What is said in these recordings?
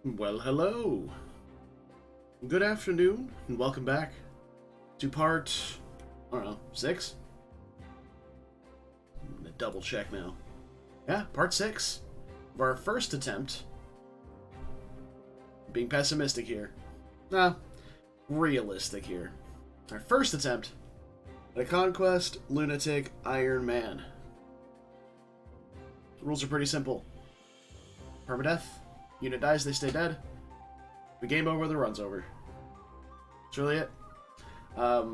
Well, hello. Good afternoon, and welcome back to part, I don't know, 6? I'm gonna double check now. Yeah, part 6 of our first attempt. Being pessimistic here. Nah, realistic here. Our first attempt at a Conquest Lunatic Ironman. The rules are pretty simple. Permadeath. Unit dies, they stay dead. The game over, the run's over. That's really it. I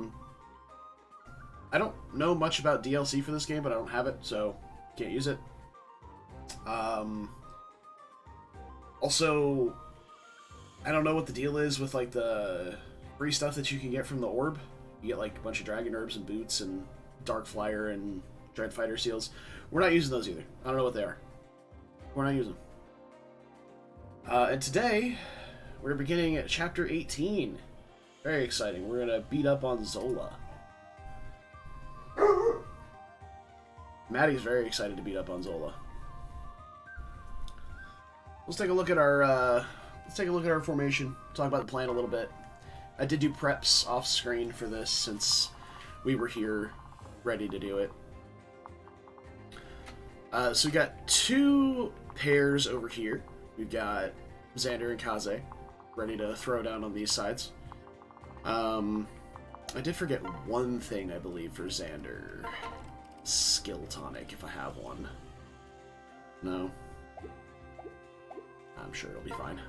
don't know much about DLC for this game, but I don't have it, so can't use it. Also, I don't know what the deal is with like the free stuff that you can get from the orb. You get like a bunch of dragon herbs and boots and dark flyer and dread fighter seals. We're not using those either. I don't know what they are. We're not using them. And today, we're beginning at Chapter 18. Very exciting. We're going to beat up on Zola. Maddie's very excited to beat up on Zola. Let's take a look at our formation. Talk about the plan a little bit. I did do preps off screen for this since we were here ready to do it. So we got two pairs over here. We've got Xander and Kaze ready to throw down on these sides. I did forget one thing, I believe, for Xander. Skill tonic, if I have one. No? I'm sure it'll be fine.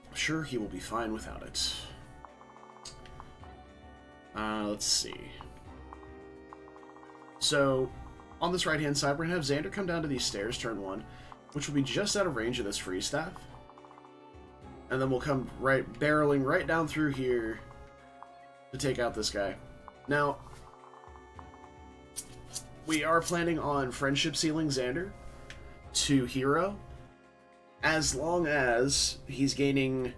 I'm sure he will be fine without it. Let's see. So, on this right-hand side, we're going to have Xander come down to these stairs, turn 1, which will be just out of range of this free staff. And then we'll come barreling right down through here to take out this guy. Now, we are planning on friendship sealing Xander to hero, as long as he's gaining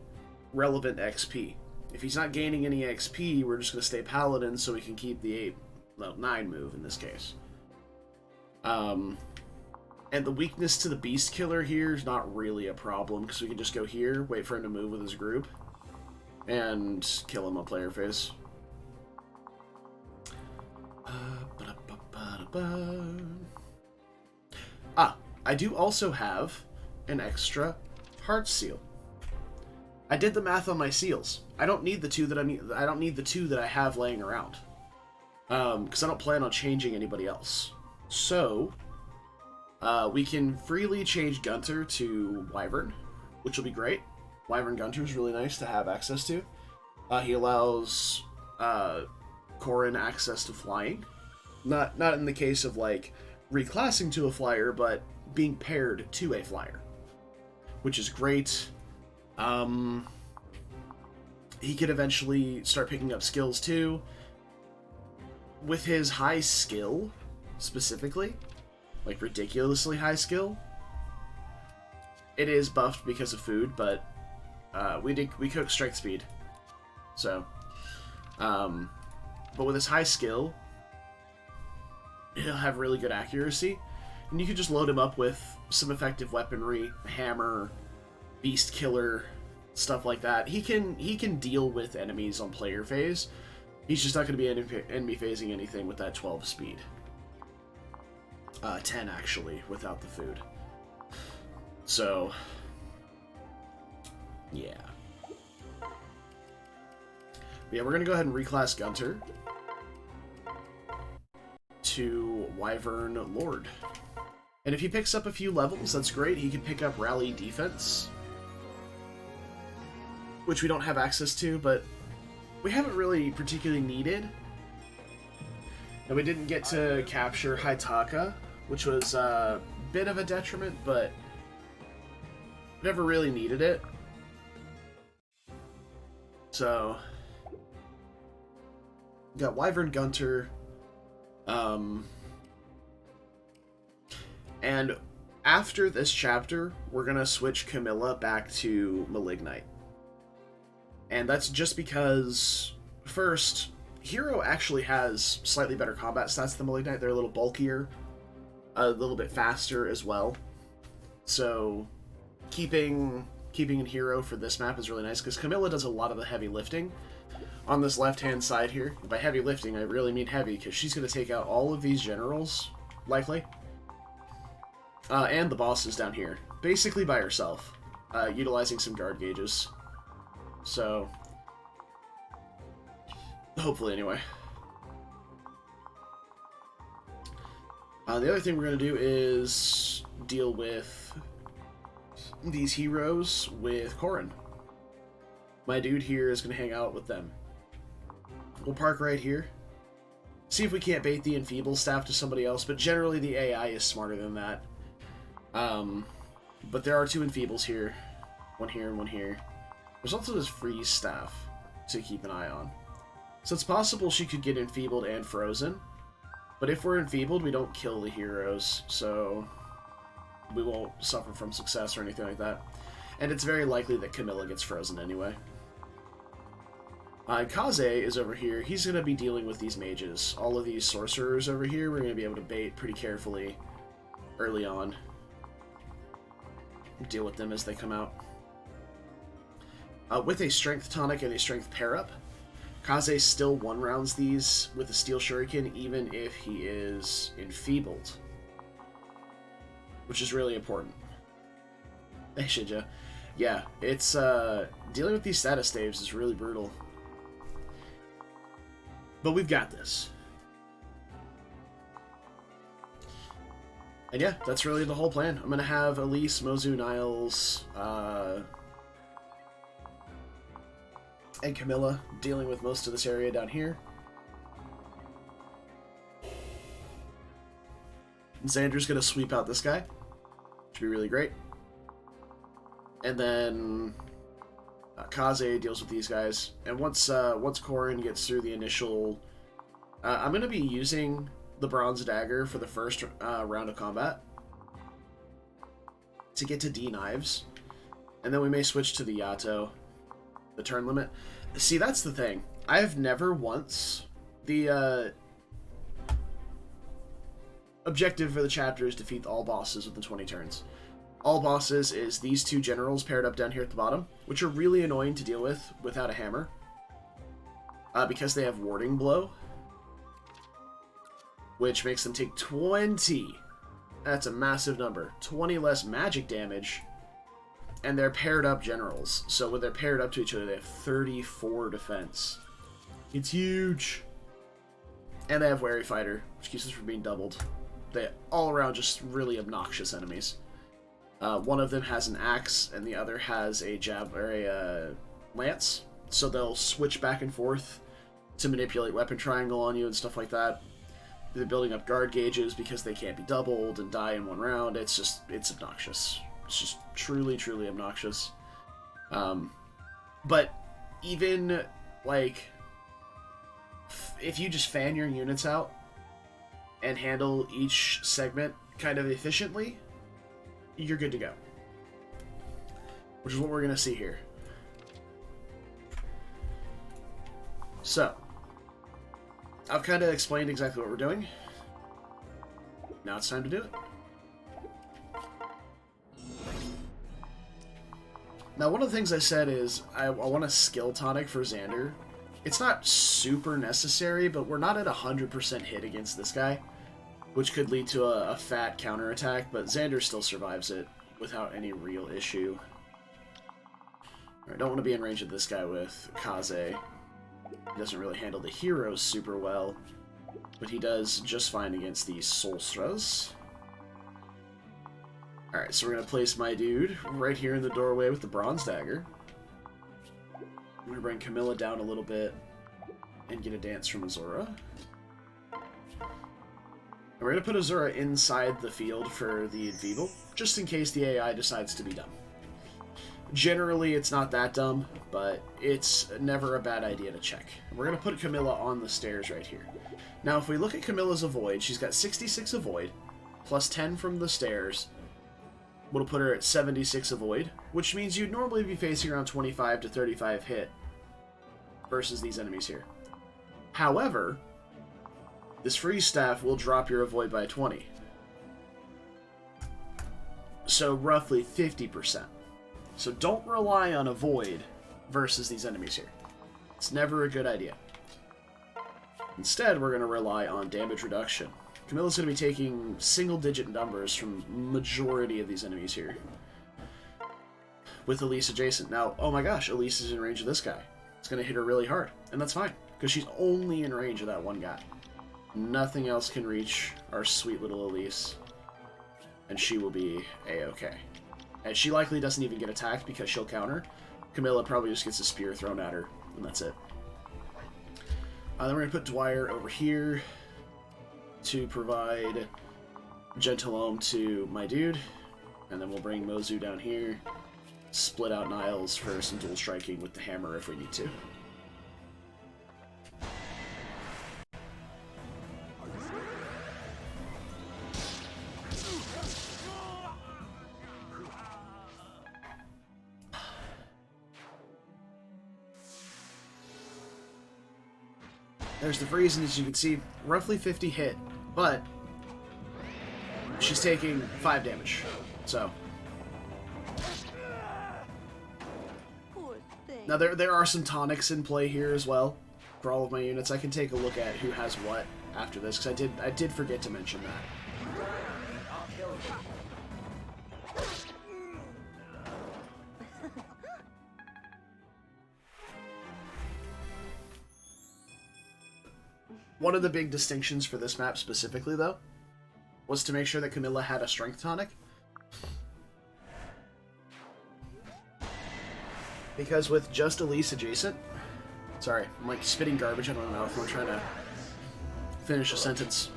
relevant XP. If he's not gaining any XP, we're just going to stay paladin so we can keep the 9 move in this case. And the weakness to the beast killer here is not really a problem, because we can just go here, wait for him to move with his group, and kill him on player phase. I do also have an extra heart seal. I did the math on my seals. I don't need the two that I don't need the two that I have laying around. Because I don't plan on changing anybody else. So, we can freely change Gunter to Wyvern, which will be great. Wyvern Gunter is really nice to have access to. He allows Corrin access to flying. Not in the case of, like, reclassing to a flyer, but being paired to a flyer, which is great. He could eventually start picking up skills, too. With his high skill, specifically, like ridiculously high skill, it is buffed because of food, but we cook strength speed, so but with his high skill, he'll have really good accuracy, and you can just load him up with some effective weaponry, hammer, beast killer, stuff like that. He can deal with enemies on player phase. He's just not going to be enemy phasing anything with that 12 speed. 10 actually, without the food. So, yeah. Yeah, we're going to go ahead and reclass Gunter to Wyvern Lord. And if he picks up a few levels, that's great. He can pick up Rally Defense, which we don't have access to, but we haven't really particularly needed. And we didn't get to capture Haitaka, which was a bit of a detriment, but never really needed it. So, got Wyvern Gunter, and after this chapter, we're gonna switch Camilla back to Malignite. And that's just because, first, Hero actually has slightly better combat stats than Malignite. They're a little bulkier, a little bit faster as well. So keeping a hero for this map is really nice, because Camilla does a lot of the heavy lifting on this left-hand side here. By heavy lifting, I really mean heavy, because she's going to take out all of these generals, likely. And the bosses down here, basically by herself, utilizing some guard gauges. So, hopefully anyway. The other thing we're going to do is deal with these heroes with Corrin. My dude here is going to hang out with them. We'll park right here. See if we can't bait the enfeeble staff to somebody else, but generally the AI is smarter than that. But there are 2 enfeebles here. One here and one here. There's also this freeze staff to keep an eye on. So it's possible she could get enfeebled and frozen. But if we're enfeebled, we don't kill the heroes, so we won't suffer from success or anything like that. And it's very likely that Camilla gets frozen anyway. Kaze is over here. He's going to be dealing with these mages. All of these sorcerers over here, we're going to be able to bait pretty carefully early on. Deal with them as they come out. With a strength tonic and a strength pair-up, Kaze still one-rounds these with a steel shuriken, even if he is enfeebled. Which is really important. Hey, Shija. Yeah, it's, dealing with these status staves is really brutal. But we've got this. And yeah, that's really the whole plan. I'm going to have Elise, Mozu, Niles, and Camilla dealing with most of this area down here. Xander's going to sweep out this guy, which would be really great. And then Kaze deals with these guys. And once Corrin gets through the initial... I'm going to be using the Bronze Dagger for the first round of combat to get to D knives. And then we may switch to the Yato, the turn limit. See, that's the thing. I've never once... The objective for the chapter is defeat all bosses within 20 turns. All bosses is these 2 generals paired up down here at the bottom, which are really annoying to deal with without a hammer. Because they have warding blow, which makes them take 20. That's a massive number. 20 less magic damage. And they're paired up generals. So when they're paired up to each other, they have 34 defense. It's huge. And they have Wary Fighter, which keeps us from being doubled. They all around just really obnoxious enemies. One of them has an axe, and the other has a jab or a lance. So they'll switch back and forth to manipulate weapon triangle on you and stuff like that. They're building up guard gauges because they can't be doubled and die in one round. It's obnoxious. It's just truly, truly obnoxious. But even, like, if you just fan your units out and handle each segment kind of efficiently, you're good to go. Which is what we're going to see here. So, I've kind of explained exactly what we're doing. Now it's time to do it. Now, one of the things I said is I want a skill tonic for Xander. It's not super necessary, but we're not at 100% hit against this guy, which could lead to a fat counterattack, but Xander still survives it without any real issue. I don't want to be in range of this guy with Kaze. He doesn't really handle the heroes super well, but he does just fine against the Solstras. Alright, so we're going to place my dude right here in the doorway with the Bronze Dagger. I'm going to bring Camilla down a little bit and get a dance from Azura. And we're going to put Azura inside the field for the Enfeeble, just in case the AI decides to be dumb. Generally, it's not that dumb, but it's never a bad idea to check. And we're going to put Camilla on the stairs right here. Now, if we look at Camilla's Avoid, she's got 66 Avoid, plus 10 from the stairs. We'll put her at 76 Avoid, which means you'd normally be facing around 25 to 35 hit versus these enemies here. However, this freeze staff will drop your Avoid by 20. So roughly 50%. So don't rely on avoid versus these enemies here. It's never a good idea. Instead, we're going to rely on damage reduction. Camilla's going to be taking single-digit numbers from majority of these enemies here. With Elise adjacent. Now, oh my gosh, Elise is in range of this guy. It's going to hit her really hard, and that's fine, because she's only in range of that one guy. Nothing else can reach our sweet little Elise, and she will be A-okay. And she likely doesn't even get attacked because she'll counter. Camilla probably just gets a spear thrown at her, and that's it. Then we're going to put Dwyer over here to provide Gentle Ohm to my dude, and then we'll bring Mozu down here, split out Niles for some dual striking with the hammer if we need to. There's the freeze, and as you can see, roughly 50 hit, but she's taking 5 damage, so. Now there are some tonics in play here as well for all of my units. I can take a look at who has what after this, because I did forget to mention that. One of the big distinctions for this map specifically, though, was to make sure that Camilla had a strength tonic. Because with just Elise adjacent... Sorry, I'm like spitting garbage out of my mouth when I'm trying to finish a sentence.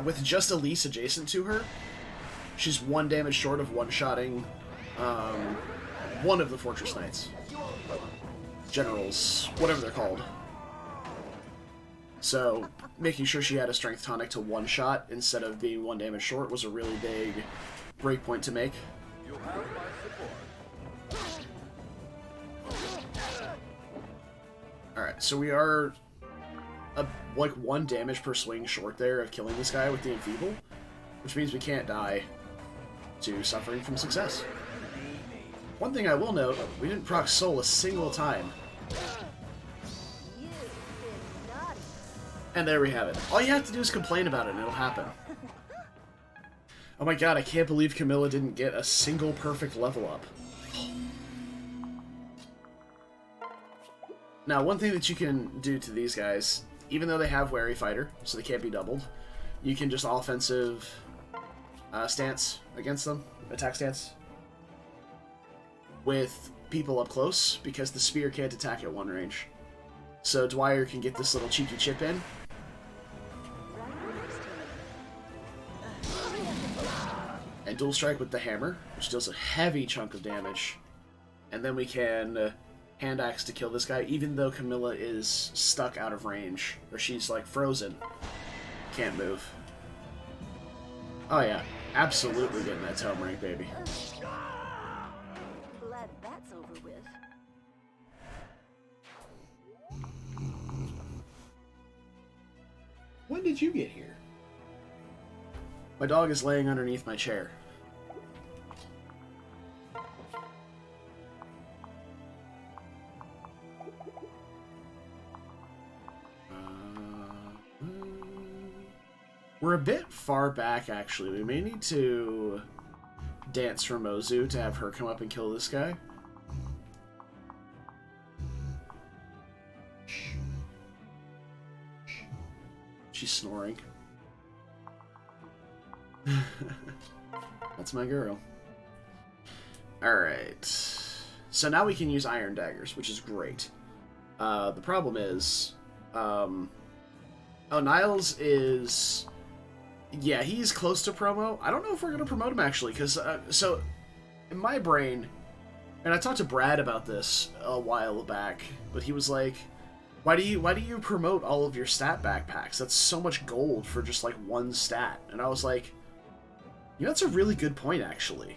With just Elise adjacent to her, she's 1 damage short of one-shotting one of the Fortress Knights. Generals, whatever they're called. So, making sure she had a strength tonic to one-shot instead of being 1 damage short was a really big breakpoint to make. Alright, so we are like 1 damage per swing short there of killing this guy with the Enfeeble, which means we can't die to suffering from success. One thing I will note, we didn't proc Soul a single time. And there we have it. All you have to do is complain about it and it'll happen. Oh my god, I can't believe Camilla didn't get a single perfect level up. Now, one thing that you can do to these guys, even though they have Wary Fighter, so they can't be doubled, you can just offensive stance against them, attack stance, with people up close, because the spear can't attack at 1 range. So Dwyer can get this little cheeky chip in. And dual strike with the hammer, which deals a heavy chunk of damage. And then we can hand axe to kill this guy, even though Camilla is stuck out of range, or she's like frozen. Can't move. Oh yeah, absolutely getting that tome rank, baby. Glad that's over with. When did you get here? My dog is laying underneath my chair. We're a bit far back, actually. We may need to dance for Mozu to have her come up and kill this guy. She's snoring. That's my girl. Alright. So now we can use iron daggers, which is great. The problem is... oh, Niles is... Yeah, he's close to promo. I don't know if we're going to promote him, actually, because... so, in my brain... And I talked to Brad about this a while back, but he was like... Why do you promote all of your stat backpacks? That's so much gold for just, like, 1 stat. And I was like... You know, that's a really good point, actually.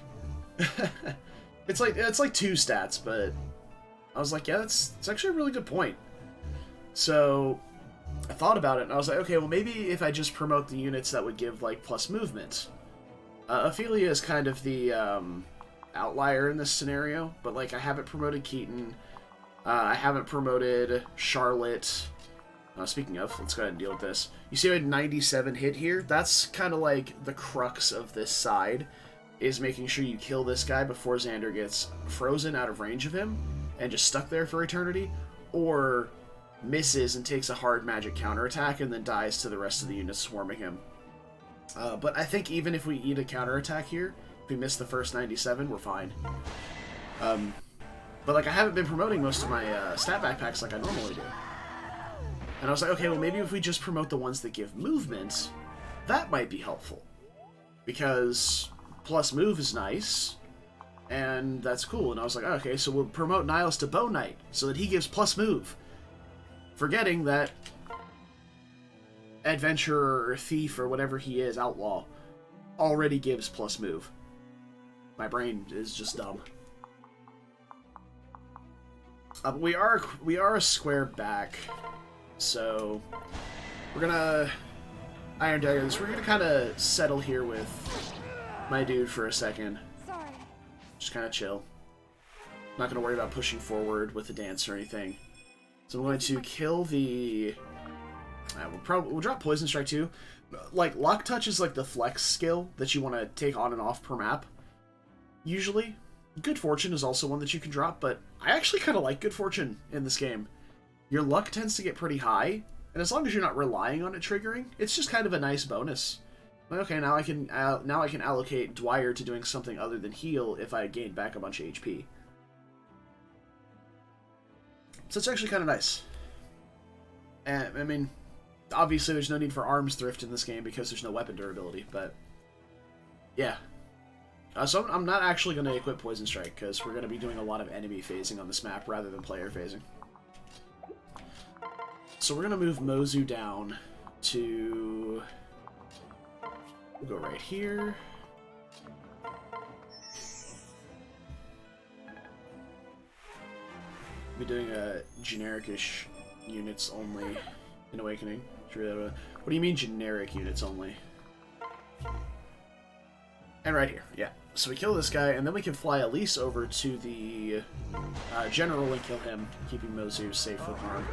it's like 2 stats, but... I was like, yeah, it's actually a really good point. So... I thought about it, and I was like, okay, well, maybe if I just promote the units that would give, like, plus movement, Ophelia is kind of the outlier in this scenario, but like I haven't promoted Keaton, I haven't promoted Charlotte. Speaking of, let's go ahead and deal with this. You see I had 97 hit here? That's kind of like the crux of this side, is making sure you kill this guy before Xander gets frozen out of range of him and just stuck there for eternity, or misses and takes a hard magic counterattack and then dies to the rest of the units swarming him. But I think even if we eat a counterattack here, if we miss the first 97, we're fine. But like I haven't been promoting most of my stat backpacks like I normally do. And I was like, okay, well maybe if we just promote the ones that give movement, that might be helpful. Because plus move is nice, and that's cool. And I was like, okay, so we'll promote Nihilus to Bow Knight, so that he gives plus move. Forgetting that adventurer or thief or whatever he is, outlaw, already gives plus move. My brain is just dumb. We are a square back, so we're gonna Iron Dagger this. We're gonna kind of settle here with my dude for a second. Sorry. Just kind of chill. Not gonna worry about pushing forward with the dance or anything. So I'm going to kill the. We'll drop Poison Strike too. Like Lock Touch is like the flex skill that you want to take on and off per map. Usually, Good Fortune is also one that you can drop, but I actually kind of like Good Fortune in this game. Your luck tends to get pretty high, and as long as you're not relying on it triggering, it's just kind of a nice bonus. Okay, now I can allocate Dwyer to doing something other than heal if I gain back a bunch of HP. So it's actually kind of nice. And I mean, obviously there's no need for arms thrift in this game because there's no weapon durability, but yeah. So I'm not actually going to equip Poison Strike because we're going to be doing a lot of enemy phasing on this map rather than player phasing. So we're going to move Mozu down to... We'll go right here. We'll be doing a generic-ish units only in Awakening. What do you mean generic units only? And right here, yeah. So we kill this guy, and then we can fly Elise over to the general and kill him, keeping Mozu safe with harm.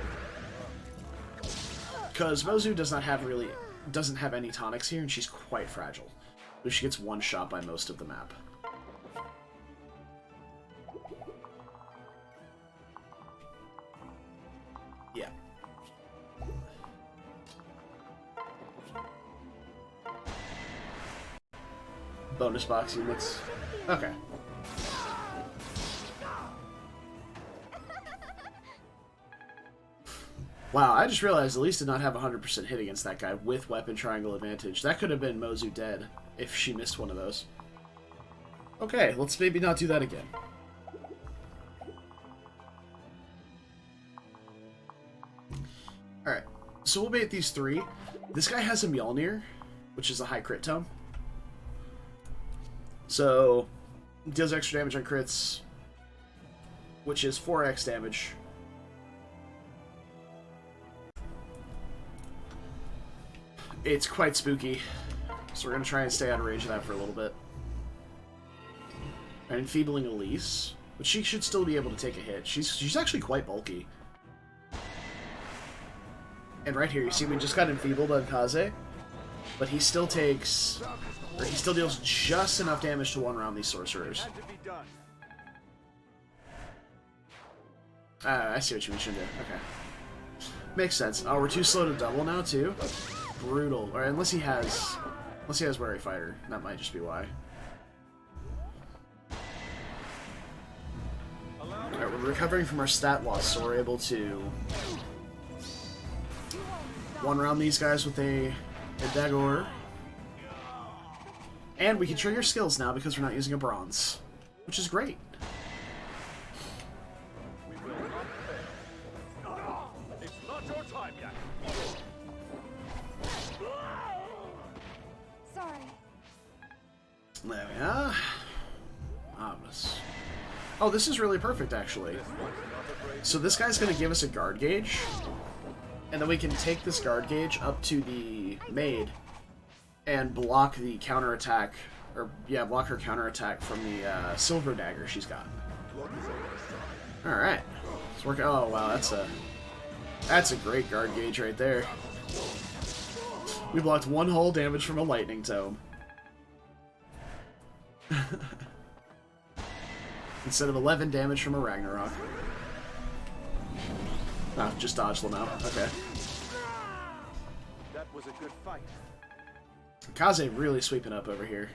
Because Mozu doesn't have any tonics here, and she's quite fragile. So she gets one shot by most of the map. Yeah. Bonus box units. Okay. Wow, I just realized Elise did not have 100% hit against that guy with weapon triangle advantage. That could have been Mozu dead if she missed one of those. Okay, let's maybe not do that again. Alright, so we'll bait these three. This guy has a Mjolnir, which is a high crit tome. So, deals extra damage on crits, which is 4x damage. It's quite spooky, so we're going to try and stay out of range of that for a little bit. And Enfeebling Elise, but she should still be able to take a hit. She's actually quite bulky. And right here, you see we just got Enfeebled on Kaze, but he still takes... Or he still deals just enough damage to one-round these sorcerers. I see what you mentioned there. Okay. Makes sense. Oh, we're too slow to double now, too? Brutal. Or unless he has Wary Fighter. That might just be why. Alright, we're recovering from our stat loss, so we're able to one-round these guys with a dagger. And we can trigger skills now because we're not using a bronze, which is great. It's not your time yet. Sorry. There we are. Ominous. Oh, this is really perfect, actually. So this guy's going to give us a guard gauge, and then we can take this guard gauge up to the maid and block the counterattack or yeah, block her counterattack from the silver dagger she's got. Alright. It's working. Oh, wow, that's a great guard gauge right there. We blocked 1 whole damage from a lightning tome. Instead of 11 damage from a Ragnarok. Oh, just dodge them out. Okay. That was a good fight. Kaze really sweeping up over here.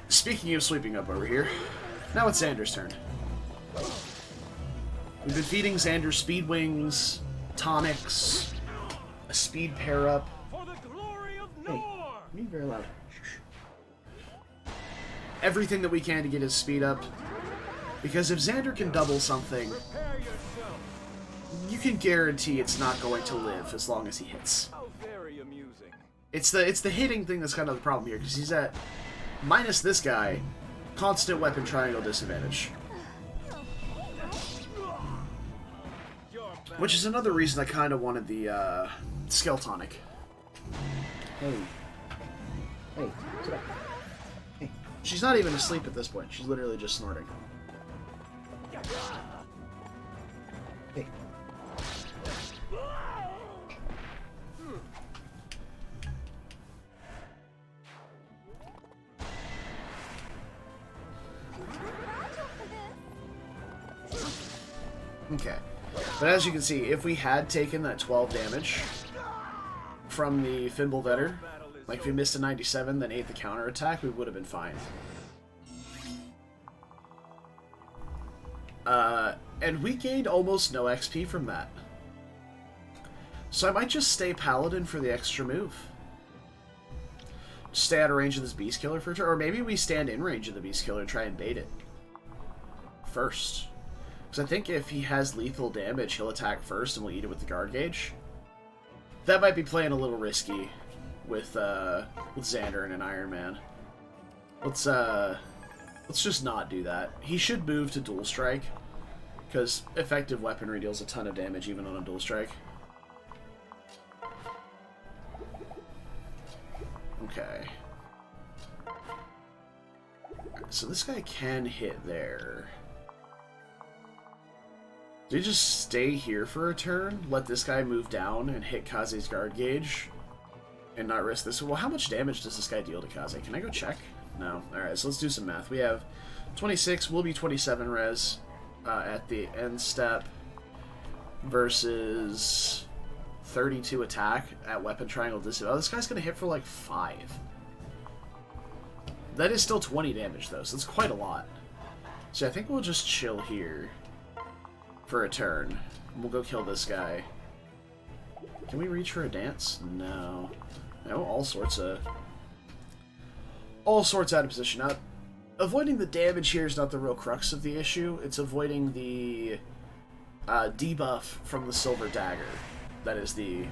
Speaking of sweeping up over here, now it's Xander's turn. We've been feeding Xander speed wings, tonics, a speed pair up. For the glory of Hey, Nor! be very loud. Everything that we can to get his speed up. Because if Xander can double something, Prepare yourself. you can guarantee it's not going to live as long as he hits. How very amusing. It's the hitting thing that's kind of the problem here, because he's at minus this guy, constant weapon triangle disadvantage. You're back. Which is another reason I kind of wanted the skill tonic. Hey. Hey, sit up. Hey. She's not even asleep at this point. She's literally just snorting. Hey. Okay. But as you can see, if we had taken that 12 damage from the Fimble Vetter, like if we missed a 97, then ate the counterattack, we would have been fine. And we gained almost no XP from that. So I might just stay Paladin for the extra move. Stay out of range of this Beast Killer for a turn, or maybe we stand in range of the Beast Killer and try and bait it first. Because I think if he has lethal damage, he'll attack first and we'll eat it with the guard gauge. That might be playing a little risky with Xander and an Iron Man. Let's just not do that. He should move to dual strike, because effective weaponry deals a ton of damage even on a dual strike. Okay. So this guy can hit there. Do you just stay here for a turn? Let this guy move down and hit Kaze's guard gauge? And not risk this? Well, how much damage does this guy deal to Kaze? Can I go check? No. Alright, so let's do some math. We have 26, will be 27 res at the end step versus 32 attack at weapon triangle disadvantage. Oh, this guy's going to hit for like 5. That is still 20 damage though, so it's quite a lot. So I think we'll just chill here for a turn. We'll go kill this guy. Can we reach for a dance? No. No, all sorts out of position. Now, avoiding the damage here is not the real crux of the issue. It's avoiding the debuff from the silver dagger. That is the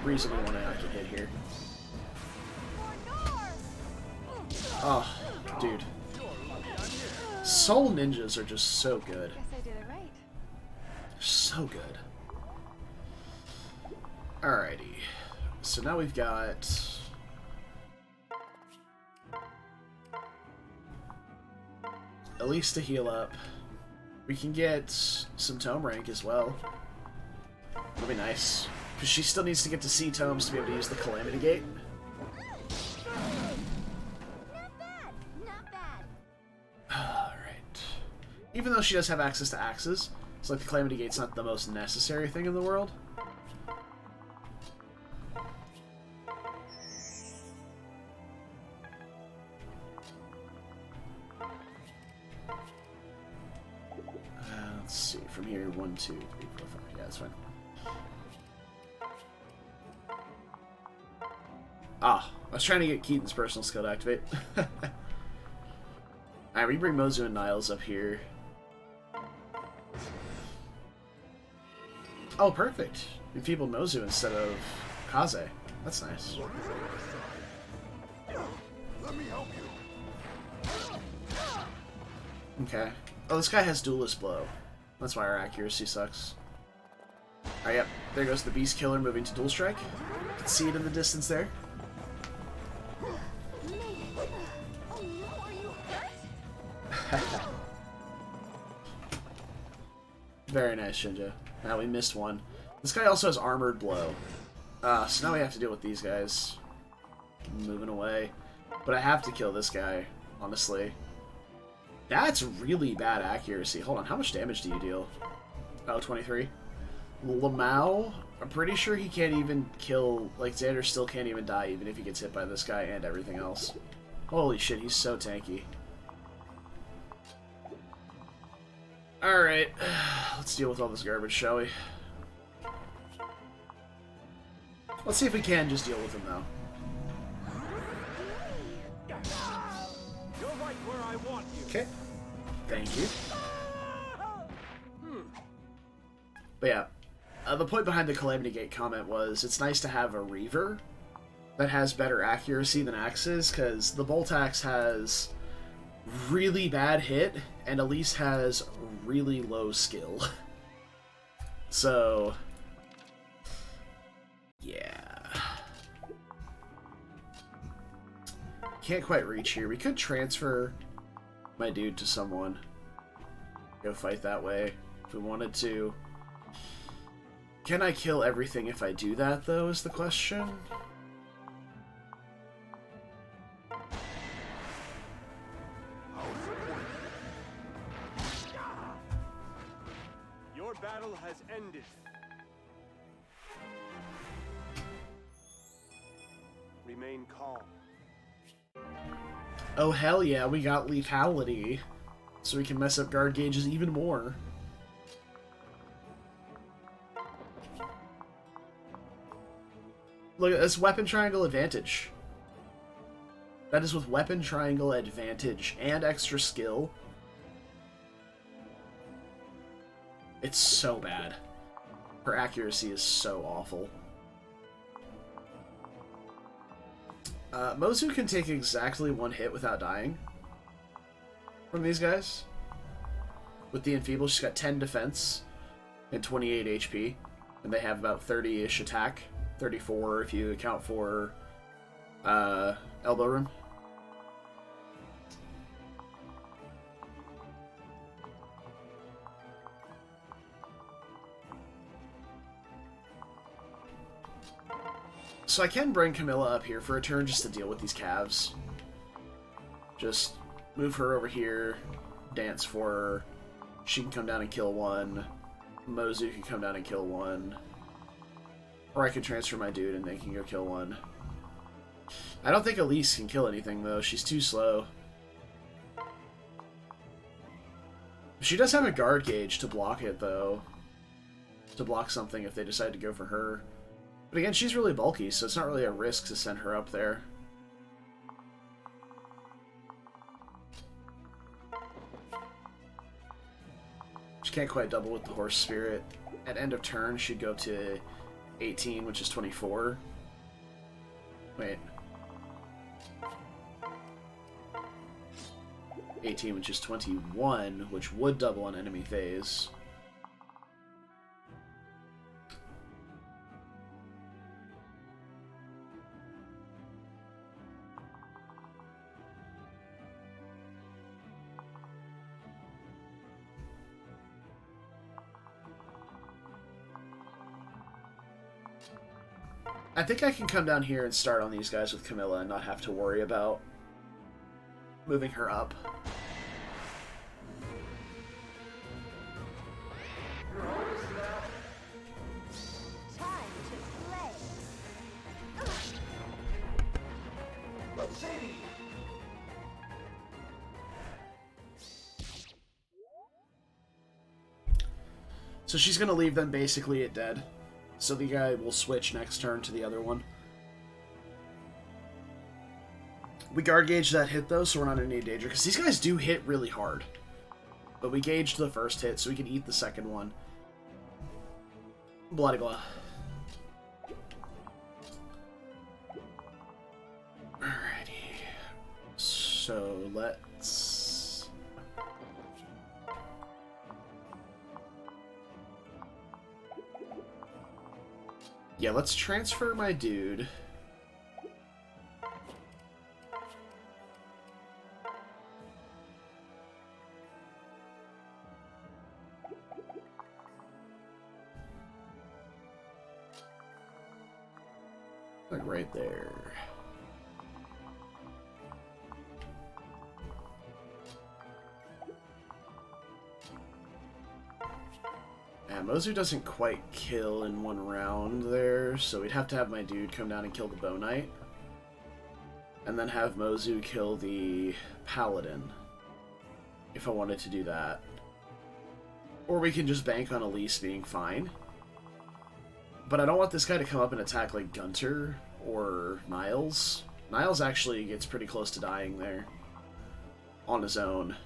reason we want to not get hit here. Oh, dude. Soul ninjas are just so good. Guess I did it right. So good. Alrighty. So now we've got... at least to heal up. We can get some tome rank as well. That'll be nice. Because she still needs to get to see tomes to be able to use the Calamity Gate. Not bad. Not bad. Alright. Even though she does have access to axes, it's like the Calamity Gate's not the most necessary thing in the world. Let's see, from here, 1, 2, 3, 4, 5. Yeah, that's fine. Ah, I was trying to get Keaton's personal skill to activate. Alright, we bring Mozu and Niles up here. Oh, perfect. We enfeebled Mozu instead of Kaze. That's nice. Let me help you. Okay. Oh, this guy has Duelist Blow. That's why our accuracy sucks. Alright, yep. There goes the Beast Killer moving to Dual Strike. You can see it in the distance there. Maybe. Very nice, Shinja. Now we missed one. This guy also has armored blow. So now we have to deal with these guys. Moving away. But I have to kill this guy, honestly. That's really bad accuracy. Hold on, how much damage do you deal? Oh, 23. Lamau, I'm pretty sure he can't even kill... Like, Xander still can't even die even if he gets hit by this guy and everything else. Holy shit, he's so tanky. Alright, let's deal with all this garbage, shall we? Let's see if we can just deal with him, though. You're right where I want you. Okay. Thank you. But yeah, the point behind the Calamity Gate comment was it's nice to have a Reaver that has better accuracy than Axes, because the Bolt Axe has really bad hit, and Elise has really low skill. So, yeah. Can't quite reach here. We could transfer my dude to someone. Go fight that way if we wanted to. Can I kill everything if I do that, though, is the question? Your battle has ended. Remain calm. Oh, hell yeah, we got lethality. So we can mess up guard gauges even more. Look at this weapon triangle advantage. That is with weapon triangle advantage and extra skill. It's so bad. Her accuracy is so awful. Mozu can take exactly one hit without dying from these guys. With the Enfeeble, she's got 10 defense and 28 HP. And they have about 30-ish attack. 34 if you account for elbow room. So I can bring Camilla up here for a turn just to deal with these calves. Just move her over here, dance for her. She can come down and kill one. Mozu can come down and kill one. Or I can transfer my dude and they can go kill one. I don't think Elise can kill anything, though. She's too slow. She does have a guard gauge to block it, though. To block something if they decide to go for her. But again, she's really bulky, so it's not really a risk to send her up there. She can't quite double with the horse spirit. At end of turn, she'd go to 18, which is 24. Wait. 18, which is 21, which would double an enemy phase. I think I can come down here and start on these guys with Camilla and not have to worry about moving her up. Time to play. So she's going to leave them basically at dead. So the guy will switch next turn to the other one. We guard gauge that hit, though, so we're not in any danger. Because these guys do hit really hard. But we gauged the first hit, so we can eat the second one. Bloody blah. Alrighty. So let's... Yeah, let's transfer my dude. Like right there. And Mozu doesn't quite kill in one round there, so we'd have to have my dude come down and kill the Bow Knight. And then have Mozu kill the Paladin, if I wanted to do that. Or we can just bank on Elise being fine. But I don't want this guy to come up and attack like Gunter or Niles. Niles actually gets pretty close to dying there on his own.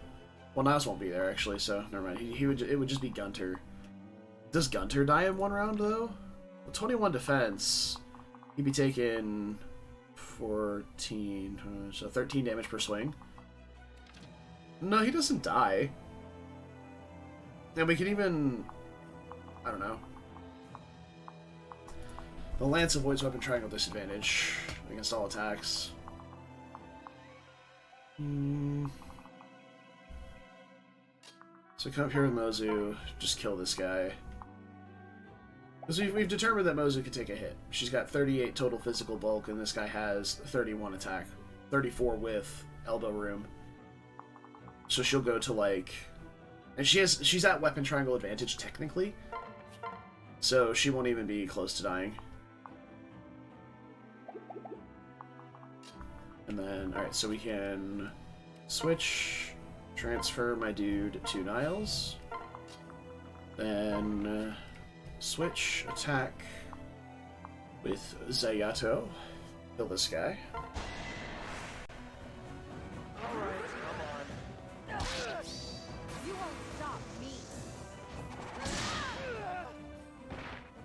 Well, Niles won't be there actually, so never mind. It would just be Gunter. Does Gunter die in one round though? With 21 defense, he'd be taking 14, so 13 damage per swing. No, he doesn't die. And we can even, I don't know. The Lance avoids weapon triangle disadvantage against all attacks. So come up here with Mozu, just kill this guy. Because we've determined that Mozu can take a hit. She's got 38 total physical bulk, and this guy has 31 attack. 34 with elbow room. So she'll go to like... And she's at weapon triangle advantage, technically. So she won't even be close to dying. And then, alright, so we can switch, transfer my dude to Niles. Then switch, attack with Zayato. Kill this guy. Alright, come on. You won't stop me.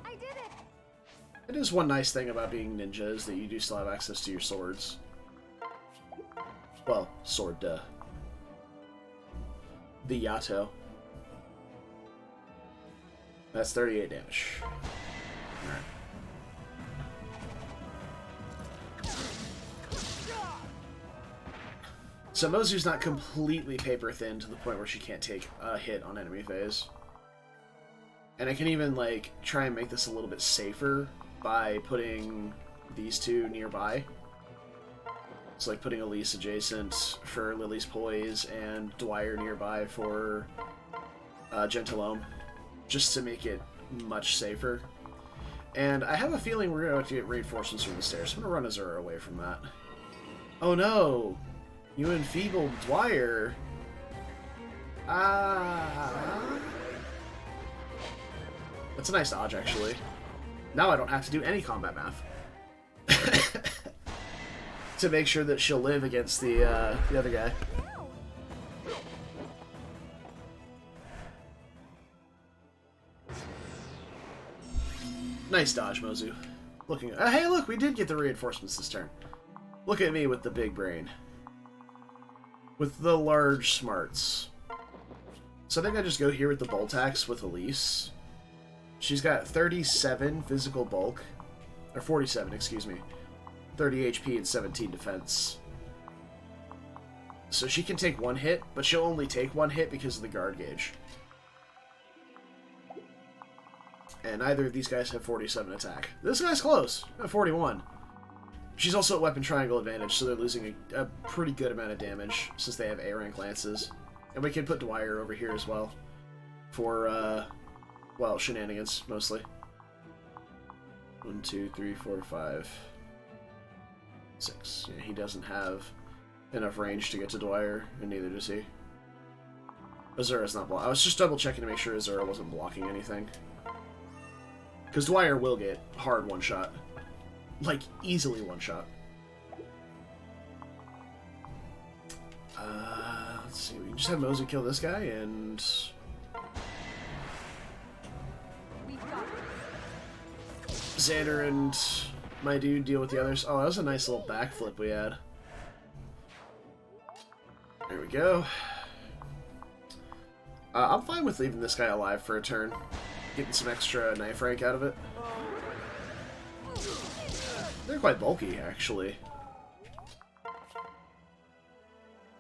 I did it. It is one nice thing about being ninja is that you do still have access to your swords. Well, sword, duh. The Yato. That's 38 damage. Alright. So Mozu's not completely paper thin to the point where she can't take a hit on enemy phase. And I can even, like, try and make this a little bit safer by putting these two nearby. So, like, putting Elise adjacent for Lily's Poise and Dwyer nearby for Gentilome, just to make it much safer. And I have a feeling we're going to have to get reinforcements from the stairs. I'm going to run Azura away from that. Oh no! You enfeebled Dwyer! Ah! That's a nice dodge, actually. Now I don't have to do any combat math. To make sure that she'll live against the other guy. Nice dodge, Mozu. Looking. Hey, look, we did get the reinforcements this turn. Look at me with the big brain, with the large smarts. So I think I just go here with the bolt axe with Elise. She's got 37 physical bulk, or 47, excuse me. 30 HP and 17 defense. So she can take one hit, but she'll only take one hit because of the guard gauge. And neither of these guys have 47 attack. This guy's close, at 41. She's also at weapon triangle advantage, so they're losing a pretty good amount of damage since they have A-rank lances. And we can put Dwyer over here as well for, well, shenanigans, mostly. 1, 2, 3, 4, 5... 6. Yeah, he doesn't have enough range to get to Dwyer, and neither does he. Azura's not blocking. I was just double checking to make sure Azura wasn't blocking anything. Because Dwyer will get hard one-shot. Like, easily one-shot. Let's see. We can just have Mozu kill this guy, and... Xander and my dude deal with the others. Oh, that was a nice little backflip we had. There we go. I'm fine with leaving this guy alive for a turn. Getting some extra knife rank out of it. They're quite bulky, actually.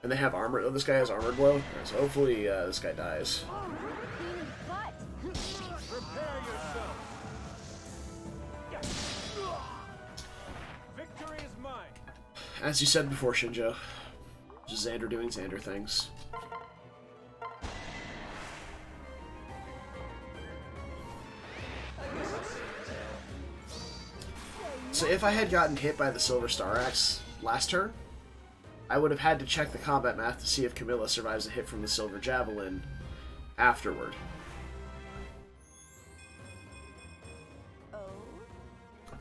And they have armor. Oh, this guy has armored blow. So hopefully this guy dies. As you said before, Shinjo. Just Xander doing Xander things. So if I had gotten hit by the Silver Star Axe last turn, I would have had to check the combat math to see if Camilla survives a hit from the Silver Javelin afterward. Oh?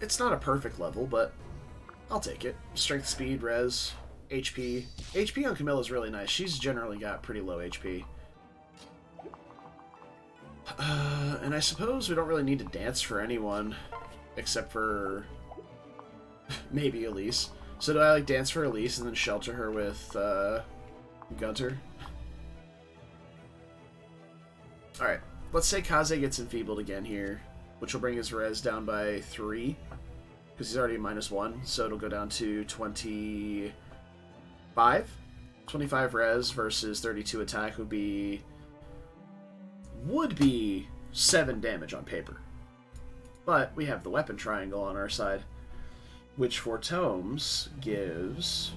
It's not a perfect level, but I'll take it. Strength, speed, res, HP. HP on Camilla's really nice. She's generally got pretty low HP. And I suppose we don't really need to dance for anyone, except for maybe Elise. So do I like dance for Elise and then shelter her with Gunter? Alright, let's say Kaze gets enfeebled again here, which will bring his res down by 3, because he's already -1, so it'll go down to 25. 25 res versus 32 attack would be 7 damage on paper. But we have the weapon triangle on our side, which for tomes gives...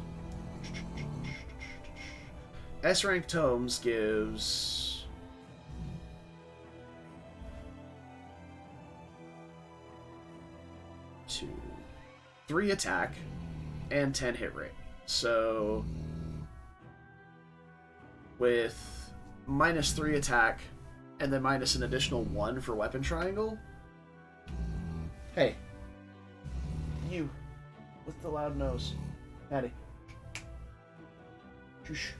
S-rank tomes gives... 3 attack and 10 hit rate. So with -3 attack and then minus an additional 1 for weapon triangle. Hey, you with the loud nose, Maddie. Shush.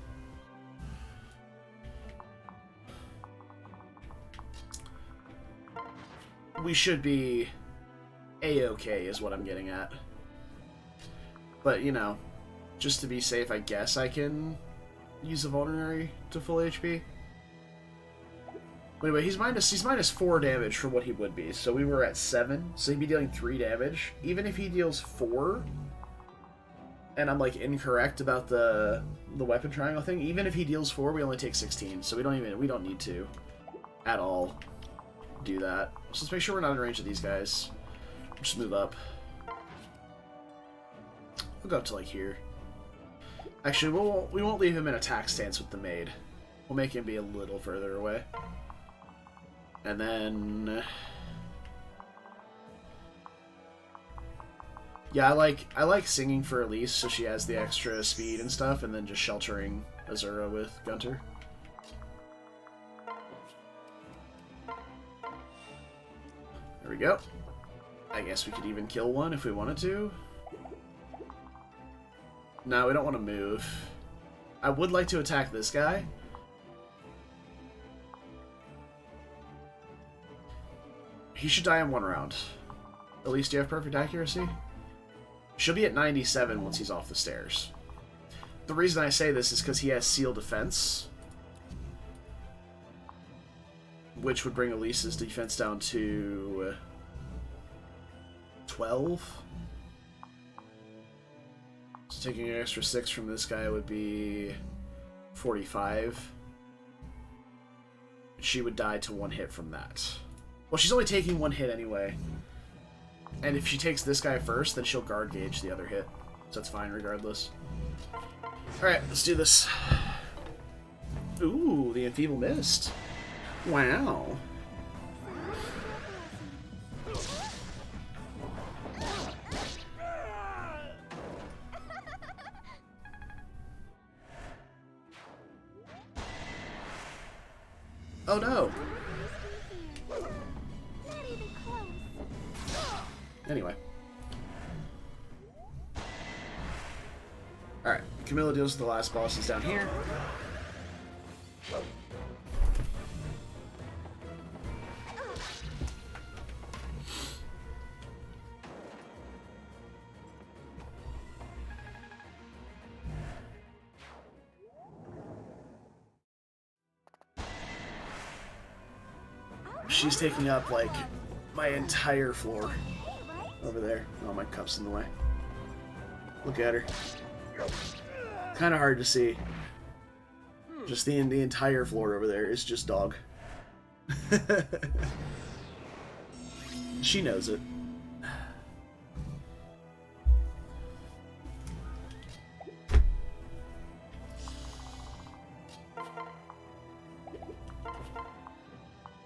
We should be A-okay is what I'm getting at. But, you know, just to be safe, I guess I can use a vulnerary to full HP. Anyway, he's minus 4 damage for what he would be. So we were at 7, so he'd be dealing 3 damage. Even if he deals 4, and I'm like incorrect about the weapon triangle thing, even if he deals 4, we only take 16. So we don't need to at all do that. So let's make sure we're not in range of these guys. Just move up. We'll go up to like here. Actually, we won't leave him in attack stance with the maid. We'll make him be a little further away. And then... yeah, I like singing for Elise so she has the extra speed and stuff, and then just sheltering Azura with Gunter. There we go. I guess we could even kill one if we wanted to. No, we don't want to move. I would like to attack this guy. He should die in 1 round. At least, do you have perfect accuracy? She'll be at 97 once he's off the stairs. The reason I say this is because he has Seal Defense, which would bring Elise's defense down to 12. So taking an extra 6 from this guy would be 45. She would die to 1 hit from that. Well, she's only taking 1 hit anyway. And if she takes this guy first, then she'll guard gauge the other hit. So that's fine regardless. Alright, let's do this. Ooh, the Enfeeble missed. Wow. Oh no. Anyway. Alright, Camilla deals with the last boss. He's down here. She's taking up, like, my entire floor over there. Oh, my cup's in the way. Look at her. Kind of hard to see. Just the entire floor over there is just dog. She knows it.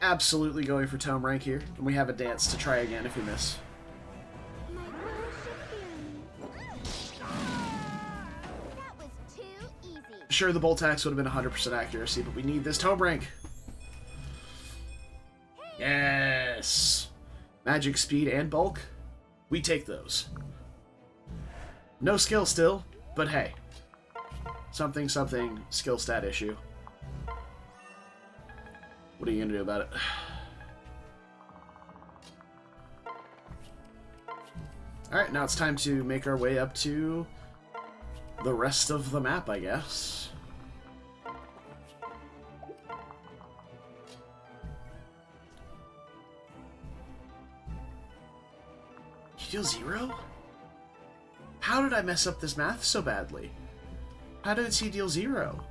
absolutely going for tome rank here, and we have a dance to try again if we miss. My girl should fear me. That was too easy. Sure, the bolt axe would have been 100% accuracy, but we need this tome rank. Yes! Magic, speed, and bulk. We take those. No skill still, but hey. Something, skill stat issue. What are you gonna do about it? Alright, now it's time to make our way up to the rest of the map, I guess. You deal 0? How did I mess up this math so badly? How did he deal 0?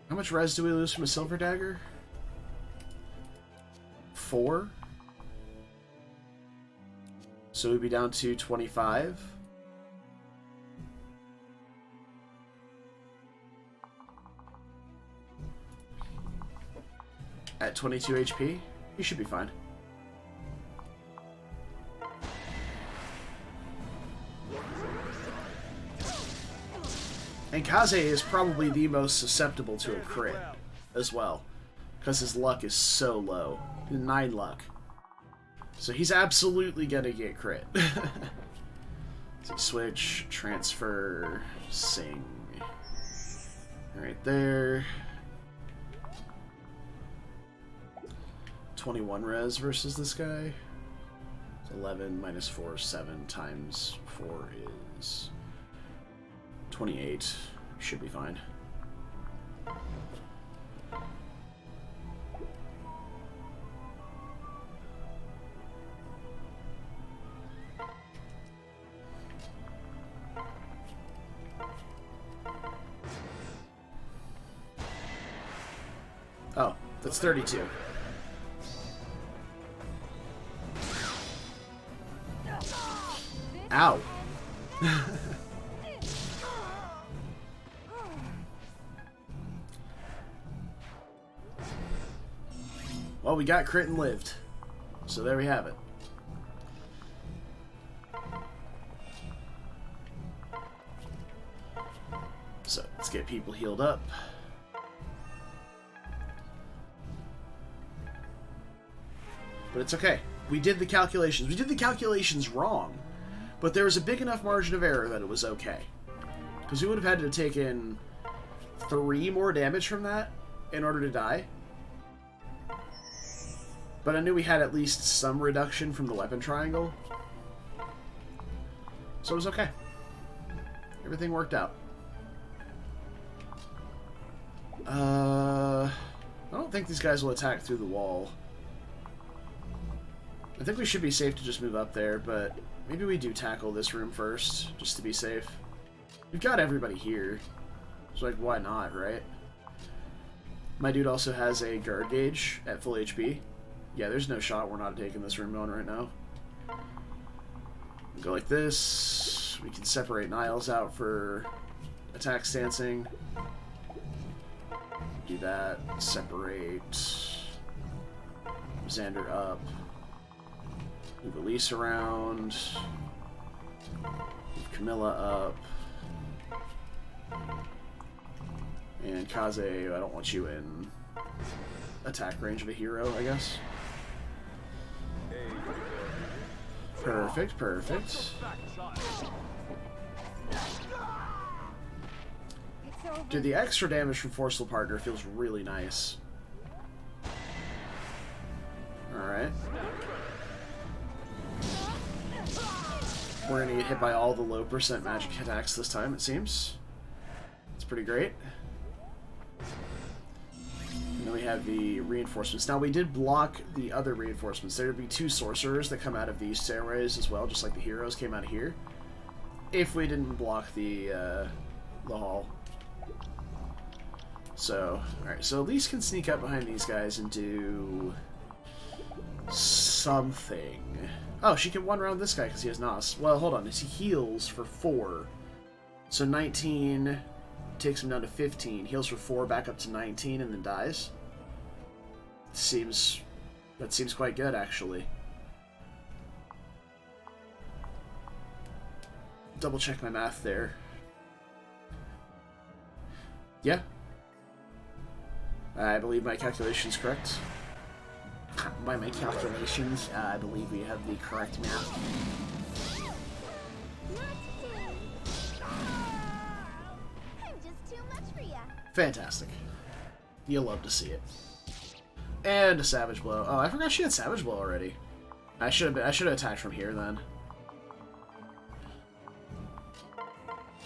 How much res do we lose from a silver dagger? 4? So we'd be down to 25. At 22 HP, you should be fine. And Kaze is probably the most susceptible to a crit as well, because his luck is so low. 9 luck. So he's absolutely gonna get crit. So switch, transfer, sing. Right there. 21 res versus this guy. So 11 minus 4, 7 times 4 is 28. Should be fine. Oh, that's 32. Ow. Well, we got crit and lived. So there we have it. So let's get people healed up. But it's okay. We did the calculations. We did the calculations wrong. But there was a big enough margin of error that it was okay. Because we would have had to have taken 3 more damage from that in order to die. But I knew we had at least some reduction from the weapon triangle. So it was okay. Everything worked out. I don't think these guys will attack through the wall. I think we should be safe to just move up there, but maybe we do tackle this room first, just to be safe. We've got everybody here. So, like, why not, right? My dude also has a guard gauge at full HP. Yeah, there's no shot we're not taking this room on right now. Go like this. We can separate Niles out for attack stancing. Do that. Separate Xander up. Move Elise around. Move Camilla up. And Kaze, I don't want you in attack range of a hero, I guess. Perfect, perfect. Dude, the extra damage from Forceful Partner feels really nice. Alright. We're gonna get hit by all the low percent magic attacks this time, it seems. It's pretty great. And then we have the reinforcements. Now, we did block the other reinforcements. There would be 2 sorcerers that come out of these stairways as well, just like the heroes came out of here. If we didn't block the hall. So, alright, so Elise can sneak up behind these guys and do something. Oh, she can one-round this guy because he has Nos. Well, hold on. He heals for 4. So 19 takes him down to 15. Heals for 4, back up to 19, and then dies. That seems quite good, actually. Double check my math there. Yeah. I believe my calculation's correct. By my calculations, I believe we have the correct math. Not today. I'm just too much for ya. Fantastic. You'll love to see it. And a Savage Blow. Oh, I forgot she had Savage Blow already. I should have attacked from here then.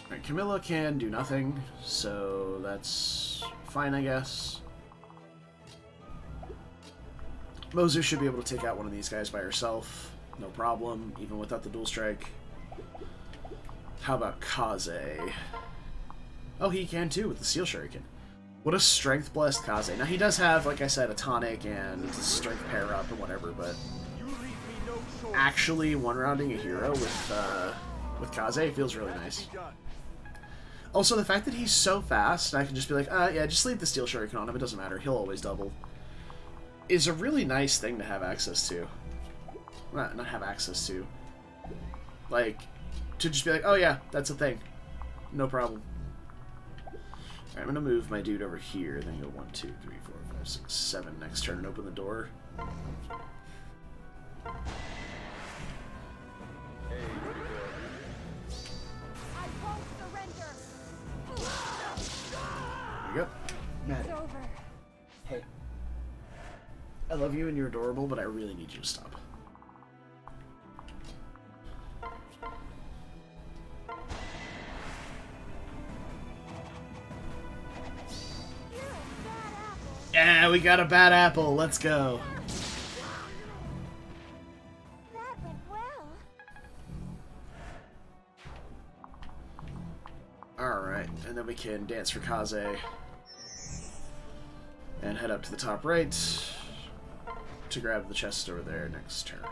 Alright, Camilla can do nothing, so that's fine, I guess. Mozu should be able to take out one of these guys by herself. No problem, even without the dual strike. How about Kaze? Oh, he can too with the Steel Shuriken. What a strength-blessed Kaze. Now, he does have, like I said, a tonic and a strength pair-up or whatever, but actually one-rounding a hero with Kaze feels really nice. Also, the fact that he's so fast, I can just be like, yeah, just leave the Steel Shuriken on him, it doesn't matter, he'll always double, is a really nice thing to have access to. Not have access to. Like, to just be like, oh yeah, that's a thing. No problem. Alright, I'm gonna move my dude over here, then go 1, 2, 3, 4, 5, 6, 7 next turn and open the door. There you go. Maddie. Hey. I love you and you're adorable, but I really need you to stop. Yeah, we got a bad apple. Let's go. That went well. Alright, and then we can dance for Kaze. And head up to the top right to grab the chest over there next turn.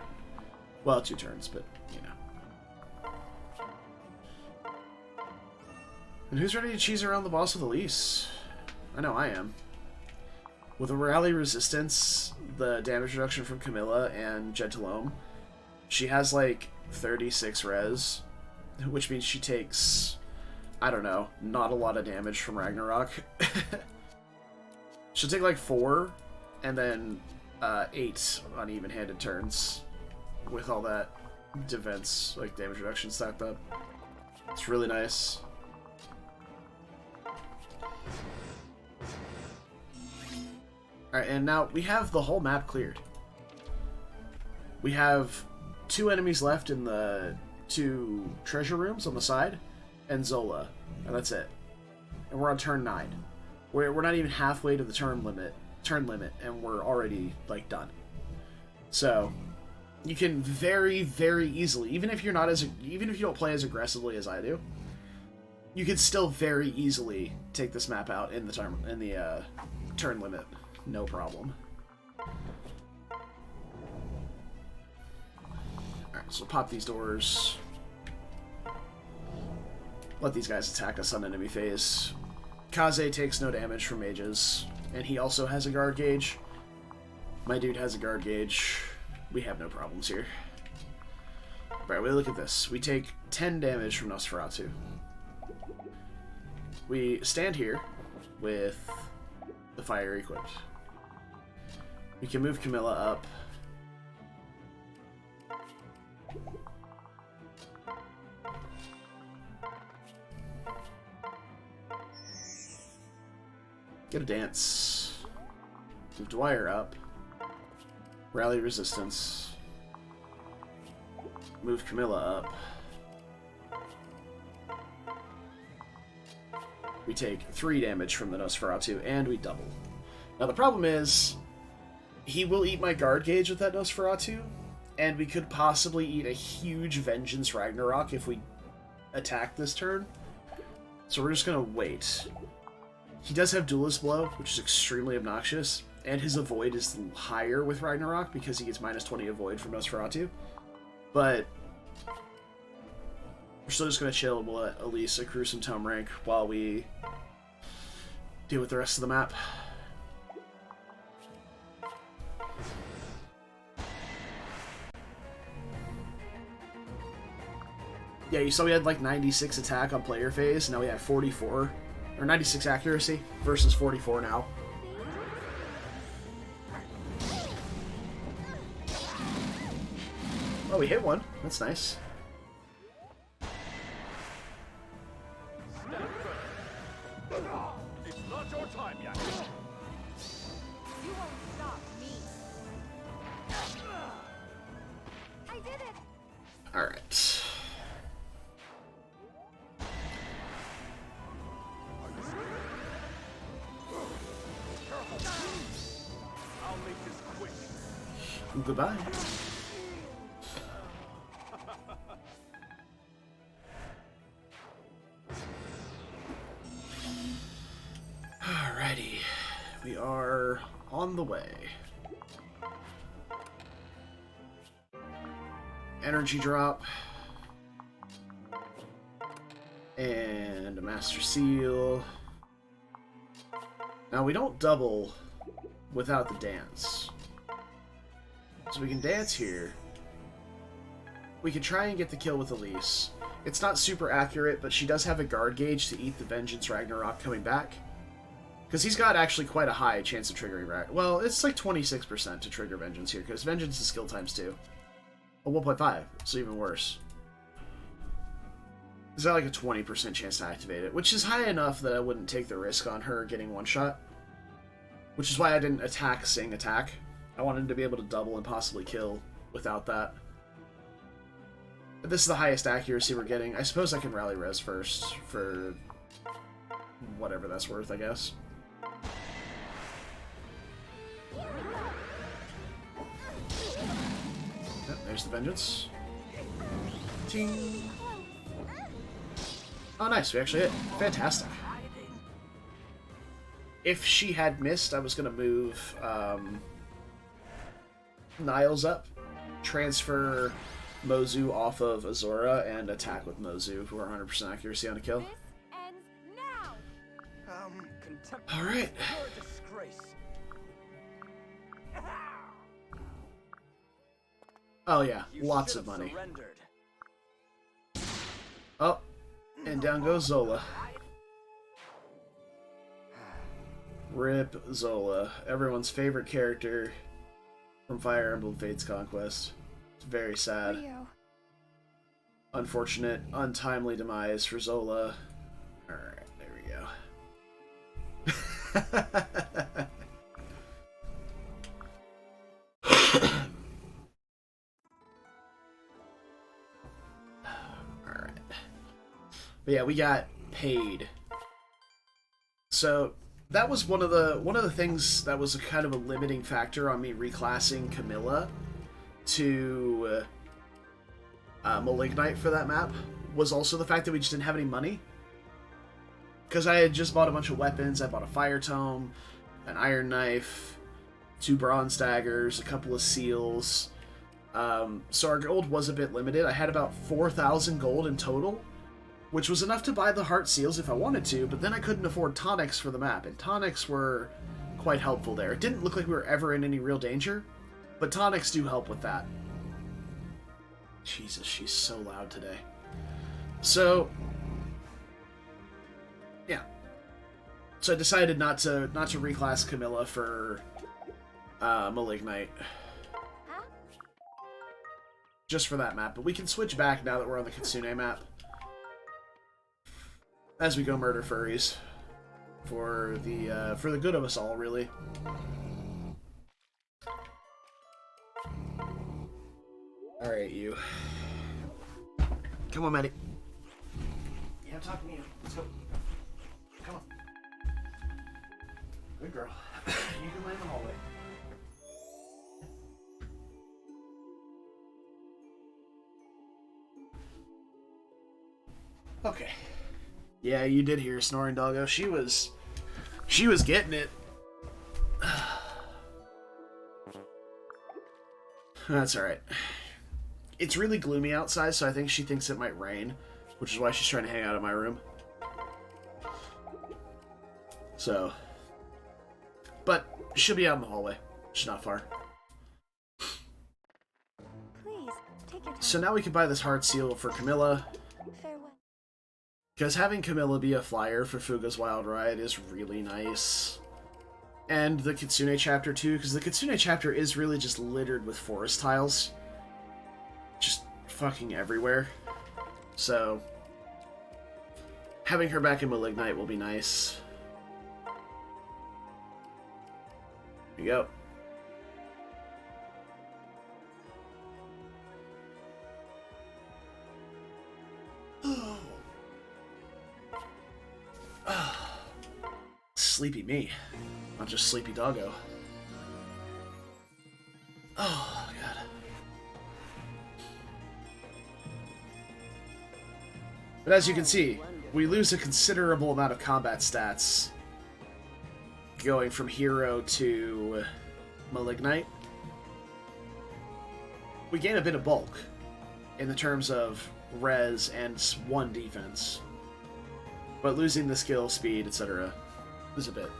Well, 2 turns, but, you know. And who's ready to cheese around the boss with Elise? I know I am. With a rally resistance, the damage reduction from Camilla and Gentilome, she has like 36 res, which means she takes, I don't know, not a lot of damage from Ragnarok. She'll take like 4, and then 8 on even-handed turns with all that defense, like damage reduction stacked up. It's really nice. Alright, and now we have the whole map cleared. We have 2 enemies left in the 2 treasure rooms on the side, and Zola, and that's it. And we're on turn 9. We're not even halfway to the turn limit, and we're already like done. So you can very, very easily, even if you don't play as aggressively as I do, you can still very easily take this map out in the turn limit. No problem. Alright, so pop these doors. Let these guys attack us on enemy phase. Kaze takes no damage from mages, and he also has a guard gauge. My dude has a guard gauge. We have no problems here. Alright, we look at this. We take 10 damage from Nosferatu. We stand here with the fire equipped. We can move Camilla up. Get a dance. Move Dwyer up. Rally resistance. Move Camilla up. We take 3 damage from the Nosferatu, and we double. Now the problem is, he will eat my guard gauge with that Nosferatu, and we could possibly eat a huge Vengeance Ragnarok if we attack this turn. So we're just gonna wait. He does have Duelist Blow, which is extremely obnoxious, and his avoid is higher with Ragnarok because he gets minus 20 avoid from Nosferatu. But we're still just going to chill and we'll let Elise accrue some tome rank while we deal with the rest of the map. Yeah, you saw we had like 96 attack on player phase, now we have 44, or 96 accuracy versus 44 now. Oh, we hit one. That's nice. It's not your time yet. You won't stop me. I did it. All right. I'll make this quick. Goodbye. Alrighty. We are on the way. Energy drop. And a Master Seal. Now we don't double without the dance. So we can dance here. We can try and get the kill with Elise. It's not super accurate, but she does have a guard gauge to eat the Vengeance Ragnarok coming back. Because he's got actually quite a high chance of triggering Ragnarok. Well, it's like 26% to trigger Vengeance here, because Vengeance is skill times 2. Oh, 1.5, so even worse. Is that like a 20% chance to activate it? Which is high enough that I wouldn't take the risk on her getting one shot. Which is why I didn't attack Sing attack. I wanted to be able to double and possibly kill without that. But this is the highest accuracy we're getting. I suppose I can rally res first for whatever that's worth, I guess. Yep, there's the Vengeance. Ting. Oh, nice. We actually hit. Fantastic. If she had missed, I was going to move Niles up, transfer Mozu off of Azora, and attack with Mozu for 100% accuracy on a kill. This ends now. All right. You're a disgrace. Oh yeah, You lots should of have money. surrendered. Oh, and down goes Zola. Rip Zola, everyone's favorite character from Fire Emblem Fates Conquest. It's very sad. Rio. Unfortunate, untimely demise for Zola. Alright, there we go. Alright. But yeah, we got paid. So that was one of the things that was a kind of a limiting factor on me reclassing Camilla to Malignite for that map, was also the fact that we just didn't have any money. Because I had just bought a bunch of weapons. I bought a Fire Tome, an Iron Knife, 2 Bronze Daggers, a couple of Seals. So our gold was a bit limited. I had about 4,000 gold in total, which was enough to buy the Heart Seals if I wanted to, but then I couldn't afford tonics for the map, and tonics were quite helpful there. It didn't look like we were ever in any real danger, but tonics do help with that. Jesus, she's so loud today. So, yeah. So I decided not to reclass Camilla for Malignite. Huh? Just for that map, but we can switch back now that we're on the Kitsune map. As we go murder furries. For the good of us all, really. Alright, you. Come on, Maddie. Yeah, talk to me. Let's go. Come on. Good girl. You can lay in the hallway. Okay. Yeah, you did hear Snoring Doggo. She was getting it. That's alright. It's really gloomy outside, so I think she thinks it might rain, which is why she's trying to hang out in my room. So, but she'll be out in the hallway. She's not far. Please, take your time. So now we can buy this heart seal for Camilla, Farewell. because having Camilla be a flyer for Fuga's Wild Ride is really nice. And the Kitsune chapter too, because the Kitsune chapter is really just littered with forest tiles. Just fucking everywhere. So, having her back in Malignite will be nice. There you go. Sleepy me, not just sleepy doggo. Oh, God. But as you can see, we lose a considerable amount of combat stats going from Hero to Malignite. We gain a bit of bulk in the terms of res and 1 defense, but losing the skill, speed, etc. is a bit.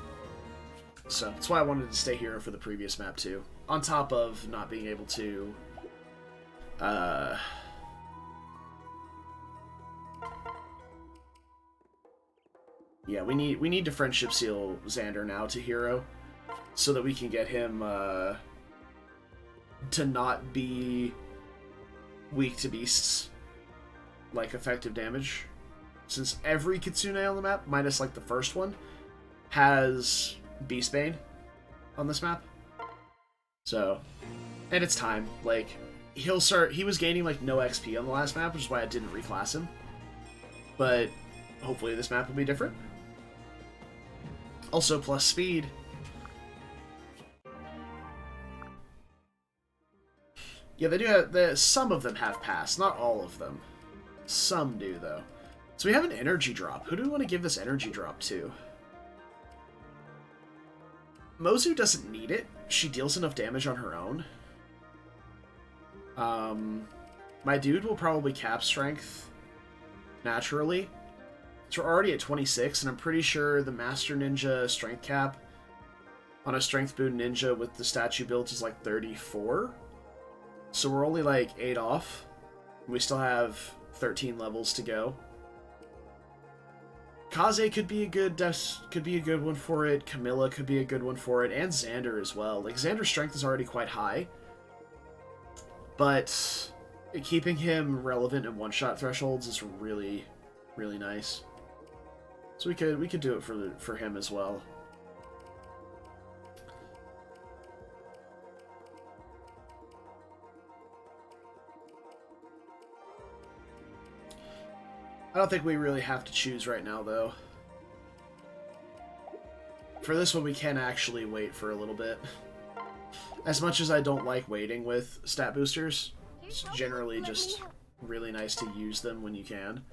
So that's why I wanted to stay Hero for the previous map too, on top of not being able to yeah, we need to friendship seal Xander now to Hero, so that we can get him to not be weak to beasts, like effective damage. Since every Kitsune on the map, minus like the first one, has Beastbane on this map. So, and it's time. Like, he was gaining like no XP on the last map, which is why I didn't reclass him. But hopefully this map will be different. Also, plus speed. Yeah, they do have... some of them have pass, not all of them. Some do, though. So we have an energy drop. Who do we want to give this energy drop to? Mozu doesn't need it. She deals enough damage on her own. My dude will probably cap strength naturally. So we're already at 26, and I'm pretty sure the Master Ninja strength cap on a Strength Boon Ninja with the statue built is like 34. So we're only like 8 off. We still have 13 levels to go. Kaze could be a good one for it. Camilla could be a good one for it, and Xander as well. Like, Xander's strength is already quite high, but keeping him relevant in one-shot thresholds is really, really nice. So we could do it for him as well. I don't think we really have to choose right now, though. For this one, we can actually wait for a little bit. As much as I don't like waiting with stat boosters, it's generally just really nice to use them when you can.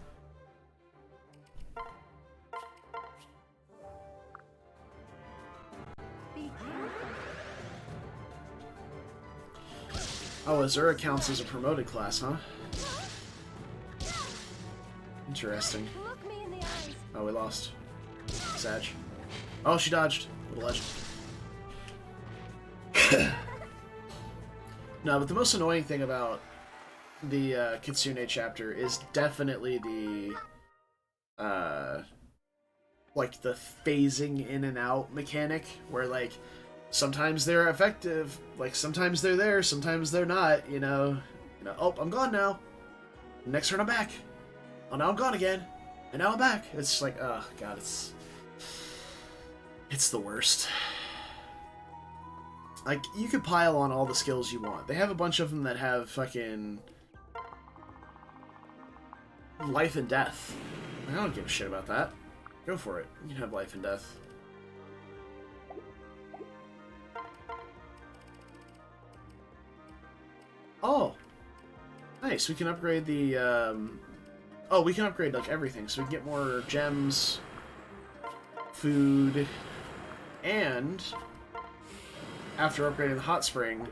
Oh, Azura counts as a promoted class, huh? Interesting. Look me in the eyes. Oh, we lost. Sag. Oh, she dodged. What a legend. No, but the most annoying thing about the Kitsune chapter is definitely the like the phasing in and out mechanic, where like sometimes they're effective, like sometimes they're there, sometimes they're not. You know. Oh, I'm gone now. Next turn I'm back. Oh, now I'm gone again, and now I'm back. It's like, oh god, it's the worst. Like, you could pile on all the skills you want. They have a bunch of them that have fucking life and death. I don't give a shit about that. Go for it. You can have life and death. Oh, nice. We can upgrade the. Oh, we can upgrade like everything, so we can get more gems, food, and after upgrading the hot spring,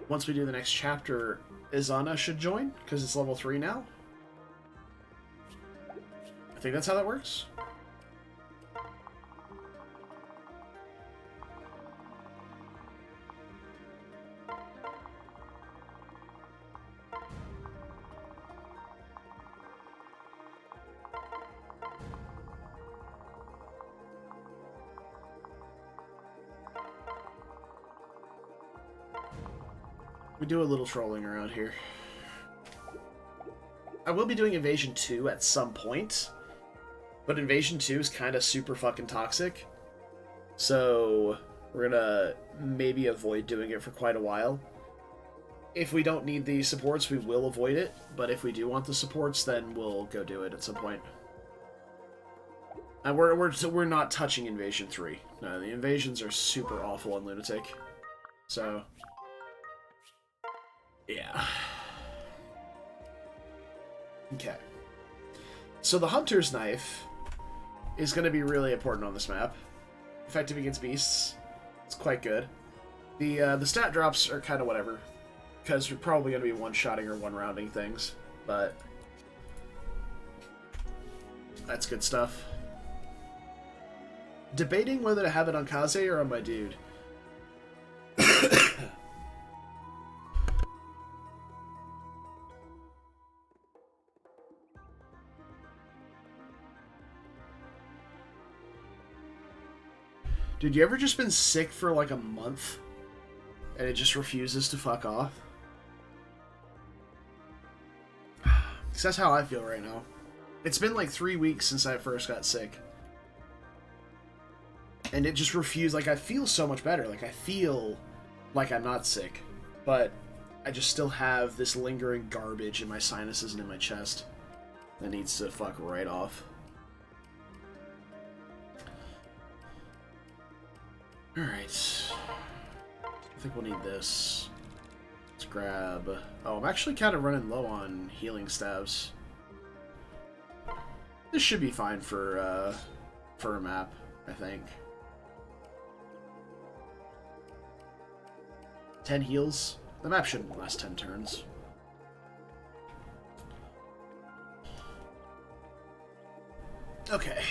once we do the next chapter, Izana should join, because it's level 3 now. I think that's how that works. We do a little trolling around here. I will be doing Invasion 2 at some point, but Invasion 2 is kind of super fucking toxic, so we're gonna maybe avoid doing it for quite a while. If we don't need the supports, we will avoid it, but if we do want the supports, then we'll go do it at some point. And we're not touching Invasion 3. No, the invasions are super awful on Lunatic, so... yeah. Okay. So the Hunter's Knife is going to be really important on this map. Effective against beasts. It's quite good. The stat drops are kind of whatever, because you're probably going to be one-shotting or one-rounding things, but that's good stuff. Debating whether to have it on Kaze or on my dude. Dude, you ever just been sick for like a month and it just refuses to fuck off? Because that's how I feel right now. It's been like 3 weeks since I first got sick. And it just refused. Like, I feel so much better. Like, I feel like I'm not sick. But I just still have this lingering garbage in my sinuses and in my chest that needs to fuck right off. Alright. I think we'll need this. Let's grab... oh, I'm actually kind of running low on healing stabs. This should be fine for a map, I think. 10 heals? The map shouldn't last 10 turns. Okay.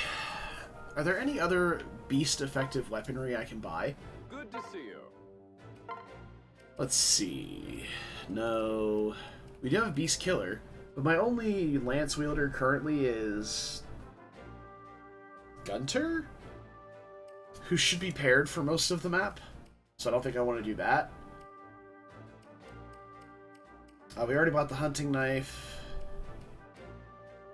Are there any other beast-effective weaponry I can buy? Good to see you. Let's see. No. We do have a beast killer, but my only lance wielder currently is Gunter, who should be paired for most of the map, so I don't think I want to do that. We already bought the hunting knife.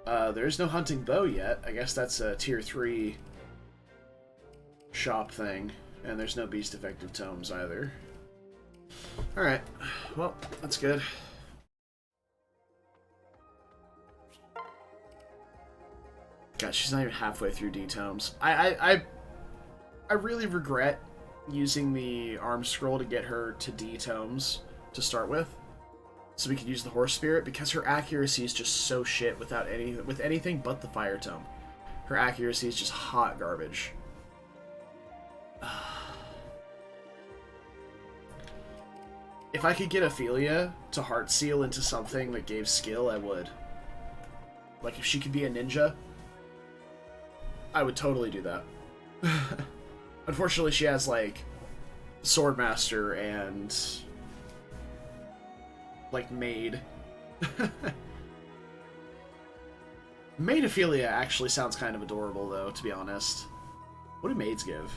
There is no hunting bow yet. I guess that's a tier 3 shop thing. And there's no beast effective tomes either. Alright. Well, that's good. God, she's not even halfway through D-tomes. I really regret using the arm scroll to get her to D-tomes to start with, so we could use the horse spirit, because her accuracy is just so shit with anything but the fire tome. Her accuracy is just hot garbage. If I could get Ophelia to heart seal into something that gave skill, I would. Like, if she could be a ninja, I would totally do that. Unfortunately, she has, like, Swordmaster and, like, Maid. Maid Ophelia actually sounds kind of adorable, though, to be honest. What do maids give?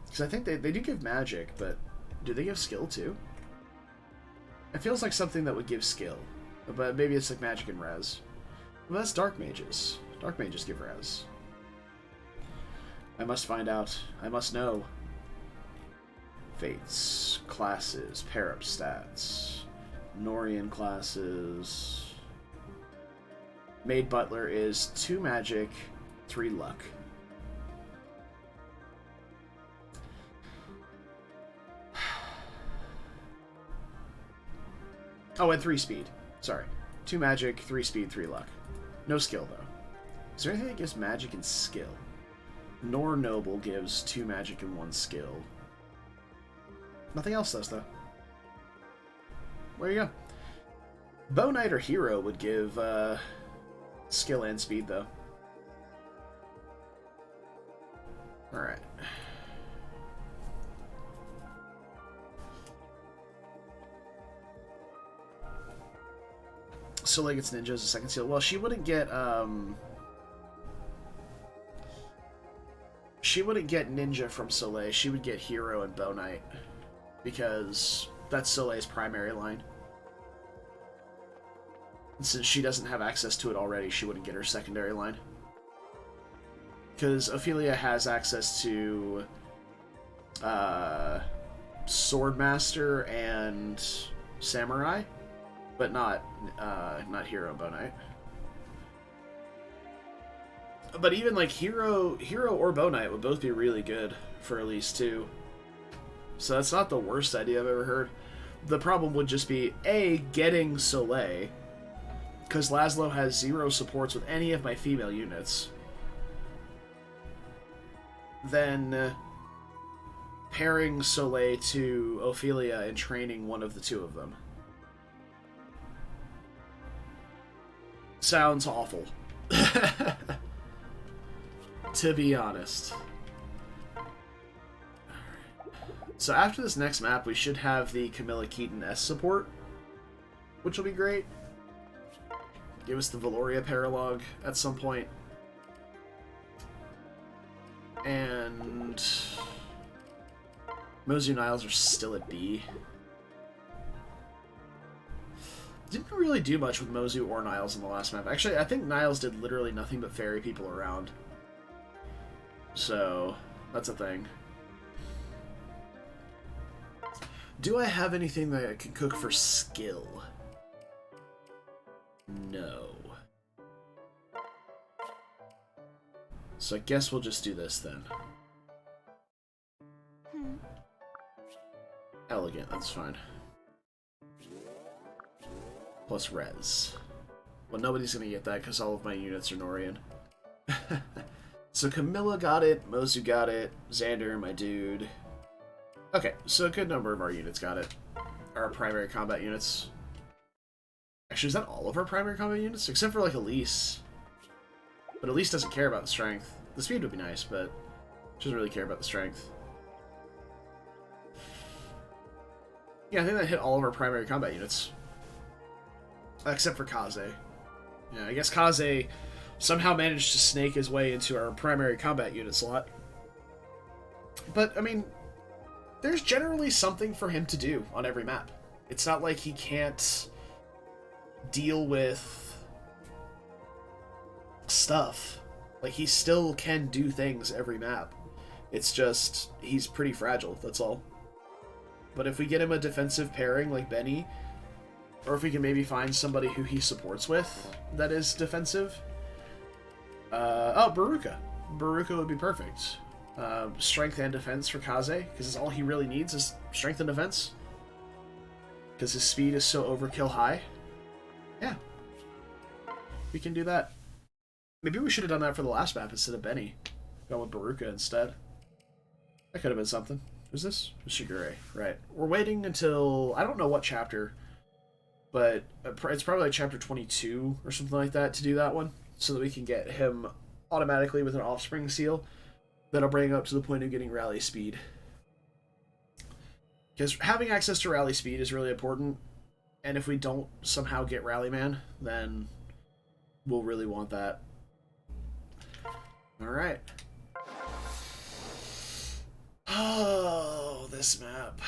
Because I think they do give magic, but do they give skill, too? It feels like something that would give skill, but maybe it's like magic and res. Well, that's dark mages. Dark mages give res. I must find out. I must know. Fates, classes, pair-up stats, Norian classes. Maid Butler is 2 magic, 3 luck. Oh, and 3 speed. Sorry. 2 magic, 3 speed, 3 luck. No skill, though. Is there anything that gives magic and skill? Nor Noble gives 2 magic and 1 skill. Nothing else does, though. there you go. Bow Knight or Hero would give skill and speed, though. Alright. Soleil gets Ninja as a second seal. Well, she wouldn't get Ninja from Soleil. She would get Hero and Bow Knight, because that's Soleil's primary line. And since she doesn't have access to it already, she wouldn't get her secondary line. Because Ophelia has access to Swordmaster and Samurai, but not Hero and Bow Knight. But even like Hero or Bow Knight would both be really good for Elise too. So that's not the worst idea I've ever heard. The problem would just be getting Soleil, because Laszlo has 0 supports with any of my female units. Then pairing Soleil to Ophelia and training one of the two of them. Sounds awful. To be honest. So after this next map, we should have the Camilla Keaton S support, which will be great. Give us the Valoria Paralogue at some point. And Mozu Niles are still at B. Didn't really do much with Mozu or Niles in the last map. Actually, I think Niles did literally nothing but ferry people around. So, that's a thing. Do I have anything that I can cook for skill? No. So I guess we'll just do this then. Elegant, that's fine. Plus res. Well, nobody's gonna get that because all of my units are Norian. So Camilla got it, Mozu got it, Xander, my dude. Okay, so a good number of our units got it. Our primary combat units. Actually, is that all of our primary combat units? Except for, like, Elise. But Elise doesn't care about the strength. The speed would be nice, but she doesn't really care about the strength. Yeah, I think that hit all of our primary combat units. Except for Kaze. Yeah, I guess Kaze somehow managed to snake his way into our primary combat unit slot. But, I mean, there's generally something for him to do on every map. It's not like he can't deal with stuff. Like, he still can do things every map. It's just, he's pretty fragile, that's all. But if we get him a defensive pairing like Benny, or if we can maybe find somebody who he supports with that is defensive. Oh, Baruka. Baruka would be perfect. Strength and defense for Kaze, because all he really needs is strength and defense. Because his speed is so overkill high. Yeah. We can do that. Maybe we should have done that for the last map instead of Benny. Gone with Baruka instead. That could have been something. Who's this? Shigure. Right. We're waiting until, I don't know what chapter, but it's probably like chapter 22 or something like that to do that one, so that we can get him automatically with an offspring seal. That'll bring him up to the point of getting rally speed. Because having access to rally speed is really important, and if we don't somehow get Rally Man, then we'll really want that. Alright. Oh, this map.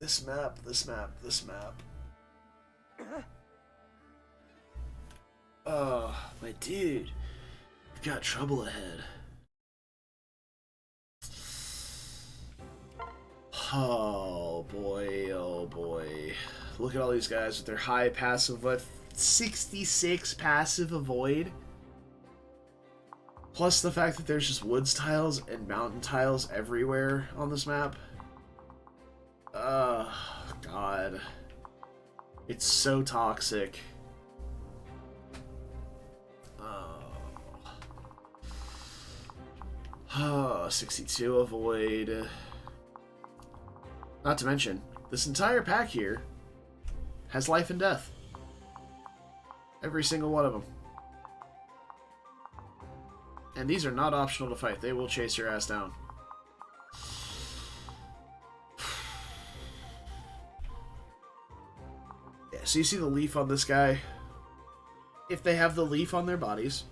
This map, this map, this map. Oh, my dude. We've got trouble ahead. Oh boy, oh boy. Look at all these guys with their high passive, what? 66 passive avoid? Plus the fact that there's just woods tiles and mountain tiles everywhere on this map. Oh, God. It's so toxic. Oh, 62 avoid. Not to mention, This entire pack here has life and death. Every single one of them. And these are not optional to fight. They will chase your ass down. Yeah, so you see the leaf on this guy? If they have the leaf on their bodies,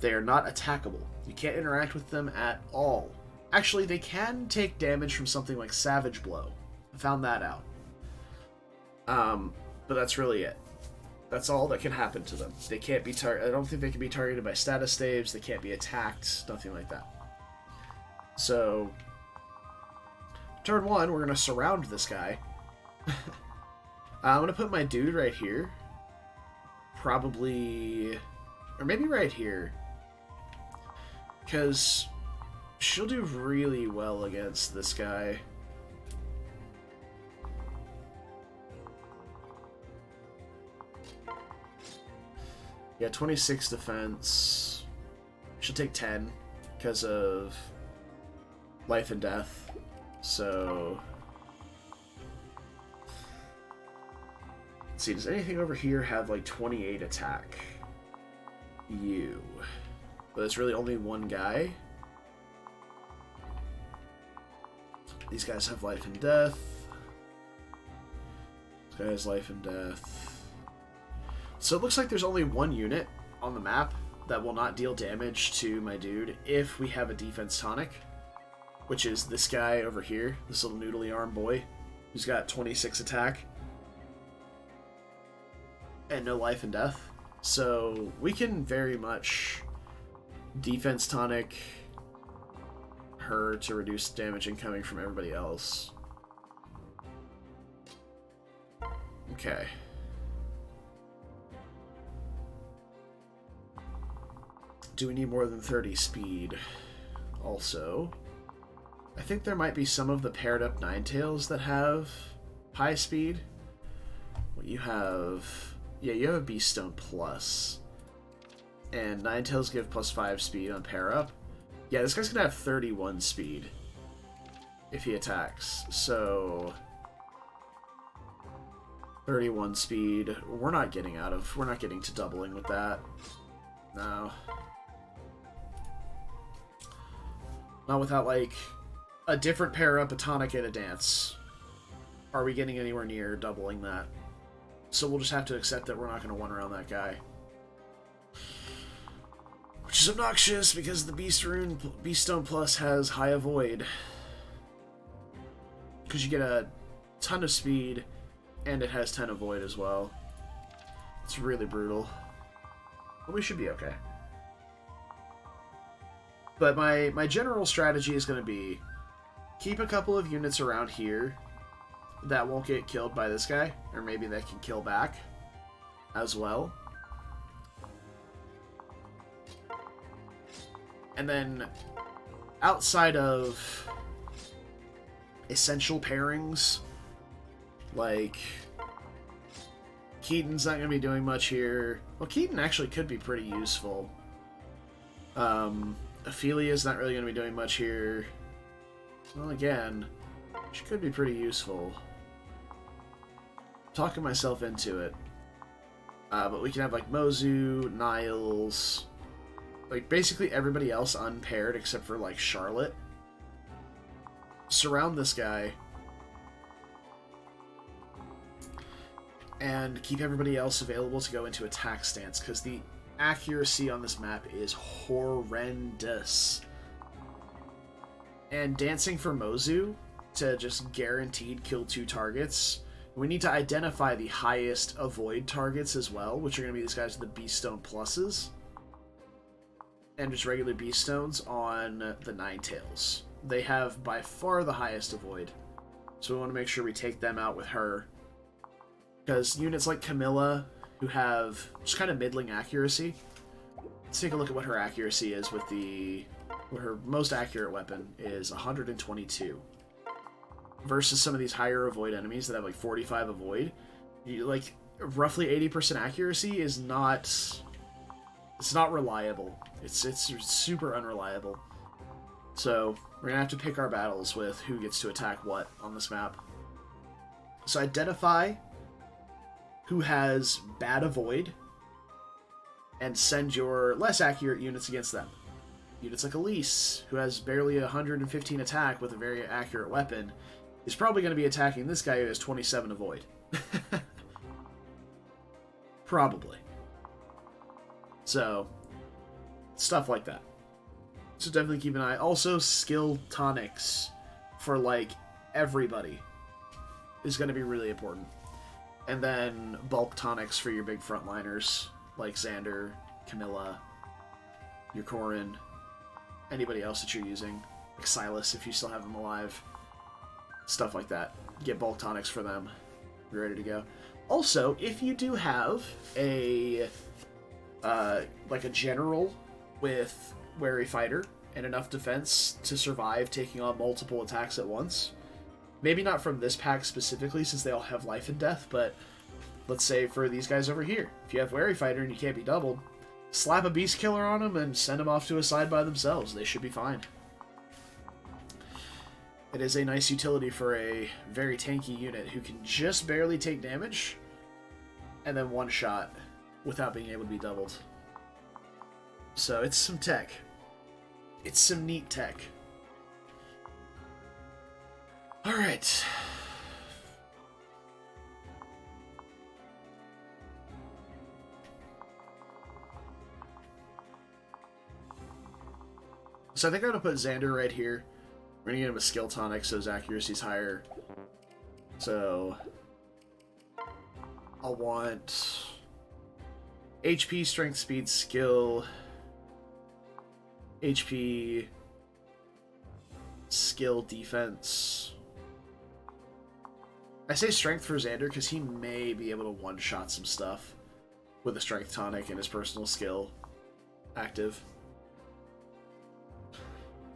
they are not attackable. You can't interact with them at all. Actually, they can take damage from something like Savage Blow. I found that out. But that's really it. That's all that can happen to them. They can't be I don't think they can be targeted by status staves. They can't be attacked. Nothing like that. So, turn 1, we're going to surround this guy. I'm going to put my dude right here. Probably... Or maybe right here. Because she'll do really well against this guy. Yeah, 26 defense. She'll take 10 because of life and death. So... Let's see, does anything over here have like 28 attack? You. But it's really only one guy. These guys have life and death. This guy has life and death. So it looks like there's only one unit on the map that will not deal damage to my dude if we have a defense tonic, which is this guy over here, this little noodly arm boy, who's got 26 attack and no life and death. So we can very much defense tonic her to reduce damage incoming from everybody else. Okay. Do we need more than 30 speed? Also, I think there might be some of the paired up Ninetales that have high speed. Well, you have... Yeah, you have a Beast Stone Plus. And Ninetales give +5 speed on pair up. Yeah, this guy's gonna have 31 speed if he attacks. So 31 speed. We're not getting to doubling with that. No. Not without, like, a different pair up, a tonic, and a dance. Are we getting anywhere near doubling that? So we'll just have to accept that we're not going to one around that guy. Which is obnoxious, because the Beast Stone Plus has high avoid. Because you get a ton of speed, and it has 10 avoid as well. It's really brutal. But we should be okay. But my general strategy is going to be keep a couple of units around here that won't get killed by this guy, or maybe they can kill back as well. And then outside of essential pairings, like Keaton's not going to be doing much here. Well, Keaton actually could be pretty useful. Ophelia's not really going to be doing much here. Well, again, she could be pretty useful. Talking myself into it. But we can have, like, Mozu, Niles, like, basically everybody else unpaired except for, like, Charlotte. Surround this guy. And keep everybody else available to go into attack stance, because the accuracy on this map is horrendous. And dancing for Mozu to just guaranteed kill 2 targets. We need to identify the highest avoid targets as well, which are going to be these guys with the Beast Stone Pluses. And just regular Beast Stones on the Ninetales. They have by far the highest avoid. So we want to make sure we take them out with her. Because units like Camilla, who have just kind of middling accuracy. Let's take a look at what her accuracy is with what her most accurate weapon is 122. Versus some of these higher avoid enemies that have like 45 avoid. Like, roughly 80% accuracy is not... It's not reliable. It's super unreliable. So, we're gonna have to pick our battles with who gets to attack what on this map. So identify who has bad avoid and send your less accurate units against them. Units like Elise, who has barely 115 attack with a very accurate weapon, is probably going to be attacking this guy who has 27 avoid. Probably. So, stuff like that. So definitely keep an eye. Also, skill tonics for, like, everybody is going to be really important. And then bulk tonics for your big frontliners, like Xander, Camilla, your Corrin, anybody else that you're using, like Silas if you still have them alive, stuff like that. Get bulk tonics for them. You're ready to go. Also, if you do have a like a general with wary fighter and enough defense to survive taking on multiple attacks at once, maybe not from this pack specifically since they all have life and death, but let's say for these guys over here, if you have wary fighter and you can't be doubled, slap a beast killer on them and send them off to a side by themselves. They should be fine. It is a nice utility for a very tanky unit who can just barely take damage and then one shot without being able to be doubled. So it's some tech. It's some neat tech. Alright. So I think I'm going to put Xander right here. We're going to get him a skill tonic so his accuracy's higher. So I'll want HP, strength, speed, skill, HP, skill, defense. I say strength for Xander because he may be able to one-shot some stuff with a strength tonic and his personal skill active.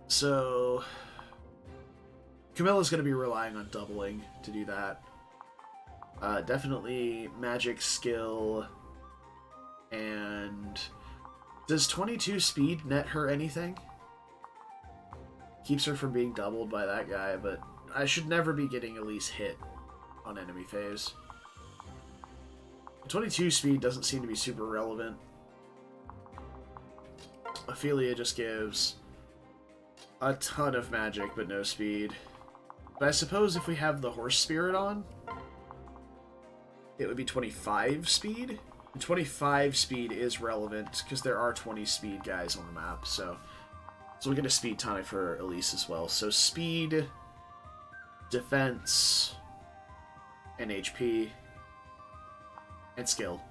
So Camilla's going to be relying on doubling to do that. Definitely magic, skill, and does 22 speed net her anything? Keeps her from being doubled by that guy, but I should never be getting Elise hit on enemy phase. 22 speed doesn't seem to be super relevant. Ophelia just gives a ton of magic, but no speed. But I suppose if we have the horse spirit on, it would be 25 speed. And 25 speed is relevant because there are 20 speed guys on the map. So we get a speed tonic for Elise as well. So speed, defense, and HP, and skill.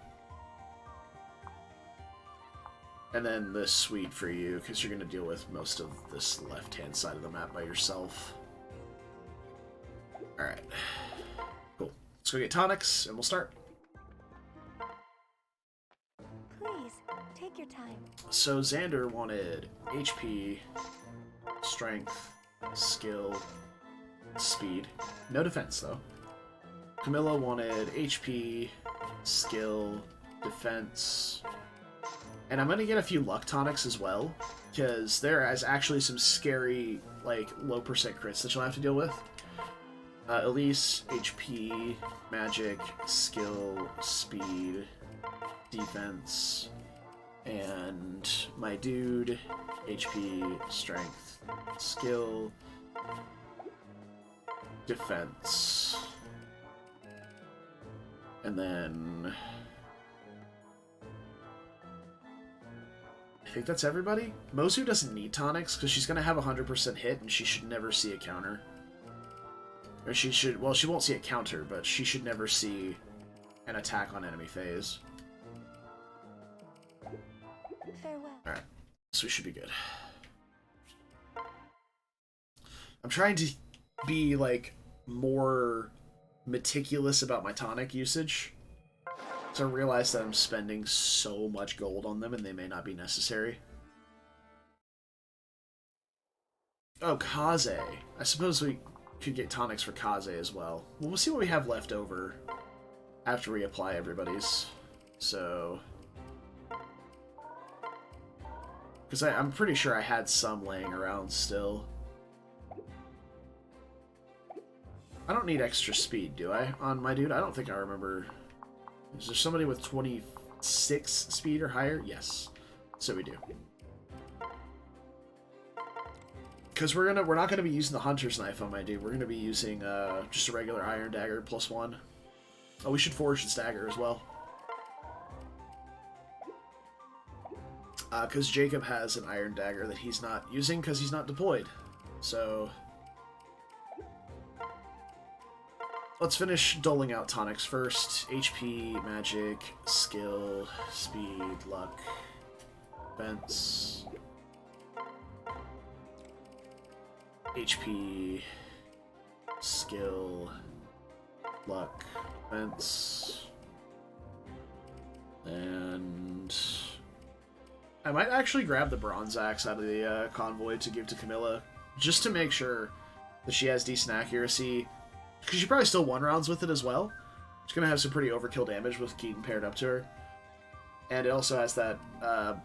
And then the suite for you, because you're going to deal with most of this left-hand side of the map by yourself. Alright. Cool. Let's go get tonics, and we'll start. Please, take your time. So Xander wanted HP, strength, skill, speed. No defense, though. Camilla wanted HP, skill, defense, and I'm going to get a few luck tonics as well, because there is actually some scary, like, low percent crits that you'll have to deal with. Elise, HP, magic, skill, speed, defense, and my dude, HP, strength, skill, defense. And then I think that's everybody. Mozu doesn't need tonics because she's going to have 100% hit and she should never see a counter. Or she should, well, she won't see a counter, but she should never see an attack on enemy phase. Farewell. Alright, so we should be good. I'm trying to be, like, more meticulous about my tonic usage. So I realize that I'm spending so much gold on them and they may not be necessary. Oh, Kaze. I suppose we could get tonics for Kaze as well. Well, we'll see what we have left over after we apply everybody's. So... because I'm pretty sure I had some laying around still. I don't need extra speed, do I, on my dude? I don't think I remember. Is there somebody with 26 speed or higher? Yes. So we do. Because we're not gonna be using the hunter's knife on my dude. We're gonna be using just a regular iron dagger +1. Oh, we should forge this dagger as well. Because Jacob has an iron dagger that he's not using because he's not deployed. So let's finish doling out tonics first. HP, magic, skill, speed, luck, defense. HP, skill, luck, defense, and I might actually grab the bronze axe out of the convoy to give to Camilla, just to make sure that she has decent accuracy, because she probably still won rounds with it as well. She's going to have some pretty overkill damage with Keaton paired up to her, and it also has that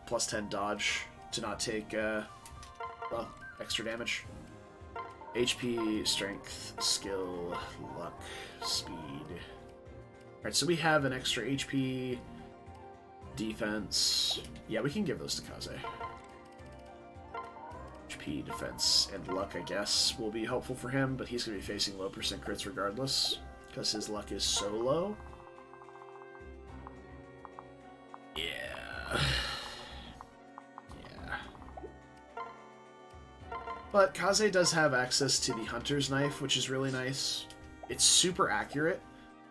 +10 dodge to not take, well, extra damage. HP, strength, skill, luck, speed. Alright, so we have an extra HP, defense. Yeah, we can give those to Kaze. HP, defense, and luck, I guess, will be helpful for him, but he's going to be facing low % crits regardless, because his luck is so low. Yeah. But Kaze does have access to the hunter's knife, which is really nice. It's super accurate.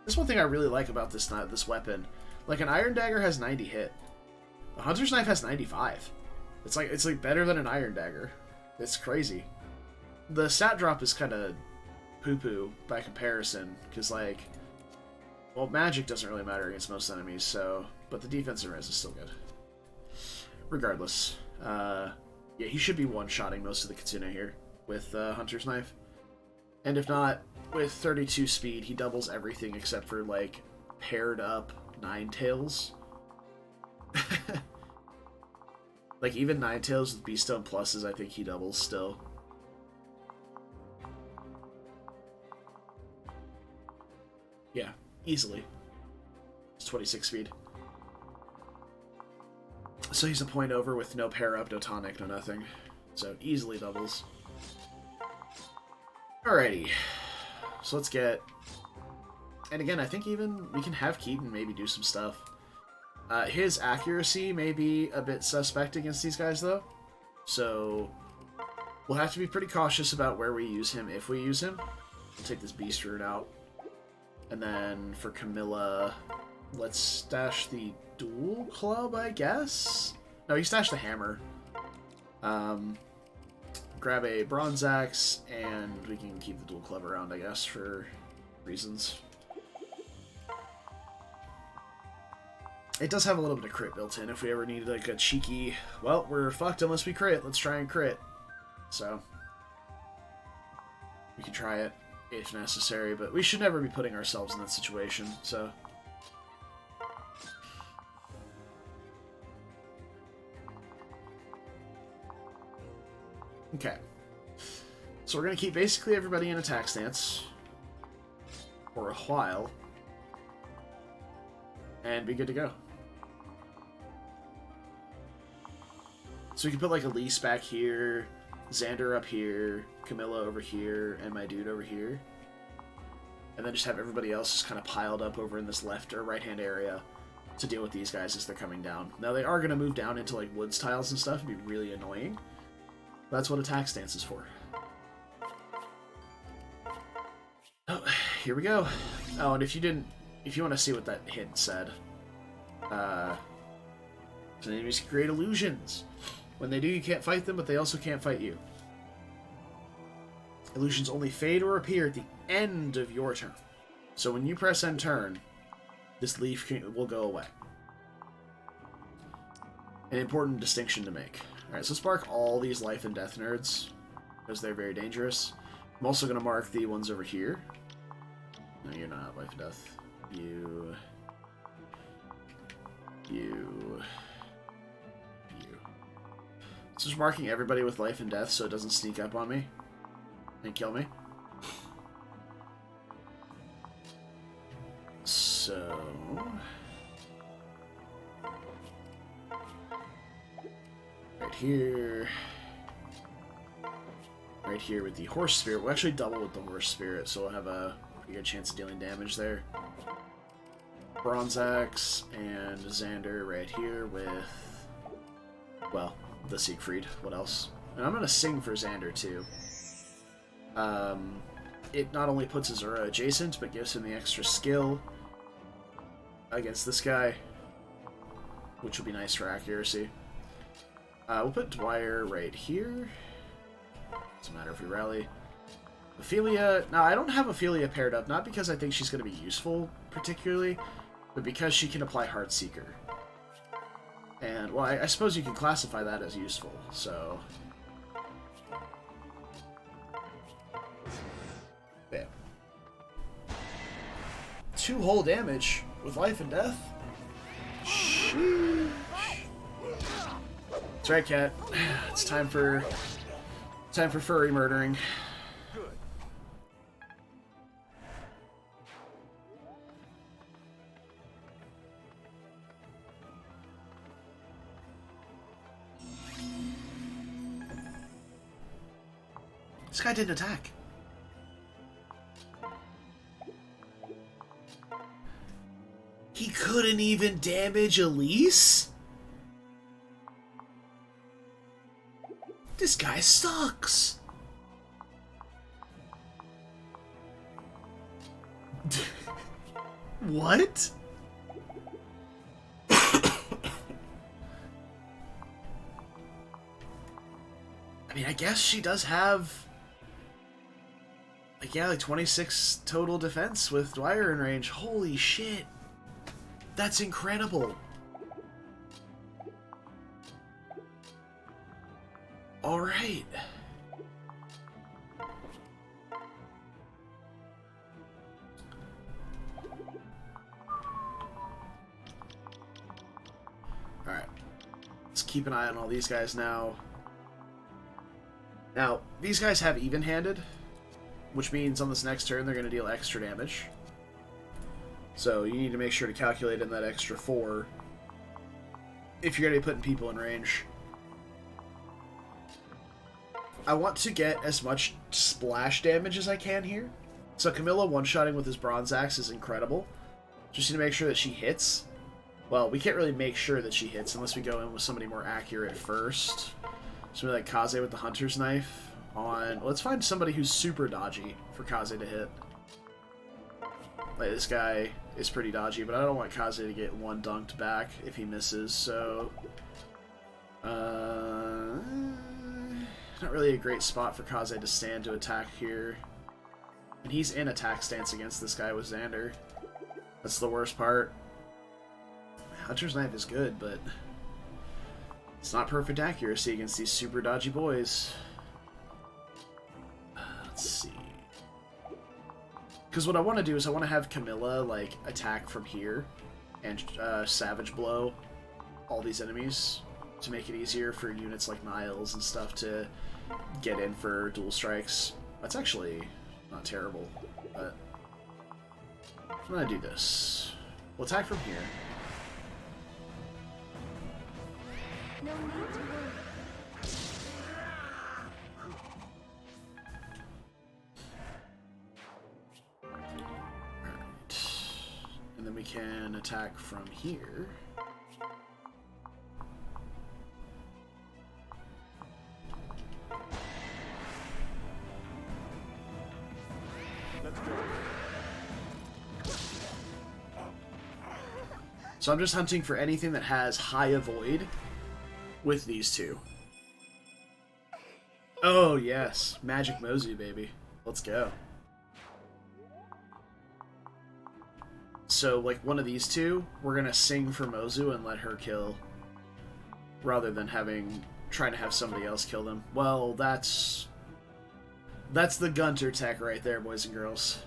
That's one thing I really like about this weapon. Like, an iron dagger has 90 hit. A hunter's knife has 95. It's like better than an iron dagger. It's crazy. The stat drop is kind of poo-poo by comparison, because, like, well, magic doesn't really matter against most enemies, so, but the defense and res is still good. Regardless, yeah, he should be one-shotting most of the Kitsune here with Hunter's Knife. And if not, with 32 speed, he doubles everything except for, like, paired up Ninetales. Like, even Ninetales with Beastone pluses, I think he doubles still. Yeah, easily. It's 26 speed. So he's a point over with no pair up, no tonic, no nothing. So easily doubles. Alrighty. So let's get... And again, I think even we can have Keaton maybe do some stuff. His accuracy may be a bit suspect against these guys, though. So we'll have to be pretty cautious about where we use him, if we use him. We'll take this beast route out. And then for Camilla, let's stash the dual club, I guess? No, you stash the hammer. Grab a bronze axe, and we can keep the dual club around, I guess, for reasons. It does have a little bit of crit built in if we ever need like a cheeky, well, we're fucked unless we crit, let's try and crit. So we can try it if necessary, but we should never be putting ourselves in that situation, so. Okay. So we're going to keep basically everybody in attack stance for a while and be good to go. So we can put like Elise back here, Xander up here, Camilla over here, and my dude over here. And then just have everybody else just kind of piled up over in this left or right-hand area to deal with these guys as they're coming down. Now they are going to move down into like woods tiles and stuff and be really annoying. That's what attack stance is for. Oh, here we go. Oh, and if you want to see what that hint said, so enemies create illusions. When they do, you can't fight them, but they also can't fight you. Illusions only fade or appear at the end of your turn. So when you press end turn, this leaf will go away. An important distinction to make. Alright, so let's mark all these life and death nerds, because they're very dangerous. I'm also going to mark the ones over here. No, you're not life and death. You. So just marking everybody with life and death so it doesn't sneak up on me and kill me. So... right here. Right here with the Horse Spirit. We'll actually double with the Horse Spirit, so we'll have a pretty good chance of dealing damage there. Bronze Axe and Xander right here with, well, the Siegfried. What else? And I'm going to sing for Xander, too. It not only puts Azura adjacent, but gives him the extra skill against this guy, which will be nice for accuracy. We'll put Dwyer right here. Doesn't matter if we rally. Ophelia... Now, I don't have Ophelia paired up, not because I think she's going to be useful, particularly, but because she can apply Heartseeker. And, well, I suppose you can classify that as useful, so... Bam. 2 whole damage with life and death? Sheesh. That's right, Cat. It's time for furry murdering. Good. This guy didn't attack. He couldn't even damage Elise? This guy sucks. What? I mean, I guess she does have... like, yeah, like 26 total defense with Dwyer in range. Holy shit. That's incredible. Alright. Alright. Let's keep an eye on all these guys now. Now, these guys have even-handed, which means on this next turn they're going to deal extra damage. So you need to make sure to calculate in that extra 4 if you're going to be putting people in range. I want to get as much splash damage as I can here. So Camilla one-shotting with his Bronze Axe is incredible. Just need to make sure that she hits. Well, we can't really make sure that she hits unless we go in with somebody more accurate first. Somebody like Kaze with the Hunter's Knife on... Let's find somebody who's super dodgy for Kaze to hit. Like, this guy is pretty dodgy, but I don't want Kaze to get one dunked back if he misses, so... not really a great spot for Kaze to stand to attack here. And he's in attack stance against this guy with Xander. That's the worst part. Hunter's Knife is good, but... it's not perfect accuracy against these super dodgy boys. Let's see. Because what I want to do is I want to have Camilla, like, attack from here and Savage Blow all these enemies to make it easier for units like Niles and stuff to get in for dual strikes. That's actually not terrible, but I'm going to do this. We'll attack from here. No need to worry. Alright. And then we can attack from here. Let's go. So I'm just hunting for anything that has high avoid with these two. Oh, yes. Magic Mozu, baby. Let's go. So, like, one of these two, we're going to sing for Mozu and let her kill, rather than trying to have somebody else kill them. Well, that's the Gunter tech right there, boys and girls.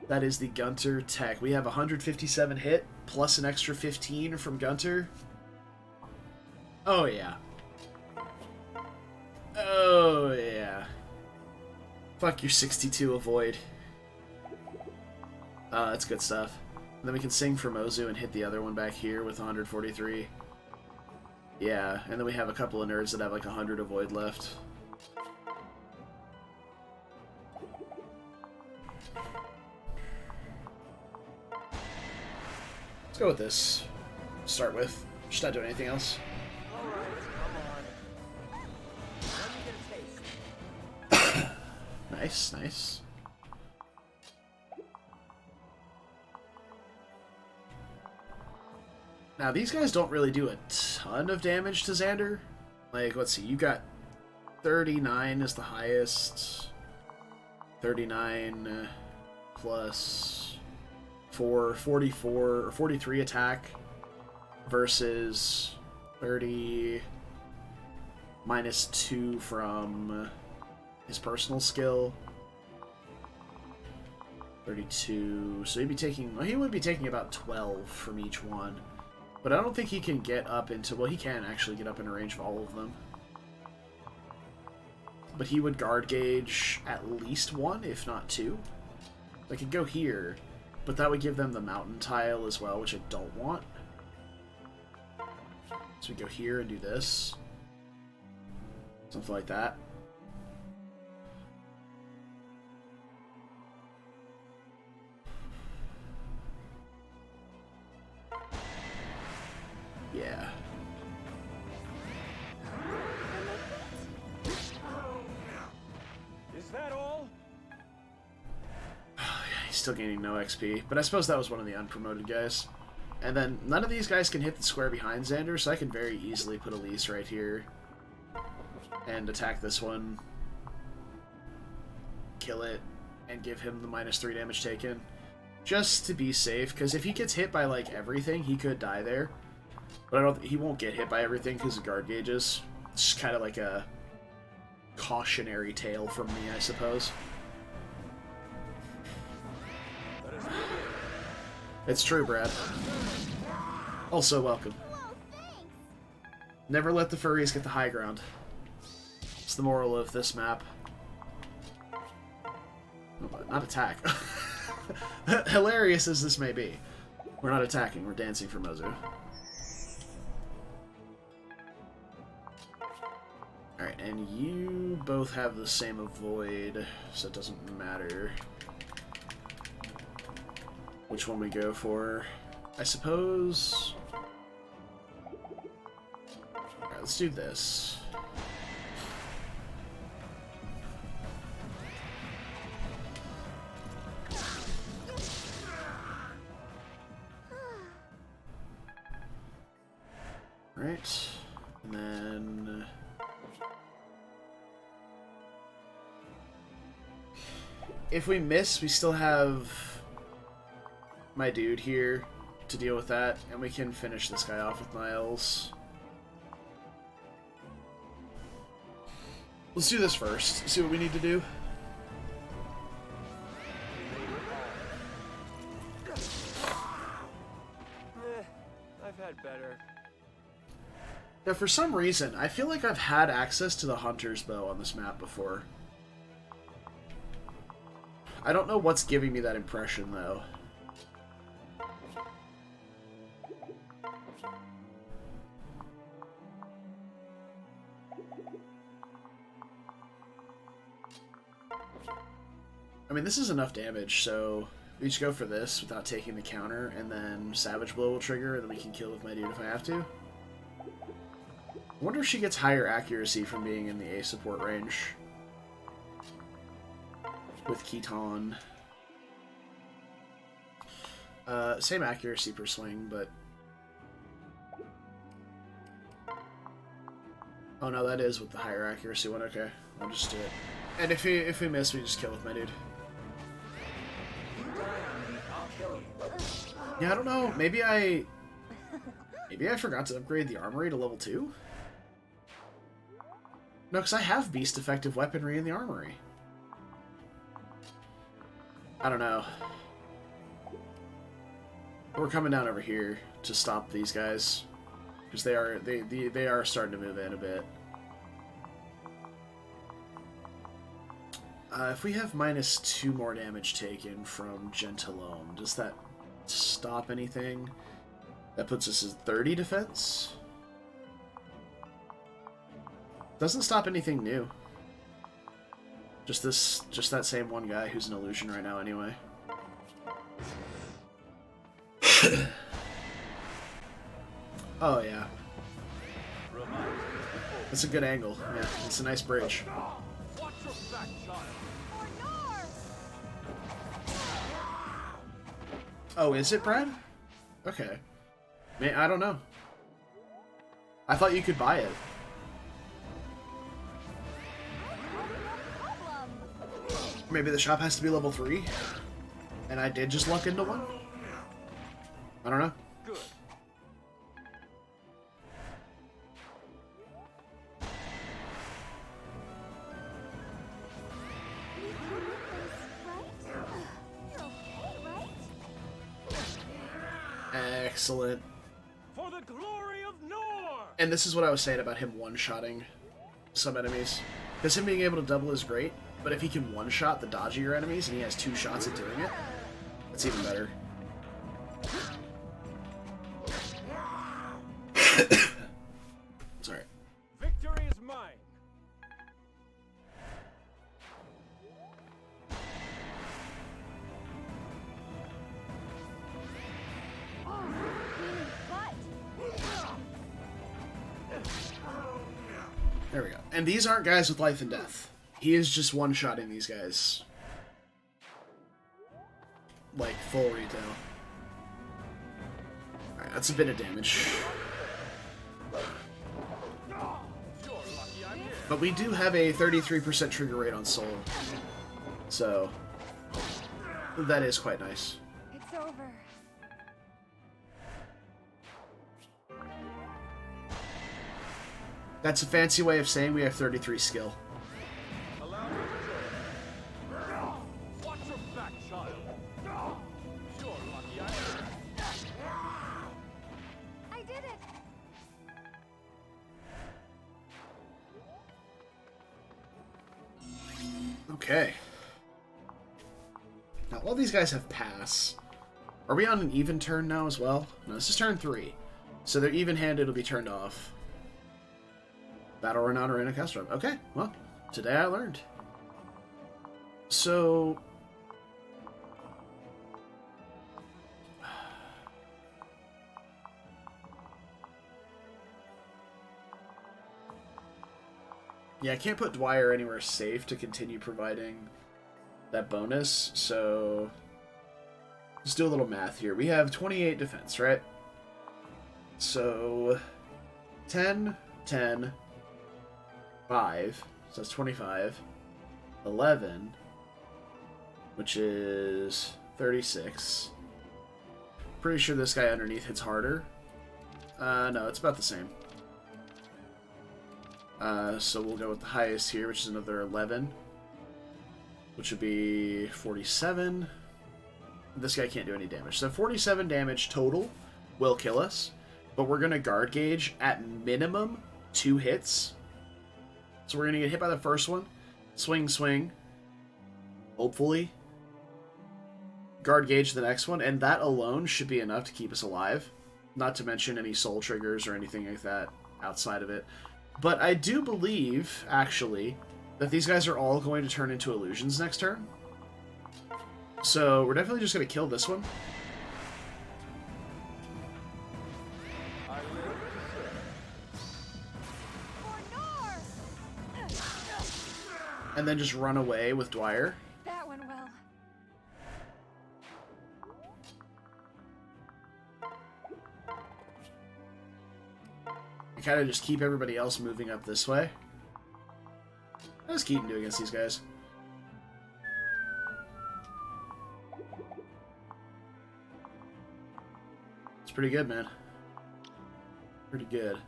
That is the Gunter tech. We have 157 hit, plus an extra 15 from Gunter. Oh, yeah. Oh, yeah. Fuck your 62 avoid. That's good stuff. And then we can sing for Mozu and hit the other one back here with 143. Yeah, and then we have a couple of nerds that have like 100 avoid left. Let's go with this. Start with. Just not doing anything else. Alright, come on. Let me get a taste. Nice, nice. Now, these guys don't really do a ton of damage to Xander. Like, let's see, you got 39 is the highest. 39 plus 4, 44, or 43 attack versus 30 minus 2 from his personal skill. 32, so he'd be taking, well, he would be taking about 12 from each one. But I don't think he can get up into... Well, he can actually get up in range of all of them. But he would guard gauge at least 1, if not 2. I could go here, but that would give them the mountain tile as well, which I don't want. So we go here and do this. Something like that. Yeah. Is that all? He's still gaining no XP, but I suppose that was one of the unpromoted guys. And then none of these guys can hit the square behind Xander, so I can very easily put Elise right here and attack this one, kill it, and give him the -3 damage taken, just to be safe. Because if he gets hit by like everything, he could die there. But he won't get hit by everything because of guard gauges. It's just kind of like a cautionary tale from me, I suppose. It's true, Brad. Also welcome. Whoa, thanks! Never let the furries get the high ground. It's the moral of this map. Not attack. Hilarious as this may be. We're not attacking, we're dancing for Mozu. Alright, and you both have the same avoid, so it doesn't matter which one we go for. I suppose... Alright, let's do this. Right, and then... If we miss, we still have my dude here to deal with that, and we can finish this guy off with Niles. Let's do this first, see what we need to do. I've had better. Now, for some reason, I feel like I've had access to the Hunter's Bow on this map before. I don't know what's giving me that impression, though. I mean, this is enough damage, so we just go for this without taking the counter, and then Savage Blow will trigger, and then we can kill with my dude if I have to. I wonder if she gets higher accuracy from being in the A support range. With Keaton. Same accuracy per swing, but... Oh no, that is with the higher accuracy one, okay. I'll just do it. And if we miss, we just kill with my dude. Yeah, I don't know, maybe I forgot to upgrade the armory to level 2? No, because I have beast effective weaponry in the armory. I don't know. We're coming down over here to stop these guys, because they are starting to move in a bit. If we have -2 more damage taken from Gentilome, does that stop anything? That puts us at 30 defense? Doesn't stop anything new. Just that same one guy who's an illusion right now anyway. Oh yeah. That's a good angle. Yeah, it's a nice bridge. Watch your back, child. Oh, is it, Brad? Okay. I don't know. I thought you could buy it. Maybe the shop has to be level 3, and I did just luck into one? I don't know. Good. Excellent. For the glory of Nor! And this is what I was saying about him one-shotting some enemies. Because him being able to double is great, but if he can one-shot the dodgier enemies and he has 2 shots at doing it, that's even better. Sorry. Victory is mine. There we go. And these aren't guys with life and death. He is just one-shotting these guys. Like, full retail. Alright, that's a bit of damage. But we do have a 33% trigger rate on Soul. So, that is quite nice. It's over. That's a fancy way of saying we have 33 skill. Allow me to join. Watch your back, child. You're lucky I did it. Okay. Now, all these guys have pass. Are we on an even turn now as well? No, this is turn 3. So they're even-handed will be turned off. Battle Renown Arena Custom. Okay, well, today I learned. So... yeah, I can't put Dwyer anywhere safe to continue providing that bonus, so... let's do a little math here. We have 28 defense, right? So... 10, 10... 5, so that's 25, 11, which is 36. Pretty sure this guy underneath hits harder. No, it's about the same. So we'll go with the highest here, which is another 11, which would be 47. This guy can't do any damage. So 47 damage total will kill us, but we're going to guard gauge at minimum 2 hits. So we're going to get hit by the first one, swing, swing, hopefully, guard gauge the next one, and that alone should be enough to keep us alive. Not to mention any soul triggers or anything like that outside of it. But I do believe, actually, that these guys are all going to turn into illusions next turn. So we're definitely just going to kill this one. And then just run away with Dwyer. That went well. And kind of just keep everybody else moving up this way. What does Keaton do against these guys? It's pretty good, man. Pretty good.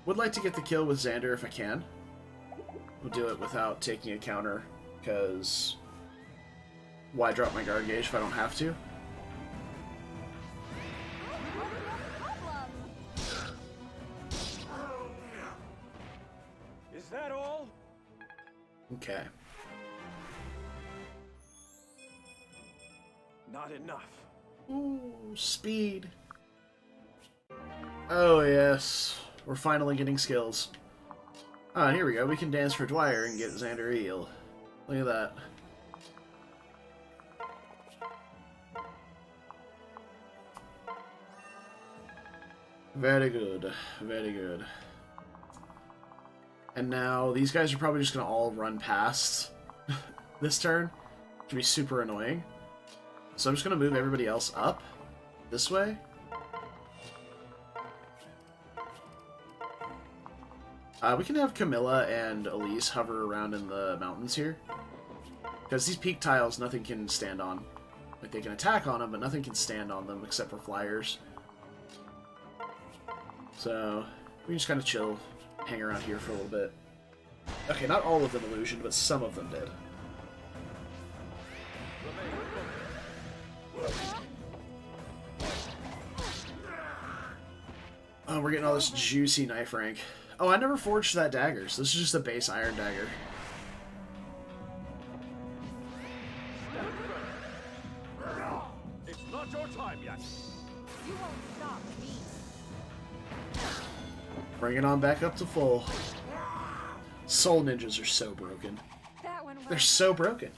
Would like to get the kill with Xander if I can. We'll do it without taking a counter, because why drop my guard gauge if I don't have to? Is that all? Okay. Not enough. Ooh, speed. Oh, yes. We're finally getting skills. Ah, here we go. We can dance for Dwyer and get Xander a heal. Look at that. Very good. Very good. And now, these guys are probably just going to all run past this turn, which would be super annoying. So I'm just going to move everybody else up this way. We can have Camilla and Elise hover around in the mountains here. Because these peak tiles, nothing can stand on. Like, they can attack on them, but nothing can stand on them except for flyers. So, we can just kind of chill, hang around here for a little bit. Okay, not all of them illusioned, but some of them did. Oh, we're getting all this juicy knife rank. Oh, I never forged that dagger, so this is just a base iron dagger. It's not your time yet. You won't stop me. Bring it on back up to full. Soul ninjas are so broken. That one. They're so broken.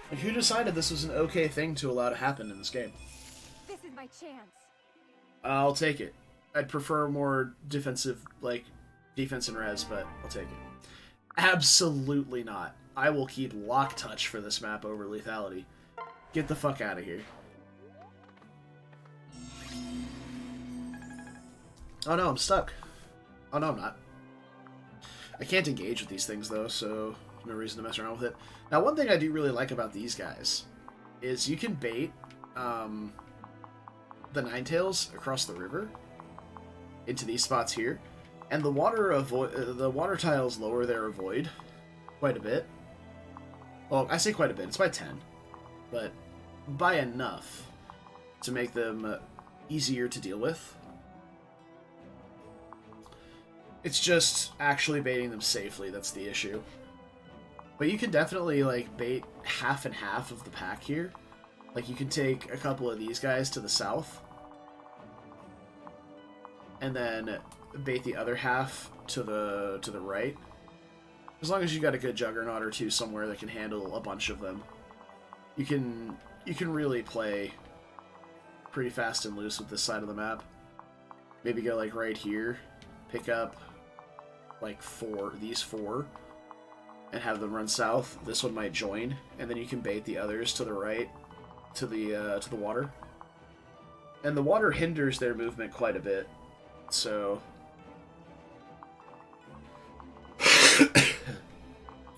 Like, who decided this was an okay thing to allow to happen in this game? This is my chance. I'll take it. I'd prefer more defensive, like, defense and res, but I'll take it. Absolutely not. I will keep lock touch for this map over lethality. Get the fuck out of here. Oh no, I'm stuck. Oh no, I'm not. I can't engage with these things though, so no reason to mess around with it. Now, one thing I do really like about these guys is you can bait the Ninetails across the river into these spots here, and the water tiles lower their avoid quite a bit. Well, I say quite a bit. It's by 10, but by enough to make them easier to deal with. It's just actually baiting them safely that's the issue. But you can definitely, like, bait half and half of the pack here. Like, you can take a couple of these guys to the south, and then bait the other half to the right. As long as you got a good juggernaut or two somewhere that can handle a bunch of them, you can really play pretty fast and loose with this side of the map. Maybe go like right here, pick up like these four, and have them run south. This one might join, and then you can bait the others to the right, to the water. And the water hinders their movement quite a bit, so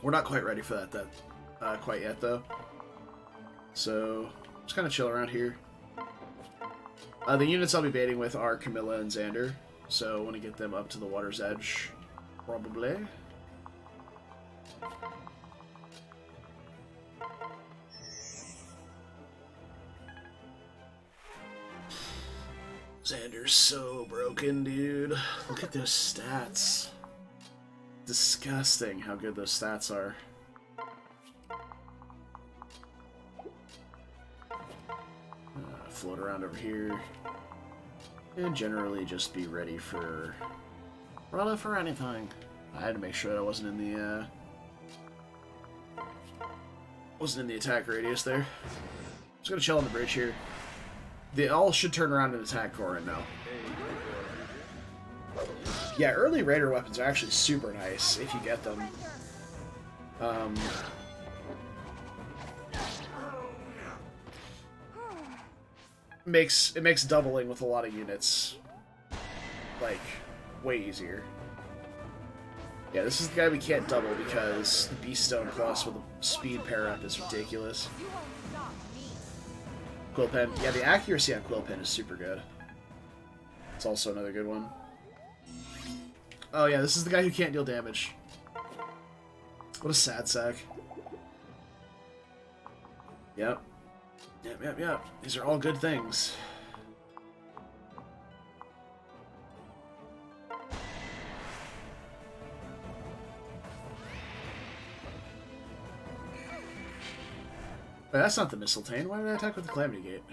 we're not quite ready for that quite yet, though. So just kind of chill around here. The units I'll be baiting with are Camilla and Xander, so I want to get them up to the water's edge, probably. Xander's so broken, dude. Look at those stats. Disgusting how good those stats are. Float around over here. And generally just be ready for... Run for anything. I had to make sure that I wasn't in the attack radius there. Just gonna chill on the bridge here. They all should turn around and attack Gorin now. Yeah, early Raider weapons are actually super nice if you get them. It makes doubling with a lot of units like way easier. Yeah, this is the guy we can't double because the Beast Stone Plus with a speed pair up is ridiculous. You won't stop me. Quillpen. Yeah, the accuracy on Quillpen is super good. It's also another good one. Oh yeah, this is the guy who can't deal damage. What a sad sack. Yep. Yep. These are all good things. Wait, that's not the Mistletoe. Why did I attack with the Calamity Gate?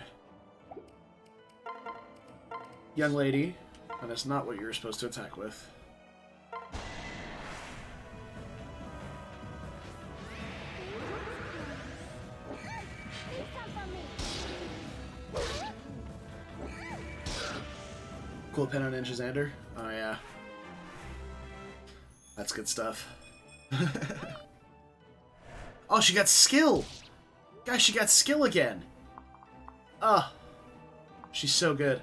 Young lady, that is not what you were supposed to attack with. Cool pin on Ninja Xander. Oh yeah. That's good stuff. Oh, she got skill! Guys, she got skill again! Ah. She's so good.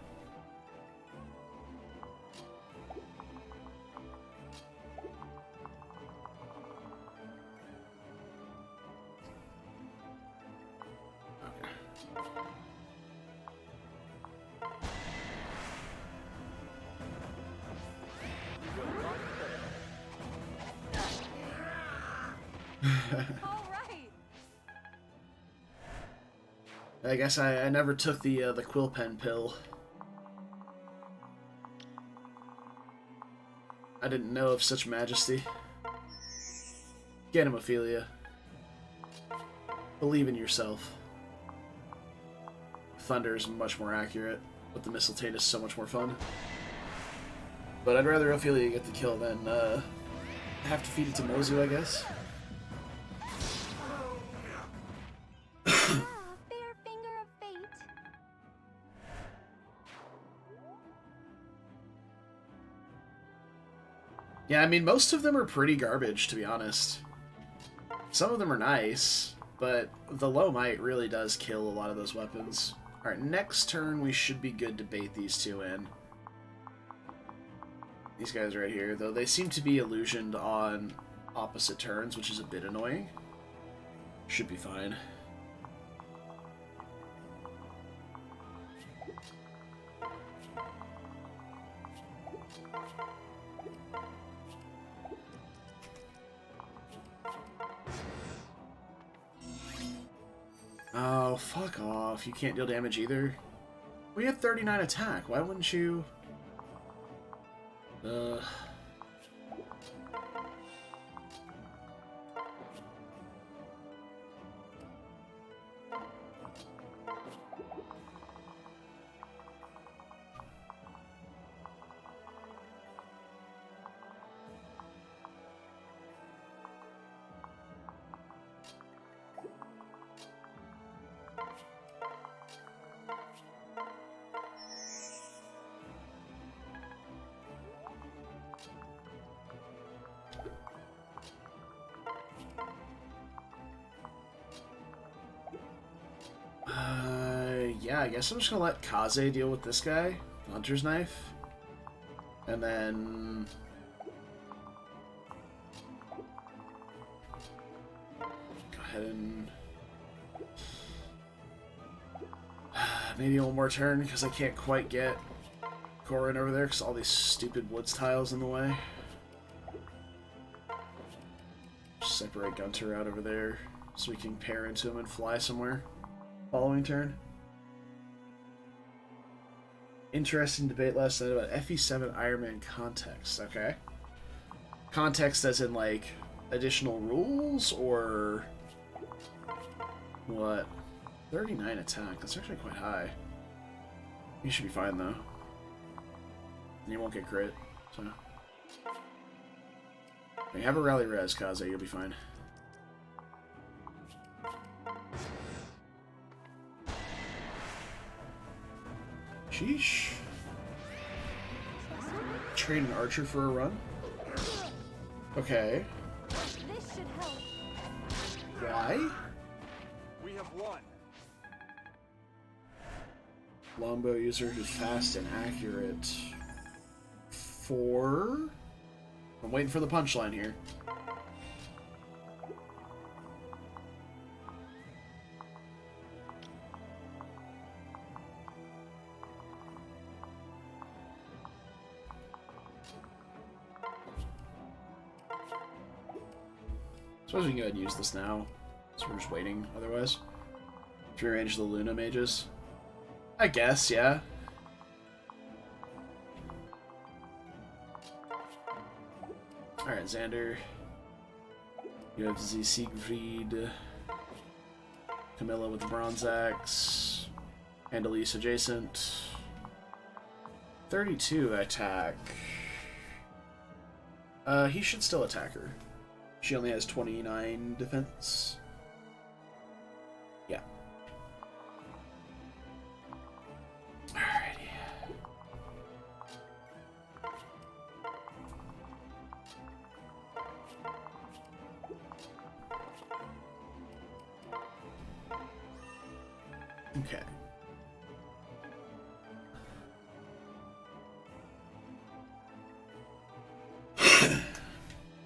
All right. I guess I never took the quill pen pill. I didn't know of such majesty. Get him, Ophelia. Believe in yourself. Thunder is much more accurate, but the Mistletoe is so much more fun. But I'd rather Ophelia get the kill than have to feed it to Mozu, I guess. Fair finger of fate. Yeah, I mean, most of them are pretty garbage, to be honest. Some of them are nice, but the low might really does kill a lot of those weapons. Alright, next turn we should be good to bait these two in. These guys right here, though, they seem to be illusioned on opposite turns, which is a bit annoying. Should be fine. Oh, fuck off. You can't deal damage either. We have 39 attack. Why wouldn't you... yeah, I guess I'm just gonna let Kaze deal with this guy, Hunter's Knife, and then go ahead and maybe one more turn because I can't quite get Corin over there because all these stupid woods tiles in the way. Separate Gunter out over there so we can pair into him and fly somewhere. Following turn. Interesting debate last night about FE7 Ironman context. Okay. Context as in, like, additional rules, or... what? 39 attack. That's actually quite high. You should be fine, though. And you won't get crit, so... When you have a rally res, Kaze, you'll be fine. Sheesh. Trade an archer for a run? Okay. This should help. Why? We have won. Longbow user who's fast and accurate. 4? I'm waiting for the punchline here. Suppose we can go ahead and use this now. So we're just waiting otherwise. To rearrange the Luna mages. I guess, yeah. Alright, Xander. You have the Siegfried. Camilla with the Bronze Axe. And Elise adjacent. 32 attack. He should still attack her. She only has 29 defense. Yeah. Alrighty. Okay.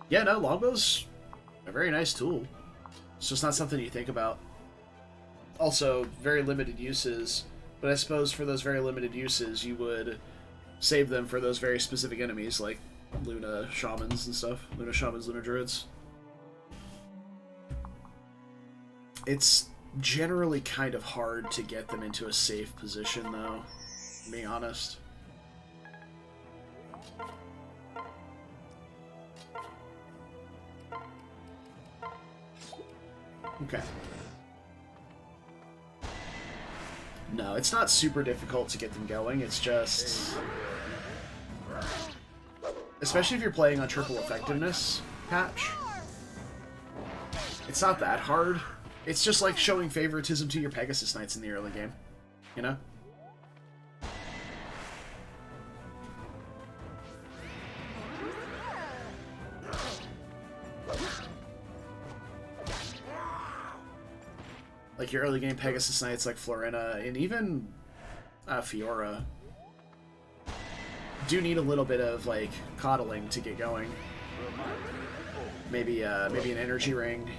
Yeah, no, longbow's a very nice tool. It's just not something you think about. Also, very limited uses, but I suppose for those very limited uses, you would save them for those very specific enemies, like Luna Shamans and stuff. Luna Shamans, Luna Druids. It's generally kind of hard to get them into a safe position, though, being honest. Okay. No, it's not super difficult to get them going, it's just... Especially if you're playing on triple effectiveness patch. It's not that hard. It's just like showing favoritism to your Pegasus Knights in the early game. You know? Like your early game Pegasus Knights like Florina and even Fiora do need a little bit of like coddling to get going. Maybe an energy ring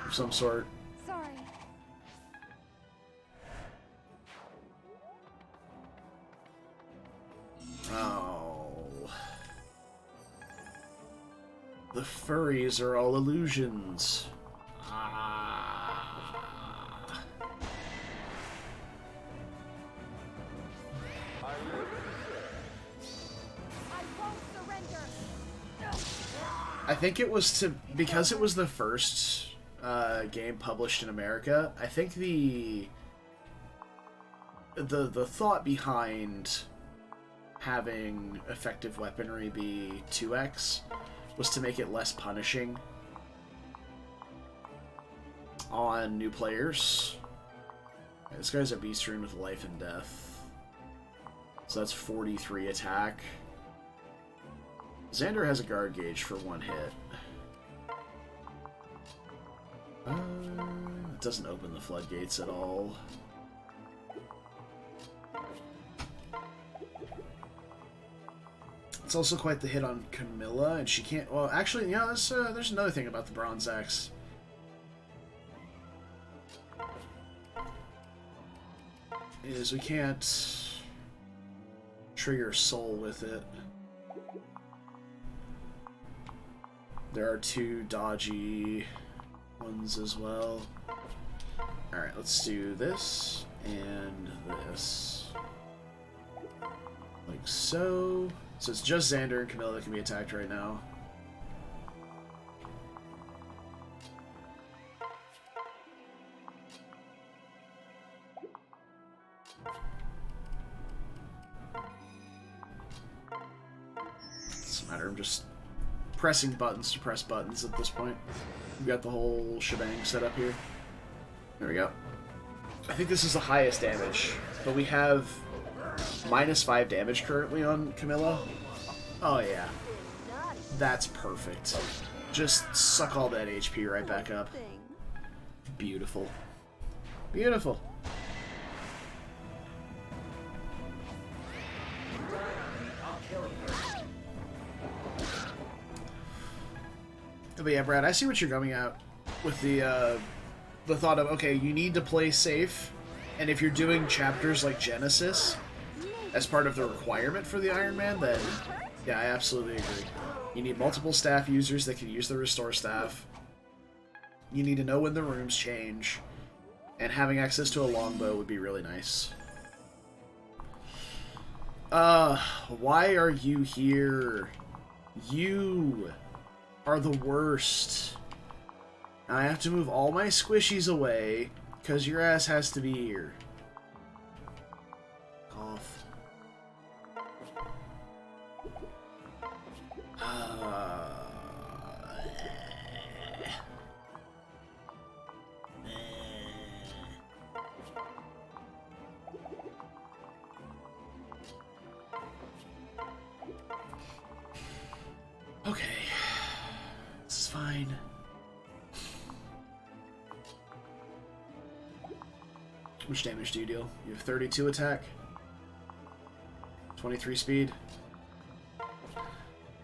of some sort. Sorry. Oh. The furries are all illusions. I think it was because it was the first game published in America. I think the thought behind having effective weaponry be 2x was to make it less punishing on new players. Okay, this guy's a beast rune with life and death, so that's 43 attack. Xander has a guard gauge for 1 hit. It doesn't open the floodgates at all. It's also quite the hit on Camilla, and she can't... Well, actually, yeah, there's another thing about the Bronze Axe. Is we can't trigger soul with it. There are 2 dodgy ones as well. Alright, let's do this and this. Like so. So it's just Xander and Camilla that can be attacked right now. Doesn't matter, I'm just pressing buttons to press buttons at this point. We've got the whole shebang set up here. There we go. I think this is the highest damage, but we have -5 damage currently on Camilla. Oh yeah. That's perfect. Just suck all that HP right back up. Beautiful. Beautiful. But yeah, Brad, I see what you're going at with the thought of, okay, you need to play safe, and if you're doing chapters like Genesis as part of the requirement for the Ironman, then yeah, I absolutely agree. You need multiple staff users that can use the restore staff. You need to know when the rooms change, and having access to a longbow would be really nice. Why are you here? You are the worst. I have to move all my squishies away, because your ass has to be here. Off. Okay. This is fine. How much damage do you deal? You have 32 attack, 23 speed.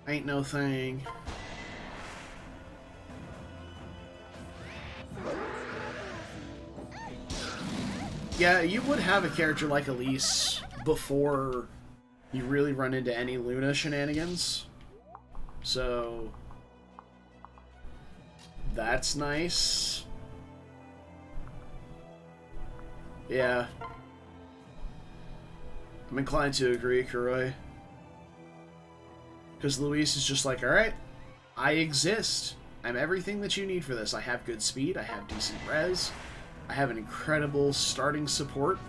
Ain't no thing. Yeah, you would have a character like Elise before you really run into any Luna shenanigans. So that's nice. Yeah. I'm inclined to agree, Kuroi. Because Luis is just like, alright, I exist. I'm everything that you need for this. I have good speed, I have decent res, I have an incredible starting support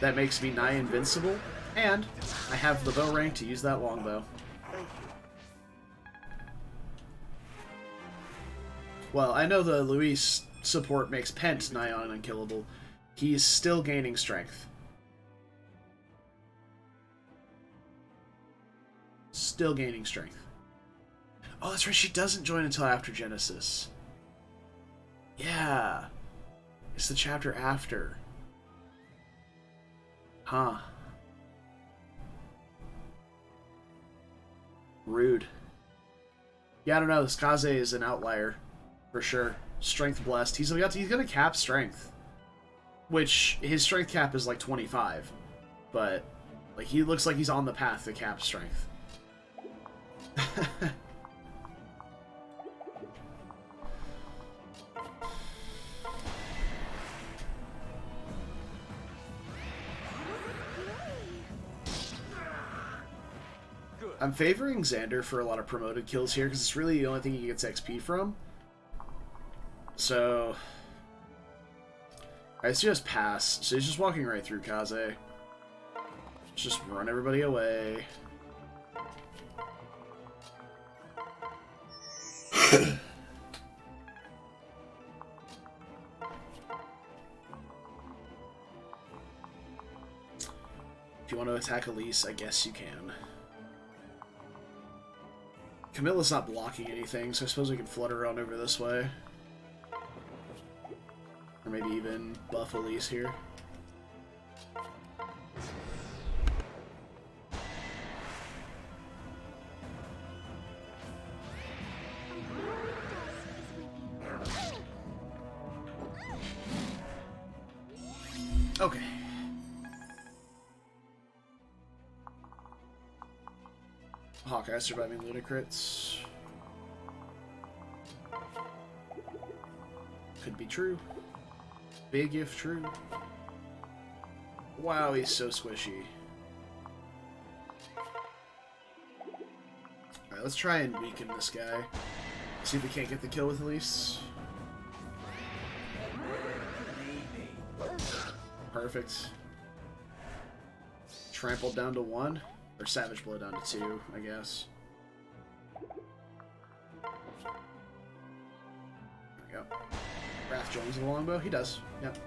that makes me nigh invincible, and I have the bow rank to use that longbow. Well, I know the Luis support makes Pent nigh on unkillable. He's still gaining strength. Still gaining strength. Oh, that's right, she doesn't join until after Genesis. Yeah. It's the chapter after. Huh. Rude. Yeah, I don't know. This Kaze is an outlier. For sure. Strength blessed. He's gonna cap strength. Which, his strength cap is like 25. But, like, he looks like he's on the path to cap strength. I'm favoring Xander for a lot of promoted kills here, because it's really the only thing he gets XP from. So... I just pass. So he's just walking right through Kaze. Just run everybody away. If you want to attack Elise, I guess you can. Camilla's not blocking anything, so I suppose we can flutter on over this way. Or maybe even buff Elise here. Okay. Hawkeye surviving Lunacrits. Could be true. Big if true. Wow, he's so squishy. Alright, let's try and weaken this guy. See if we can't get the kill with Elise. Perfect. Trampled down to 1. Or Savage Blow down to 2, I guess. There we go. Wrath joins the longbow? He does. Yep.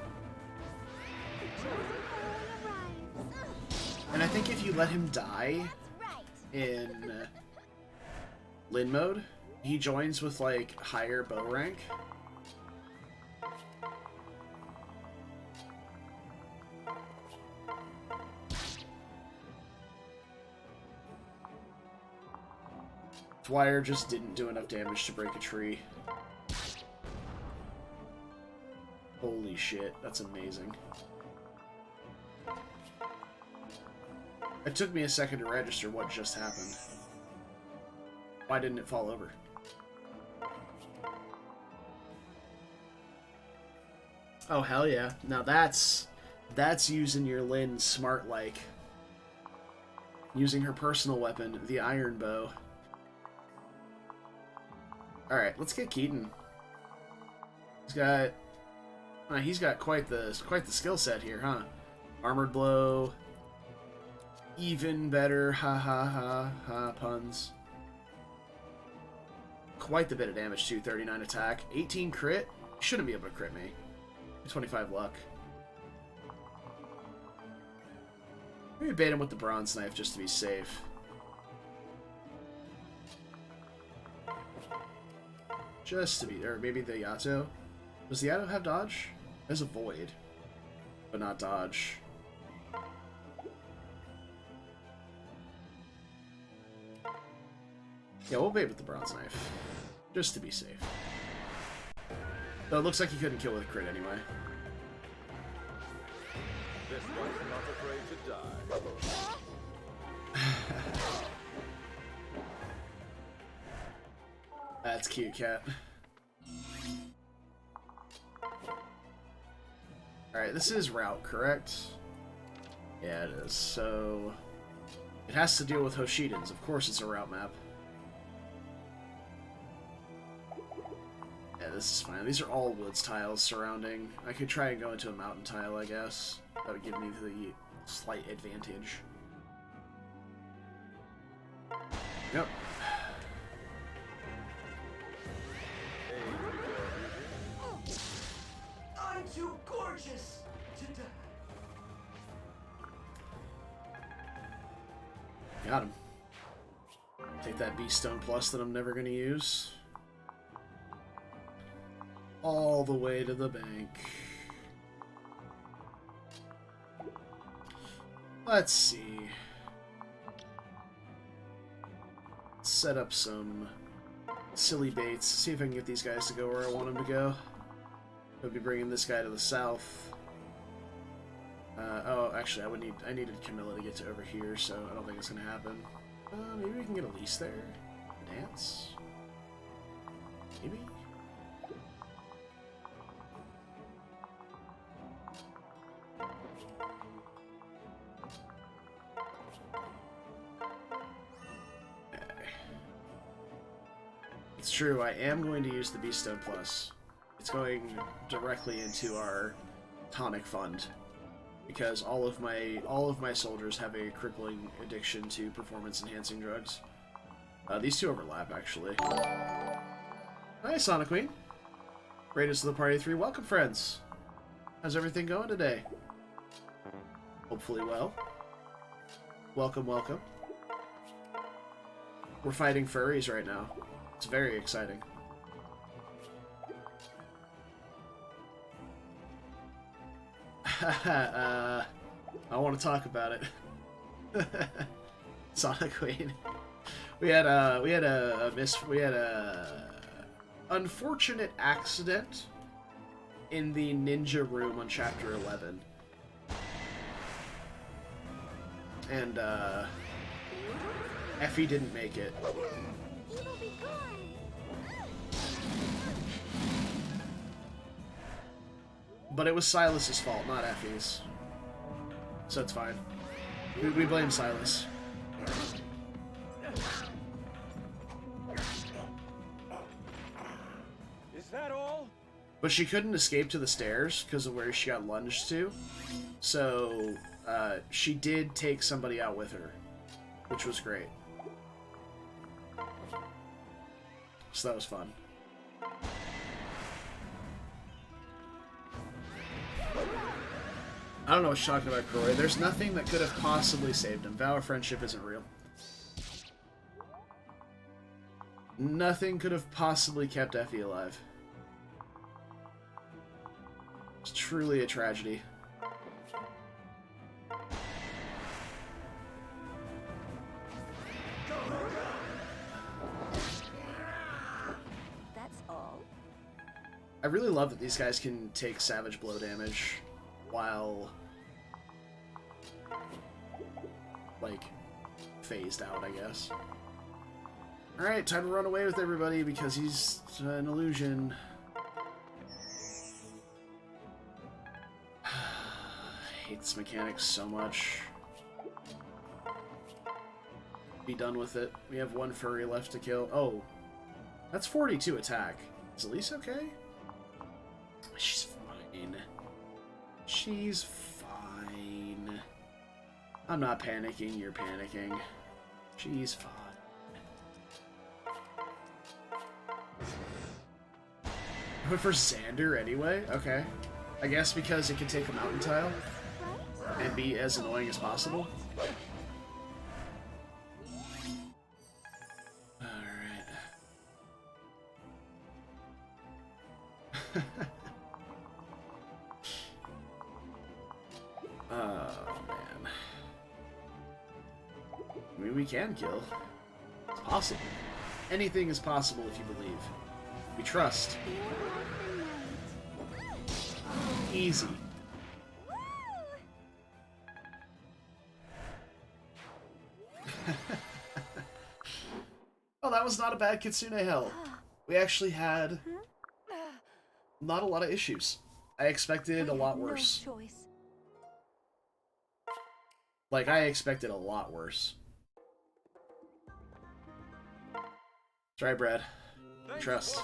And I think if you let him die in Lin mode, he joins with, like, higher bow rank. Dwyer just didn't do enough damage to break a tree. Holy shit, that's amazing. It took me a second to register what just happened. Why didn't it fall over? Oh, hell yeah. Now that's using your Lin smart like. Using her personal weapon, the iron bow. Alright, let's get Keaton. He's got quite the skill set here, huh? Armored blow, even better, ha ha ha ha puns. Quite the bit of damage too. 39 attack, 18 crit. Shouldn't be able to crit me. 25 luck. Maybe bait him with the bronze knife just to be safe. Just to be, or maybe the Yato. Does the Yato have dodge? There's a void, but not dodge. Yeah, we'll bait with the bronze knife, just to be safe. Though it looks like he couldn't kill with a crit anyway. This one's not afraid to die. That's cute, cat. Alright, this is route, correct? Yeah, it is. So, it has to deal with Hoshidans. Of course it's a route map. Yeah, this is fine. These are all woods tiles surrounding. I could try and go into a mountain tile, I guess. That would give me the slight advantage. Yep. I'm too gorgeous to die. Got him. Take that Beast Stone Plus that I'm never going to use. All the way to the bank. Let's see. Set up some silly baits. See if I can get these guys to go where I want them to go. I'll be bringing this guy to the south. Oh, actually, I needed Camilla to get to over here, so I don't think it's gonna happen. Maybe we can get a lease there. Dance. Maybe. It's true, I am going to use the Beast Stone Plus. It's going directly into our tonic fund because all of my soldiers have a crippling addiction to performance enhancing drugs. These two overlap actually. Hi, Sonic Queen. Greatest of the party 3. Welcome, friends. How's everything going today? Hopefully well. Welcome, welcome. We're fighting furries right now. It's very exciting. I want to talk about it. Sonic Queen. We had a unfortunate accident in the ninja room on chapter 11. And Effie didn't make it. Evil be gone. But it was Silas's fault, not Effie's. So it's fine. We blame Silas. Is that all? But she couldn't escape to the stairs because of where she got lunged to. So she did take somebody out with her, which was great. So that was fun. I don't know what you're talking about, Croy. There's nothing that could have possibly saved him. Vow of friendship isn't real. Nothing could have possibly kept Effie alive. It's truly a tragedy. That's all. I really love that these guys can take savage blow damage while, like, phased out, I guess. Alright, time to run away with everybody because he's an illusion. I hate this mechanic so much. Be done with it. We have one furry left to kill. Oh, that's 42 attack. Is Elise okay? She's fine. She's fine. I'm not panicking, you're panicking. She's fine. I went for Xander anyway? Okay. I guess because it can take a mountain tile and be as annoying as possible. Alright. Oh, man. I mean, we can kill. It's possible. Anything is possible if you believe. We trust. Easy. Oh, that was not a bad Kitsune Hell. We actually had not a lot of issues. I expected a lot worse. Like, I expected a lot worse. Try, Brad. Trust.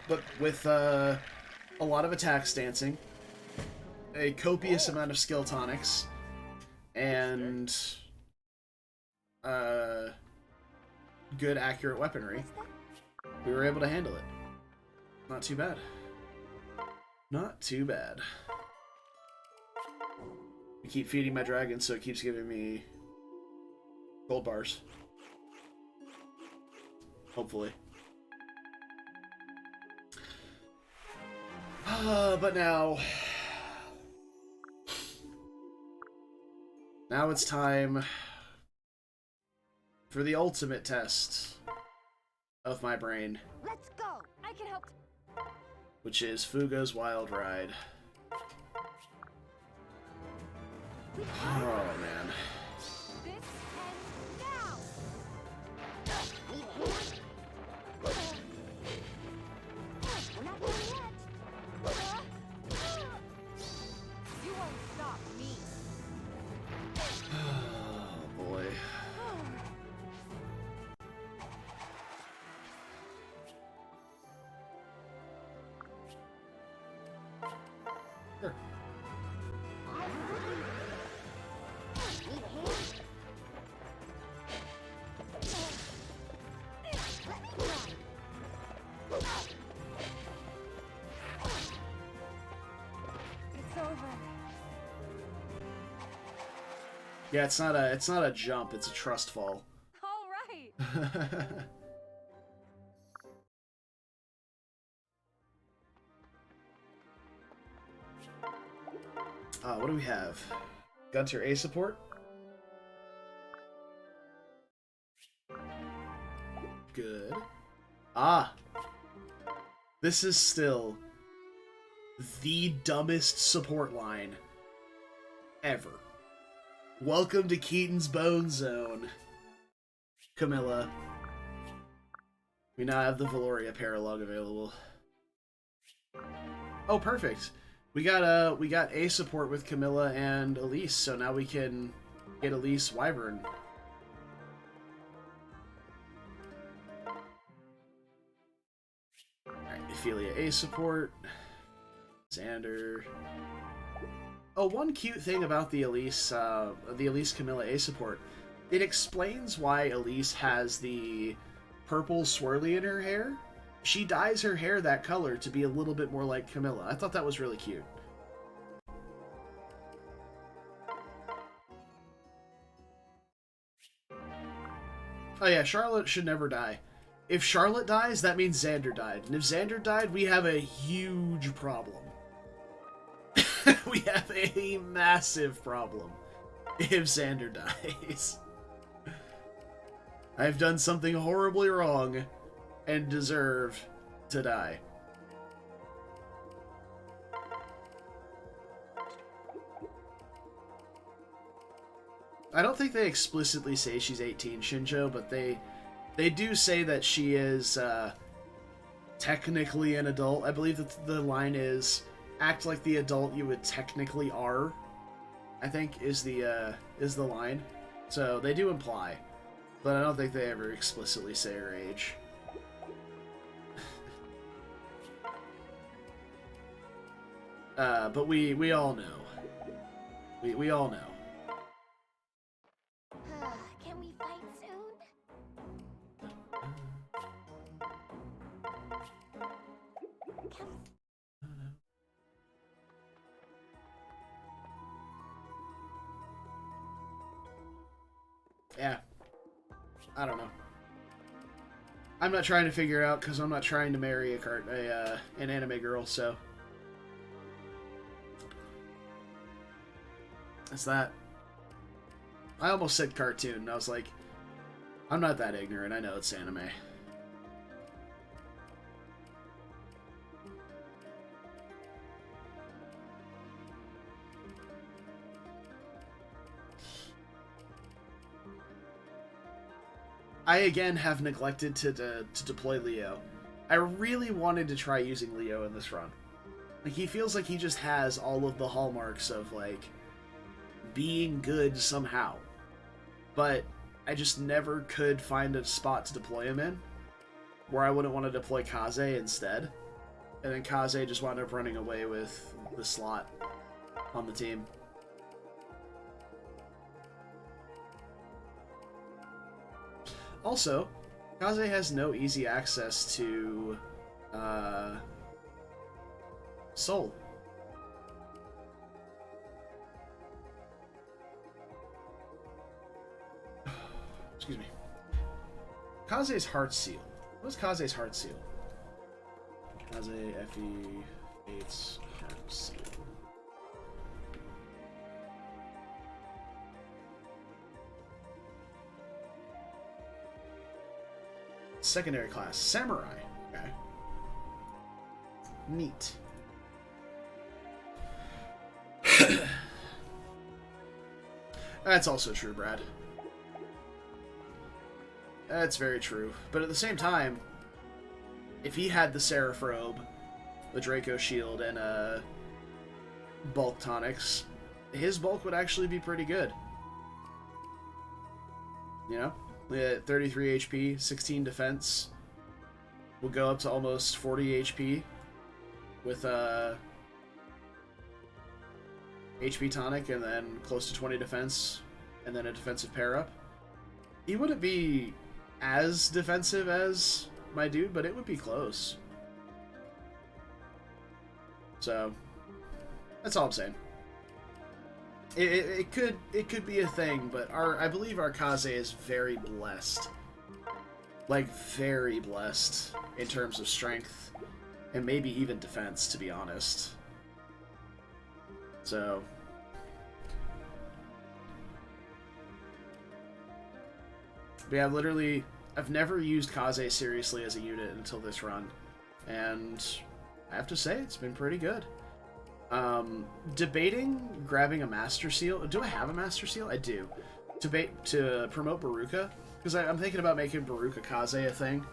But with a lot of attack stancing, a copious amount of skill tonics, and good accurate weaponry, we were able to handle it. Not too bad. Not too bad. I keep feeding my dragon, so it keeps giving me gold bars. Hopefully. But now it's time for the ultimate test of my brain. Let's go. I can help. Which is Fuga's Wild Ride. Oh, man. This ends now. We're not done yet. You won't stop me. Oh, boy. Sure. It's over. Yeah, it's not a jump, it's a trust fall. All right. What do we have? Gunter A support? Good. Ah! This is still the dumbest support line ever. Welcome to Keaton's Bone Zone, Camilla. We now have the Valoria Paralogue available. Oh, perfect. We got A support with Camilla and Elise, so now we can get Elise Wyvern. Alright, Ophelia A support. Xander. Oh, one cute thing about the Elise Camilla A support. It explains why Elise has the purple swirly in her hair. She dyes her hair that color to be a little bit more like Camilla. I thought that was really cute. Oh yeah, Charlotte should never die. If Charlotte dies, that means Xander died. And if Xander died, we have a huge problem. We have a massive problem if Xander dies. I've done something horribly wrong and deserve to die. I don't think they explicitly say she's 18, Shinjo, but they do say that she is technically an adult. I believe that the line is, act like the adult you would technically are, I think is the line. So they do imply, but I don't think they ever explicitly say her age. But we all know. We all know. Can we fight soon? Can Yeah. I don't know. I'm not trying to figure it out because I'm not trying to marry an anime girl, so that's that. I almost said cartoon, and I was like, I'm not that ignorant. I know it's anime. I again have neglected to deploy Leo. I really wanted to try using Leo in this run. Like, he feels like he just has all of the hallmarks of, like, being good somehow. But I just never could find a spot to deploy him in where I wouldn't want to deploy Kaze instead. And then Kaze just wound up running away with the slot on the team. Also, Kaze has no easy access to Soul. Excuse me. Kaze's Heart Seal. What is Kaze's Heart Seal? Kaze Fe Fate's Heart Seal. Secondary class. Samurai. Okay. Neat. That's also true, Brad. That's very true. But at the same time, if he had the Seraph Robe, the Draco Shield, and bulk tonics, his bulk would actually be pretty good. You know? 33 HP, 16 defense. Will go up to almost 40 HP with HP tonic, and then close to 20 defense, and then a defensive pair up. He wouldn't be as defensive as my dude, but it would be close. So that's all I'm saying. It could be a thing, but I believe our Kaze is very blessed. Like, very blessed in terms of strength and maybe even defense, to be honest. So but yeah, I've never used Kaze seriously as a unit until this run, and I have to say it's been pretty good. Debating grabbing a Master Seal. Do I have a Master Seal? I do. To promote Baruka, because I'm thinking about making Baruka Kaze a thing.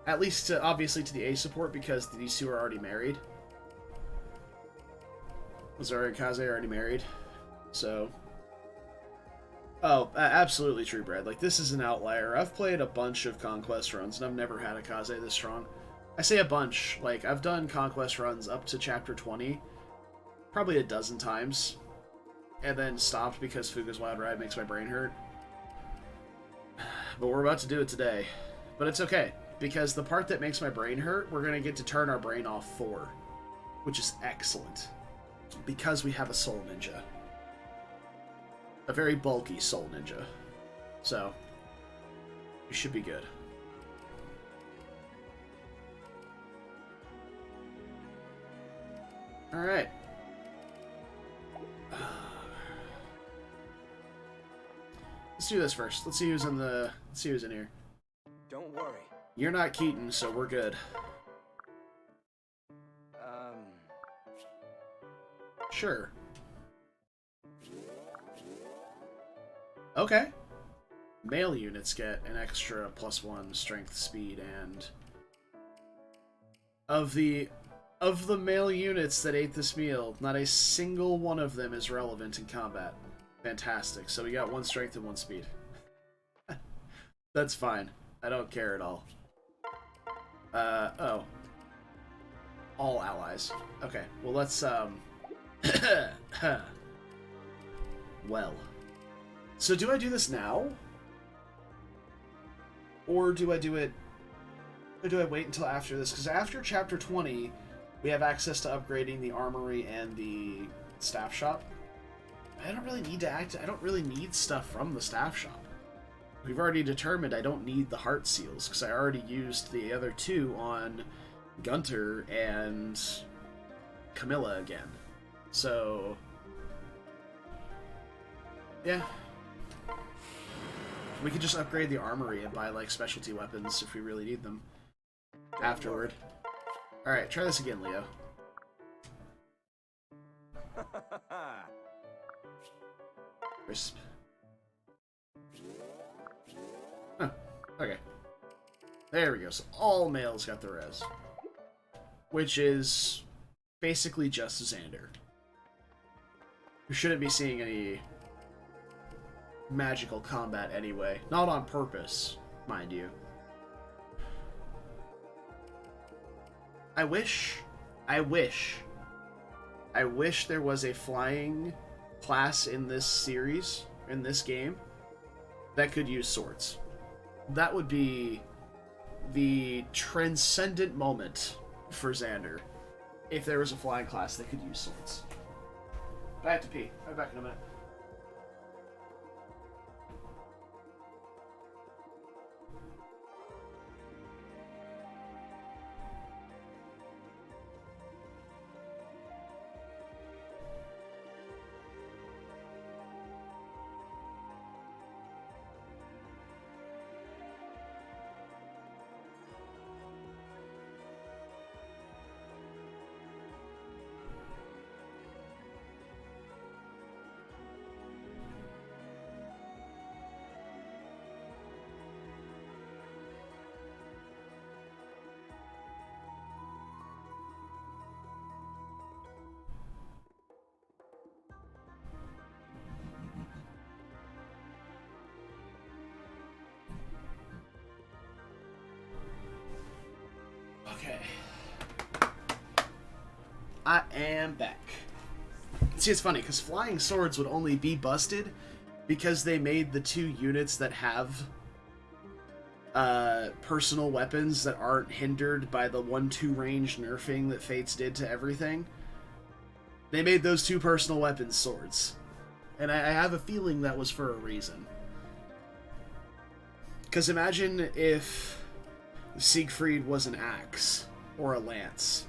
At least, obviously, to the A support, because these two are already married. Zara and Kaze are already married. So... Oh, absolutely true, Brad. Like, this is an outlier. I've played a bunch of Conquest runs, and I've never had a Kaze this strong. I say a bunch. Like, I've done Conquest runs up to Chapter 20... probably a dozen times, and then stopped because Fuga's Wild Ride makes my brain hurt. But we're about to do it today. But it's okay, because the part that makes my brain hurt, we're going to get to turn our brain off for, which is excellent, because we have a Soul Ninja. A very bulky Soul Ninja. So, we should be good. Alright. Let's do this first. Let's see who's in the. Let's see who's in here. Don't worry. You're not Keaton, so we're good. Sure. Okay. Male units get an extra +1 strength, speed, and of the male units that ate this meal, not a single one of them is relevant in combat. Fantastic. So we got 1 strength and 1 speed. That's fine. I don't care at all. Oh. All allies. Okay, well, let's, well. So do I do this now? Or do I do it... Or do I wait until after this? Because after Chapter 20, we have access to upgrading the armory and the staff shop. I don't really need to I don't really need stuff from the staff shop. We've already determined I don't need the heart seals, because I already used the other two on Gunter and Camilla again. So, yeah. We could just upgrade the armory and buy, like, specialty weapons if we really need them afterward. Alright, try this again, Leo. Crisp. Huh. Okay. There we go. So all males got the res. Which is basically just Xander. We shouldn't be seeing any magical combat anyway. Not on purpose, mind you. I wish there was a flying class in this series, in this game, that could use swords. That would be the transcendent moment for Xander, if there was a flying class that could use swords. But I have to pee. I'll be back in a minute. Okay. I am back. See, it's funny, because flying swords would only be busted because they made the two units that have personal weapons that aren't hindered by the 1-2 range nerfing that Fates did to everything. They made those two personal weapons swords. And I have a feeling that was for a reason. Because imagine if Siegfried was an axe or a lance,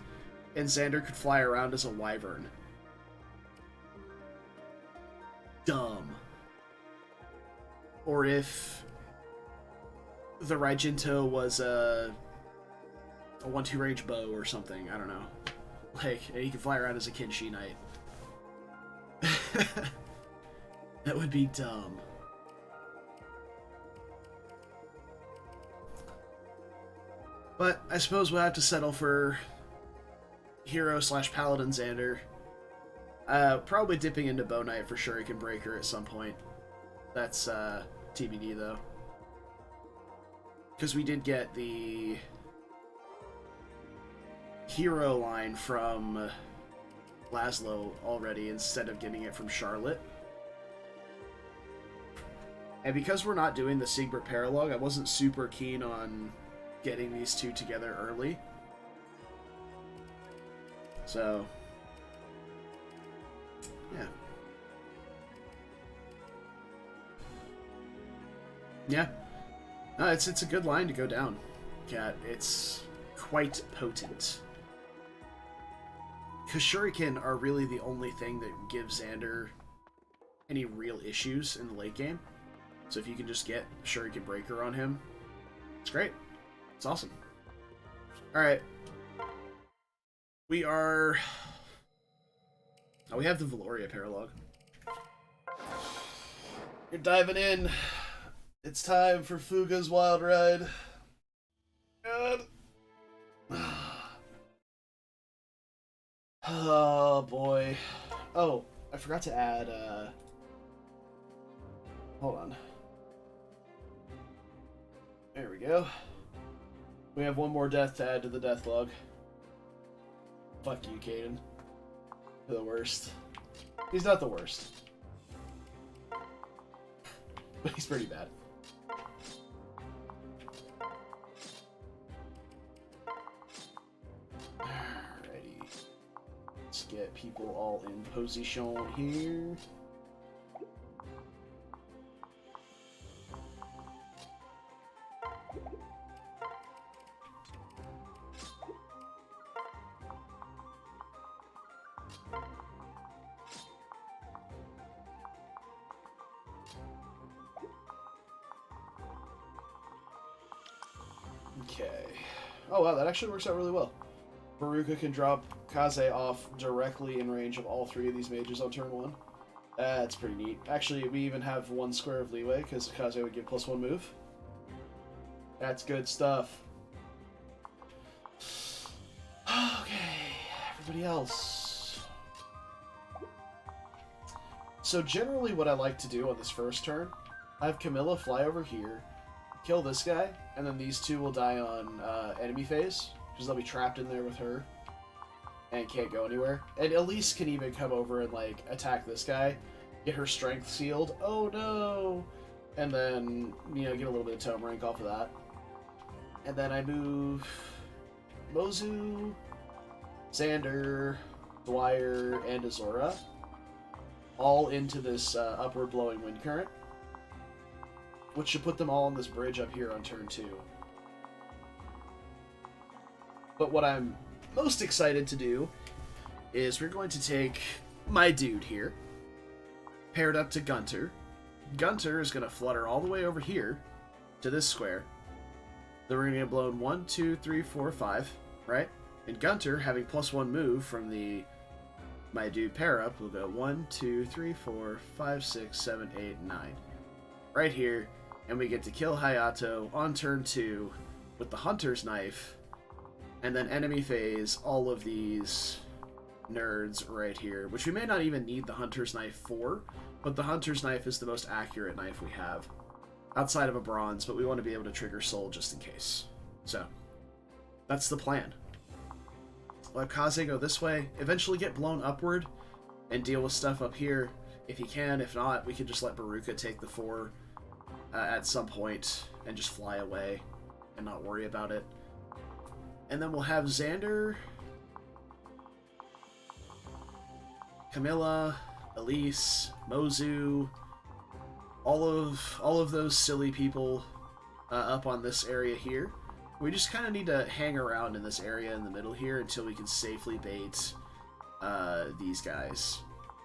and Xander could fly around as a wyvern. Dumb. Or if the Raijinto was a 1-2 range bow or something, I don't know. Like, and he could fly around as a Kinshi knight. That would be dumb. But I suppose we'll have to settle for hero/paladin Xander. Probably dipping into Bow Knight for Shuriken Breaker at some point. That's TBD though. Because we did get the hero line from Laszlo already instead of getting it from Charlotte. And because we're not doing the Siegbert Paralogue, I wasn't super keen on getting these two together early. So, yeah. Yeah. No, it's a good line to go down, Cat. It's quite potent. Because Shuriken are really the only thing that gives Xander any real issues in the late game. So if you can just get Shuriken Breaker on him, it's great. It's awesome. Alright. We are... Oh, we have the Valoria Paralogue. You're diving in. It's time for Fuga's Wild Ride. God. Oh, boy. Oh, I forgot to add, hold on. There we go. We have one more death to add to the death log. Fuck you, Caden. You're the worst. He's not the worst. But he's pretty bad. Alrighty. Let's get people all in position here. Okay. Oh wow, that actually works out really well. Baruka can drop Kaze off directly in range of all three of these mages on turn 1. That's pretty neat. Actually, we even have 1 square of leeway, because Kaze would give +1 move. That's good stuff. Okay, everybody else. So generally what I like to do on this first turn, I have Camilla fly over here, kill this guy, and then these two will die on enemy phase, because they'll be trapped in there with her and can't go anywhere. And Elise can even come over and like attack this guy, get her strength sealed. Oh no! And then, you know, get a little bit of tome rank off of that. And then I move Mozu, Xander, Dwyer, and Azora all into this upward blowing wind current, which should put them all on this bridge up here on turn 2. But what I'm most excited to do is we're going to take my dude here, paired up to Gunter. Gunter is going to flutter all the way over here to this square. Then we're going to get blown 1, 2, 3, 4, 5, right? And Gunter, having +1 move from the my dude pair up, will go 1, 2, 3, 4, 5, 6, 7, 8, 9. Right here. And we get to kill Hayato on turn 2 with the Hunter's Knife, and then enemy phase all of these nerds right here, which we may not even need the Hunter's Knife for, but the Hunter's Knife is the most accurate knife we have, outside of a bronze, but we want to be able to trigger soul just in case. So, that's the plan. Let Kaze go this way, eventually get blown upward, and deal with stuff up here if he can. If not, we can just let Baruka take the 4 at some point and just fly away and not worry about it. And then we'll have Xander, Camilla, Elise, Mozu, all of those silly people up on this area here. We just kind of need to hang around in this area in the middle here until we can safely bait these guys.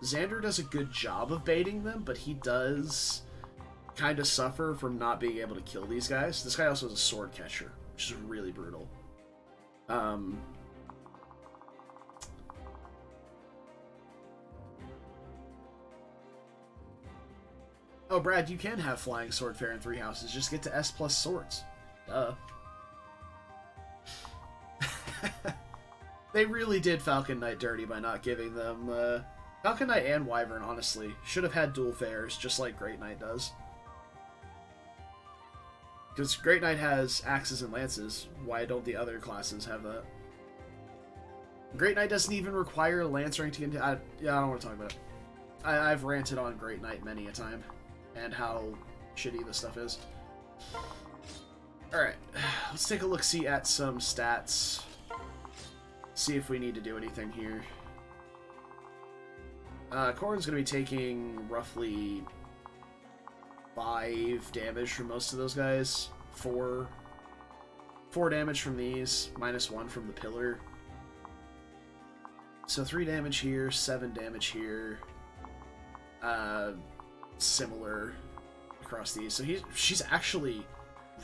Xander does a good job of baiting them, but he does kind of suffer from not being able to kill these guys. This guy also has a sword catcher, which is really brutal. Oh, Brad, you can have Flying Sword Fair in 3 houses. Just get to S+ swords. Duh. They really did Falcon Knight dirty by not giving them... Falcon Knight and Wyvern, honestly, should have had dual fairs, just like Great Knight does. Because Great Knight has axes and lances. Why don't the other classes have that? Great Knight doesn't even require lance rank to get into... yeah, I don't want to talk about it. I've ranted on Great Knight many a time, and how shitty this stuff is. Alright, let's take a look-see at some stats. See if we need to do anything here. Corrin's going to be taking roughly 5 damage from most of those guys. 4 damage from these, -1 from the pillar. So 3 damage here, 7 damage here. Similar across these. So she's actually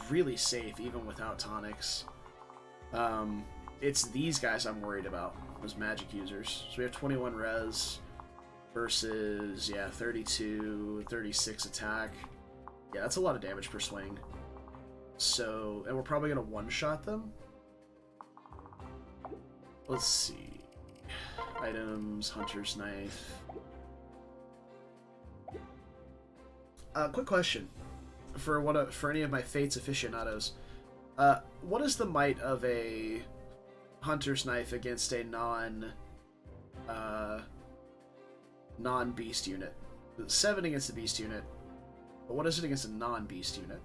really safe even without tonics. It's these guys I'm worried about, those magic users. So we have 21 res versus, yeah, 32, 36 attack. Yeah, that's a lot of damage per swing. So, and we're probably going to one-shot them. Let's see. Items, Hunter's Knife. Quick question. For any of my Fates aficionados. What is the might of a hunter's knife against a non-beast unit. 7 against the beast unit. But what is it against a non-beast unit?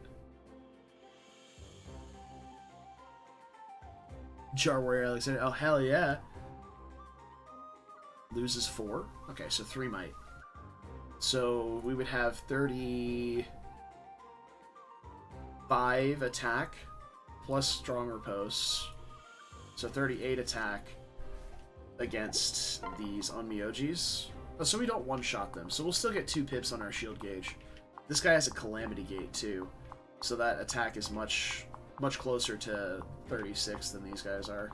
Jar Warrior Alexander. Oh, hell yeah. Loses 4. Okay, so 3 might. So we would have 35 attack plus stronger posts. So 38 attack against these Onmyojis. Oh, so we don't one-shot them. So we'll still get 2 pips on our shield gauge. This guy has a Calamity Gate too. So that attack is much closer to 36 than these guys are.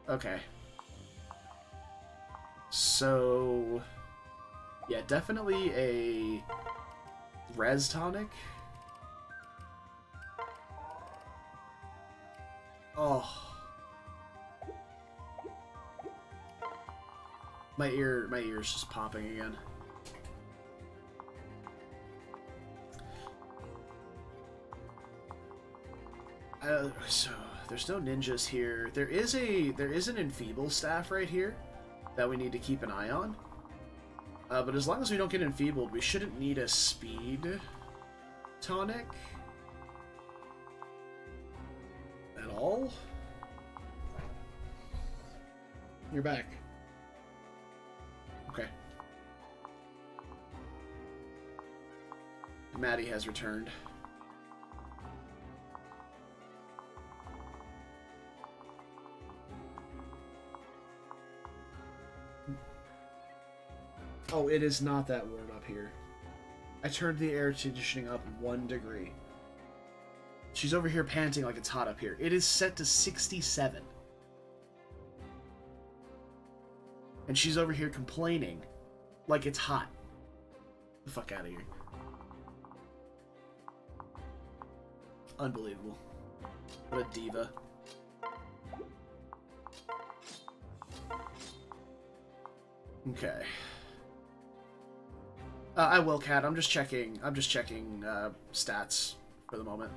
Okay. So yeah, definitely a res tonic. Oh. My ear's just popping again. So there's no ninjas here. There is an enfeeble staff right here that we need to keep an eye on. But as long as we don't get enfeebled, we shouldn't need a speed tonic at all. You're back. Okay. Maddie has returned. Oh, it is not that warm up here. I turned the air conditioning up 1 degree. She's over here panting like it's hot up here. It is set to 67. And she's over here complaining like it's hot. Get the fuck out of here. Unbelievable. What a diva. Okay. I will, Cat. I'm just checking stats for the moment.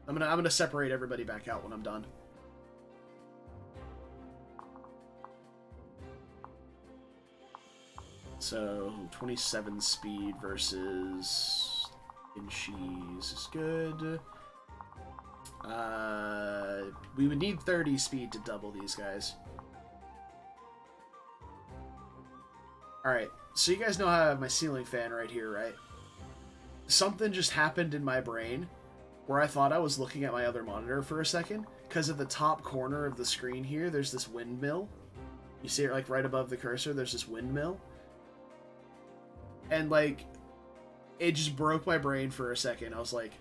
I'm gonna separate everybody back out when I'm done. So 27 speed versus Inchies is good. We would need 30 speed to double these guys. Alright, so you guys know how I have my ceiling fan right here, right? Something just happened in my brain where I thought I was looking at my other monitor for a second, because at the top corner of the screen here, there's this windmill. You see it like right above the cursor, there's this windmill. And like, it just broke my brain for a second. I was like,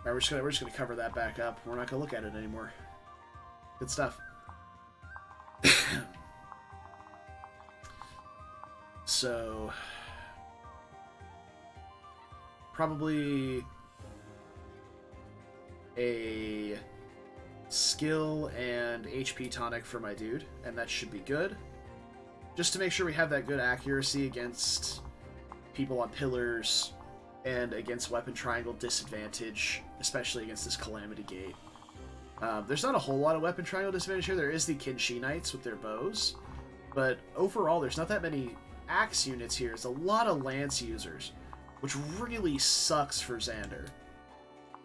alright, we're just gonna cover that back up. We're not gonna look at it anymore. Good stuff. So probably a skill and HP tonic for my dude, and that should be good. Just to make sure we have that good accuracy against people on pillars and against weapon triangle disadvantage, especially against this Calamity Gate. There's not a whole lot of weapon triangle disadvantage here. There is the Kinshi Knights with their bows, but overall there's not that many axe units here. It's a lot of lance users, which really sucks for Xander.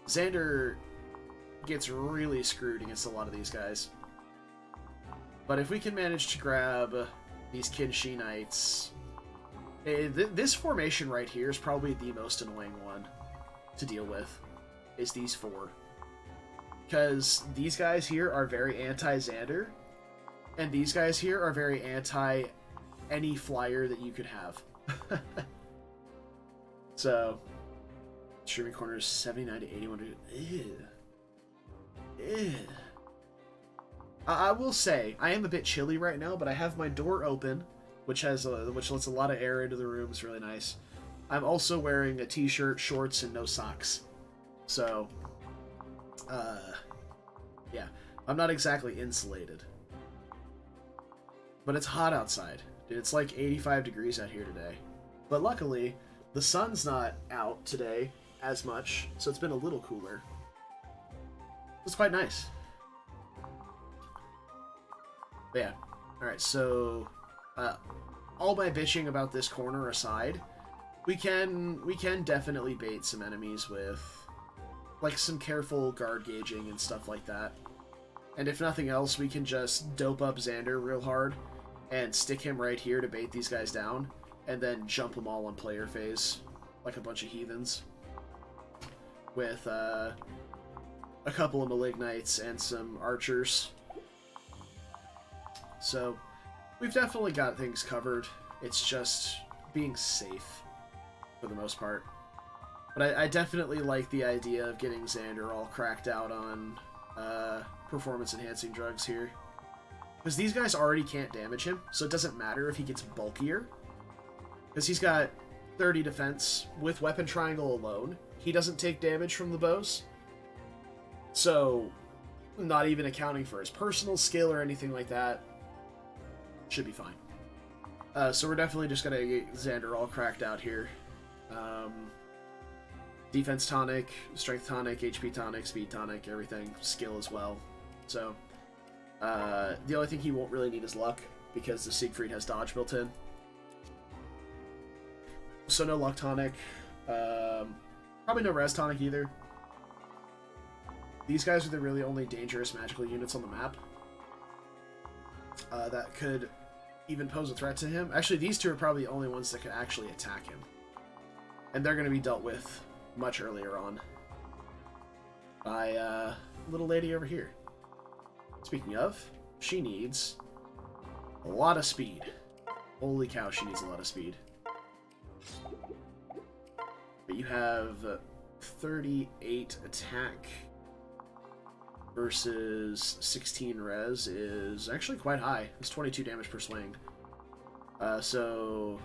Xander gets really screwed against a lot of these guys. But if we can manage to grab these Kinshi Knights, this formation right here is probably the most annoying one to deal with, is these 4. Because these guys here are very anti-Xander, and these guys here are very anti any flyer that you could have. So, streaming corners 79 to 81. Ew. I will say, I am a bit chilly right now, but I have my door open, which lets a lot of air into the room. It's really nice. I'm also wearing a t-shirt, shorts, and no socks. So, yeah, I'm not exactly insulated. But it's hot outside. Dude, it's like 85 degrees out here today. But luckily, the sun's not out today as much, so it's been a little cooler. It's quite nice. But yeah. Alright, so all my bitching about this corner aside, we can definitely bait some enemies with like some careful guard gauging and stuff like that. And if nothing else, we can just dope up Xander real hard and stick him right here to bait these guys down, and then jump them all on player phase like a bunch of heathens with a couple of Malignites and some archers. So we've definitely got things covered. It's just being safe for the most part. But I definitely like the idea of getting Xander all cracked out on performance-enhancing drugs here. Because these guys already can't damage him, so it doesn't matter if he gets bulkier. Because he's got 30 defense with Weapon Triangle alone. He doesn't take damage from the bows. So, not even accounting for his personal skill or anything like that, should be fine. So we're definitely just going to get Xander all cracked out here. Defense tonic, strength tonic, HP tonic, speed tonic, everything, skill as well. So, the only thing he won't really need is luck, because the Siegfried has dodge built in. So no luck tonic. Probably no res tonic either. These guys are the really only dangerous magical units on the map that could even pose a threat to him. Actually, these two are probably the only ones that could actually attack him. And they're going to be dealt with much earlier on by little lady over here. Speaking of, she needs a lot of speed. Holy cow, she needs a lot of speed. But you have 38 attack versus 16 res is actually quite high. It's 22 damage per swing. So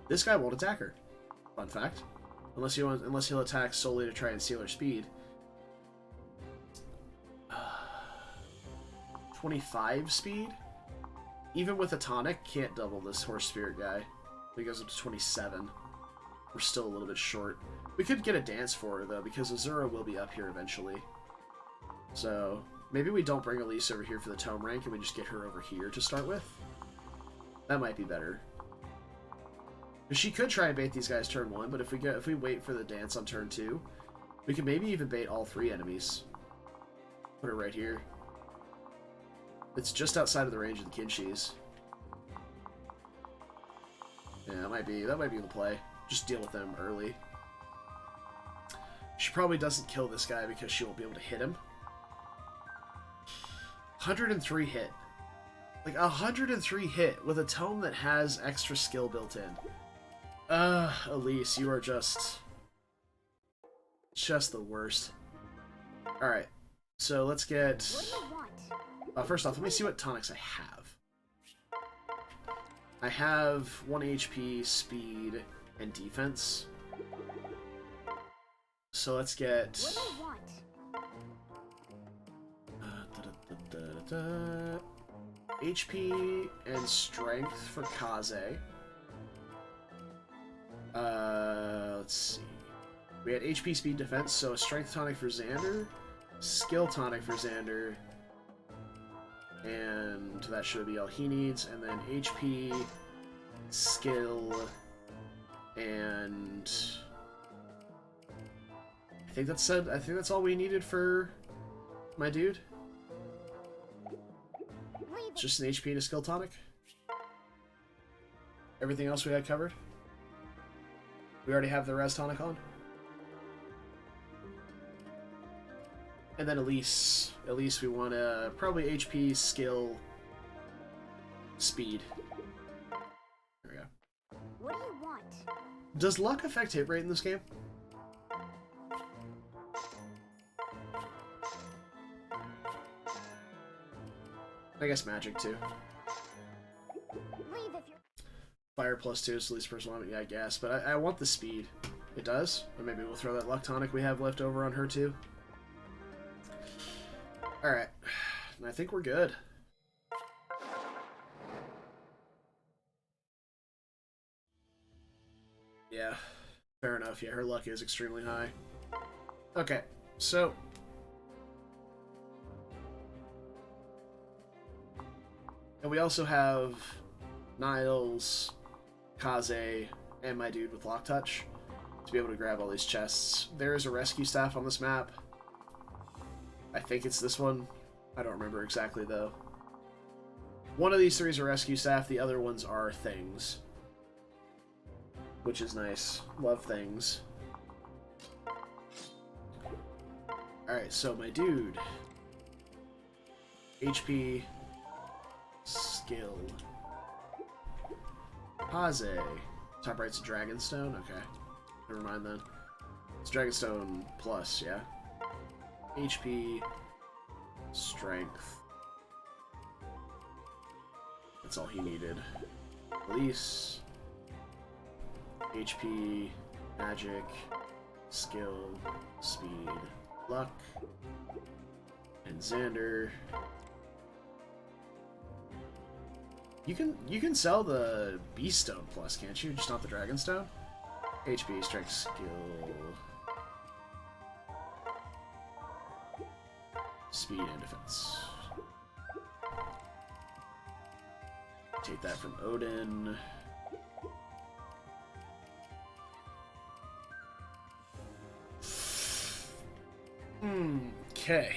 this guy won't attack her. Fun fact. Unless he'll attack solely to try and steal her speed. 25 speed? Even with a tonic, can't double this horse spirit guy. He goes up to 27. We're still a little bit short. We could get a dance for her, though, because Azura will be up here eventually. So, maybe we don't bring Elise over here for the tome rank, and we just get her over here to start with. That might be better. Because she could try and bait these guys turn 1, but if we wait for the dance on turn 2, we could maybe even bait all 3 enemies. Put her right here. It's just outside of the range of the Kinshis. Yeah, that might be the play. Just deal with them early. She probably doesn't kill this guy because she won't be able to hit him. 103 hit. Like, 103 hit with a tome that has extra skill built in. Elise, you are just the worst. Alright, so let's get... first off, let me see what tonics I have. I have 1 HP, speed, and defense. So let's get... HP and strength for Kaze. Let's see. We had HP, speed, defense, so a strength tonic for Xander, skill tonic for Xander, and that should be all he needs, and then HP, skill, and I think that's all we needed for my dude. It's just an HP and a skill tonic. Everything else we had covered. We already have the res tonic on. And then Elise we want probably HP, skill, speed. There we go. What do you want? Does luck affect hit rate in this game? I guess magic too. Leave if you're... Fire +2 is least personal, yeah, I guess. But I want the speed. It does? Or maybe we'll throw that luck tonic we have left over on her too. Alright. I think we're good. enough. Yeah, her luck is extremely high. Okay, so... And we also have Niles, Kaze, and my dude with Lock Touch to be able to grab all these chests. There is a rescue staff on this map. I think it's this one. I don't remember exactly, though. One of these three is a rescue staff. The other ones are things. Which is nice. Love things. Alright, so my dude. HP. Skill. Kaze. Top right's a Dragonstone? Okay. Never mind then. It's Dragonstone plus, yeah? HP. Strength. That's all he needed. Release. HP. Magic. Skill. Speed. Luck. And Xander. You can sell the Beast Stone plus, can't you? Just not the Dragonstone? HP, Strength, Skill... Speed and Defense. Take that from Odin. Okay.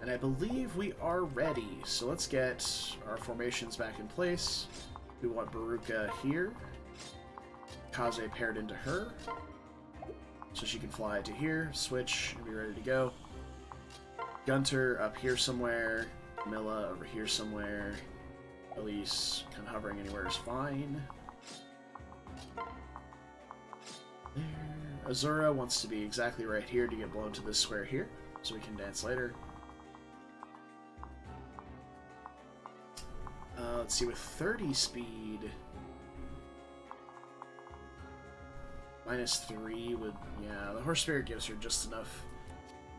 And I believe we are ready. So let's get our formations back in place. We want Baruka here. Kaze paired into her. So she can fly to here, switch, and be ready to go. Gunter up here somewhere. Milla over here somewhere. Elise kind of hovering anywhere is fine. There. Azura wants to be exactly right here to get blown to this square here, so we can dance later. Let's see, with 30 speed... -3 would... Yeah, the Horse Spirit gives her just enough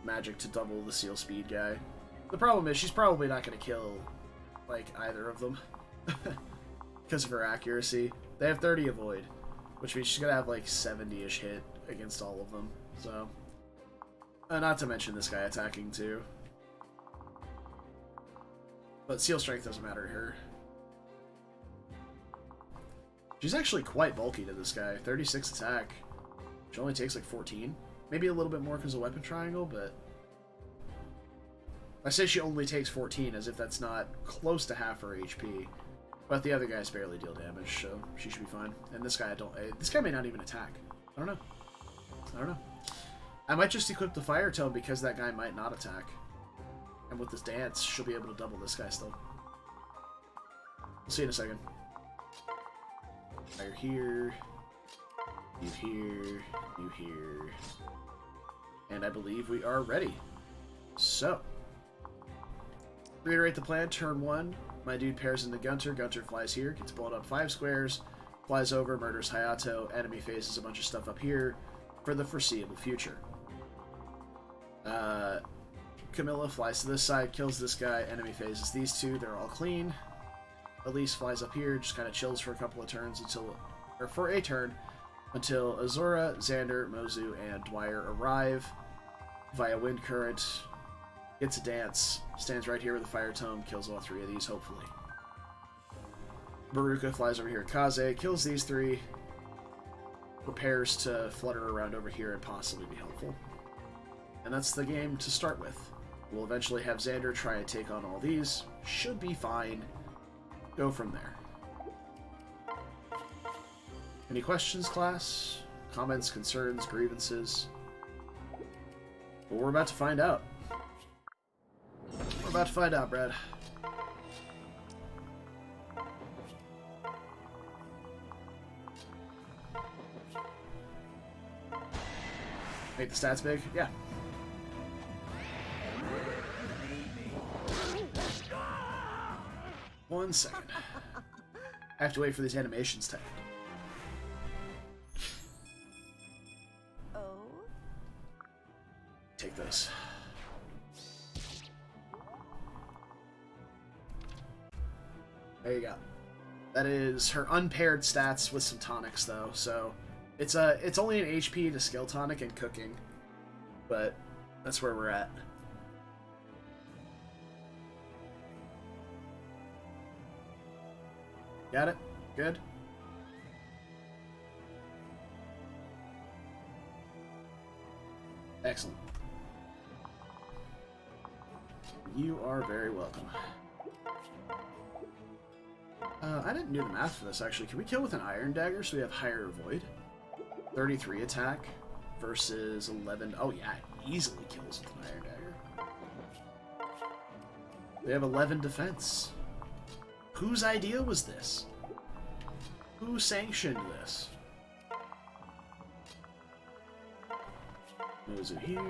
magic to double the Seal Speed guy. The problem is she's probably not going to kill, like, either of them. Because of her accuracy. They have 30 avoid, which means she's going to have, like, 70-ish hit against all of them. So... not to mention this guy attacking, too. But Seal Strength doesn't matter to her. She's actually quite bulky to this guy. 36 attack. She only takes like 14. Maybe a little bit more because of Weapon Triangle, but... I say she only takes 14 as if that's not close to half her HP. But the other guys barely deal damage, so she should be fine. And this guy, this guy may not even attack. I don't know. I might just equip the Fire Tome because that guy might not attack. And with this dance, she'll be able to double this guy still. We'll see in a second. Fire here, you here, you here, and I believe we are ready. So, reiterate the plan, turn 1, my dude pairs into Gunter, Gunter flies here, gets blown up 5 squares, flies over, murders Hayato, enemy faces a bunch of stuff up here for the foreseeable future. Camilla flies to this side, kills this guy, enemy phases these two, they're all clean. Elise flies up here, just kind of chills for a couple of turns for a turn, until Azura, Xander, Mozu, and Dwyer arrive via Wind Current, gets a dance, stands right here with the Fire Tome, kills all 3 of these, hopefully. Baruka flies over here at Kaze, kills these 3, prepares to flutter around over here and possibly be helpful. And that's the game to start with. We'll eventually have Xander try and take on all these, should be fine. Go from there. Any questions, class? Comments, concerns, grievances? Well, we're about to find out. We're about to find out, Brad. Make the stats big? Yeah. One second. I have to wait for these animations to end. Oh? Take this. There you go. That is her unpaired stats with some tonics, though, so It's only an HP to skill tonic and cooking, but that's where we're at. Got it? Good. Excellent. You are very welcome. I didn't do the math for this, actually. Can we kill with an iron dagger so we have higher void? 33 attack versus 11. Oh, yeah, it easily kills with an iron dagger. We have 11 defense. Whose idea was this? Who sanctioned this? Mozu here,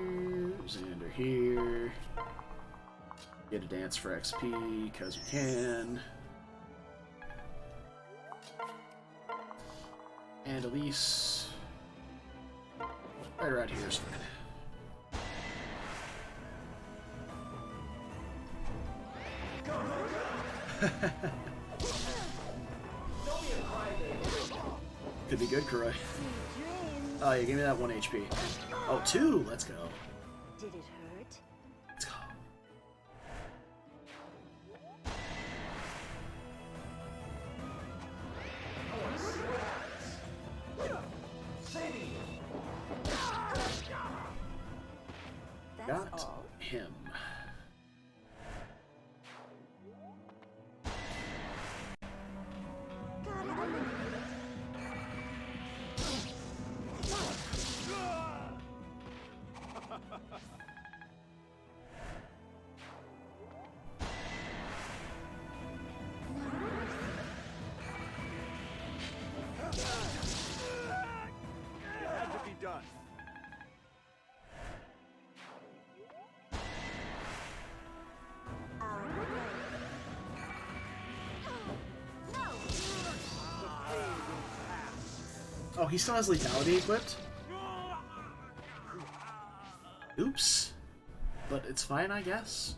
Xander here. Get a dance for XP, because we can. And Elise. Right around here is fine. Could be good, Kuroi. Oh, you gave me that 1 HP. Oh, 2! Let's go. Did it hurt? Let's go. That's Got all. him. Gotta eliminate It had to be done. Out of the way. No! The pain will pass. Oh, he still has lethality equipped? Oops. But it's fine, I guess.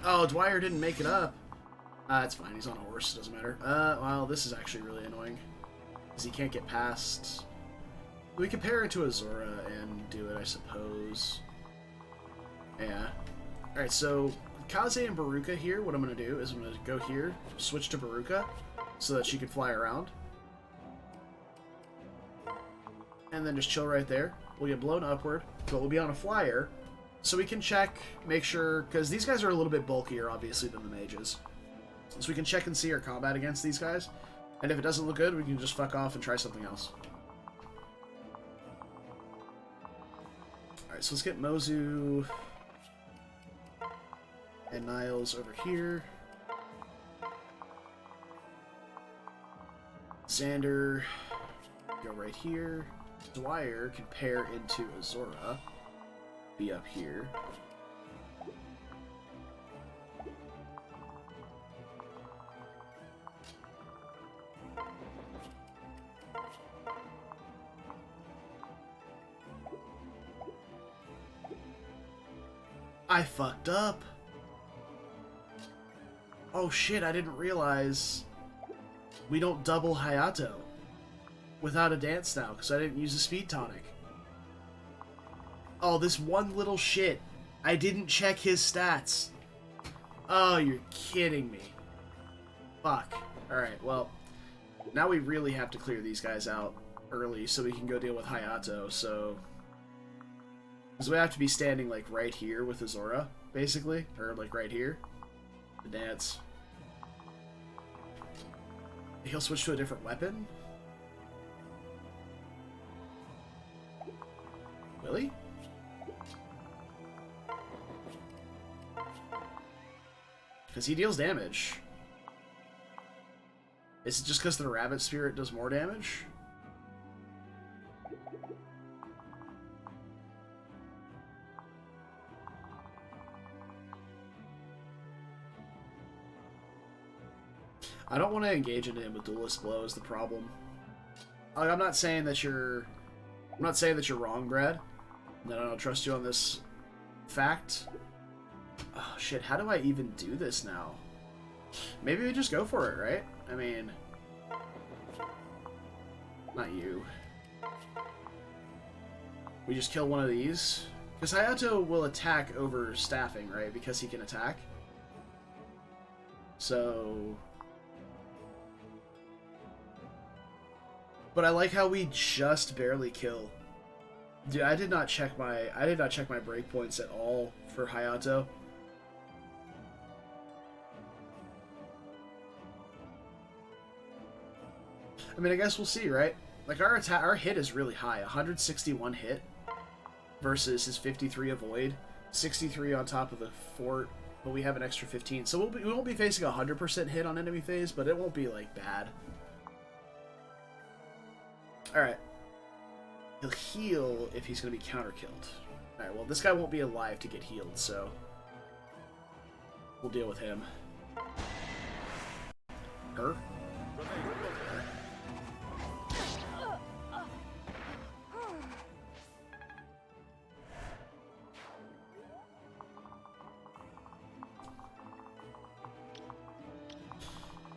Oh, Dwyer didn't make it up. It's fine, he's on a horse, doesn't matter. Well, this is actually really annoying. Because he can't get past... We could pair it to Azora and do it, I suppose. Yeah. Alright, so Kaze and Baruka here, what I'm going to do is I'm going to go here, switch to Baruka, so that she can fly around. And then just chill right there. We'll get blown upward, but we'll be on a flyer, so we can check, make sure, because these guys are a little bit bulkier, obviously, than the mages. So we can check and see our combat against these guys, and if it doesn't look good, we can just fuck off and try something else. Alright, so let's get Mozu and Niles over here. Xander, go right here. Dwyer can pair into Azora, be up here. I fucked up. Oh shit, I didn't realize we don't double Hayato without a dance now, because I didn't use a speed tonic. Oh, this one little shit. I didn't check his stats. Oh, you're kidding me. Fuck. Alright, well, now we really have to clear these guys out early so we can go deal with Hayato, so... Because we have to be standing, like, right here with Azora, basically. Or, like, right here. The dance. He'll switch to a different weapon? Will he? Because he deals damage. Is it just because the rabbit spirit does more damage? I don't want to engage into him with duelist blow is the problem. Like, I'm not saying that you're wrong, Brad. That I don't trust you on this fact. Oh shit, how do I even do this now? Maybe we just go for it, right? I mean... Not you. We just kill one of these? Because Hayato will attack over staffing, right? Because he can attack. So... But I like how we just barely kill. Dude, I did not check my breakpoints at all for Hayato. I mean, I guess we'll see, right? Like our hit is really high, 161 hit versus his 53 avoid, 63 on top of the fort, but we have an extra 15, so we won't be facing 100% hit on enemy phase, but it won't be like bad. All right, he'll heal if he's going to be counter-killed. All right, well this guy won't be alive to get healed, so we'll deal with him. Her.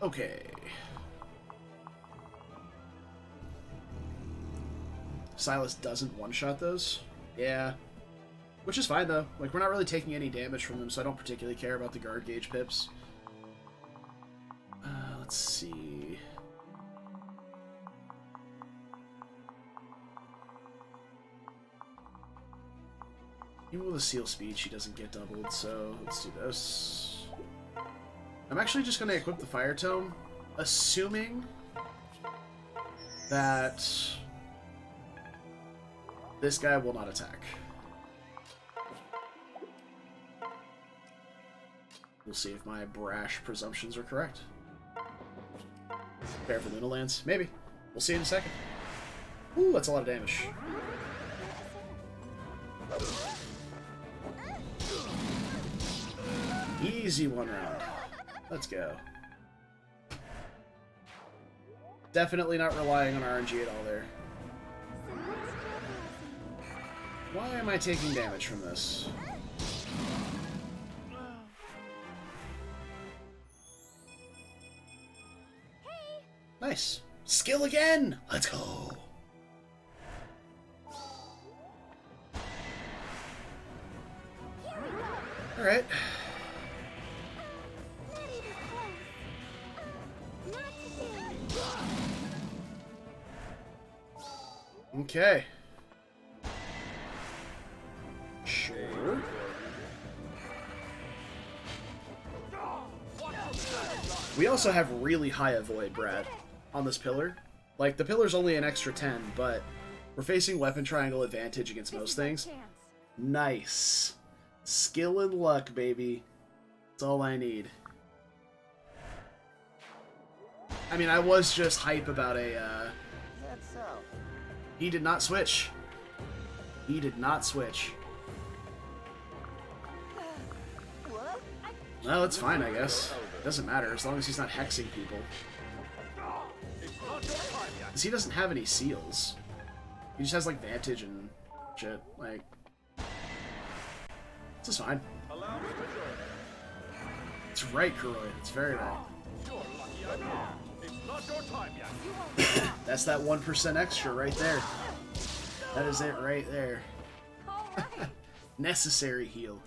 Okay. Silas doesn't one-shot those? Yeah. Which is fine, though. Like, we're not really taking any damage from them, so I don't particularly care about the guard gauge pips. Let's see... Even with a seal speed, she doesn't get doubled, so let's do this. I'm actually just going to equip the Fire Tome, assuming that this guy will not attack. We'll see if my brash presumptions are correct. Prepare for Lunalands? Maybe. We'll see in a second. Ooh, that's a lot of damage. Easy one round. Let's go. Definitely not relying on RNG at all there. Why am I taking damage from this? Nice. Skill again! Let's go! Alright. Okay. Sure. We also have really high avoid, Brad, on this pillar. Like, the pillar's only an extra 10, but we're facing weapon triangle advantage against most things. Nice. Skill and luck, baby. That's all I need. I mean, I was just hype about a, That's so. He did not switch. He did not switch. What? Well, it's fine, I guess. Doesn't matter, as long as he's not hexing people. Because he doesn't have any seals. He just has, like, Vantage and shit. Like, this is fine. It's right, Kuroi. It's very right. That's that 1% extra right there. That is it right there. Necessary heal.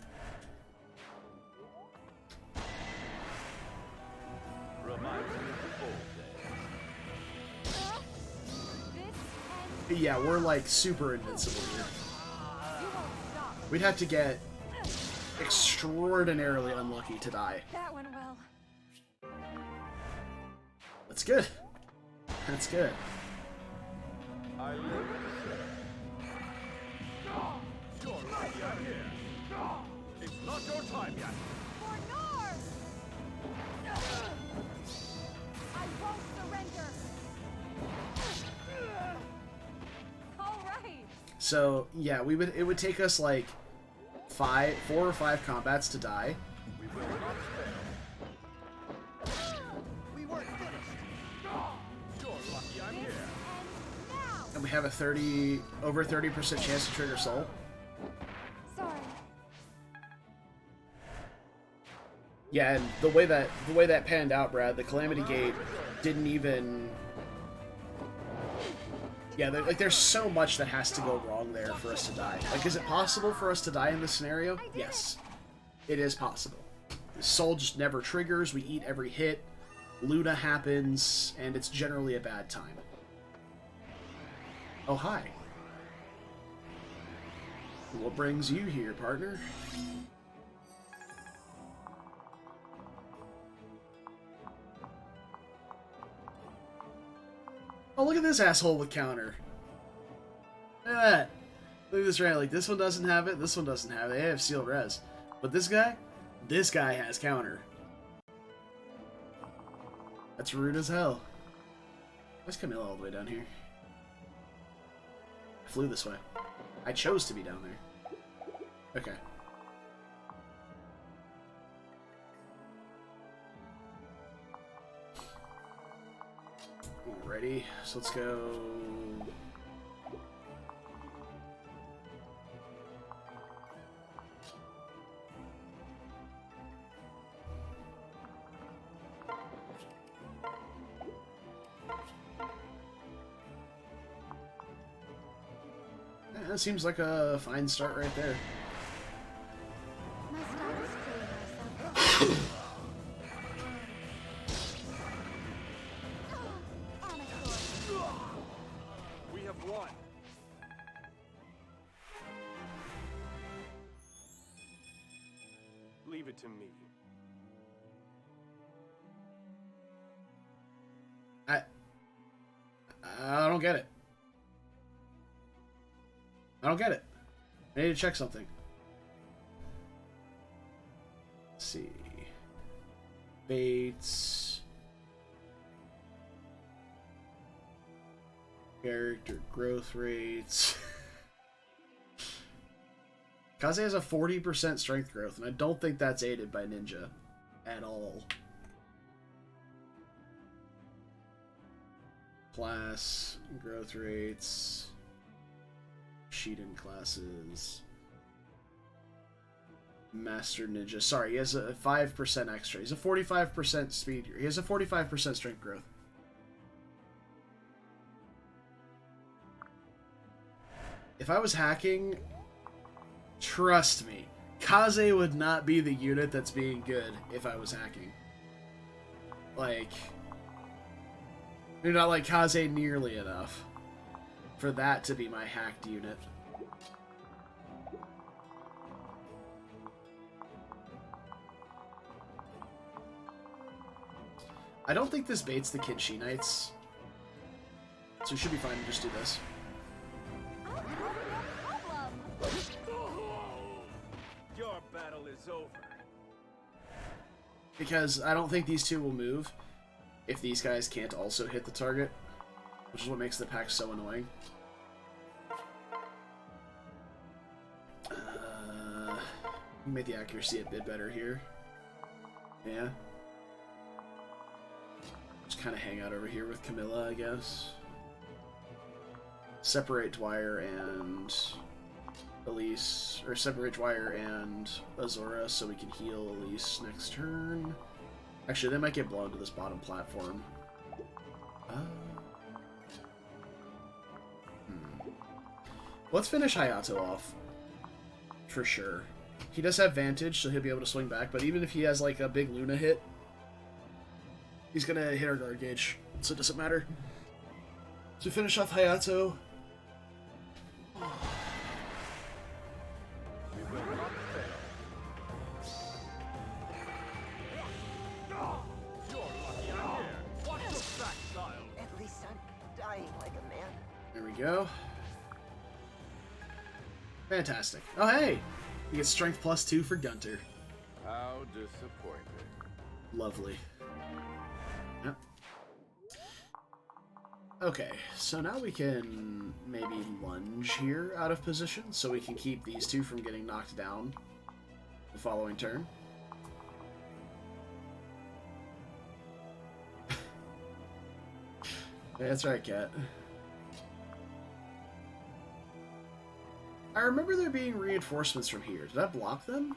Yeah, we're like super invincible here. We'd have to get extraordinarily unlucky to die. That went well. That's good. That's good. I live You're lucky I'm here. It's not your time yet. For North! I won't surrender. All right. So yeah, it would take us like 4 or 5 combats to die. We will not fail. We weren't finished. You're lucky I'm here. Now. And we have a over 30% chance to trigger Soul. Sorry. Yeah, and the way that panned out, Brad, the Calamity Gate didn't even. Yeah, there's so much that has to go wrong there for us to die. Like, is it possible for us to die in this scenario? Yes, it is possible. The soul just never triggers. We eat every hit. Luna happens, and it's generally a bad time. Oh, hi. What brings you here, partner? Oh, look at this asshole with counter. Look at that. Look at this right. Like, this one doesn't have it, this one doesn't have it. They have sealed res. But this guy has counter. That's rude as hell. Why's Camilla all the way down here? I flew this way. I chose to be down there. Okay. Alrighty, so let's go. Yeah, that seems like a fine start right there. My style is killing myself. We have won. Leave it to me. I don't get it. I don't get it. I need to check something. Let's see. Bates. Character growth rates. Kaze has a 40% strength growth, and I don't think that's aided by Ninja at all. Class, growth rates, Sheeten classes, Master Ninja. Sorry, he has a 5% extra. He's a 45% speed. He has a 45% strength growth. If I was hacking, trust me, Kaze would not be the unit that's being good if I was hacking. Like, you're not like Kaze nearly enough for that to be my hacked unit. I don't think this baits the Kinshi Knights, so we should be fine to just do this. Your battle is over. Because I don't think these two will move if these guys can't also hit the target, which is what makes the pack so annoying. Make the accuracy a bit better here. Yeah. Just kind of hang out over here with Camilla, I guess. Separate Dwyer and Elise, or separate Dwyer and Azora so we can heal Elise next turn. Actually, they might get blown to this bottom platform. Let's finish Hayato off. For sure. He does have Vantage, so he'll be able to swing back, but even if he has like a big Luna hit, he's gonna hit our guard gauge, so it doesn't matter. So finish off Hayato. We will not fail. You're lucky I'm here. Watch your back, style. At least I'm dying like a man. There we go. Fantastic. Oh, hey! You get Strength +2 for Gunter. How disappointed. Lovely. Yep. Okay, so now we can maybe lunge here out of position so we can keep these two from getting knocked down the following turn. That's right, Cat. I remember there being reinforcements from here. Did I block them?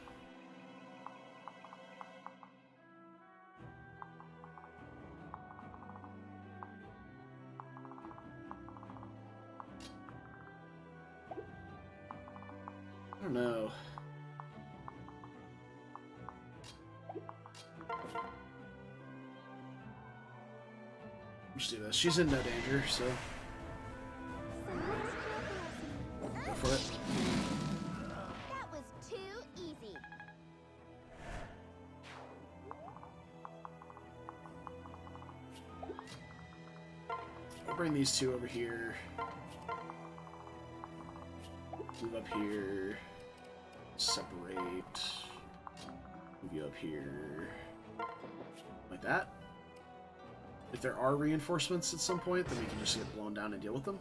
I don't know. Let's do this. She's in no danger, so go for it. That was too easy. I'll bring these two over here. Move up here. Separate. Move you up here. Like that. If there are reinforcements at some point, then we can just get blown down and deal with them.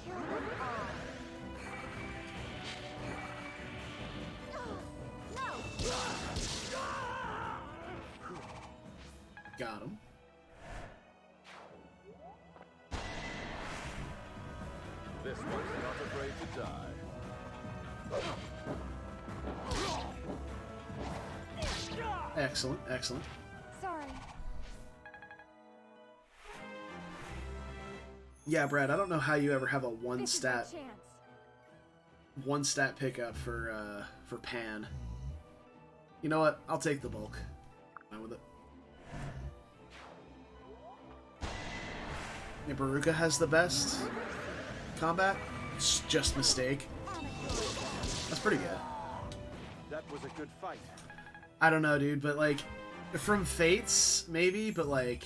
Kill them all. No! Got him. This one's not afraid to die. Excellent, excellent. Sorry. Yeah, Brad, I don't know how you ever have a This is my chance. one stat pickup for Pan. You know what? I'll take the bulk. Fine with it. Yeah, Baruka has the best combat. It's just mistake. That's pretty good. That was a good fight. I don't know, dude, but like, from Fates, maybe, but like,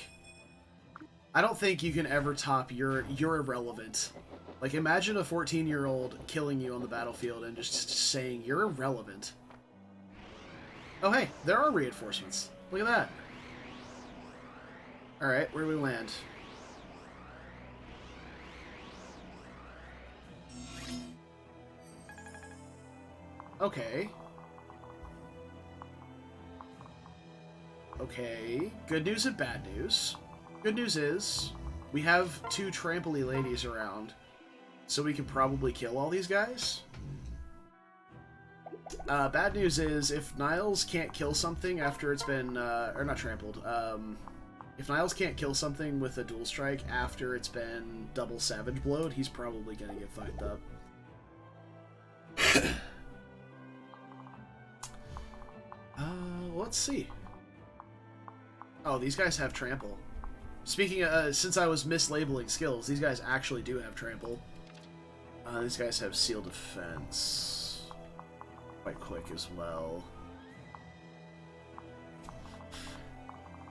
I don't think you can ever top you're irrelevant. Like, imagine a 14-year-old killing you on the battlefield and just saying you're irrelevant. Oh, hey, there are reinforcements. Look at that. Alright, where do we land? Okay. Okay. Good news and bad news. Good news is, we have 2 trampoline ladies around, so we can probably kill all these guys. Bad news is, if Niles can't kill something after it's been, or not trampled, if Niles can't kill something with a dual strike after it's been double savage blowed, he's probably gonna get fucked up. Let's see. Oh, these guys have trample. Speaking of, since I was mislabeling skills, these guys actually do have trample. These guys have seal defense. Quite quick as well.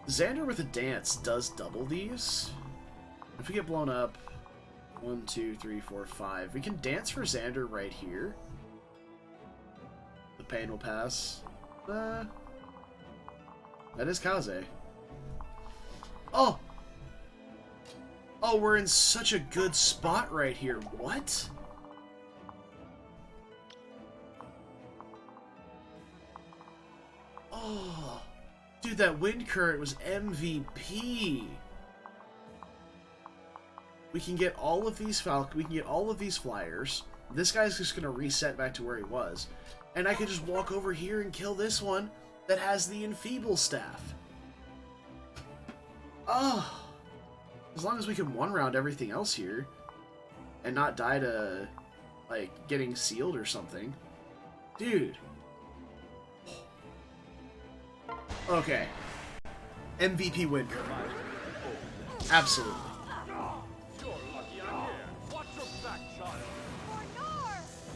Xander with a dance does double these. If we get blown up, 1, 2, 3, 4, 5. We can dance for Xander right here. The pain will pass. That is Kaze. Oh! Oh, we're in such a good spot right here. What? Oh. Dude, that wind current was MVP. We can get all of these we can get all of these flyers. This guy's just gonna reset back to where he was. And I can just walk over here and kill this one that has the enfeeble staff. Oh. As long as we can one-round everything else here and not die to, like, getting sealed or something. Dude. Okay. MVP win current. Absolutely. You're lucky I'm here. Watch your back, child. For North!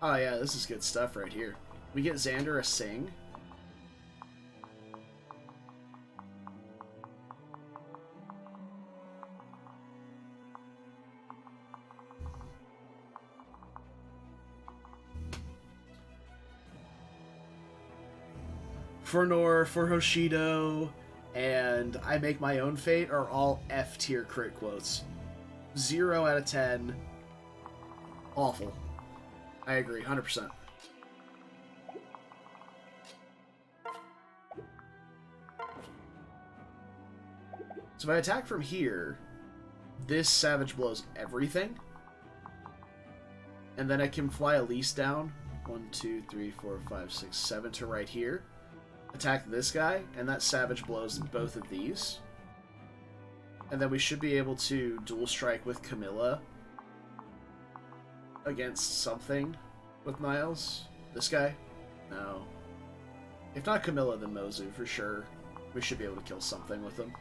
Oh yeah, this is good stuff right here. We get Xander a sing. For Nor, for Hoshido, and I Make My Own Fate are all F tier crit quotes. 0 out of 10. Awful. I agree, 100%. So if I attack from here, this Savage blows everything. And then I can fly Elise down. 1, 2, 3, 4, 5, 6, 7 to right here. attack this guy, and that Savage blows both of these. And then we should be able to dual strike with Camilla against something with Niles. This guy? No. If not Camilla, then Mozu for sure. We should be able to kill something with him.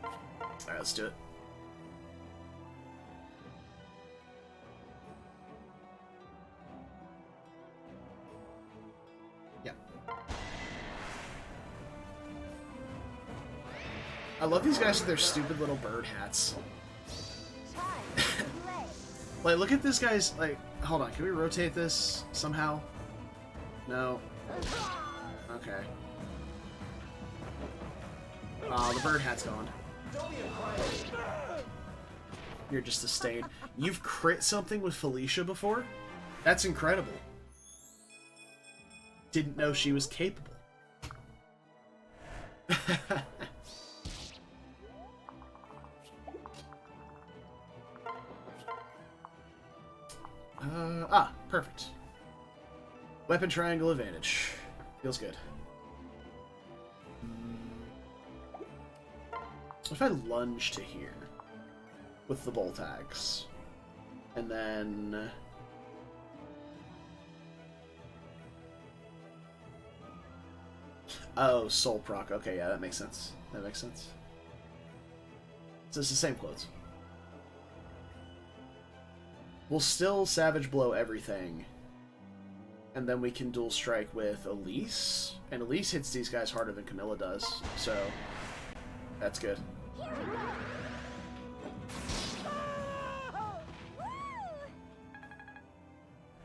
Alright, let's do it. Yeah. I love these guys with their stupid little bird hats. Like, look at this guy's, like, hold on, can we rotate this somehow? No. Okay. Oh, the bird hat's gone. You're just a stain. You've crit something with Felicia before? That's incredible. Didn't know she was capable. Perfect. Weapon triangle advantage. Feels good. What if I lunge to here with the bolt axe? And then... Oh, soul proc. Okay, yeah, that makes sense. That makes sense. So it's the same clothes. We'll still Savage Blow everything. And then we can dual strike with Elise. And Elise hits these guys harder than Camilla does. So, that's good.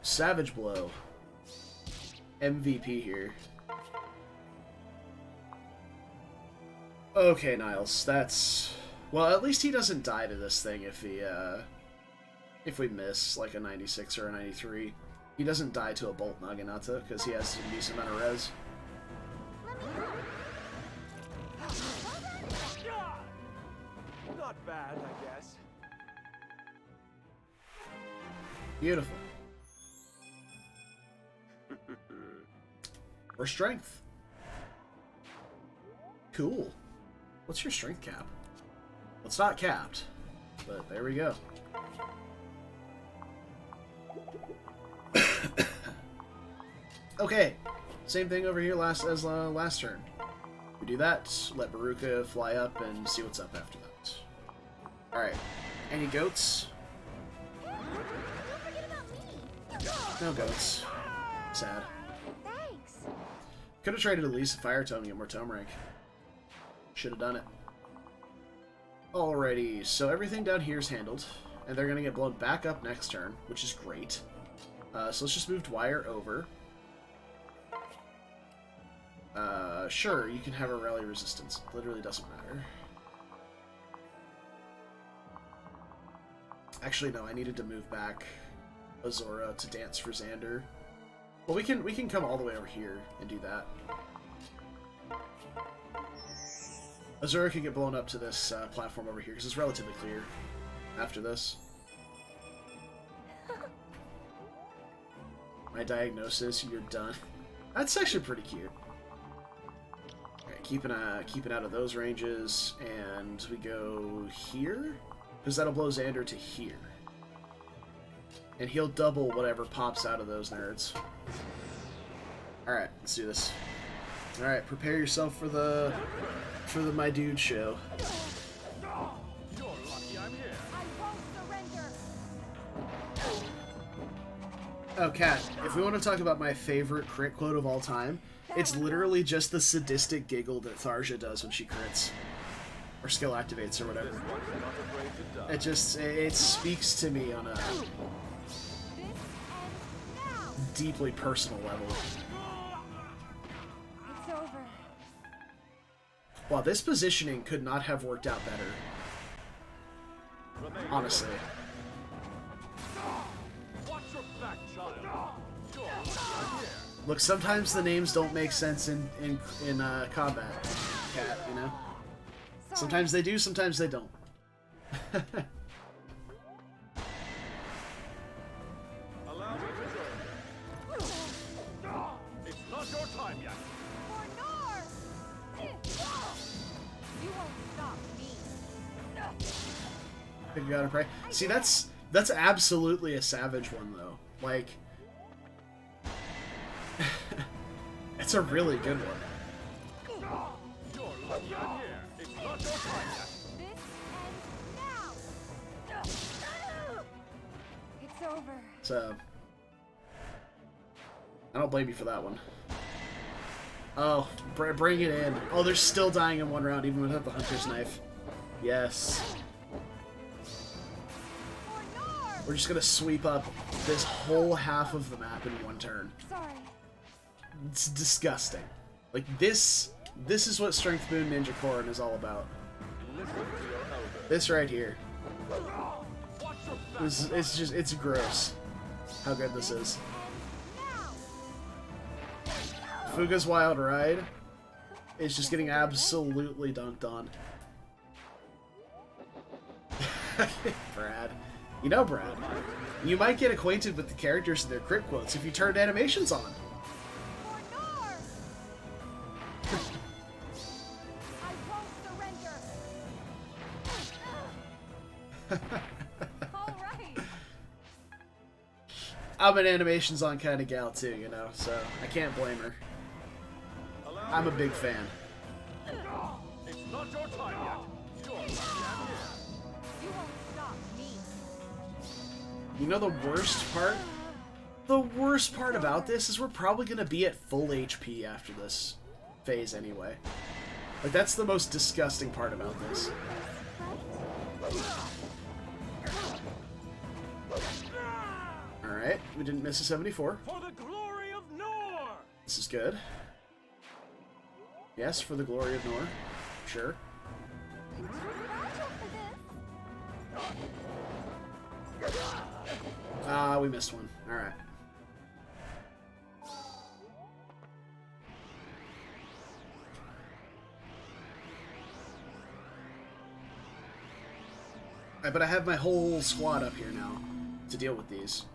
Savage Blow. MVP here. Okay, Niles, that's... Well, at least he doesn't die to this thing if he, if we miss, like, a 96 or a 93. He doesn't die to a Bolt Naginata, because he has a decent amount of res. Not bad, I guess. Beautiful. Or strength. Cool. What's your strength cap? Well, it's not capped, but there we go. Okay, same thing over here as last turn. We do that, let Baruka fly up and see what's up after that. Alright, any goats? No goats. Sad. Thanks. Could have traded Elise a Fire Tome to get more Tome rank. Should have done it. Alrighty, so everything down here is handled, and they're going to get blown back up next turn, which is great. So let's just move Dwyer over. Sure, you can have a rally resistance. It literally doesn't matter. Actually, no, I needed to move back Azora to dance for Xander. Well, we can come all the way over here and do that. Azura can get blown up to this platform over here because it's relatively clear after this. My diagnosis, you're done. That's actually pretty cute. Okay, keeping out of those ranges, and we go here because that'll blow Xander to here, and he'll double whatever pops out of those nerds. All right, let's do this. All right, prepare yourself for the My Dude show. You're lucky I'm here. I won't surrender. Oh, Kat, if we want to talk about my favorite crit quote of all time, it's literally just the sadistic giggle that Tharja does when she crits. Or skill activates or whatever. It speaks to me on a This ends now. deeply personal level. It's over. Wow, this positioning could not have worked out better. Honestly. Watch your back, child. You're lucky I'm here. Look, sometimes the names don't make sense in combat, Kat, you know? Sorry. Sometimes they do, sometimes they don't. Allow me to join you. It's Pick God and pray. See, that's absolutely a savage one though. Like, it's a really good one. You're lucky I'm here. It's not your time yet. This ends now. It's over. So, I don't blame you for that one. Oh, bring it in. Oh, they're still dying in one round, even without the hunter's knife. Yes. We're just gonna sweep up this whole half of the map in one turn. Sorry. It's disgusting. Like, this is what Strength Moon Ninja Corrin is all about. Listen to your elder. This right here. Watch your back. It's gross how good this is. Fuga's Wild Ride is just getting absolutely dunked on. Brad. You know, Brad, you might get acquainted with the characters and their crit quotes if you turned animations on. I won't surrender. All right. I'm an animations on kind of gal too, you know, so I can't blame her. I'm a big fan. It's not your time yet. You're lucky I'm here. You won't stop me. You know the worst part? The worst part about this is we're probably going to be at full HP after this phase anyway. Like, that's the most disgusting part about this. Alright, we didn't miss a 74. For the glory of Nor! This is good. Yes, for the glory of Nor. Sure. Ah, we missed one. Alright. Alright, but I have my whole squad up here now to deal with these.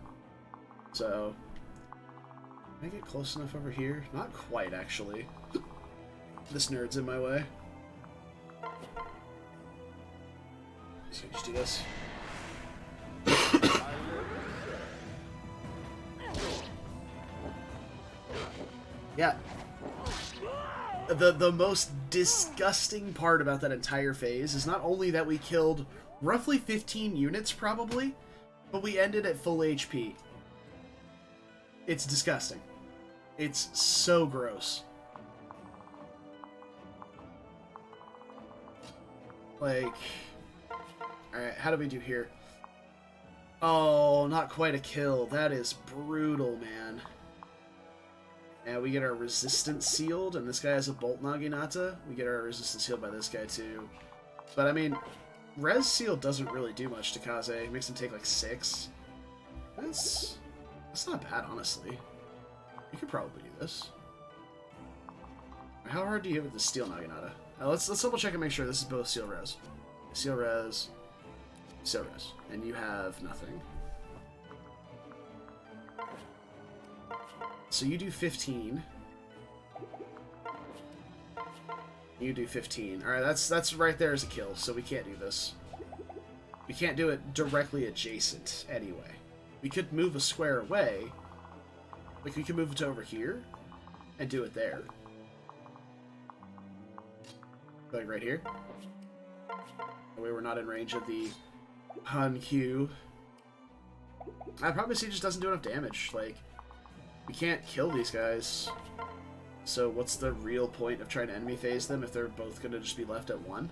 So, can I get close enough over here? Not quite, actually. This nerd's in my way. So just do this. Yeah. The most disgusting part about that entire phase is not only that we killed roughly 15 units, probably, but we ended at full HP. It's disgusting. It's so gross. Like, alright, how do we do here? Oh, not quite a kill. That is brutal, man. And we get our resistance sealed, and this guy has a Bolt Naginata. We get our resistance sealed by this guy, too. But, I mean, Res Seal doesn't really do much to Kaze. It makes him take, like, 6. That's not bad, honestly. You could probably do this. How hard do you hit with the Steel Naginata? Let's double check and make sure this is both Seal Res. Seal Res. Seal Res. And you have nothing. So you do 15. You do 15. Alright, that's right there as a kill, so we can't do this. We can't do it directly adjacent anyway. We could move a square away. Like, we could move it to over here and do it there. Like right here. That way we're not in range of the Hun Q. I'd probably say it just doesn't do enough damage. Like, we can't kill these guys. So what's the real point of trying to enemy phase them if they're both going to just be left at 1?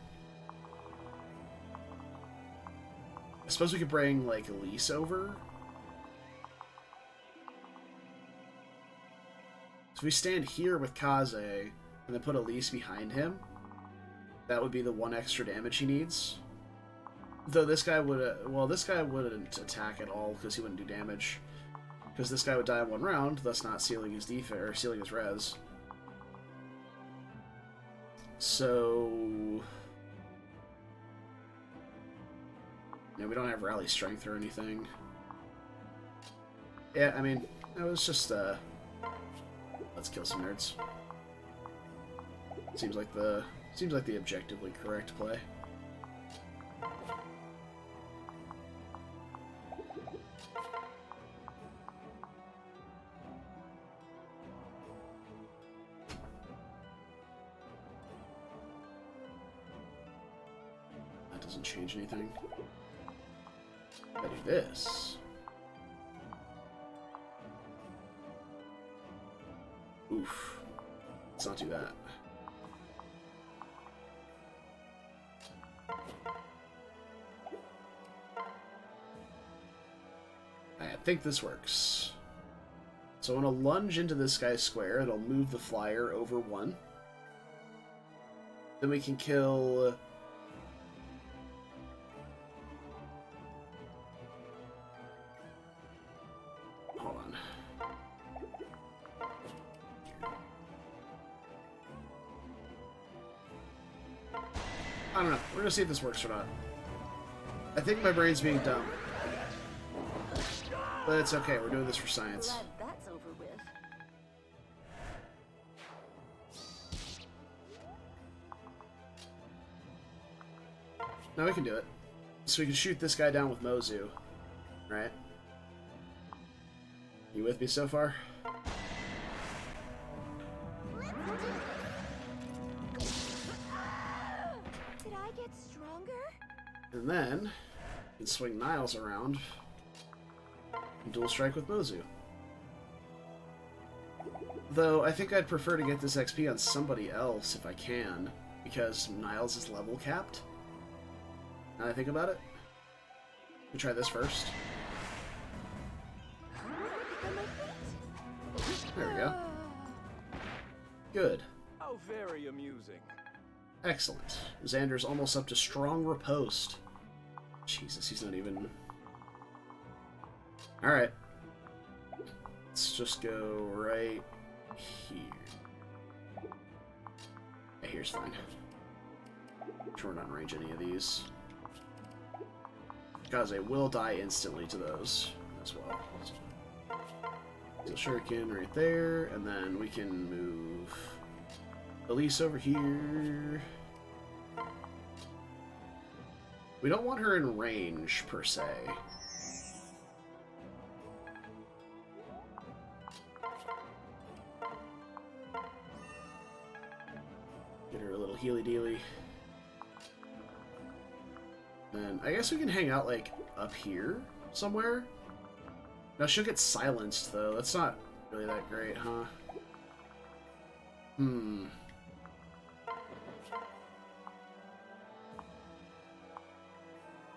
I suppose we could bring, like, Elise over. So if we stand here with Kaze and then put Elise behind him, that would be the 1 extra damage he needs. Though this guy would, well, this guy wouldn't attack at all because he wouldn't do damage. Because this guy would die in 1 round, thus not sealing his defense or sealing his res. So, yeah, we don't have rally strength or anything. Yeah, I mean, it was just let's kill some nerds. Seems like the objectively correct play. Doesn't change anything. I do this. Oof. Let's not do that. I think this works. So I'm going to lunge into this guy's square. It'll move the flyer over 1. Then we can kill... Hold on. I don't know. We're going to see if this works or not. I think my brain's being dumb. But it's okay. We're doing this for science. Glad that's over with. Now we can do it. So we can shoot this guy down with Mozu. Right? You with me so far? Did I get stronger? And then, you can swing Niles around and dual strike with Mozu. Though, I think I'd prefer to get this XP on somebody else if I can, because Niles is level capped. Now I think about it. We try this first. There we go. Good. How very amusing. Excellent. Xander's almost up to strong riposte. Jesus, he's not even... Alright. Let's just go right here. Yeah, here's fine. Sure, we're not in range any of these. Because they will die instantly to those as well. So shuriken right there, and then we can move Elise over here. We don't want her in range, per se. Get her a little healy-dealy. And I guess we can hang out, like, up here somewhere. Now, she'll get silenced, though. That's not really that great, huh?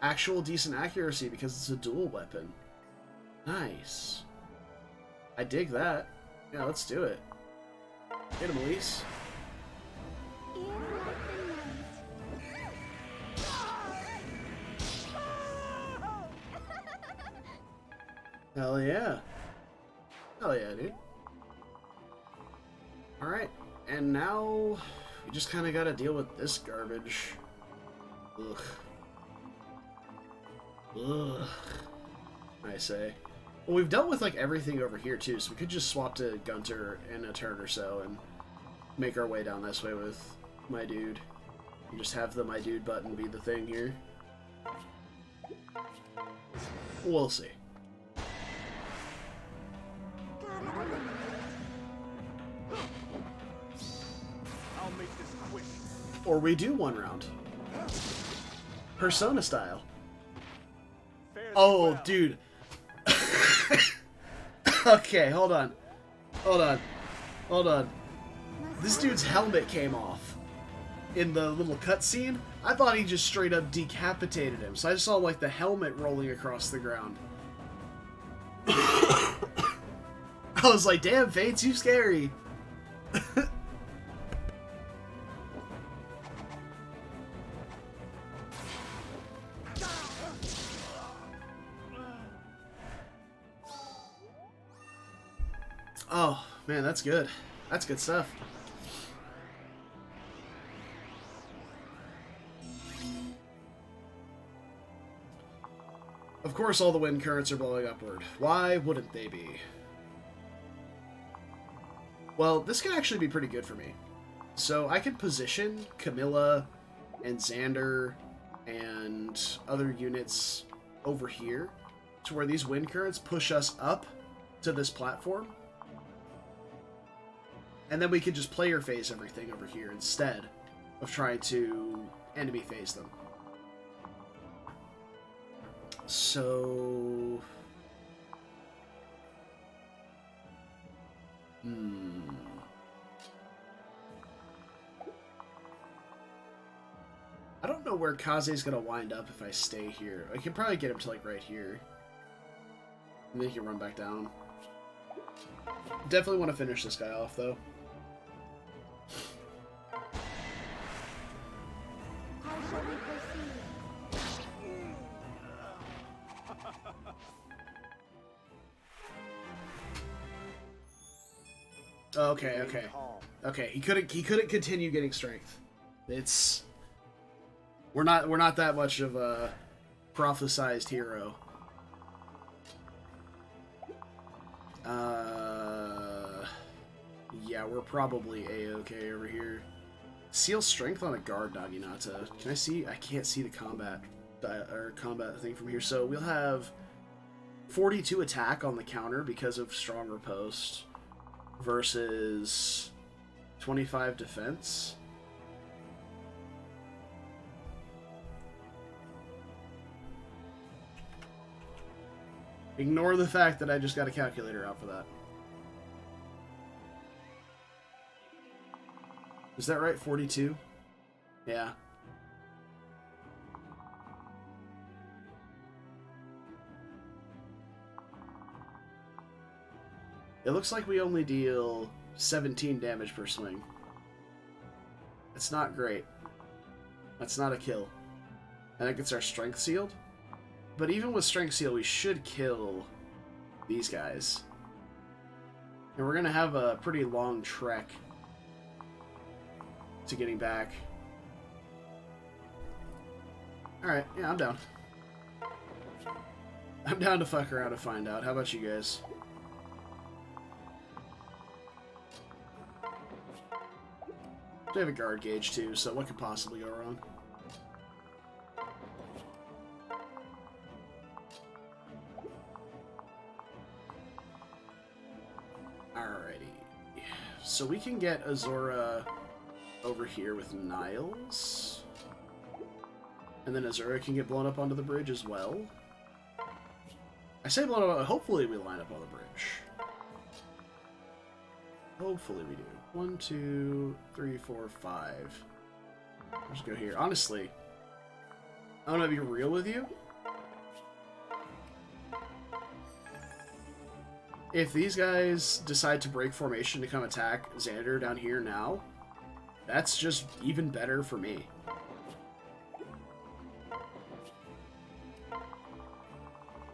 Actual decent accuracy because it's a dual weapon. Nice. I dig that. Yeah, let's do it. Hit him, Elise. In like the night. Hell yeah. Hell yeah, dude. Alright, and now we just kind of gotta deal with this garbage. Ugh. Ugh. I say. Well, we've dealt with, like, everything over here, too, so we could just swap to Gunter in a turn or so and make our way down this way with my dude. And just have the my dude button be the thing here. We'll see. I'll make this quick. Or we do one round. Persona style. Fare thee Oh, well. dude. Okay, hold on. Hold on. Hold on. This dude's helmet came off in the little cutscene. I thought he just straight up decapitated him. So I just saw, like, the helmet rolling across the ground. I was like, damn, Fate's you scary. Oh, man, that's good. That's good stuff. Of course, all the wind currents are blowing upward. Why wouldn't they be? Well, this can actually be pretty good for me. So I can position Camilla and Xander and other units over here to where these wind currents push us up to this platform. And then we can just player phase everything over here instead of trying to enemy phase them. So... I don't know where Kaze's gonna wind up if I stay here. I can probably get him to, like, right here. And then he can run back down. Definitely want to finish this guy off, though. How shall we proceed? Okay, okay. Okay, he couldn't continue getting strength. It's... We're not that much of a prophesized hero. Yeah, we're probably A-okay over here. Seal strength on a guard Naginata. Can I see? I can't see the combat thing from here. So we'll have 42 attack on the counter because of strong riposte versus 25 defense. Ignore the fact that I just got a calculator out for that. Is that right? 42? Yeah. It looks like we only deal 17 damage per swing. It's not great. That's not a kill. I think it's our strength sealed. But even with strength seal, we should kill these guys. And we're going to have a pretty long trek to getting back. Alright, yeah, I'm down. I'm down to fuck around and find out. How about you guys? They have a guard gauge too, so what could possibly go wrong? Alrighty. So we can get Azura over here with Niles. And then Azura can get blown up onto the bridge as well. I say blown up, hopefully we line up on the bridge. Hopefully we do. 1, 2, 3, 4, 5. Let's go here. Honestly, I'm gonna be real with you. If these guys decide to break formation to come attack Xander down here now, that's just even better for me.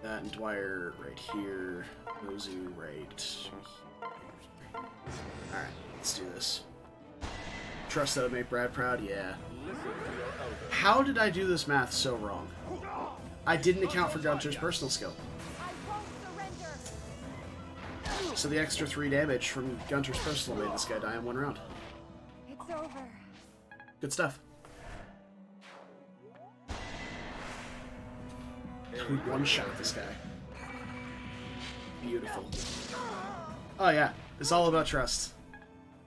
That and Dwyer right here. Mozu right. Alright, let's do this. Trust that'll make Brad proud? Yeah. How did I do this math so wrong? I didn't account for Gunter's personal skill. I won't surrender. So the extra 3 damage from Gunter's personal made this guy die in 1 round. It's over. Good stuff. We one-shot this guy. Beautiful. Oh yeah, it's all about trust.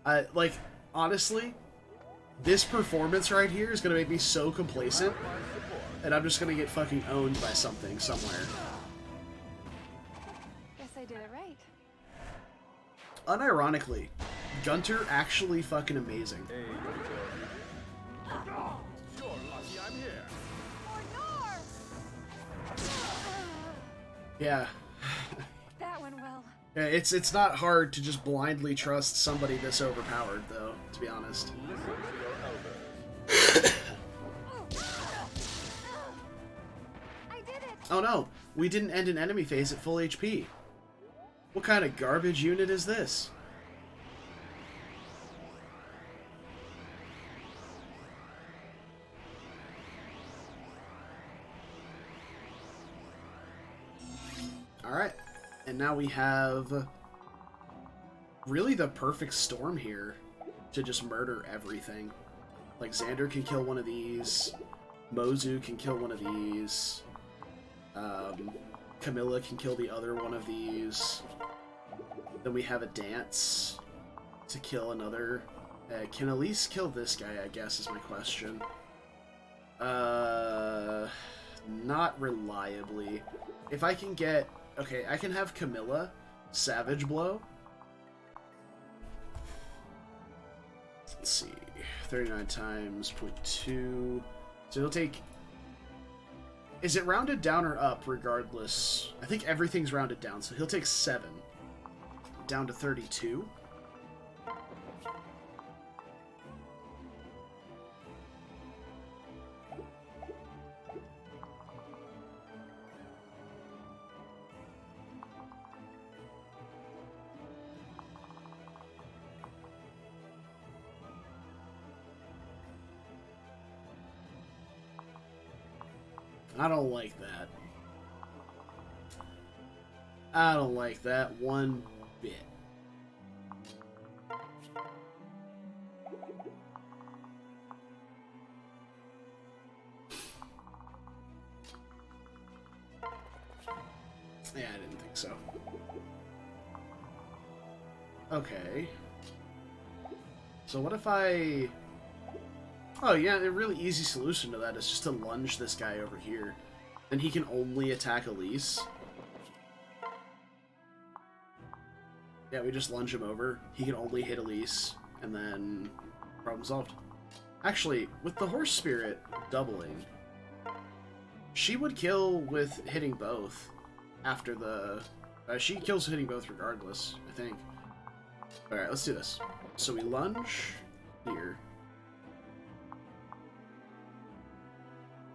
Like, honestly, this performance right here is gonna make me so complacent, and I'm just gonna get fucking owned by something somewhere. Guess I did it right. Unironically, Gunter actually fucking amazing. You're lucky I'm here. Yeah. That went well. Yeah, it's not hard to just blindly trust somebody this overpowered, though, to be honest. I did it. Oh no, we didn't end an enemy phase at full HP. What kind of garbage unit is this? Alright, and now we have really the perfect storm here to just murder everything. Like, Xander can kill one of these, Mozu can kill one of these, Camilla can kill the other one of these, then we have a dance to kill another. Can Elise kill this guy, I guess, is my question. Not reliably. If I can get... Okay, I can have Camilla Savage Blow. Let's see. 39 times 0.2. So it'll take... Is it rounded down or up regardless? I think everything's rounded down, so he'll take 7. Down to 32. I don't like that. I don't like that one bit. Yeah, I didn't think so. Okay. So what if I... Oh yeah, a really easy solution to that is just to lunge this guy over here. Then he can only attack Elise. Yeah, we just lunge him over. He can only hit Elise, and then problem solved. Actually, with the horse spirit doubling, she would kill with hitting both after the... she kills hitting both regardless, I think. Alright, let's do this. So we lunge here.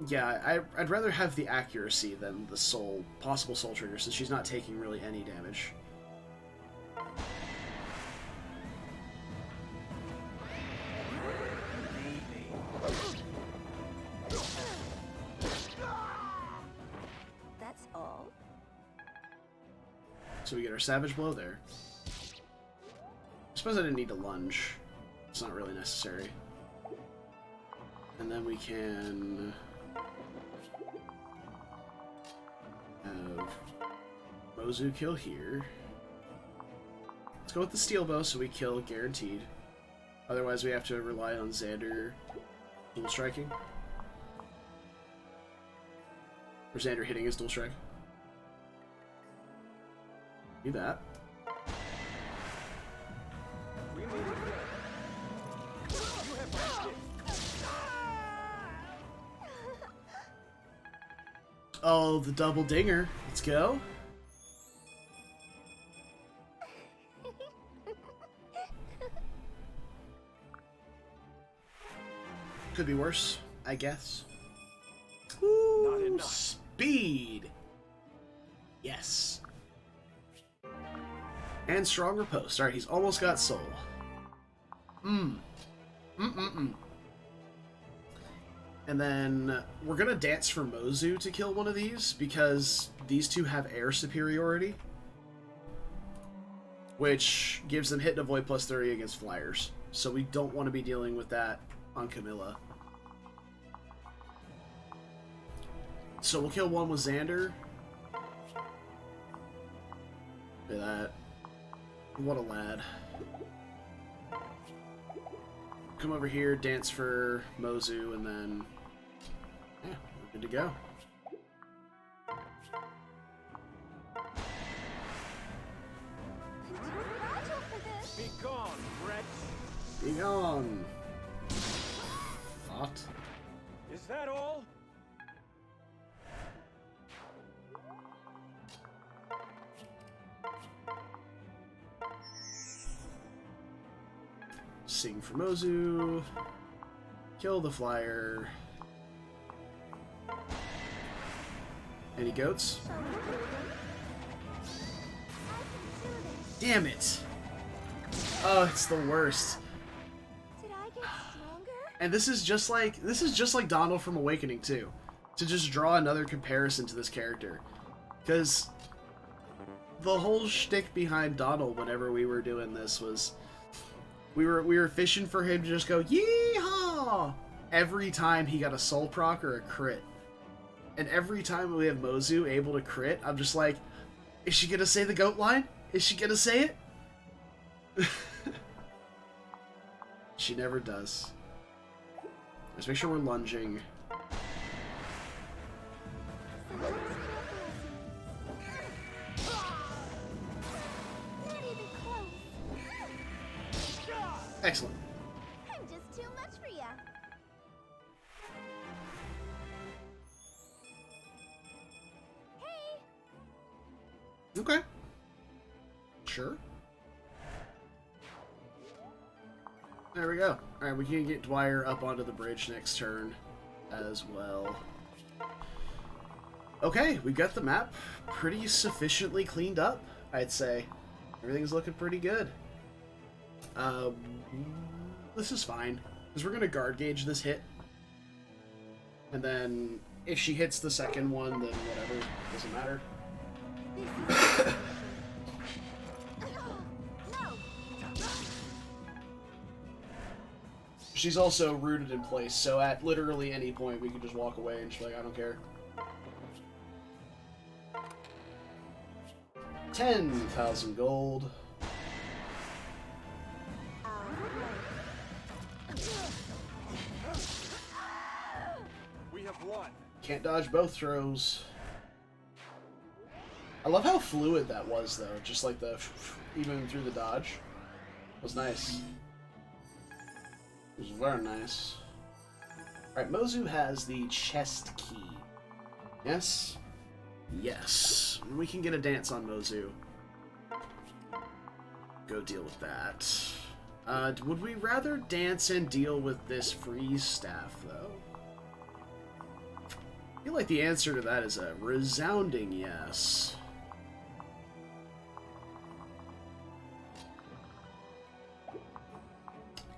Yeah, I'd rather have the accuracy than the possible soul trigger, since she's not taking really any damage. That's all? So we get our Savage Blow there. I suppose I didn't need to lunge. It's not really necessary. And then we can... have Mozu kill here. Let's go with the steel bow so we kill guaranteed. Otherwise we have to rely on Xander dual striking. Or Xander hitting his dual strike. Do that. We need it. You have my stick. Oh, the double dinger. Let's go. Could be worse, I guess. Ooh, Not enough. Speed. Yes. And strong riposte. Alright, he's almost got soul. And then we're gonna dance for Mozu to kill one of these, because these two have air superiority, which gives them hit and avoid plus 30 against flyers. So we don't want to be dealing with that on Camilla. So we'll kill one with Xander. Look at that. What a lad. Come over here, dance for Mozu, and then... yeah, we're good to go. Be gone, wretch. Be gone. Thought. Is that all? Sing for Mozu. Kill the flyer. Any goats? Damn it! Oh, it's the worst. Did I get stronger? And this is just like Donald from Awakening too. To just draw another comparison to this character. Because the whole shtick behind Donald whenever we were doing this was we were fishing for him to just go yeehaw every time he got a soul proc or a crit. And every time we have Mozu able to crit, I'm just like, is she gonna say the goat line? Is she gonna say it? She never does. Let's make sure we're lunging. Excellent. I'm just too much for ya. Hey! Okay. Sure. There we go. Alright, we can get Dwyer up onto the bridge next turn as well. Okay, we got the map pretty sufficiently cleaned up, I'd say. Everything's looking pretty good. This is fine, because we're going to guard gauge this hit. And then, if she hits the second one, then whatever, doesn't matter. She's also rooted in place, so at literally any point we can just walk away and she's like, I don't care. 10,000 gold. We have won. Can't dodge both throws. I love how fluid that was, though. Just like the even through the dodge. It was nice. It was very nice. Alright, Mozu has the chest key. Yes? Yes. We can get a dance on Mozu. Go deal with that. Would we rather dance and deal with this freeze staff, though? I feel like the answer to that is a resounding yes.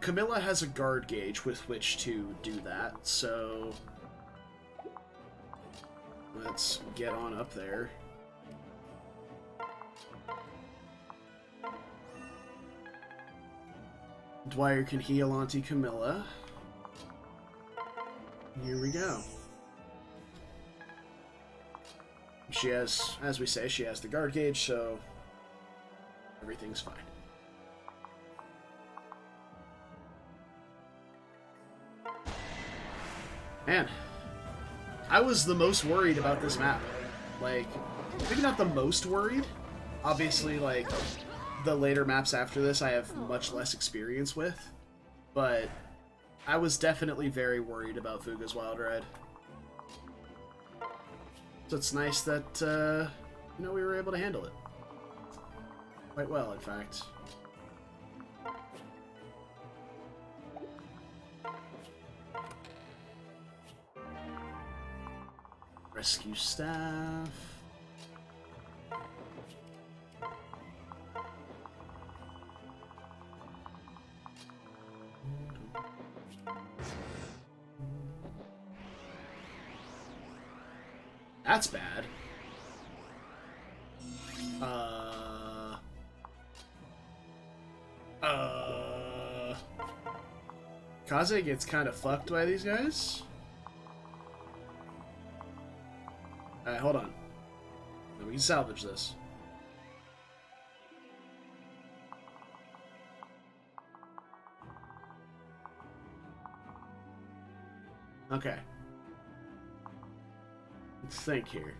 Camilla has a guard gauge with which to do that, so let's get on up there. Dwyer can heal Auntie Camilla. Here we go. She has, as we say, she has the guard gauge, so everything's fine. Man, I was the most worried about this map. Like, maybe not the most worried. Obviously, like, the later maps after this I have much less experience with. But I was definitely very worried about Fuga's Wild Ride. So it's nice that, you know, we were able to handle it. Quite well, in fact. Rescue staff. That's bad. Kaze gets kind of fucked by these guys. Alright, hold on. No, we can salvage this. Okay. Let's think here.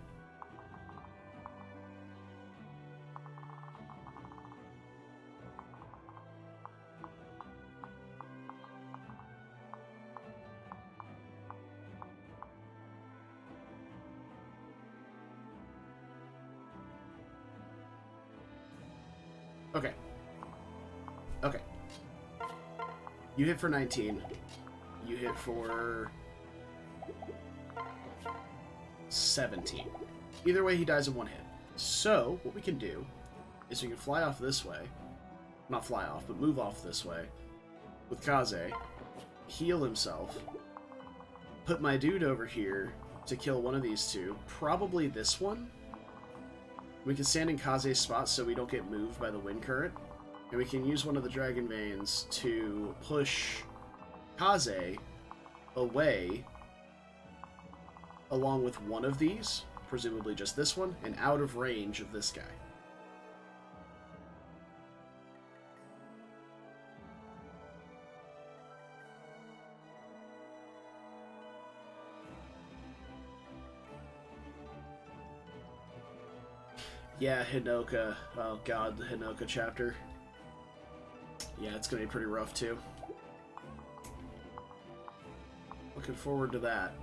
Okay. Okay. You hit for 19. You hit for 17. Either way, he dies in one hit. So, what we can do is we can fly off this way. Not fly off, but move off this way. With Kaze. Heal himself. Put my dude over here to kill one of these two. Probably this one. We can stand in Kaze's spot so we don't get moved by the wind current. And we can use one of the Dragon Veins to push Kaze away along with one of these, presumably just this one, and out of range of this guy. Yeah, Hinoka. Oh god, the Hinoka chapter. Yeah, it's gonna be pretty rough too. Looking forward to that.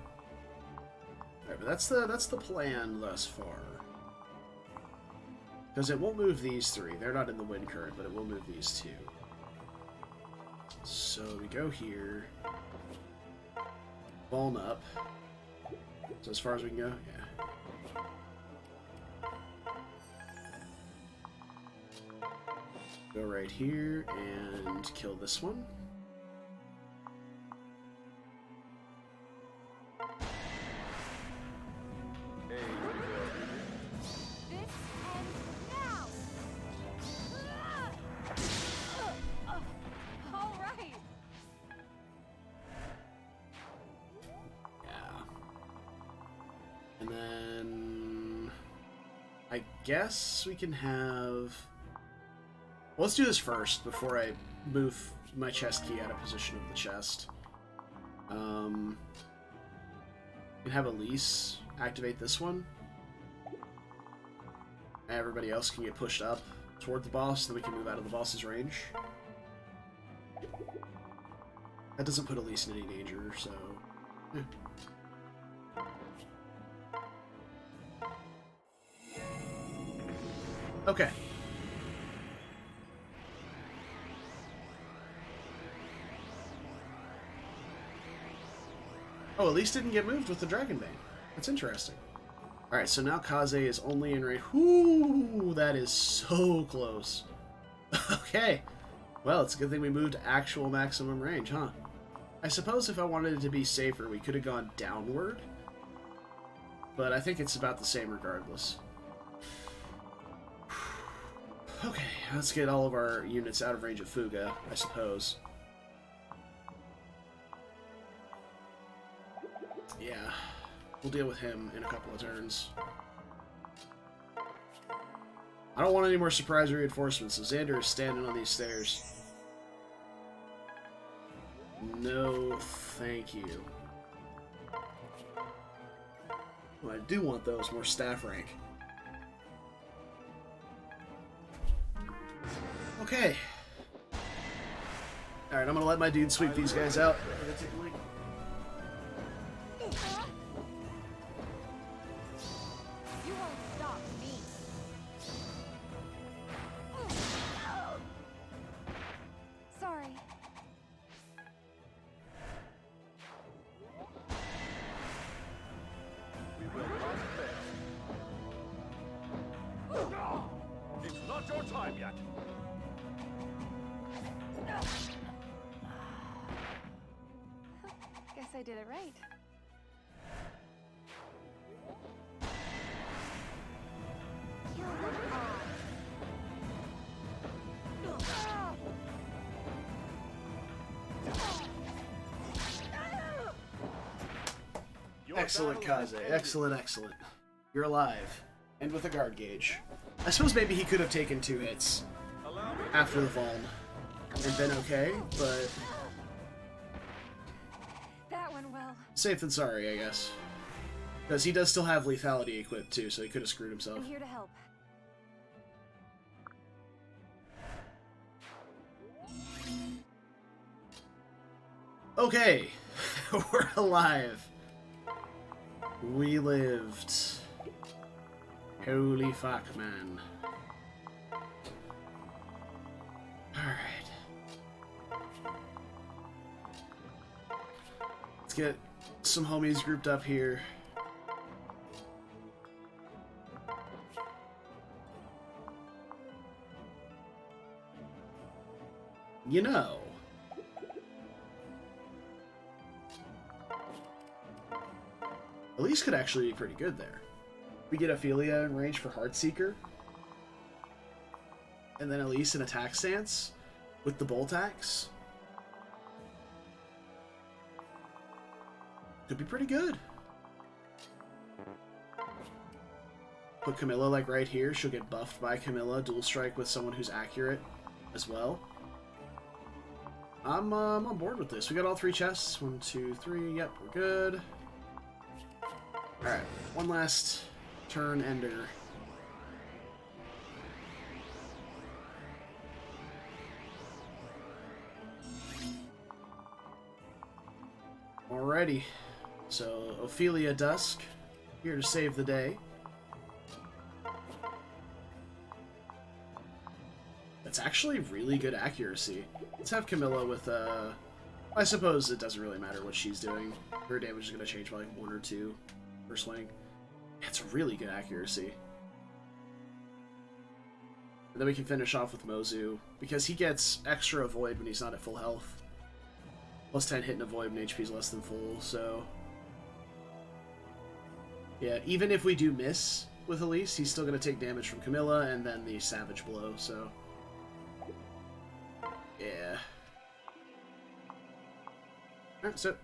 Alright, but that's the plan thus far. Because it won't move these three. They're not in the wind current, but it will move these two. So we go here. Balln up. So as far as we can go, yeah. Go right here and kill this one. Hey, This ends now. All right. Yeah. And then I guess we can have... Well, let's do this first before I move my chest key out of position of the chest. We can have Elise activate this one. Everybody else can get pushed up toward the boss, then we can move out of the boss's range. That doesn't put Elise in any danger, so... yeah. Okay. Oh, Elise didn't get moved with the Dragon Bane. That's interesting. Alright, so now Kaze is only in range. Whoo! That is so close. Okay. Well, it's a good thing we moved to actual maximum range, huh? I suppose if I wanted it to be safer, we could have gone downward. But I think it's about the same regardless. Okay, let's get all of our units out of range of Fuga, I suppose. Yeah, we'll deal with him in a couple of turns. I don't want any more surprise reinforcements, so Xander is standing on these stairs. No, thank you. Well, I do want those, more staff rank. Okay. Alright, I'm gonna let my dude sweep these guys out. You won't stop me. Sorry. we will not fail. It's not your time yet. Guess I did it right. Kill them all. Your Excellent, battle has Kaze. ended. Excellent, excellent. You're alive. And with a guard gauge. I suppose maybe he could have taken 2 hits Allow me. after the Vuln and been okay, but That went well. safe than sorry, I guess. Because he does still have lethality equipped too, so he could have screwed himself. I'm here to help. Okay, we're alive. We lived. Holy fuck, man. Alright. Let's get some homies grouped up here. You know, Elise could actually be pretty good there. We get Ophelia in range for Heartseeker. And then Elise in attack stance with the Bolt Axe. Could be pretty good. Put Camilla like right here. She'll get buffed by Camilla. Dual strike with someone who's accurate as well. I'm on board with this. We got all 3 chests. 1, 2, 3. Yep, we're good. Alright, one last turn ender. Alrighty. So, Ophelia Dusk, here to save the day. That's actually really good accuracy. Let's have Camilla with, I suppose it doesn't really matter what she's doing. Her damage is going to change by like 1 or 2 per swing. That's really good accuracy. And then we can finish off with Mozu, because he gets extra avoid when he's not at full health. Plus 10 hit and avoid when HP is less than full, so... Yeah, even if we do miss with Elise, he's still going to take damage from Camilla and then the Savage Blow, so... Yeah. Alright, so...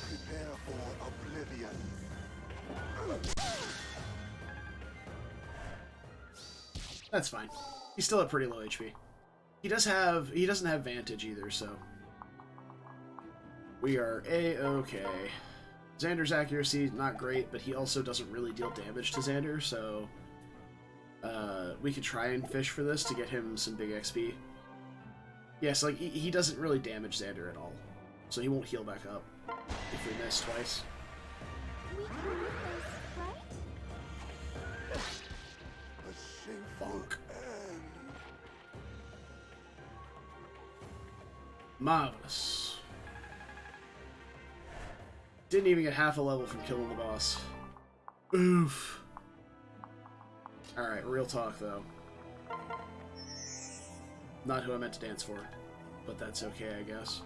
Prepare for oblivion. That's fine. He's still at pretty low HP. He doesn't have Vantage either, so... We are A-okay. Xander's accuracy, not great, but he also doesn't really deal damage to Xander, so... we could try and fish for this to get him some big XP. Yes, like, he doesn't really damage Xander at all. So he won't heal back up if we miss twice. We can do this, right? A shameful Bonk. end. Marvelous. Didn't even get half a level from killing the boss. Oof. Alright, real talk, though. Not who I meant to dance for, but that's okay, I guess.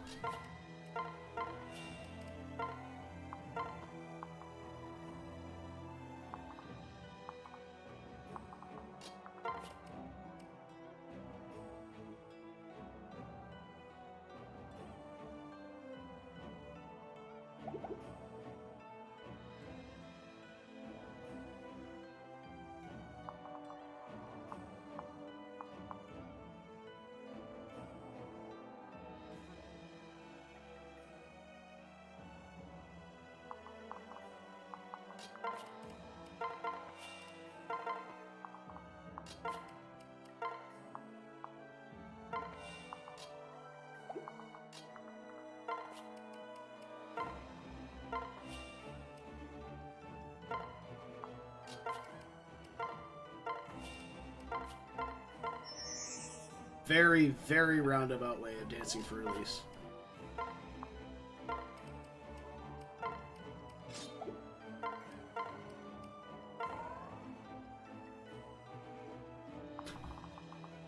Very, very roundabout way of dancing for release.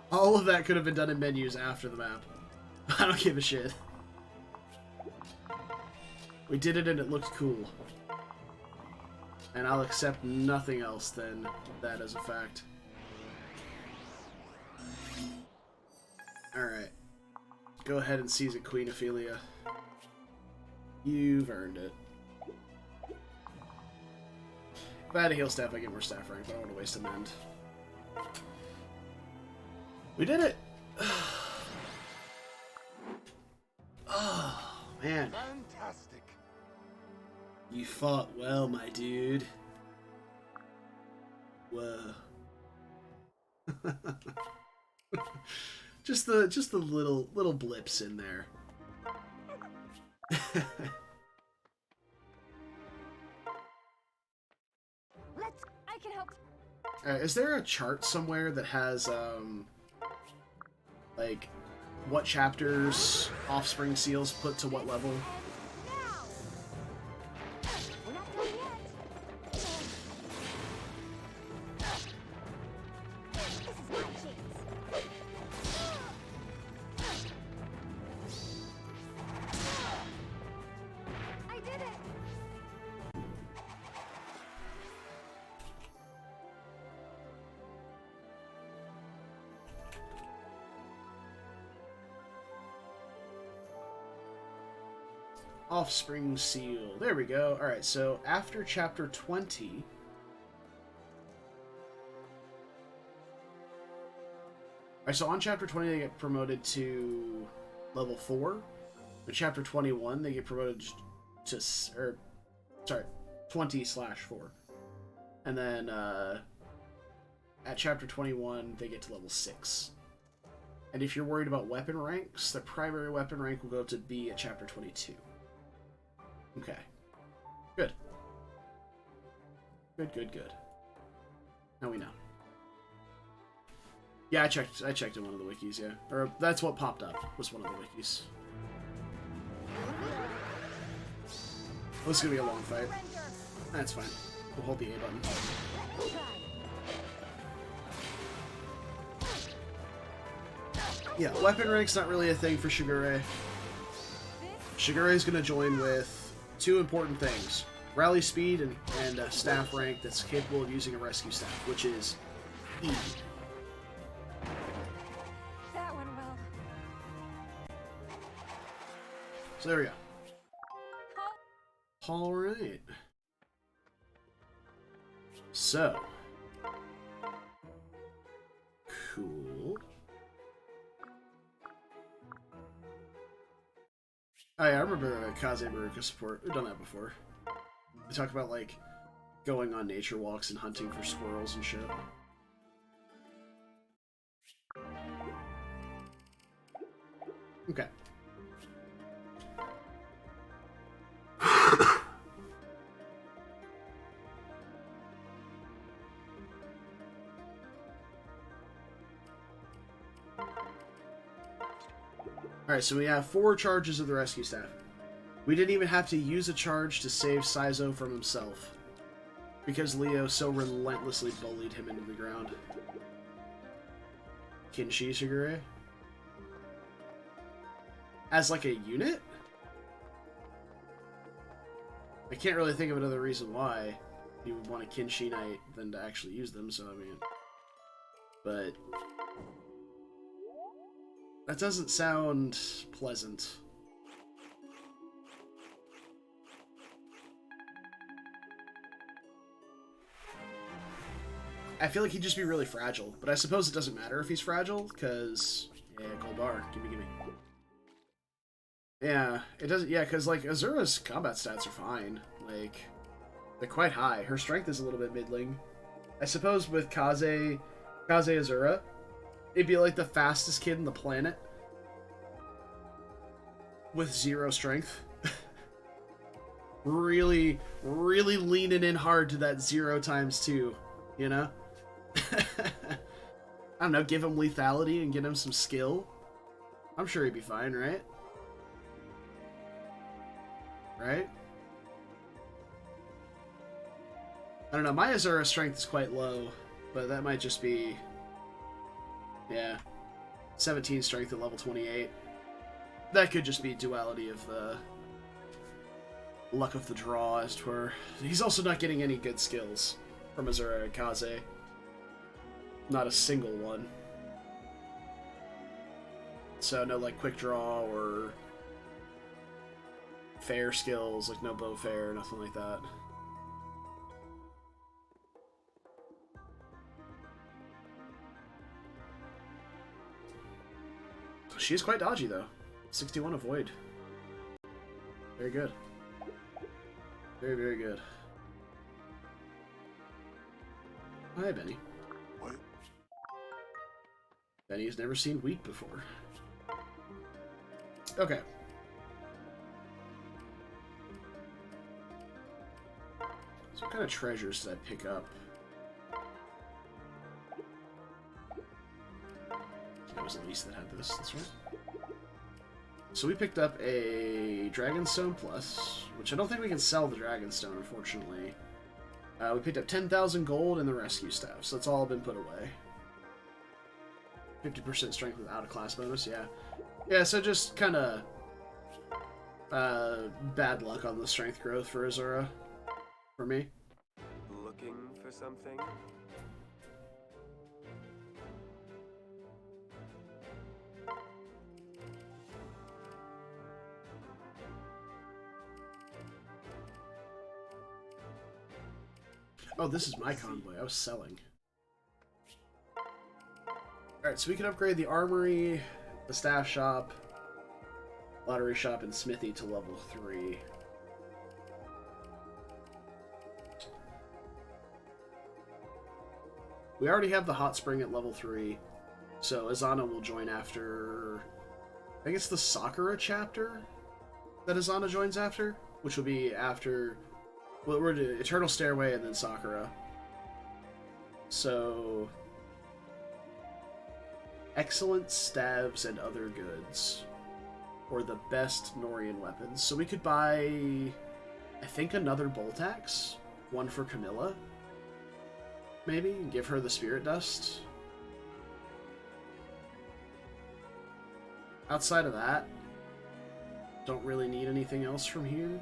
All of that could have been done in menus after the map. I don't give a shit. We did it and it looked cool. And I'll accept nothing else than that as a fact. Alright. Go ahead and seize it, Queen Ophelia. You've earned it. If I had a heal staff, I get more staff rank, but I don't want to waste a mend. We did it! Oh, man. Fantastic. You fought well, my dude. Whoa. just the little blips in there. I can help. Is there a chart somewhere that has like what chapters Offspring seals put to what level? Now. We're not done yet. This is my chance. I did it. Offspring seal. There we go. Alright, so after chapter 20... Alright, so on chapter 20 they get promoted to level 4. In chapter 21 they get promoted to... or, sorry, 20/4. And then, at chapter 21, they get to level 6. And if you're worried about weapon ranks, the primary weapon rank will go to B at chapter 22. Okay. Good. Good, good, good. Now we know. Yeah, I checked in one of the wikis, yeah. Or that's what popped up, was one of the wikis. This is gonna be a long fight. That's fine. We'll hold the A button. Yeah, weapon rank's not really a thing for Shigure. Shigure's gonna join with 2 important things. Rally speed and a staff rank that's capable of using a rescue staff, which is E. That one will. So there we go. Alright. So. Cool. Oh yeah, I remember Kaze Baruka support. We've done that before. We talk about, like, going on nature walks and hunting for squirrels and shit. Okay. Alright, so we have 4 charges of the rescue staff. We didn't even have to use a charge to save Saizo from himself, because Leo so relentlessly bullied him into the ground. Kinshi Shigure? As like a unit? I can't really think of another reason why you would want a Kinshi Knight than to actually use them, so I mean... But... that doesn't sound pleasant. I feel like he'd just be really fragile, but I suppose it doesn't matter if he's fragile, because... yeah, gold bar. Gimme, gimme. Yeah, it doesn't... yeah, because, like, Azura's combat stats are fine. Like, they're quite high. Her strength is a little bit middling. I suppose with Kaze Azura, it'd be like the fastest kid on the planet with 0 strength. really leaning in hard to that 0 times 2, you know? I don't know, give him lethality and get him some skill. I'm sure he'd be fine, right? Right? I don't know, my Azura strength is quite low, but that might just be... yeah. 17 strength at level 28. That could just be duality of the... luck of the draw, as 'twere. He's also not getting any good skills from Azura and Kaze. Not a single one. So no, like, quick draw or... fair skills, like no bow fair, nothing like that. She is quite dodgy, though. 61 avoid. Very good. Very, very good. Hi, Benny. What? Benny has never seen wheat before. Okay. So what kind of treasures did I pick up? That was Elise that had this, that's right. So we picked up a Dragonstone Plus, which I don't think we can sell the Dragonstone, unfortunately. We picked up 10,000 gold and the rescue staff, so that's all been put away. 50% strength without a class bonus, yeah. Yeah, so just kind of bad luck on the strength growth for Azura, for me. Looking for something? Oh, this is my convoy. I was selling. Alright, so we can upgrade the armory, the staff shop, lottery shop, and smithy to level 3. We already have the hot spring at level 3, so Azana will join after... I think it's the Sakura chapter that Azana joins after, which will be after... Well, we're to Eternal Stairway and then Sakura. So... Excellent stabs and other goods. Or the best Norian weapons. So we could buy... I think another Bolt Axe. One for Camilla. Maybe, and give her the Spirit Dust. Outside of that, don't really need anything else from here.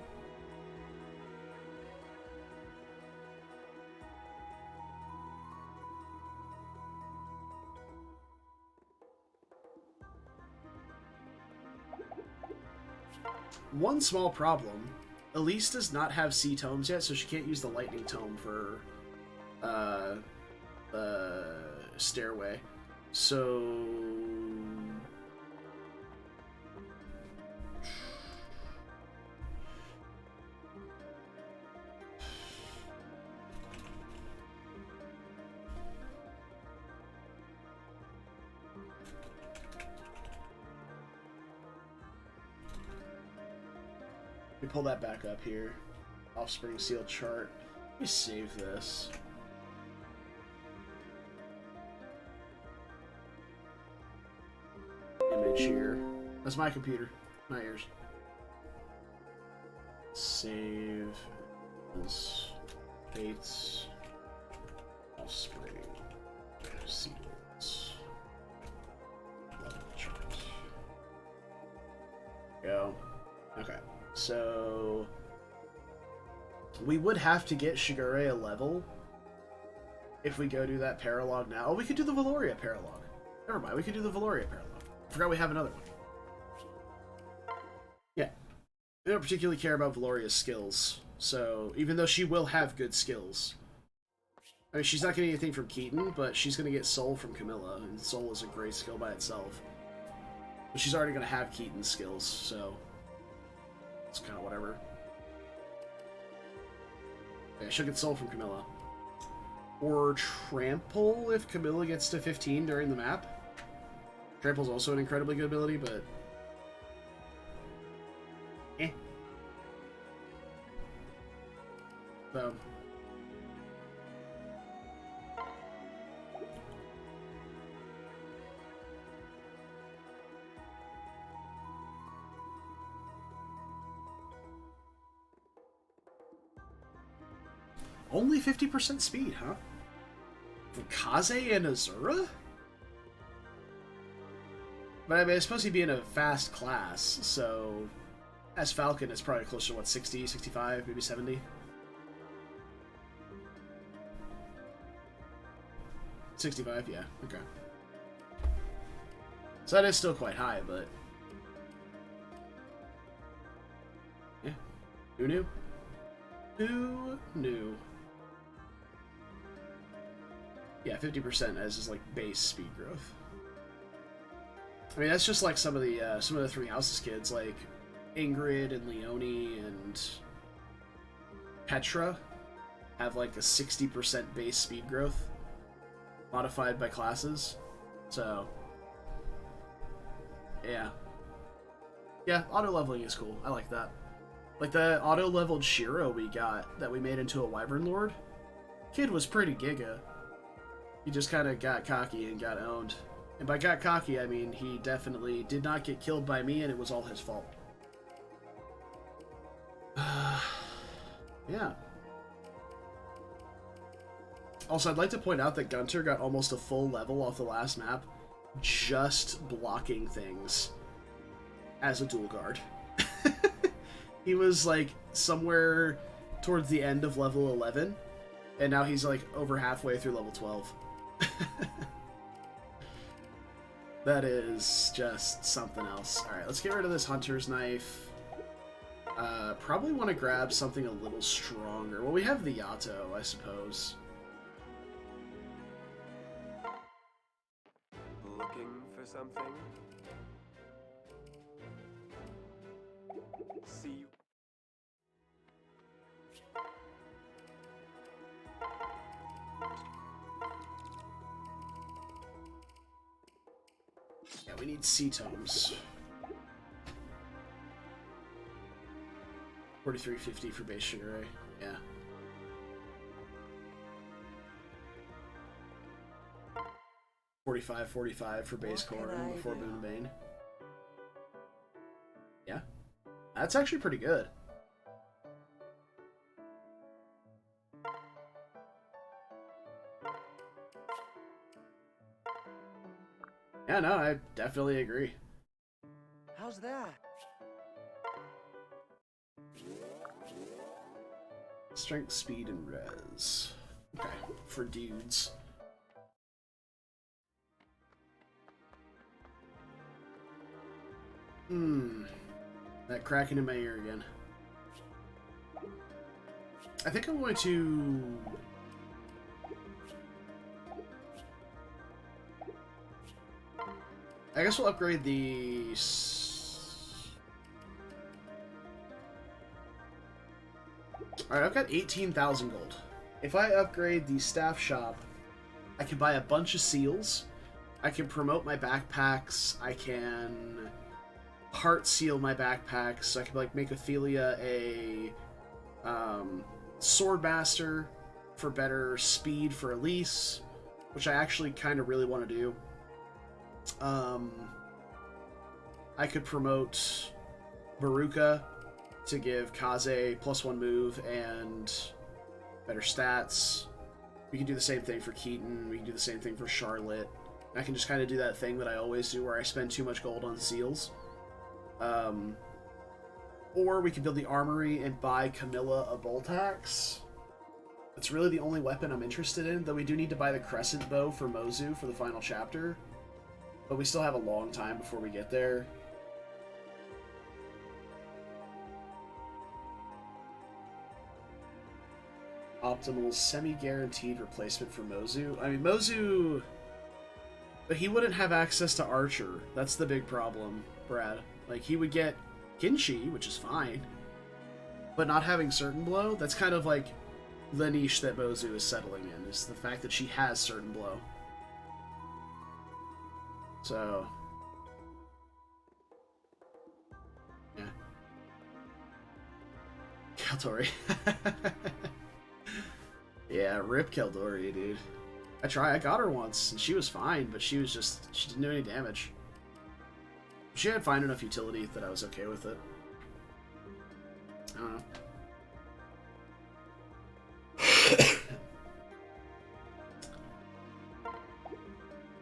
One small problem. Elise does not have C tomes yet, so she can't use the Lightning Tome for the Stairway. So... Let me pull that back up here. Offspring Seal chart. Let me save this. Image here. That's my computer, not yours. Save as Fates Offspring Seals. Level chart. Go. Okay. So we would have to get Shigure a level if we go do that Paralogue now. Oh, we could do the Valoria Paralogue. Never mind, we could do the Valoria Paralogue. I forgot we have another one. Yeah. We don't particularly care about Valoria's skills, so even though she will have good skills. I mean, she's not getting anything from Keaton, but she's going to get Soul from Camilla, and Soul is a great skill by itself. But she's already going to have Keaton's skills, so... it's kind of whatever. Yeah, she'll get Soul from Camilla. Or Trample if Camilla gets to 15 during the map. Trample's also an incredibly good ability, but... eh. So... only 50% speed, huh? For Kaze and Azura? But I mean, it's supposed to be in a fast class, so... as Falcon, it's probably closer to, what, 60, 65, maybe 70? 65, yeah, okay. So that is still quite high, but... yeah. Who knew? Who knew? Yeah, 50% as is like base speed growth. I mean, that's just like some of the Three Houses kids, like Ingrid and Leonie and Petra have like a 60% base speed growth modified by classes. So, yeah. Yeah, auto leveling is cool. I like that. Like the auto leveled Shiro we got that we made into a Wyvern Lord. Kid was pretty giga. He just kind of got cocky and got owned. And by got cocky, I mean he definitely did not get killed by me and it was all his fault. Yeah. Also, I'd like to point out that Gunter got almost a full level off the last map just blocking things as a dual guard. He was like somewhere towards the end of level 11 and now he's like over halfway through level 12. That is just something else. Alright, let's get rid of this Hunter's Knife. Probably want to grab something a little stronger. Well, we have the Yato, I suppose. Looking for something? See you. we need sea tomes. 43.50 for base sugar ray. Yeah. $45.45 for base corn before Boon and Bane. Yeah. That's actually pretty good. Yeah, no, I definitely agree. How's that? Strength, speed, and res. Okay, for dudes. That cracking in my ear again. I think I'm going to... I guess we'll upgrade the... Alright, I've got 18,000 gold. If I upgrade the staff shop, I can buy a bunch of seals. I can promote my backpacks. I can heart seal my backpacks. So I can like make Ophelia a swordmaster for better speed for Elise, which I actually kind of really want to do. I could promote Baruka to give Kaze +1 move and better stats. We can do the same thing for Keaton. We can do the same thing for Charlotte. I can just kind of do that thing that I always do where I spend too much gold on seals. Or we can build the armory and buy Camilla a bolt axe. That's really the only weapon I'm interested in, though we do need to buy the crescent bow for Mozu for the final chapter. But we still have a long time before we get there. Optimal semi-guaranteed replacement for Mozu. I mean, Mozu... But he wouldn't have access to Archer. That's the big problem, Brad. Like, he would get Kinshi, which is fine. But not having Certain Blow, that's kind of like the niche that Mozu is settling in, is the fact that she has Certain Blow. So... yeah. Kaldori. Yeah, rip Kaldori, dude. I got her once, and she was fine, but she didn't do any damage. She had fine enough utility that I was okay with it. I don't know.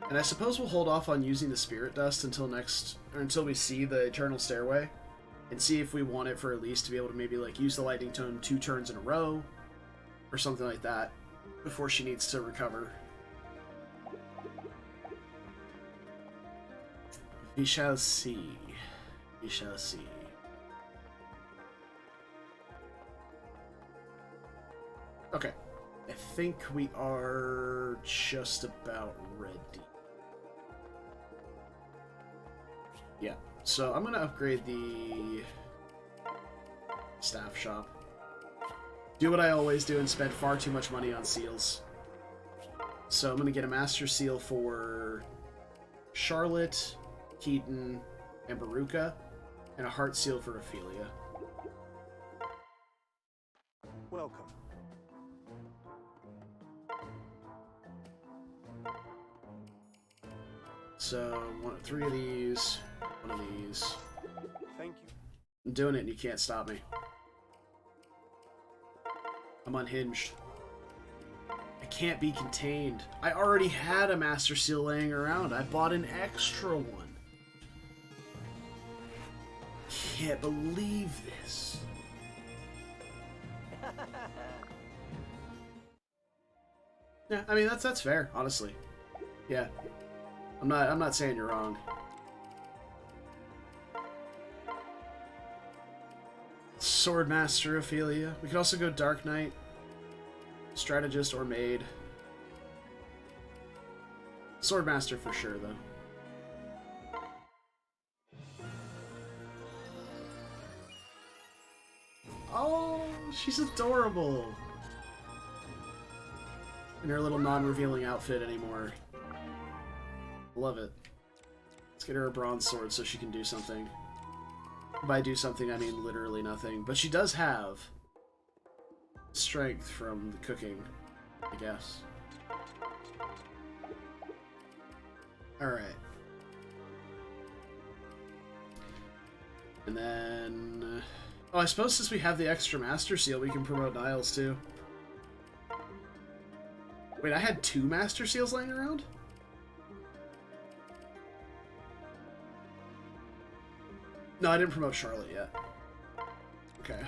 And I suppose we'll hold off on using the Spirit Dust until we see the Eternal Stairway, and see if we want it for Elise to be able to maybe like use the Lightning Tome 2 turns in a row, or something like that, before she needs to recover. We shall see. We shall see. Okay. I think we are just about ready. Yeah. So I'm going to upgrade the staff shop. Do what I always do and spend far too much money on seals. So I'm going to get a Master Seal for Charlotte, Keaton, and Baruka, and a Heart Seal for Ophelia. Welcome. So, 3 of these, 1 of these. Thank you. I'm doing it and you can't stop me. I'm unhinged. I can't be contained. I already had a Master Seal laying around. I bought an extra one. Can't believe this. Yeah, I mean that's fair, honestly. Yeah. I'm not saying you're wrong. Swordmaster Ophelia. We could also go Dark Knight, Strategist, or Maid. Swordmaster for sure, though. Oh, she's adorable. In her little non-revealing outfit anymore. Love it. Let's get her a bronze sword so she can do something. By do something, I mean literally nothing. But she does have strength from the cooking, I guess. Alright. And then... Oh, I suppose since we have the extra Master Seal, we can promote Niles too. Wait, I had 2 Master Seals laying around? No, I didn't promote Charlotte yet. Okay.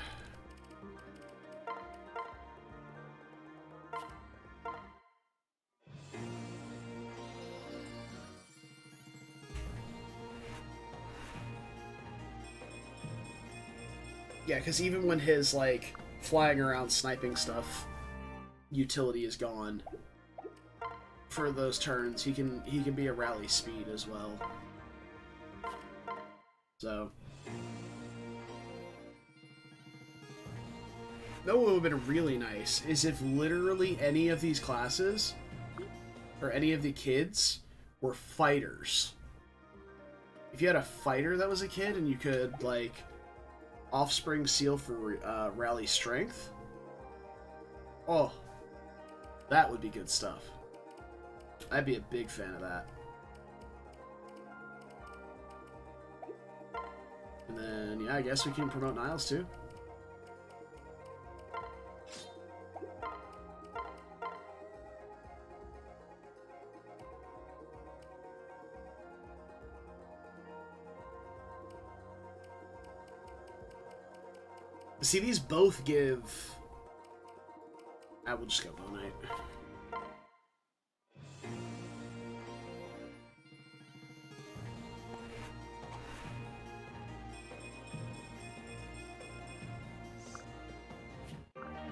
Yeah, because even when his, like, flying around sniping stuff utility is gone for those turns, he can be a rally speed as well. So... That would have been really nice, is if literally any of these classes, or any of the kids, were fighters. If you had a fighter that was a kid and you could, like, offspring seal for rally strength, oh, that would be good stuff. I'd be a big fan of that. And then, yeah, I guess we can promote Niles too. See, these both give... I will just go Bow Knight.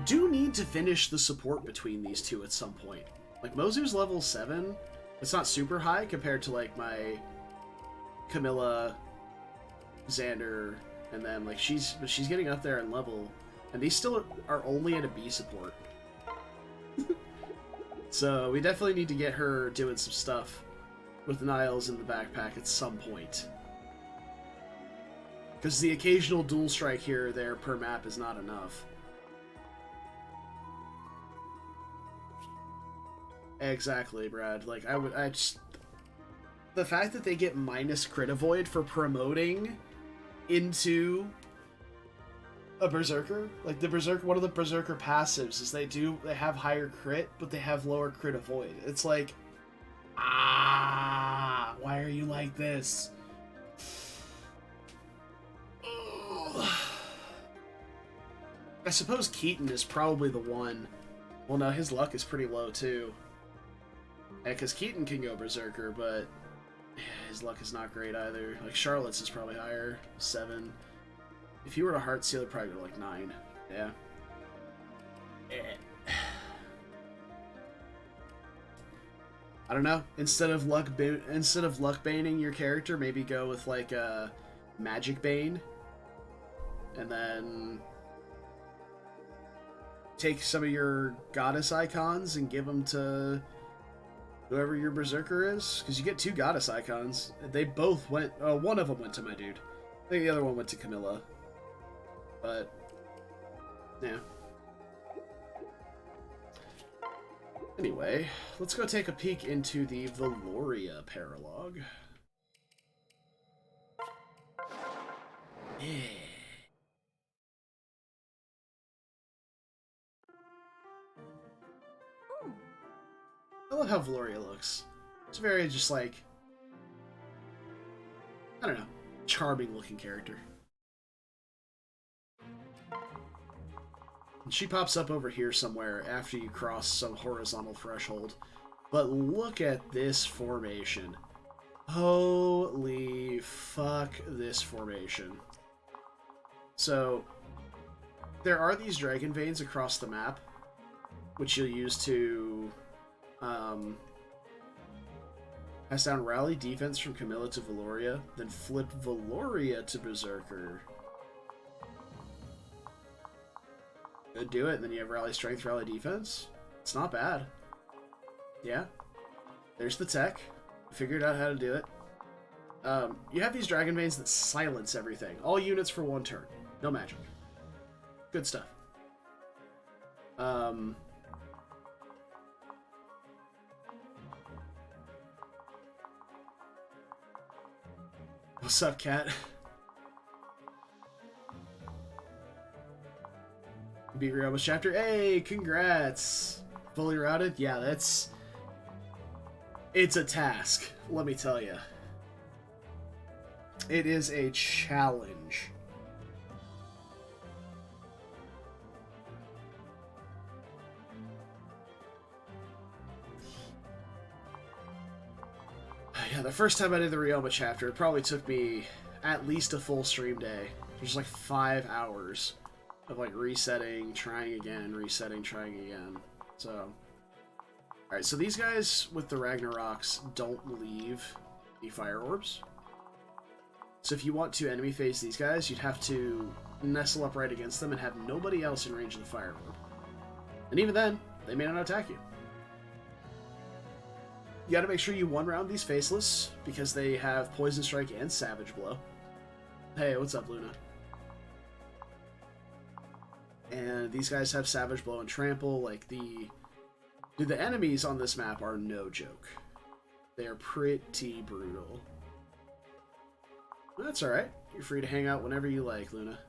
Do need to finish the support between these two at some point. Like, Mozu's level 7. It's not super high compared to, like, my Camilla, Xander, and then, like, she's getting up there in level, and these still are only at a B support. So, we definitely need to get her doing some stuff with Niles in the backpack at some point. Because the occasional dual strike here or there per map is not enough. Exactly, Brad. Like, I just... The fact that they get minus crit avoid for promoting into a Berserker, like the Berserker, one of the Berserker passives is they have higher crit, but they have lower crit avoid. It's like, why are you like this? Ugh. I suppose Keaton is probably the one. Well, no, his luck is pretty low too. Yeah, because Keaton can go Berserker, but his luck is not great either. Like, Charlotte's is probably higher, 7. If you were to Heart Seal, it'd probably go like 9. Yeah. I don't know. Instead of luck baning your character, maybe go with like a Magic Bane, and then take some of your goddess icons and give them to whoever your Berserker is, because you get 2 goddess icons. They both went... Oh, one of them went to my dude. I think the other one went to Camilla. But, yeah. Anyway, let's go take a peek into the Valoria Paralogue. Yeah. I love how Valoria looks. It's very just like, I don't know, charming looking character. And she pops up over here somewhere after you cross some horizontal threshold. But look at this formation. Holy fuck, this formation. So, there are these dragon veins across the map, which you'll use to pass down rally defense from Camilla to Valoria, then flip Valoria to Berserker. Do it, and then you have rally strength, rally defense. It's not bad. Yeah. There's the tech. Figured out how to do it. You have these Dragon Veins that silence everything. All units for 1 turn. No magic. Good stuff. What's up, cat? Beat Ryoma's chapter. Hey, congrats! Fully routed? Yeah, that's... It's a task, let me tell you. It is a challenge. Yeah, the first time I did the Ryoma chapter, it probably took me at least a full stream day. There's like 5 hours of like resetting, trying again, resetting, trying again. So, alright, so these guys with the Ragnaroks don't leave the fire orbs. So if you want to enemy phase these guys, you'd have to nestle up right against them and have nobody else in range of the fire orb. And even then, they may not attack you. You gotta make sure you one-round these Faceless, because they have Poison Strike and Savage Blow. Hey, what's up, Luna? And these guys have Savage Blow and Trample. Like, the enemies on this map are no joke. They are pretty brutal. That's alright. You're free to hang out whenever you like, Luna.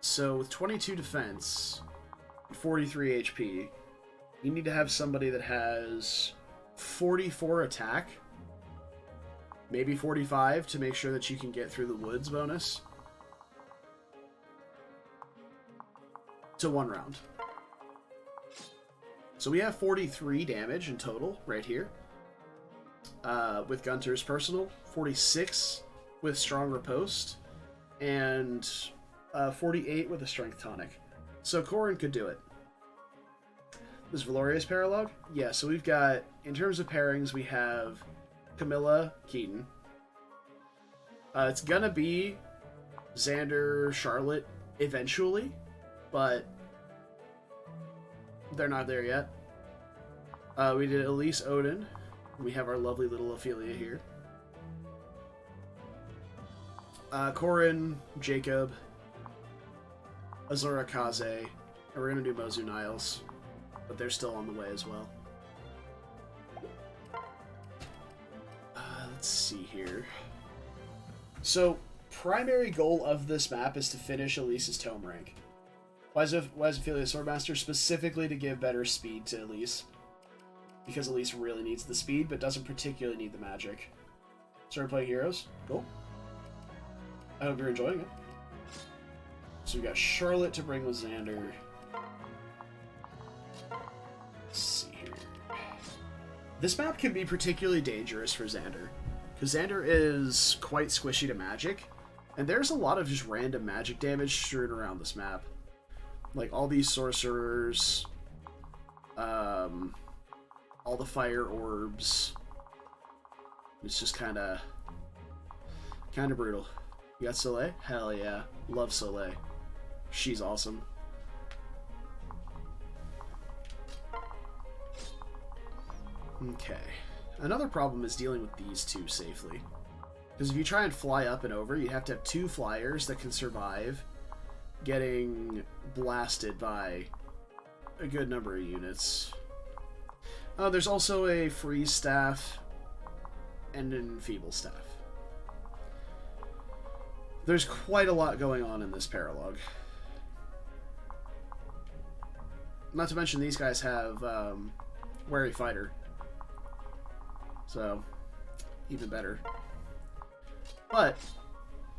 So, with 22 defense... 43 HP, you need to have somebody that has 44 attack, maybe 45 to make sure that you can get through the woods bonus to 1 round. So we have 43 damage in total right here with Gunter's Personal, 46 with Strong Riposte, and 48 with a Strength Tonic. So Corrin could do it. This Valoria's Paralogue? Yeah, so we've got, in terms of pairings, we have Camilla, Keaton. It's gonna be Xander, Charlotte, eventually, but they're not there yet. We did Elise Odin. We have our lovely little Ophelia here. Corrin, Jacob, Azura Kaze, and we're going to do Mozu Niles, but they're still on the way as well. Let's see here. So, primary goal of this map is to finish Elise's Tome rank. Why is Ophelia Swordmaster? Specifically to give better speed to Elise. Because Elise really needs the speed, but doesn't particularly need the magic. Started playing Heroes? Cool. I hope you're enjoying it. So we got Charlotte to bring with Xander. Let's see here. This map can be particularly dangerous for Xander, because Xander is quite squishy to magic, and there's a lot of just random magic damage strewn around this map. Like all these sorcerers, all the fire orbs. It's just kind of brutal. You got Soleil? Hell yeah. Love Soleil. She's awesome. Okay. Another problem is dealing with these two safely. Because if you try and fly up and over, you have to have 2 flyers that can survive getting blasted by a good number of units. There's also a Freeze Staff and an Enfeeble Staff. There's quite a lot going on in this Paralogue. Not to mention these guys have Wary Fighter. So, even better. But,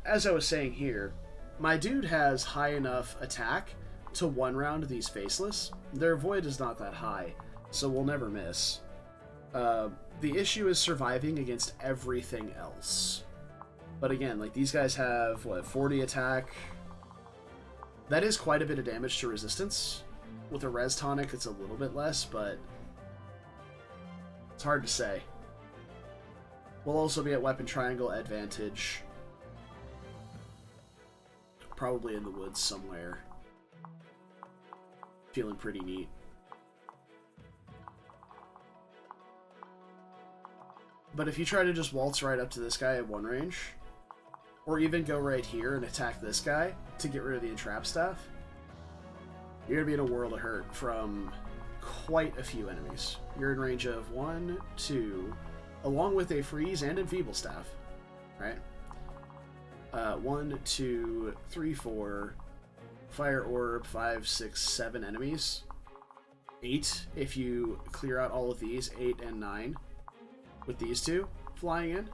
as I was saying here, my dude has high enough attack to 1-round these Faceless. Their Void is not that high, so we'll never miss. The issue is surviving against everything else. But again, like, these guys have, what, 40 attack? That is quite a bit of damage to resistance. With a Res Tonic, it's a little bit less, but it's hard to say. We'll also be at Weapon Triangle advantage. Probably in the woods somewhere. Feeling pretty neat. But if you try to just waltz right up to this guy at one range, or even go right here and attack this guy to get rid of the entrap staff, you're going to be in a world of hurt from quite a few enemies. You're in range of 1, 2, along with a freeze and enfeeble staff, right? 1, 2, 3, 4, fire orb, 5, 6, 7 enemies. 8 if you clear out all of these, 8 and 9 with these two flying in.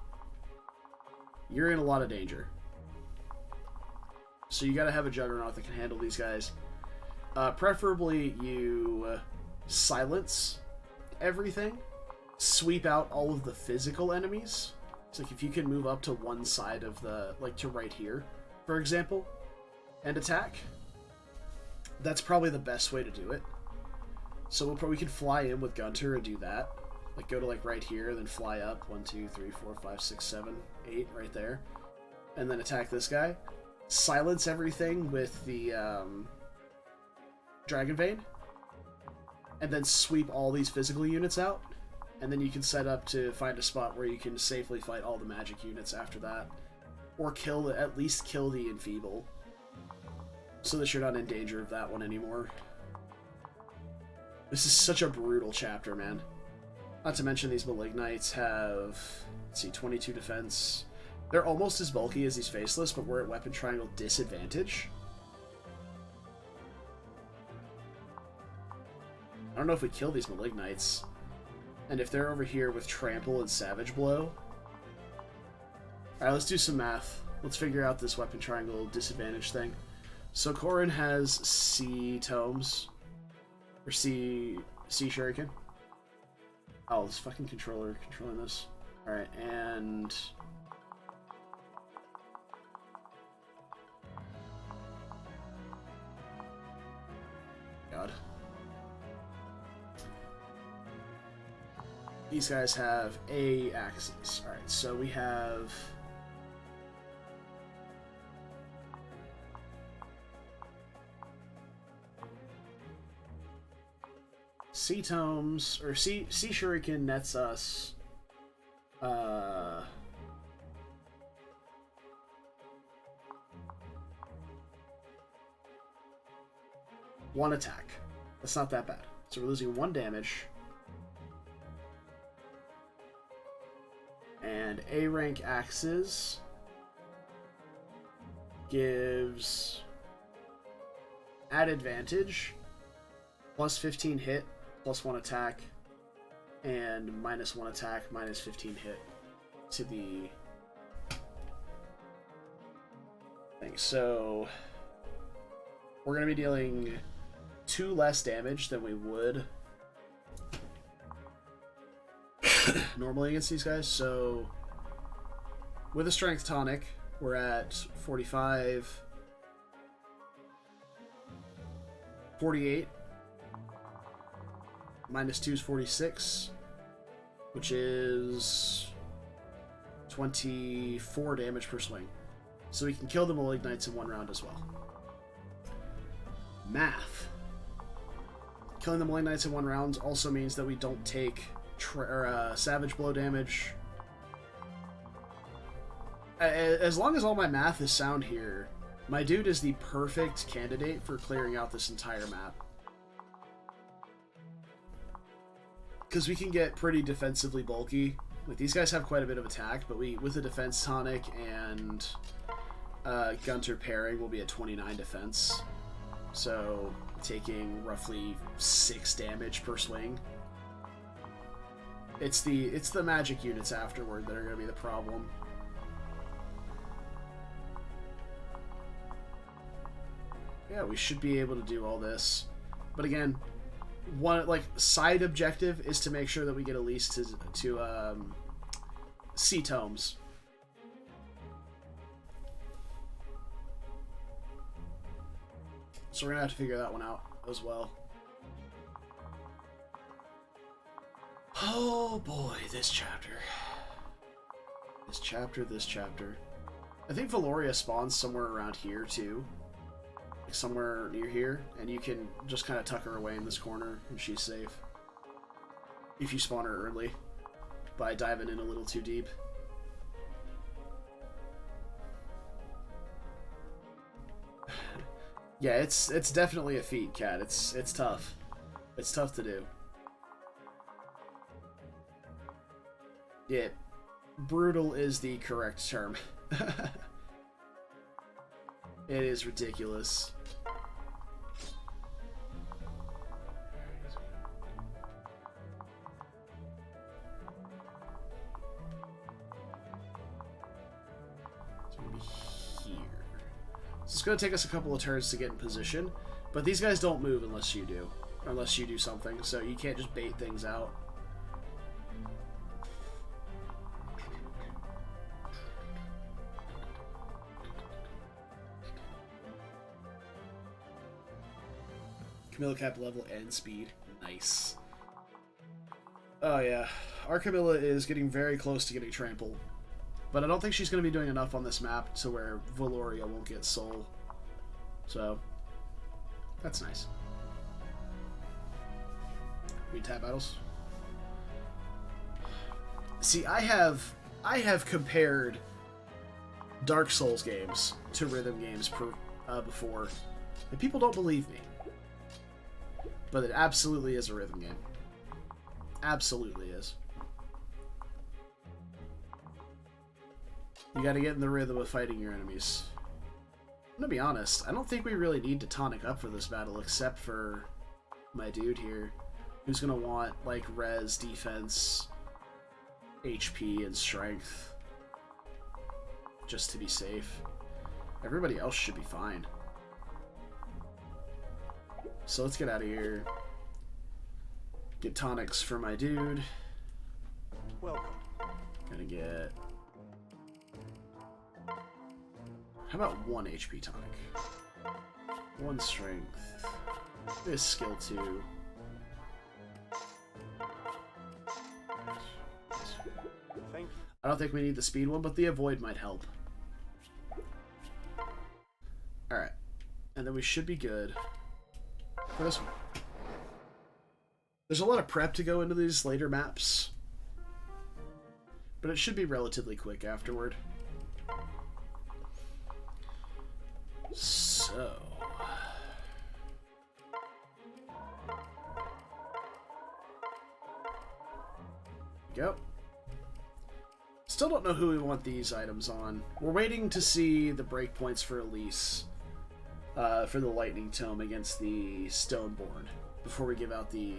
You're in a lot of danger. So you gotta have a Juggernaut that can handle these guys. Preferably you silence everything, sweep out all of the physical enemies. It's like if you can move up to one side of the, like to right here, for example, and attack, that's probably the best way to do it. So we can fly in with Gunter and do that. Like go to like right here, then fly up 1, 2, 3, 4, 5, 6, 7, 8 right there, and then attack this guy. Silence everything with the Dragon Vein, and then sweep all these physical units out, and then you can set up to find a spot where you can safely fight all the magic units after that, or at least kill the Enfeeble, so that you're not in danger of that one anymore. This is such a brutal chapter, man. Not to mention these Malignites have, let's see, 22 defense. They're almost as bulky as these Faceless, but we're at Weapon Triangle disadvantage. I don't know if we kill these Malignites. And if they're over here with Trample and Savage Blow... Alright, let's do some math. Let's figure out this Weapon Triangle disadvantage thing. So Corrin has C Tomes. Or C Shuriken. Oh, this fucking controller controlling this. Alright, and... God. These guys have A axes. Alright, so we have... C Tomes, or C Shuriken nets us one attack. That's not that bad. So we're losing 1 damage. And A rank axes gives add advantage, plus 15 hit, plus 1 attack, and minus 1 attack, minus 15 hit to the thing. So we're going to be dealing 2 less damage than we would normally against these guys. So with a strength tonic, we're at 45, 48. Minus 2 is 46, which is 24 damage per swing. So we can kill the Malignites in 1 round as well. Math. Killing the Malignites in 1 round also means that we don't take Savage Blow damage. As long as all my math is sound here, my dude is the perfect candidate for clearing out this entire map. Because we can get pretty defensively bulky. Like, these guys have quite a bit of attack, but with a defense tonic and Gunter pairing, we'll be at 29 defense. So, taking roughly 6 damage per swing. It's the magic units afterward that are going to be the problem. Yeah, we should be able to do all this. But again, one side objective is to make sure that we get at least to C Tomes. So we're gonna have to figure that one out as well. Oh boy, this chapter. This chapter. I think Valoria spawns somewhere around here too. Like somewhere near here, and you can just kind of tuck her away in this corner and she's safe. If you spawn her early. by diving in a little too deep. Yeah, it's definitely a feat, Cat. It's tough. It's tough to do. Yeah, brutal is the correct term. It is ridiculous. It's going to take us a couple of turns to get in position, but these guys don't move unless you do. Unless you do something, so you can't just bait things out. Camilla cap level and speed. Nice. Oh yeah. Our Camilla is getting very close to getting trampled. But I don't think she's going to be doing enough on this map to where Valoria won't get soul. So, that's nice. We tap battles. See, I have compared Dark Souls games to rhythm games before, and people don't believe me. But it absolutely is a rhythm game. Absolutely is. You gotta get in the rhythm of fighting your enemies. I'm gonna be honest, I don't think we really need to tonic up for this battle except for my dude here, who's gonna want, like, res, defense, HP, and strength. Just to be safe. Everybody else should be fine. So let's get out of here. Get tonics for my dude. Welcome. Gonna get... How about 1 HP tonic? 1 strength. This skill 2. Thank you. I don't think we need the speed one, but the avoid might help. Alright. And then we should be good for this one. There's a lot of prep to go into these later maps, but it should be relatively quick afterward. So... go. Still don't know who we want these items on. We're waiting to see the breakpoints for Elise for the Lightning Tome against the Stoneborn before we give out the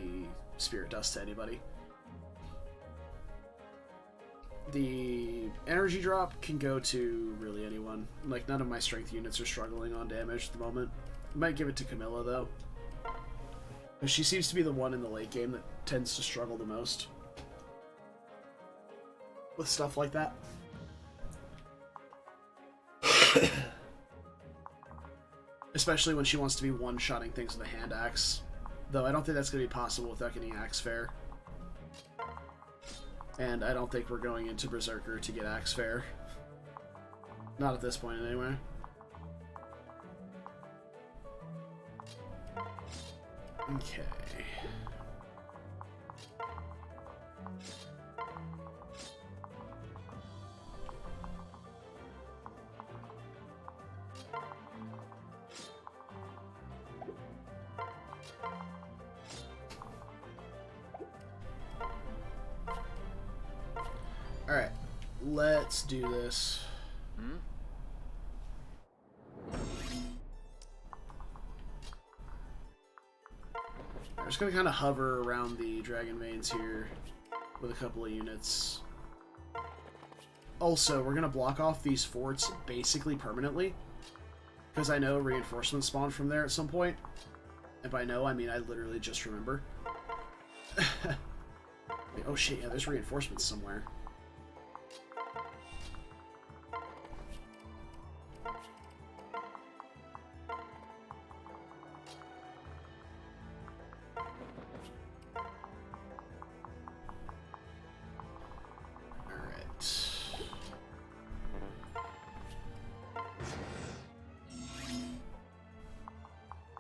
Spirit Dust to anybody. The energy drop can go to really anyone. Like, none of my strength units are struggling on damage at the moment. I might give it to Camilla, though. Because she seems to be the one in the late game that tends to struggle the most with stuff like that. Especially when she wants to be one-shotting things with a hand axe. Though I don't think that's going to be possible without getting Axe Fair. And I don't think we're going into Berserker to get Axe Fair. Not at this point, anyway. Okay. Alright, let's do this. I'm just going to kind of hover around the Dragon Veins here with a couple of units. Also, we're going to block off these forts basically permanently, because I know reinforcements spawn from there at some point. And by know, I mean I literally just remember. Oh shit, yeah, there's reinforcements somewhere.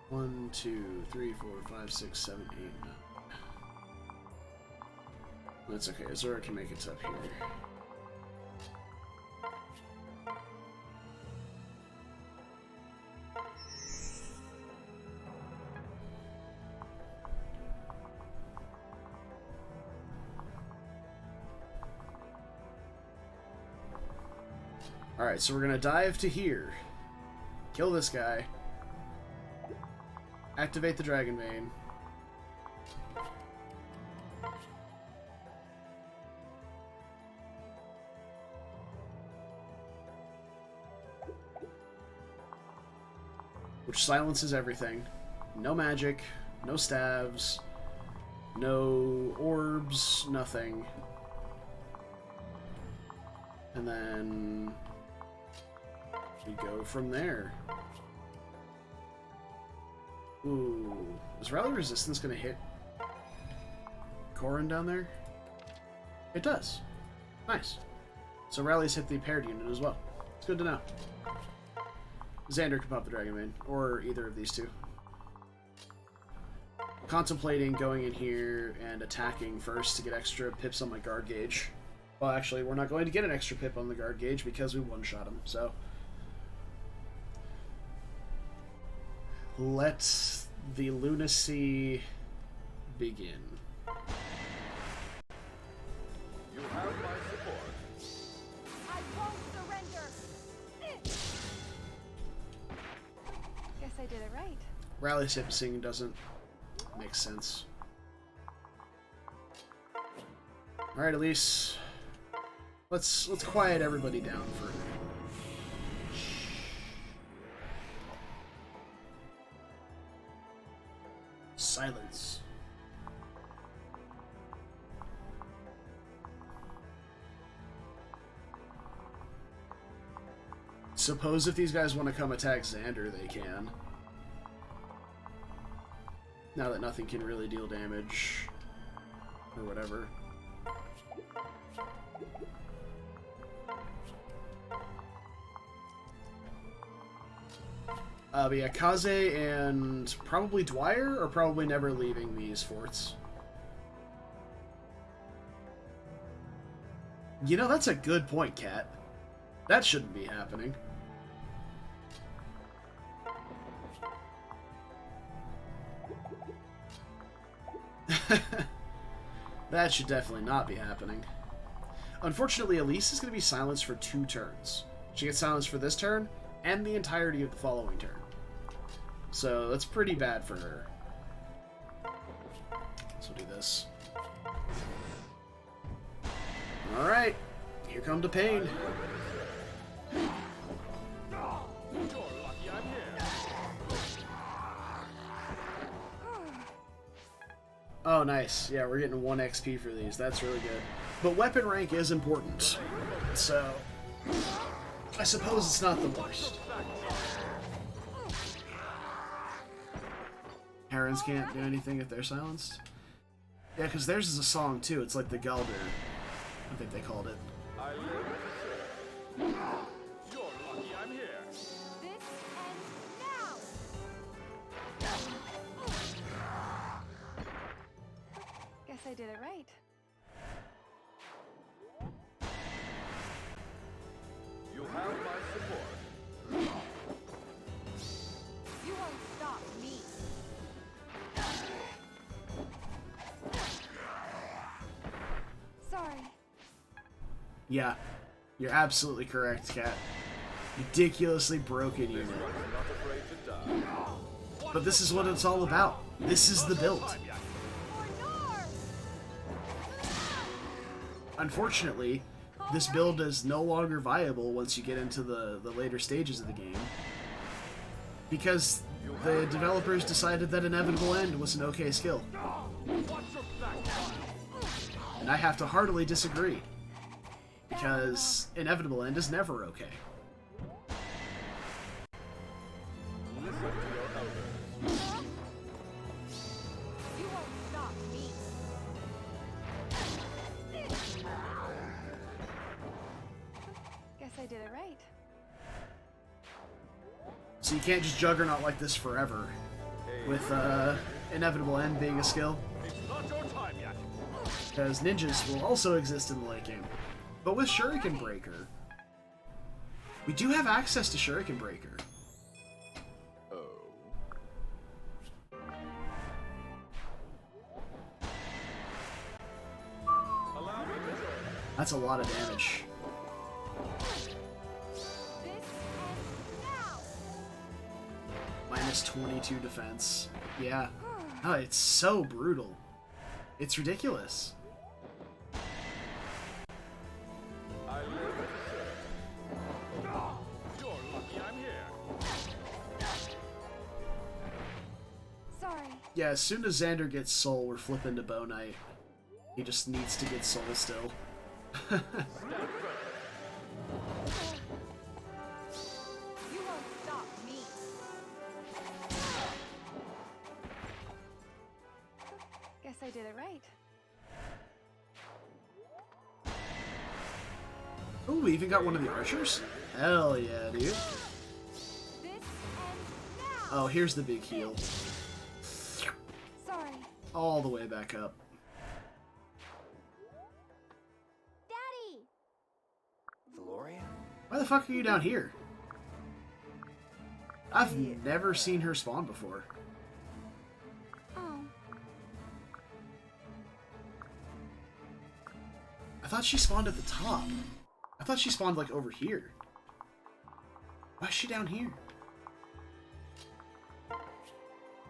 One, two, three, four, five, six, seven, 8, 9. That's okay. Azura can make it up here. Alright, so we're gonna dive to here. Kill this guy. Activate the Dragon Vein. Which silences everything. No magic, no stabs, no orbs, nothing. And then we go from there. Ooh. Is Rally Resistance going to hit Corrin down there? It does. Nice. So Rally's hit the paired unit as well. It's good to know. Xander can pop the Dragon Main, or either of these two. Contemplating going in here and attacking first to get extra pips on my guard gauge. Well, actually, we're not going to get an extra pip on the guard gauge because we one-shot him, so... Let the lunacy begin. You have my support. I won't surrender. Guess I did it right. Rally Sipsing doesn't make sense. Alright, Elise. Let's quiet everybody down for a minute. Silence. Suppose if these guys want to come attack Xander, they can. Now that nothing can really deal damage. Or whatever. But yeah, Kaze and probably Dwyer are probably never leaving these forts. You know, that's a good point, Kat. That shouldn't be happening. That should definitely not be happening. Unfortunately, Elise is going to be silenced for 2 turns. She gets silenced for this turn, and the entirety of the following turn. So that's pretty bad for her. So do this. Alright, here come the pain. You're lucky I'm here. Oh, nice. Yeah, we're getting 1 XP for these. That's really good. But weapon rank is important. So, I suppose it's not the worst. Herons can't do anything if they're silenced? Yeah, because theirs is a song, too. It's like the Galder, I think they called it. I live to serve. You're lucky I'm here. This ends now. Guess I did it right. You have my support. You won't stop me. Sorry. Yeah, you're absolutely correct, Kat. Ridiculously broken unit. Not afraid to die. But this is what it's all about. This is the build. Unfortunately, this build is no longer viable once you get into the later stages of the game. Because the developers decided that Inevitable End was an okay skill. And I have to heartily disagree. Because Inevitable End is never okay. Listen to your elders. You won't stop me. Guess I did it right. So you can't just Juggernaut like this forever. With Inevitable End being a skill. It's not your time yet. because ninjas will also exist in the late game. But with Shuriken Breaker, we do have access to Shuriken Breaker. Allow me to join. That's a lot of damage. This ends now. Minus 22 defense. Yeah. Oh, it's so brutal. It's ridiculous. I live to serve. You're lucky I'm here. Sorry. Yeah, as soon as Xander gets soul, we're flipping to Bow Knight. He just needs to get soul still. Stand ready. You won't stop me. Guess I did it right. Oh, we even got one of the archers? Hell yeah, dude. This ends now. Oh, here's the big heal. Sorry. All the way back up. Daddy! Valoria? Why the fuck are you down here? I've never seen her spawn before. Oh. I thought she spawned at the top. I thought she spawned, like, over here. Why is she down here?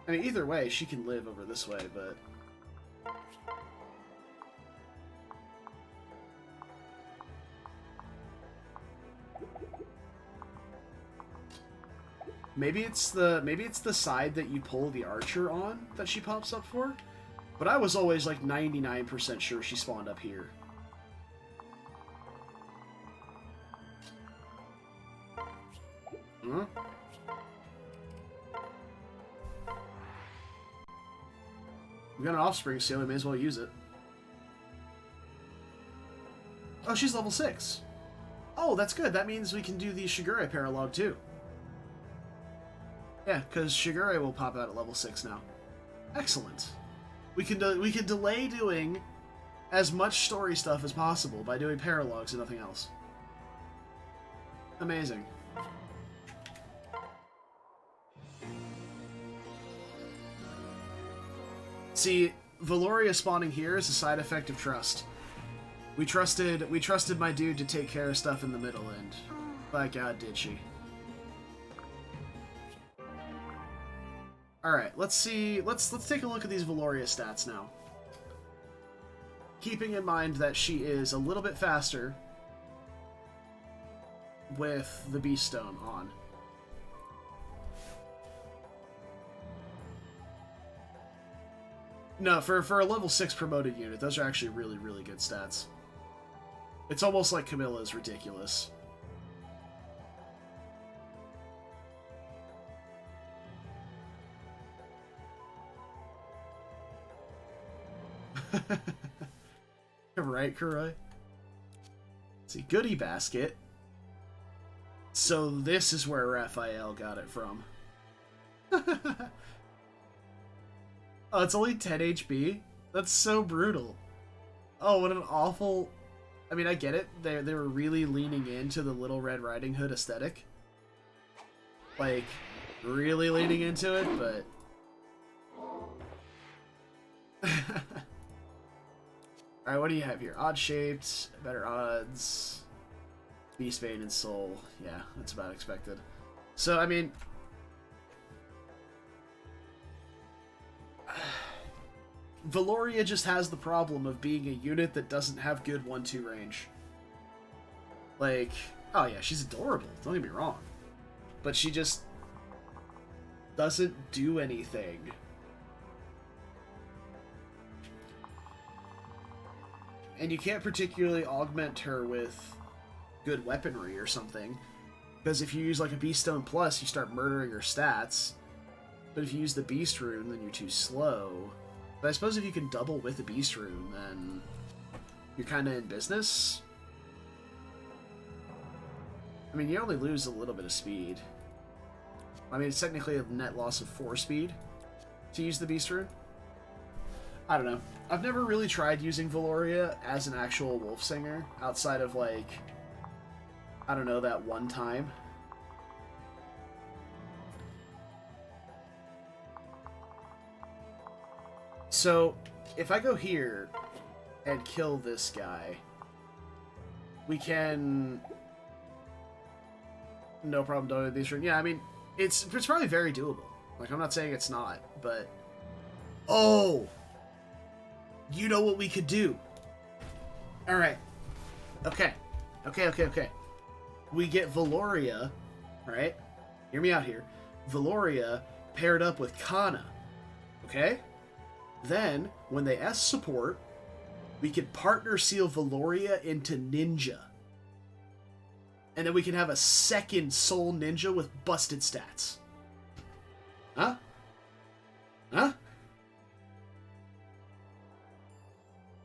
I mean, either way, she can live over this way, but... Maybe it's the side that you pull the archer on that she pops up for. But I was always like 99% sure she spawned up here. Huh? We got an offspring seal, we may as well use it. Oh, she's level 6. Oh, that's good. That means we can do the Shigure Paralogue too. Yeah, because Shigure will pop out at level 6 now. Excellent. We can delay doing as much story stuff as possible by doing Paralogues and nothing else. Amazing. See, Valoria spawning here is a side effect of trust. We trusted my dude to take care of stuff in the middle, and by God did she. Alright, let's see, let's take a look at these Valoria stats now. Keeping in mind that she is a little bit faster with the Beast Stone on. No, for a level 6 promoted unit, those are actually really, really good stats. It's almost like Camilla's ridiculous. Right, Kurai? Let's see, goodie basket. So this is where Raphael got it from. Oh, it's only 10 HP? That's so brutal. Oh, what an awful... I mean, I get it. They were really leaning into the Little Red Riding Hood aesthetic. Like, really leaning into it, but... Alright, what do you have here? Odd shaped, better odds, Beastbane and Soul. Yeah, that's about expected. So, I mean... Valoria just has the problem of being a unit that doesn't have good 1-2 range. Like, oh yeah, she's adorable, don't get me wrong. But she just doesn't do anything. And you can't particularly augment her with good weaponry or something. Because if you use like a Beast Stone Plus, you start murdering her stats. But if you use the Beast Rune, then you're too slow. But I suppose if you can double with the Beast Rune, then you're kind of in business. I mean, you only lose a little bit of speed. I mean, it's technically a net loss of 4 speed to use the Beast Rune. I don't know. I've never really tried using Valoria as an actual wolf singer outside of, like, I don't know, that one time. So, if I go here and kill this guy, we can... No problem, donate these rings. Yeah, I mean, it's probably very doable. Like, I'm not saying it's not, but... Oh! You know what we could do? Alright. Okay. Okay. We get Valoria, right? Hear me out here. Valoria paired up with Kana. Okay? Then, when they S support, we can partner seal Valoria into Ninja. And then we can have a second Soul Ninja with busted stats. Huh? Huh?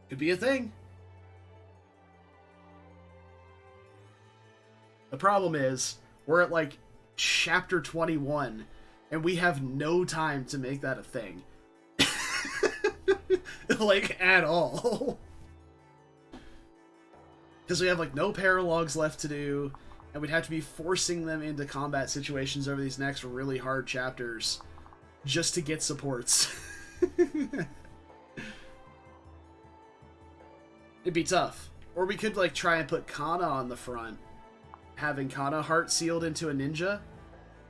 Could be a thing. The problem is, we're at like chapter 21, and we have no time to make that a thing. Like, at all. Because we have like no Paralogues left to do, and we'd have to be forcing them into combat situations over these next really hard chapters just to get supports. It'd be tough. Or we could like try and put Kana on the front, having Kana heart sealed into a ninja,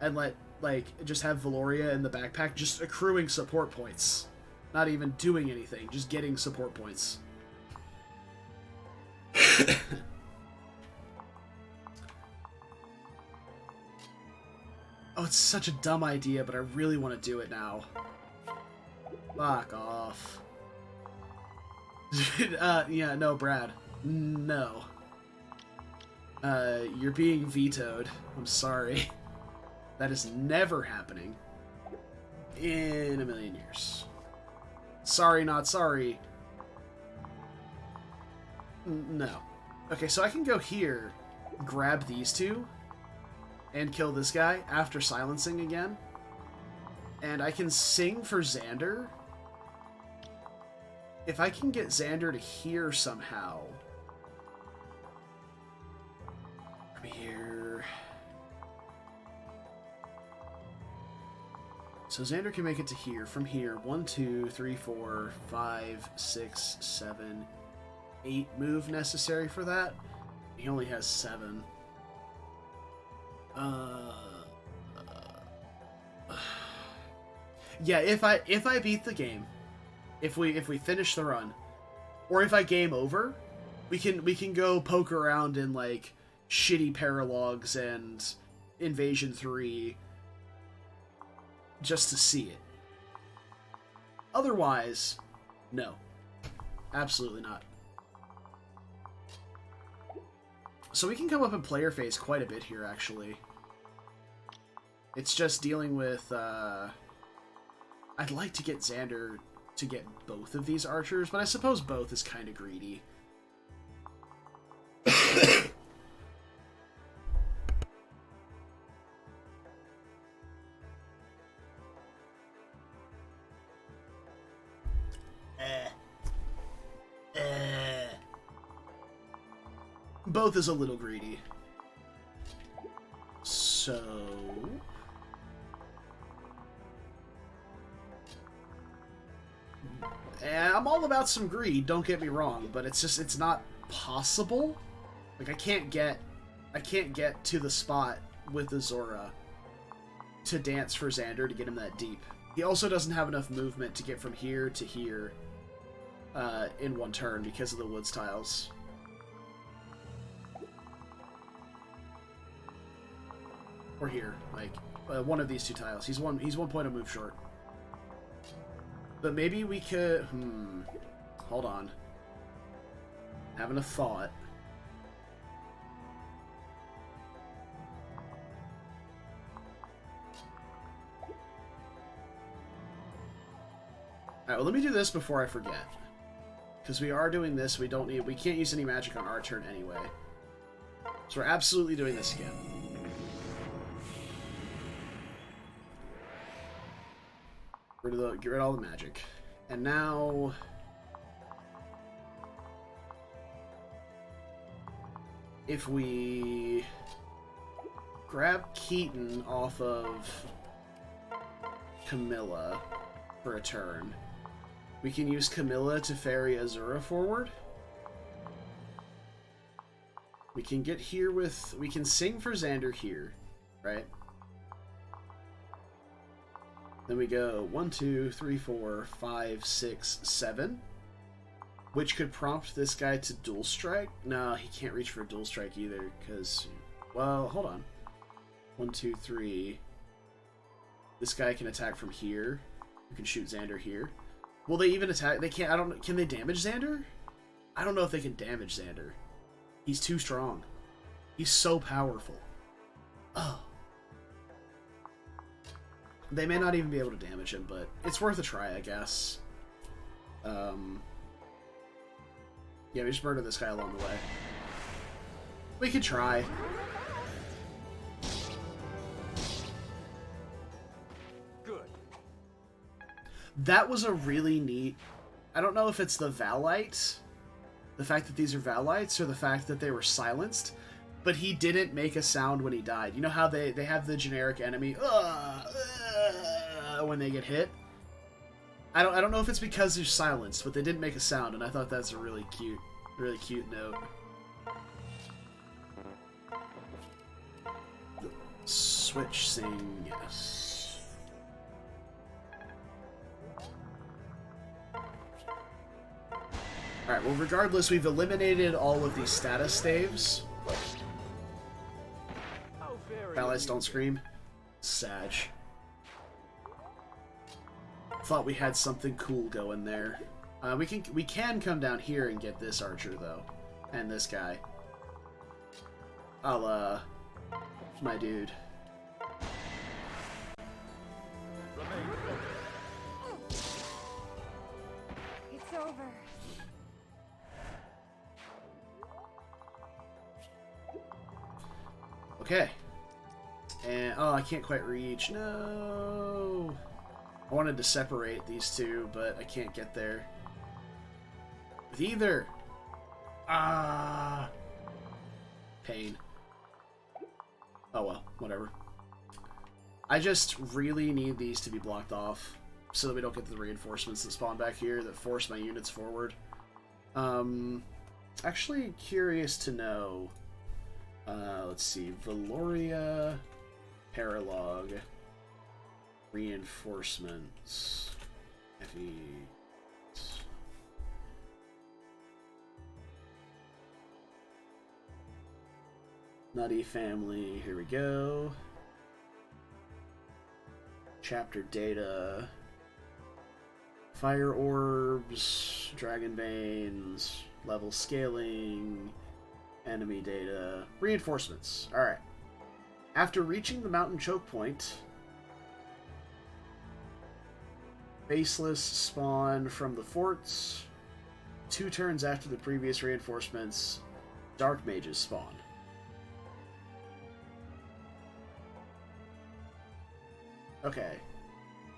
and let like just have Valoria in the backpack just accruing support points. Not even doing anything, just getting support points. Oh, it's such a dumb idea, but I really want to do it now. Fuck off. Yeah, no, Brad. No. You're being vetoed. I'm sorry. That is never happening in a million years. Sorry, not sorry. No. Okay, so I can go here, grab these two, and kill this guy after silencing again. And I can sing for Xander. If I can get Xander to hear somehow. From here. So Xander can make it to here. From here, 1, 2, 3, 4, 5, 6, 7, 8 move necessary for that. He only has 7. Yeah, if I beat the game, if we finish the run, or if I game over, we can go poke around in like shitty Paralogues and Invasion 3 just to see it. Otherwise, no. Absolutely not. So we can come up in player phase quite a bit here, actually. It's just dealing with, I'd like to get Xander to get both of these archers, but I suppose both is kind of greedy. Both is a little greedy. So... I'm all about some greed, don't get me wrong, but it's not possible. Like, I can't get to the spot with Azora to dance for Xander to get him that deep. He also doesn't have enough movement to get from here to here in one turn because of the woods tiles. Or here, like, one of these two tiles. He's one point of move short. But maybe we could... Hold on. Having a thought. Alright, well, let me do this before I forget. Because we are doing this, we can't use any magic on our turn anyway. So we're absolutely doing this again. Get rid of all the magic. And now... if we grab Keaton off of Camilla for a turn, we can use Camilla to ferry Azura forward. We can get here with... we can sing for Xander here, right? Then we go 1, 2, 3, 4, 5, 6, 7. Which could prompt this guy to dual strike. No, he can't reach for a dual strike either, because... well, hold on. 1, 2, 3. This guy can attack from here. You can shoot Xander here. Will they even attack? They can't... I don't... can they damage Xander? I don't know if they can damage Xander. He's too strong. He's so powerful. Oh. They may not even be able to damage him, but it's worth a try, I guess. Yeah, we just murder this guy along the way. We could try. Good. That was a really neat... I don't know if it's the Valite, the fact that these are Valites, or the fact that they were silenced, but he didn't make a sound when he died. You know how they have the generic enemy when they get hit? I don't know if it's because they're silenced, but they didn't make a sound, and I thought that's a really cute note. Switch sing, yes. Alright, well regardless, we've eliminated all of these status staves. Allies don't scream. Sag. Thought we had something cool going there. We can come down here and get this archer though, and this guy. I'll my dude. It's over. Okay. And oh, I can't quite reach. No. I wanted to separate these two, but I can't get there with either. Ah, pain. Oh well, whatever. I just really need these to be blocked off so that we don't get the reinforcements that spawn back here that force my units forward. Actually curious to know. Let's see, Valoria, Paralogue, reinforcements, heavy. Nutty family, here we go. Chapter data. Fire orbs, dragon veins, level scaling, enemy data, reinforcements. Alright. After reaching the mountain choke point, baseless spawn from the forts. 2 turns after the previous reinforcements, dark mages spawn. Okay.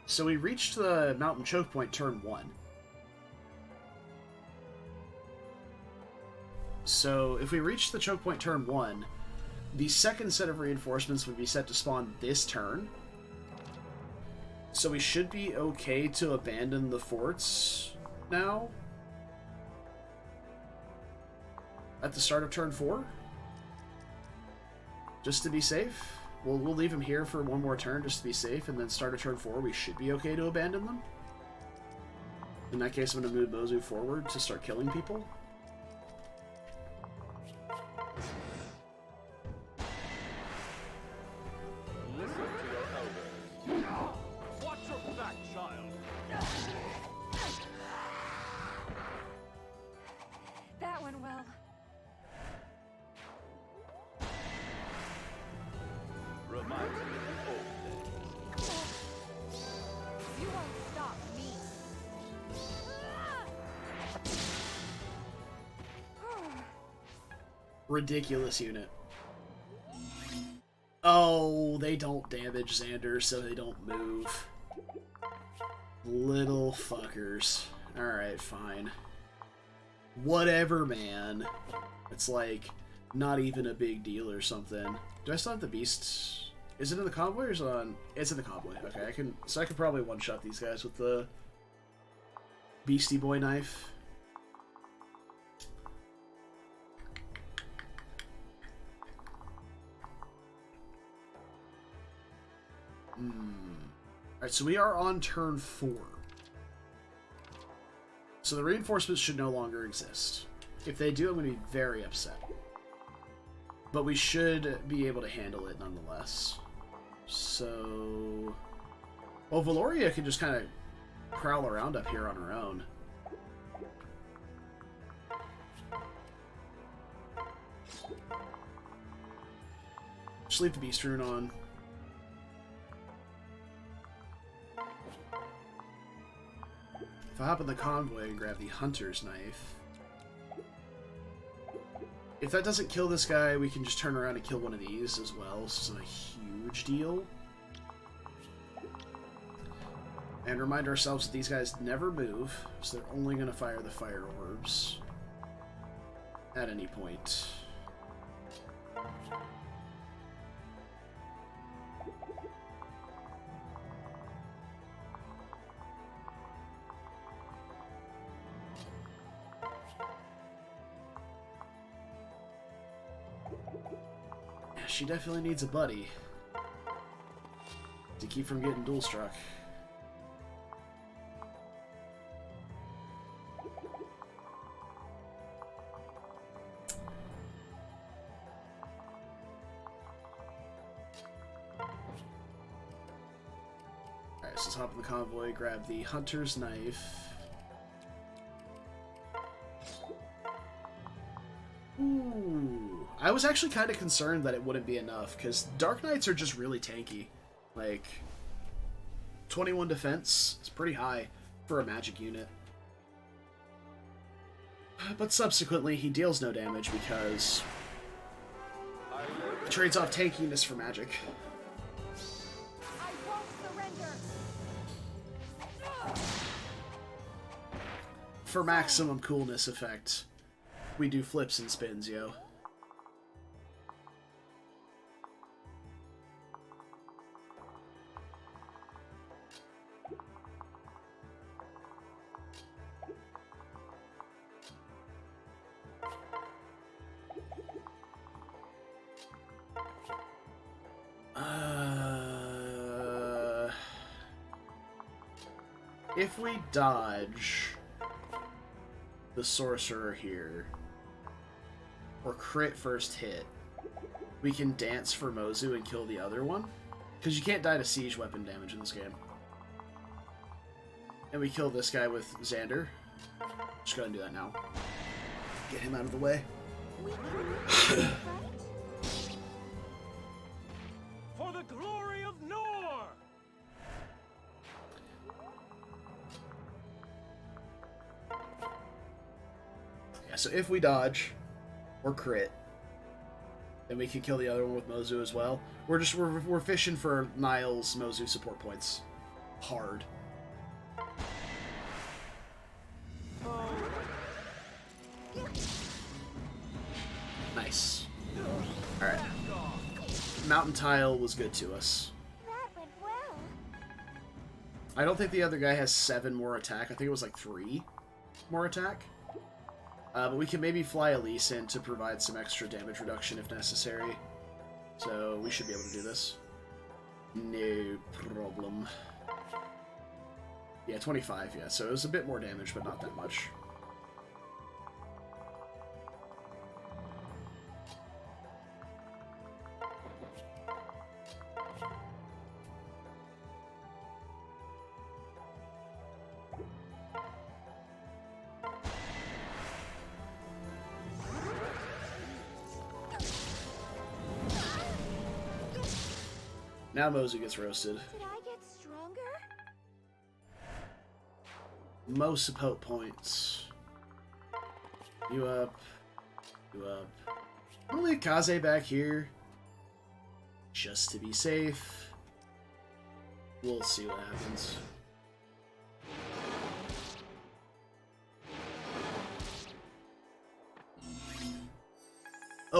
So we reached the mountain choke point turn 1. So if we reach the choke point turn 1, the second set of reinforcements would be set to spawn this turn. So we should be okay to abandon the forts now. At the start of turn 4. Just to be safe. We'll leave him here for one more turn just to be safe, and then start of turn 4 we should be okay to abandon them. In that case, I'm going to move Bozu forward to start killing people. Listen to your elders. Watch your back, child. That went well. Reminds me of the old days. You won't stop me. Ridiculous unit. Oh, they don't damage Xander, so they don't move. Little fuckers. Alright, fine. Whatever, man. It's like, not even a big deal or something. Do I still have the beasts? Is it in the convoy or is it on... It's in the convoy. Okay, I can probably one-shot these guys with the Beastie Boy knife. Alright, so we are on turn 4. So the reinforcements should no longer exist. If they do, I'm going to be very upset. But we should be able to handle it nonetheless. So... Well, Valoria can just kind of prowl around up here on her own. Just leave the Beast Rune on. If I hop in the convoy and grab the Hunter's Knife... If that doesn't kill this guy, we can just turn around and kill one of these as well. This isn't a huge deal. And remind ourselves that these guys never move, so they're only going to fire the fire orbs at any point. She definitely needs a buddy to keep from getting dual struck. Alright, so let's hop in the convoy, grab the Hunter's Knife. Ooh, I was actually kind of concerned that it wouldn't be enough, because Dark Knights are just really tanky. Like, 21 defense is pretty high for a magic unit. But subsequently, he deals no damage because he trades off tankiness for magic. I won't surrender. For maximum coolness effect, we do flips and spins, yo. If we dodge the sorcerer here, or crit first hit, we can dance for Mozu and kill the other one. Because you can't die to siege weapon damage in this game. And we kill this guy with Xander. Just go ahead and do that now. Get him out of the way. For the glory of Nor! Yeah, so if we dodge or crit, then we can kill the other one with Mozu as well. We're fishing for Niall's Mozu support points. Hard. Nice. Alright. Mountain Tile was good to us. That went well. I don't think the other guy has 7 more attack. I think it was like 3 more attack. But we can maybe fly Elise in to provide some extra damage reduction if necessary. So we should be able to do this. No problem. Yeah, 25, yeah. So it was a bit more damage, but not that much. Now Mozu gets roasted. Did I get stronger? Most support points. You up. You up. I'm gonna leave Kaze back here. Just to be safe. We'll see what happens.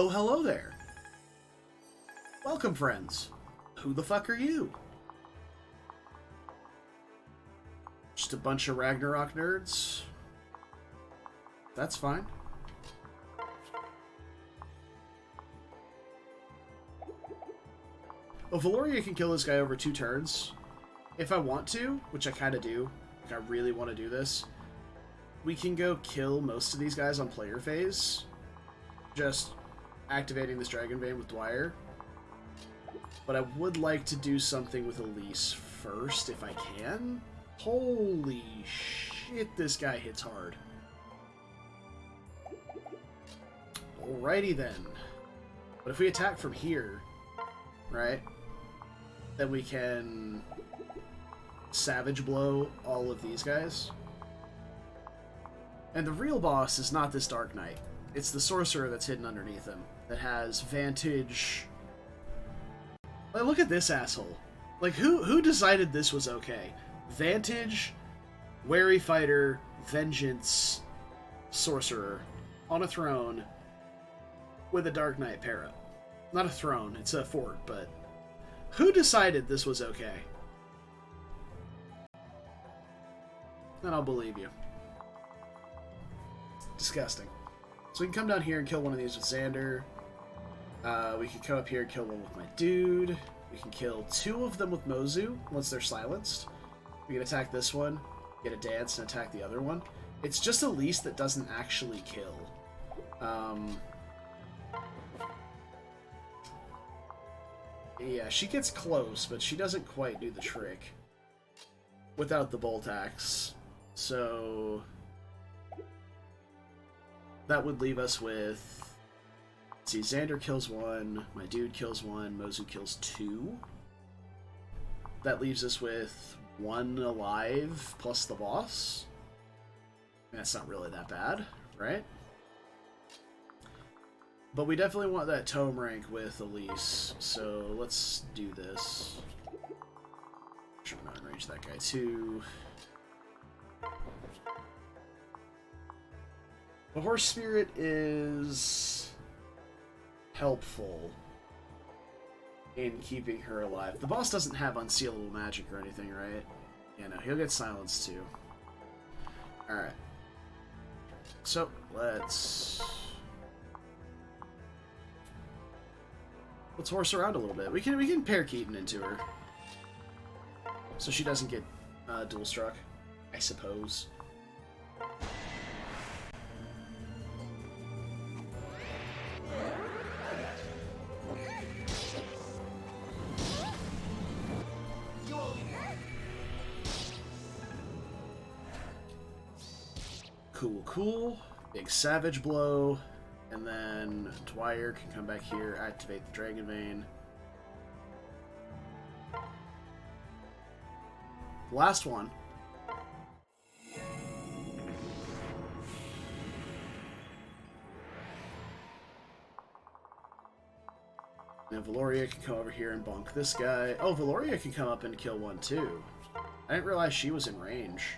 Oh, hello there. Welcome, friends. Who the fuck are you? Just a bunch of Ragnarok nerds? That's fine. Well, Valoria can kill this guy over 2 turns. If I want to, which I kind of do, like I really want to do this, we can go kill most of these guys on player phase. Just activating this Dragon Vein with Dwyer. But I would like to do something with Elise first, if I can. Holy shit, this guy hits hard. Alrighty then. But if we attack from here, right, then we can Savage Blow all of these guys. And the real boss is not this Dark Knight. It's the Sorcerer that's hidden underneath him, that has Vantage. Like, look at this asshole. Like, who decided this was okay? Vantage, Wary Fighter, Vengeance, Sorcerer, on a throne, with a Dark Knight para. Not a throne, it's a fort, but who decided this was okay? And I'll believe you. Disgusting. So we can come down here and kill one of these with Xander. We can come up here and kill one with my dude. We can kill 2 of them with Mozu once they're silenced. We can attack this one, get a dance, and attack the other one. It's just Elise that doesn't actually kill. Yeah, she gets close, but she doesn't quite do the trick without the bolt axe. So that would leave us with, let's see, Xander kills 1, my dude kills 1, Mozu kills 2. That leaves us with 1 alive plus the boss. That's not really that bad, right? But we definitely want that tome rank with Elise, so let's do this. Should not enrage that guy too. The Horse Spirit is helpful in keeping her alive. The boss doesn't have unsealable magic or anything, right? Yeah, no, he'll get silenced too. Alright. So, let's horse around a little bit. We can pair Keaton into her, so she doesn't get dual struck, I suppose. Cool. Big Savage Blow. And then Dwyer can come back here, activate the Dragon Vein. Last one. And Valoria can come over here and bonk this guy. Oh, Valoria can come up and kill 1 too. I didn't realize she was in range.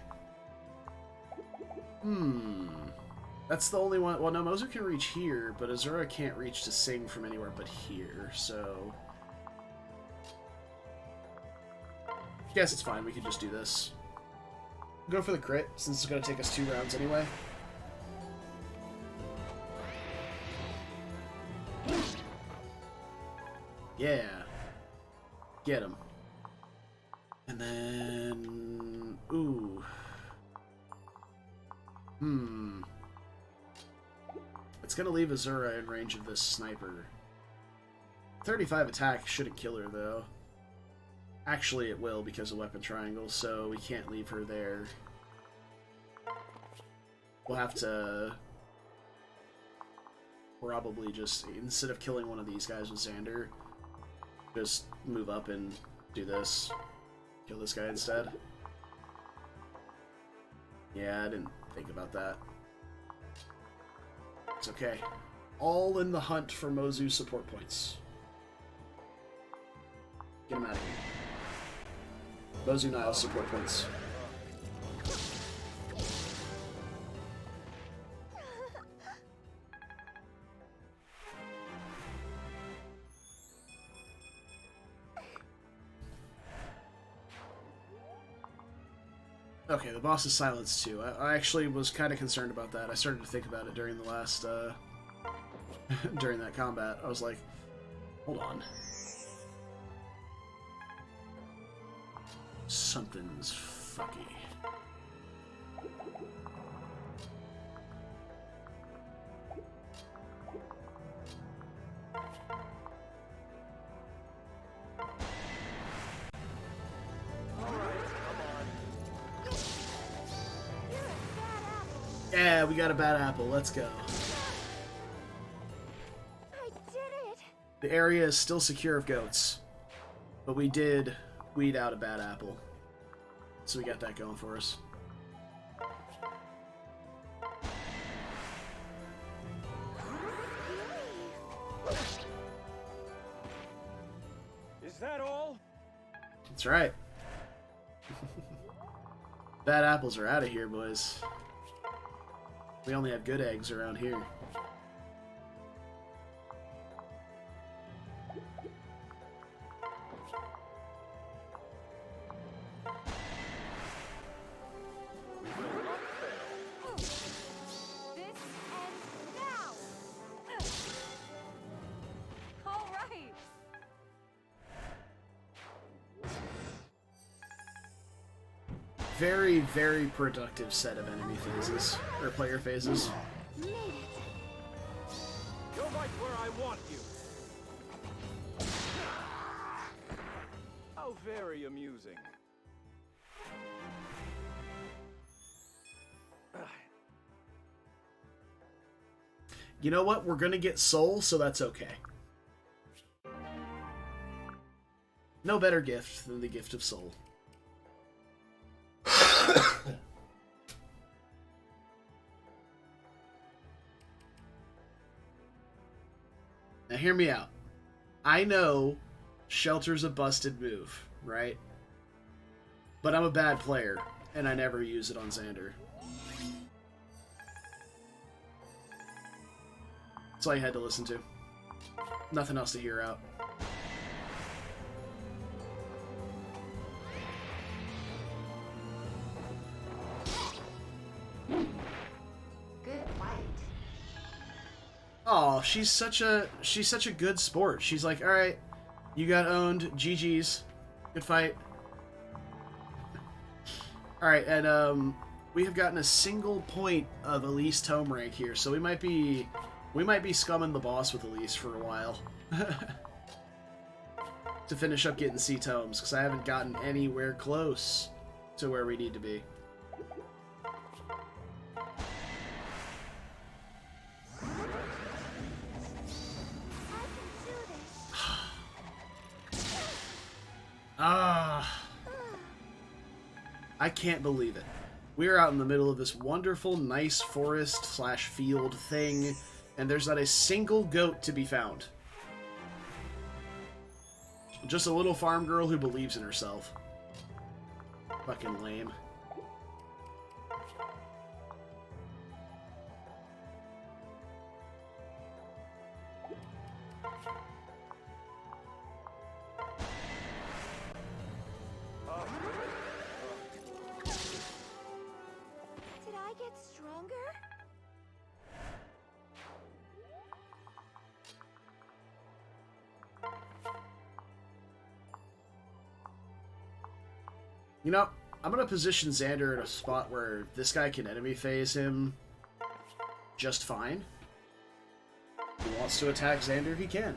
That's the only one. Well, no, Mozu can reach here, but Azura can't reach to sing from anywhere but here, so I guess it's fine. We can just do this. Go for the crit, since it's going to take us 2 rounds anyway. Yeah. Get him. And then... Ooh. It's going to leave Azura in range of this sniper. 35 attack shouldn't kill her, though. Actually, it will because of weapon triangle, so we can't leave her there. We'll have to probably just, instead of killing one of these guys with Xander, just move up and do this. Kill this guy instead. Yeah, I didn't think about that. It's okay. All in the hunt for Mozu support points. Get him out of here. Mozu Nile support points. Okay, the boss is silenced too. I actually was kind of concerned about that. I started to think about it during the last, during that combat. I was like, hold on. Something's fucky. Yeah, we got a bad apple. Let's go. I did it! The area is still secure of goats, but we did weed out a bad apple. So we got that going for us. Is that all? That's right. Bad apples are out of here, boys. We only have good eggs around here. This ends now! All right! Very, very productive set of enemy phases, or player phases. Made it! You're right where I want you. How very amusing. You know what? We're gonna get soul, so that's okay. No better gift than the gift of soul. Now hear me out. I know Shelter's a busted move, right? But I'm a bad player, and I never use it on Xander. That's all you had to listen to. Nothing else to hear out. Good fight. Oh, she's such a good sport. She's like, all right, you got owned. GG's, good fight. All right, and we have gotten a single point of Elise tome rank here, so we might be scumming the boss with Elise for a while to finish up getting C tomes, because I haven't gotten anywhere close to where we need to be. Ah, I can't believe it. We're out in the middle of this wonderful, nice forest/field thing, and there's not a single goat to be found. Just a little farm girl who believes in herself. Fucking lame. Did I get stronger? You know, I'm gonna position Xander in a spot where this guy can enemy phase him just fine. If he wants to attack Xander, he can.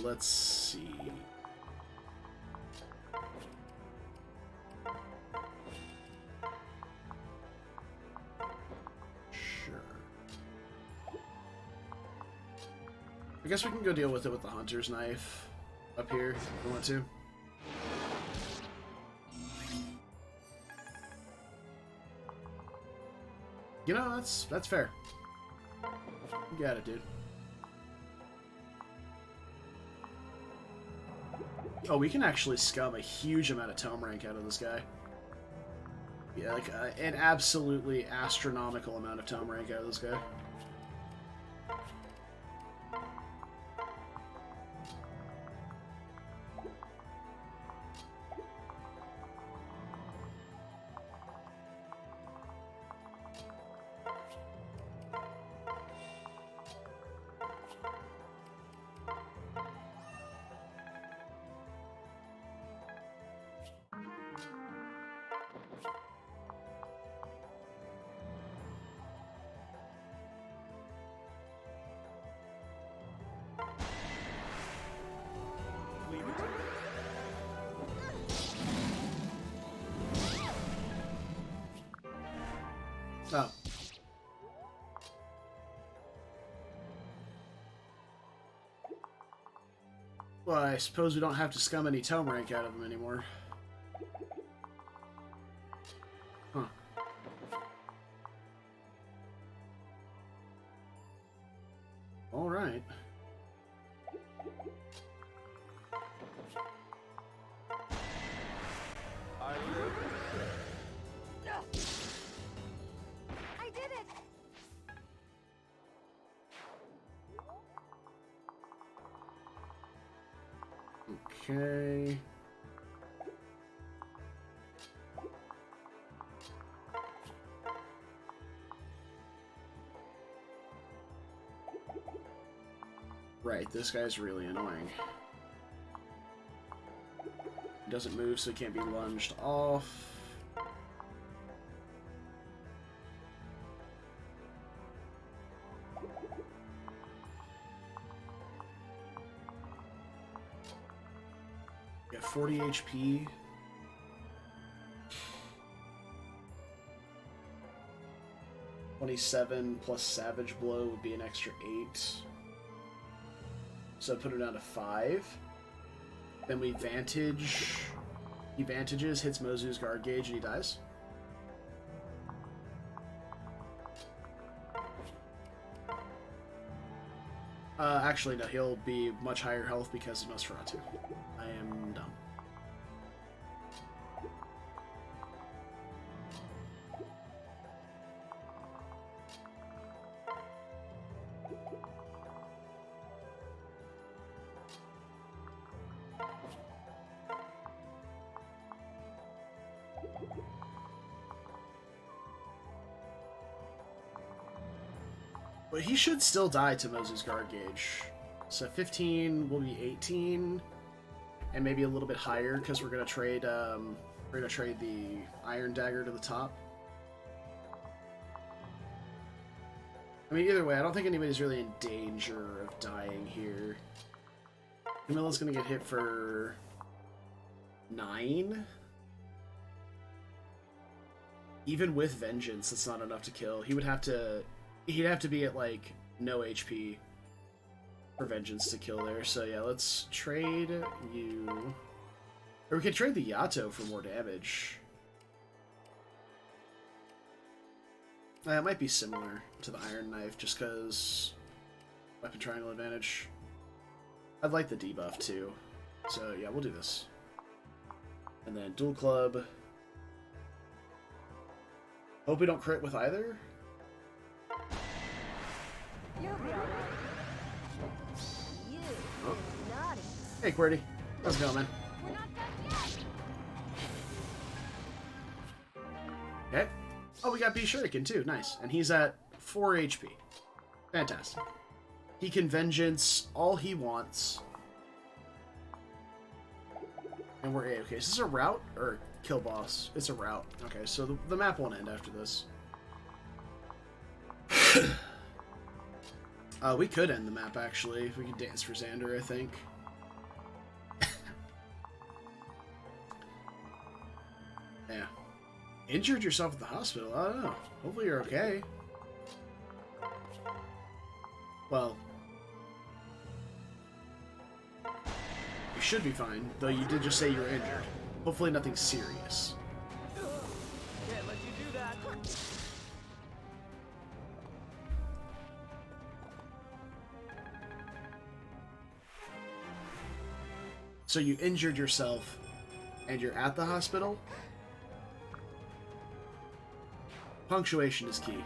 Let's see. Sure. I guess we can go deal with it with the hunter's knife up here if we want to. You know, that's fair. You got it, dude. Oh, we can actually scum a huge amount of tome rank out of this guy. Yeah, like an absolutely astronomical amount of tome rank out of this guy. Leave it to me. Oh. Well, I suppose we don't have to scum any tome rank out of him anymore. Huh. Alright. I live. I did it! Okay. Right, this guy's really annoying. He doesn't move, so he can't be lunged off. Got 40 HP. $27 plus Savage Blow would be an extra 8. So put him down to 5. Then we Vantage. He Vantages, hits Mozu's guard gauge, and he dies. Actually, no, he'll be much higher health because of Nosferatu. I am dumb. But he should still die to Mozu's guard gauge. So 15 will be 18, and maybe a little bit higher because we're gonna trade the Iron Dagger to the top. I mean, either way, I don't think anybody's really in danger of dying here. Camilla's gonna get hit for 9. Even with Vengeance, it's not enough to kill. He'd have to be at like no HP for Vengeance to kill there. So yeah, let's trade you, or we could trade the Yato for more damage. It might be similar to the Iron Knife, just because weapon triangle advantage. I'd like the debuff too, so yeah, we'll do this. And then dual club. Hope we don't crit with either. You'll be alright. You, naughty. Hey, QWERTY. How's it going, man? We're not done yet! Okay. Oh, we got B Shuriken too. Nice. And he's at 4 HP. Fantastic. He can Vengeance all he wants. And we're A-okay. Is this a route or kill boss? It's a route. Okay, so the map won't end after this. We could end the map, actually. If we could dance for Xander, I think. Yeah. Injured yourself at the hospital? I don't know. Hopefully you're okay. Well, you should be fine, though you did just say you were injured. Hopefully nothing serious. Can't let you do that. So you injured yourself, and you're at the hospital? Punctuation is key.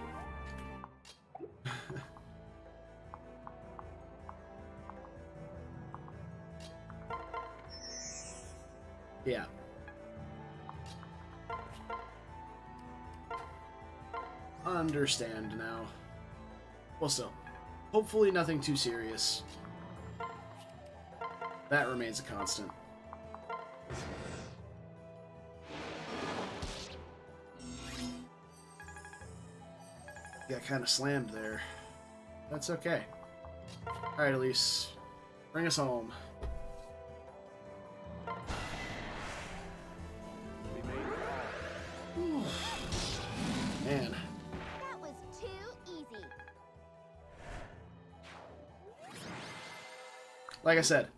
Yeah. Understand now. Well, still. Hopefully nothing too serious. That remains a constant. Got kind of slammed there. That's okay. Alright, Elise. Bring us home. We made it all. Man. That was too easy. Like I said,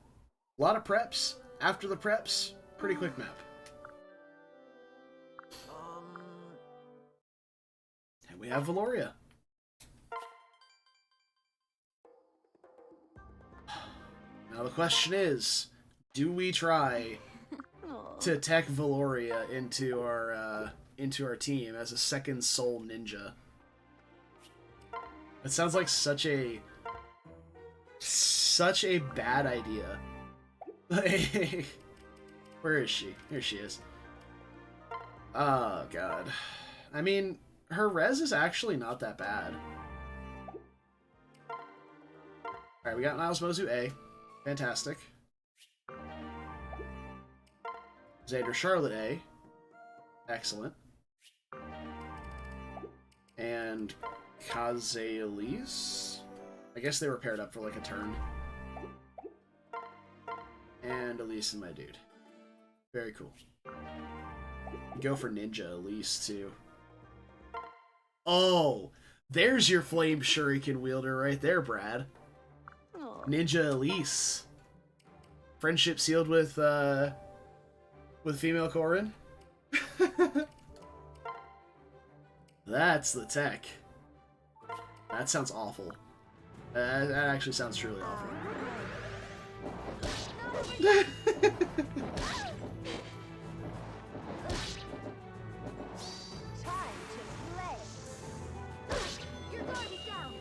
a lot of preps. After the preps, pretty quick map. And we have Valoria. Now the question is, do we try to tech Valoria into our team as a second soul ninja? It sounds like such a bad idea. Where is she? Here she is. Oh god. I mean, her res is actually not that bad. Alright, we got Niles Mozu A. Fantastic. Xander Charlotte A. Excellent. And Kaze Elise? I guess they were paired up for like a turn. And Elise and my dude. Very cool. Go for Ninja Elise too. Oh! There's your flame shuriken wielder right there, Brad. Ninja Elise. Friendship sealed with female Corin. That's the tech. That sounds awful. That actually sounds truly awful. Time to play. Your guard is down.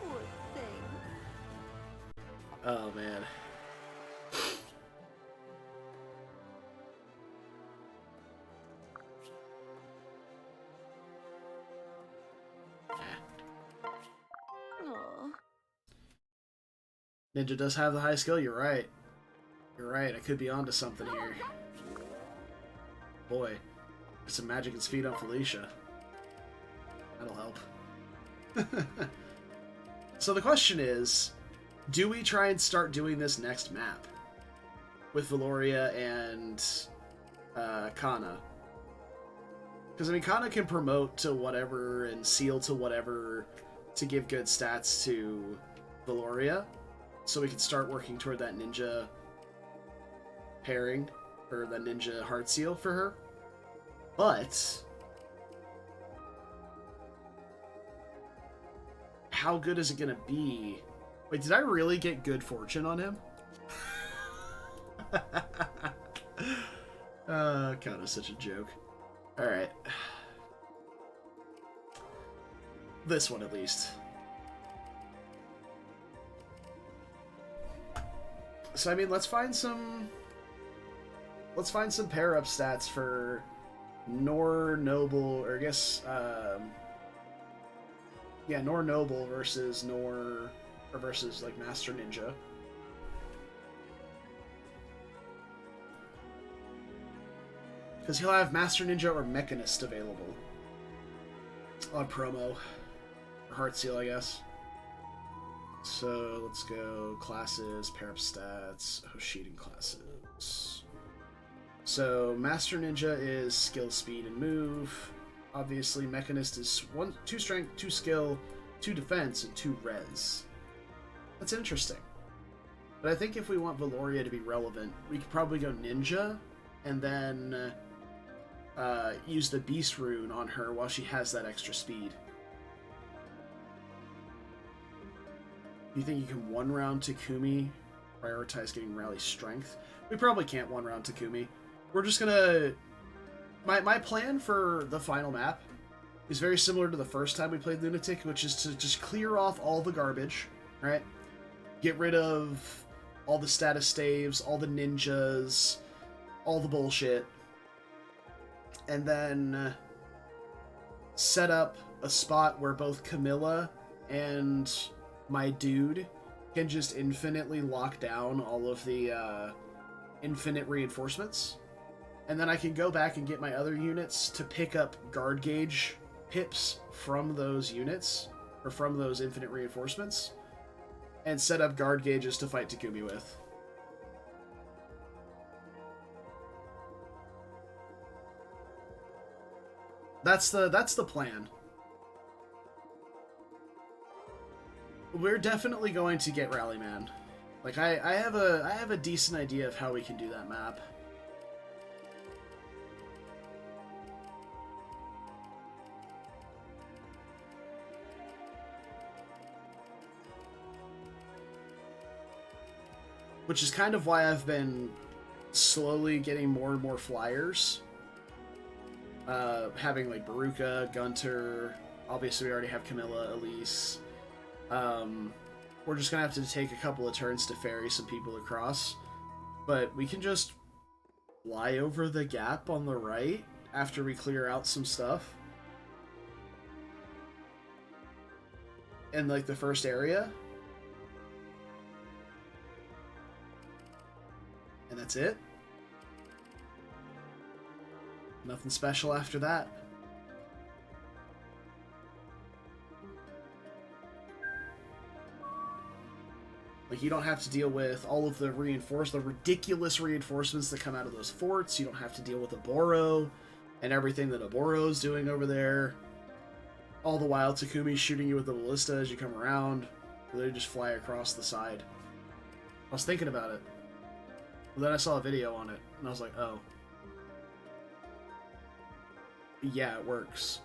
Poor thing. Oh man. Aw. Ninja does have the high skill, you're right. You're right, I could be onto something here. Boy, get some magic and speed on Felicia. That'll help. So the question is, do we try and start doing this next map? With Valoria and Kana? Because, I mean, Kana can promote to whatever and seal to whatever to give good stats to Valoria. So we can start working toward that ninja pairing, or that ninja heart seal for her. But how good is it going to be? Wait, did I really get good fortune on him? Kind of such a joke. Alright. This one, at least. So, I mean, let's find some pair-up stats for Nor Noble, or I guess, yeah, Nor Noble versus versus, like, Master Ninja. Because he'll have Master Ninja or Mechanist available on promo. Or Heart Seal, I guess. So, let's go classes, pair-up stats, Hoshidan classes. So, Master Ninja is skill, speed, and move. Obviously, Mechanist is 2 strength, 2 skill, 2 defense, and 2 res. That's interesting. But I think if we want Valoria to be relevant, we could probably go Ninja, and then use the Beast Rune on her while she has that extra speed. You think you can one round Takumi, prioritize getting rally strength? We probably can't one round Takumi. We're just gonna... My plan for the final map is very similar to the first time we played Lunatic, which is to just clear off all the garbage, right? Get rid of all the status staves, all the ninjas, all the bullshit. And then set up a spot where both Camilla and my dude can just infinitely lock down all of the infinite reinforcements. And then I can go back and get my other units to pick up guard gauge pips from those units, or from those infinite reinforcements, and set up guard gauges to fight Takumi with. That's the plan. We're definitely going to get Rallyman. Like I have a decent idea of how we can do that map. Which is kind of why I've been slowly getting more and more flyers. Having like Baruka, Gunter, obviously we already have Camilla, Elise. We're just gonna have to take a couple of turns to ferry some people across. But we can just fly over the gap on the right after we clear out some stuff. In like the first area. And that's it. Nothing special after that. Like, you don't have to deal with all of the ridiculous reinforcements that come out of those forts. You don't have to deal with Oboro and everything that Oboro's doing over there. All the while, Takumi's shooting you with the ballista as you come around. They just fly across the side. I was thinking about it. But then I saw a video on it, and I was like, oh. Yeah, it works.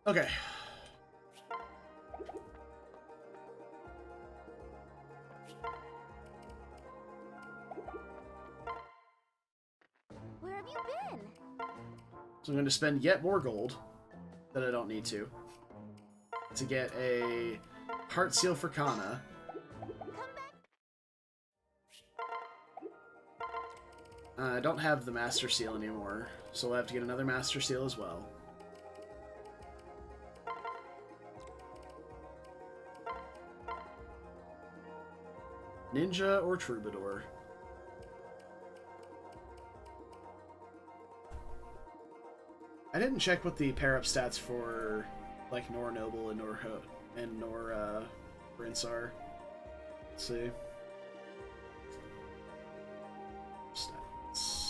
Okay. Where have you been? So I'm going to spend yet more gold that I don't need to get a heart seal for Kana. I don't have the master seal anymore, so I'll have to get another master seal as well. Ninja or Troubadour? I didn't check what the pair up stats for like Nor Noble and Nor Prince are. Let's see. Stats.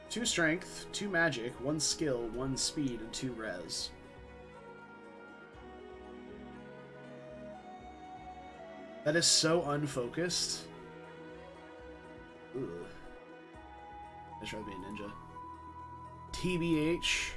Two strength, 2 magic, 1 skill, 1 speed, and 2 res. That is so unfocused. Ugh. I'd try to be a ninja. TBH.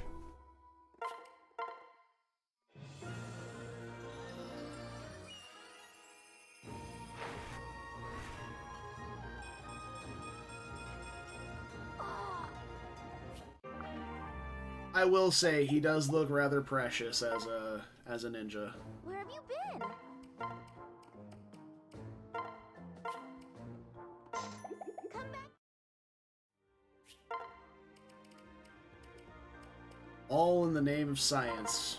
I will say he does look rather precious as a ninja. Where have you been? Come back. All in the name of science.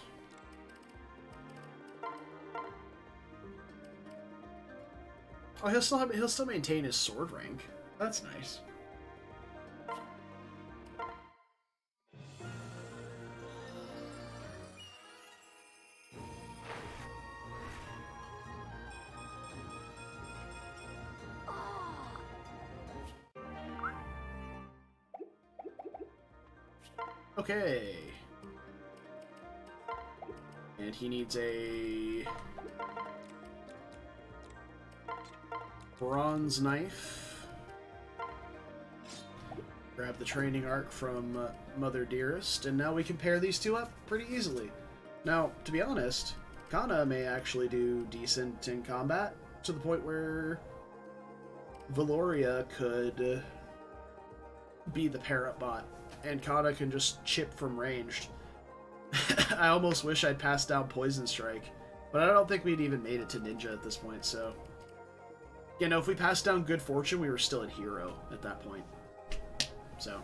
Oh, he'll still maintain his sword rank. That's nice. Okay. And he needs a bronze knife. Grab the training arc from Mother Dearest, and now we can pair these two up pretty easily. Now, to be honest, Kana may actually do decent in combat, to the point where Valoria could be the pair-up bot, and Kana can just chip from ranged. I almost wish I'd passed down Poison Strike, but I don't think we'd even made it to Ninja at this point, so... You know, if we passed down Good Fortune, we were still at Hero at that point. So...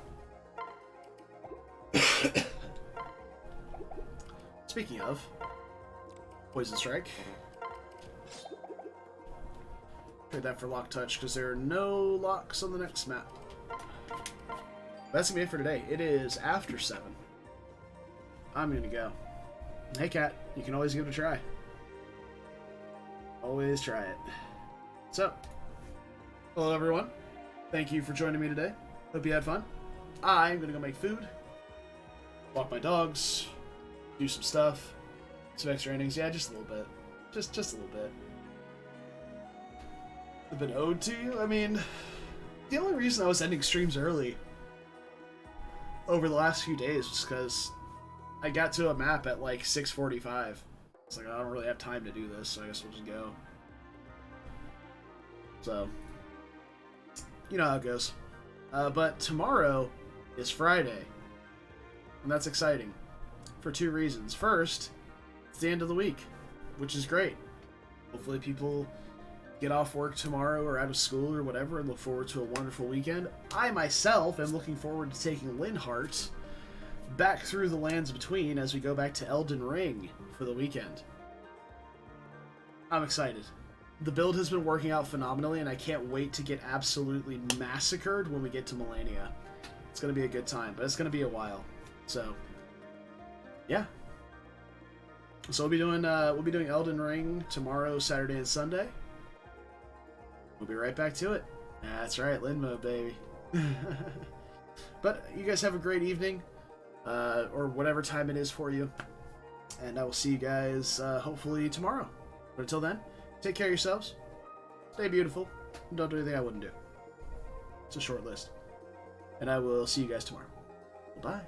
Speaking of... Poison Strike. Trade that for Lock Touch, because there are no locks on the next map. That's gonna be it for today. It is after 7. I'm gonna go. Hey, Cat, you can always give it a try. Always try it. So, hello everyone. Thank you for joining me today. Hope you had fun. I'm gonna go make food, walk my dogs, do some stuff, some extra innings. Yeah, just a little bit. Just a little bit. I've been owed to you. I mean, the only reason I was ending streams early over the last few days was because I got to a map at like 6:45. It's like, I don't really have time to do this, so I guess we'll just go. So, you know how it goes. But tomorrow is Friday, and that's exciting for 2 reasons. First, it's the end of the week, which is great. Hopefully people get off work tomorrow or out of school or whatever and look forward to a wonderful weekend. I myself am looking forward to taking Linhart back through the lands between as we go back to Elden Ring for the weekend. I'm excited. The build has been working out phenomenally, and I can't wait to get absolutely massacred when we get to Melania. It's going to be a good time, but it's going to be a while. So, yeah. So we'll be doing Elden Ring tomorrow, Saturday, and Sunday. We'll be right back to it. That's right, Lin mode, baby. But you guys have a great evening, or whatever time it is for you. And I will see you guys hopefully tomorrow. But until then, take care of yourselves. Stay beautiful. And don't do anything I wouldn't do. It's a short list. And I will see you guys tomorrow. Bye.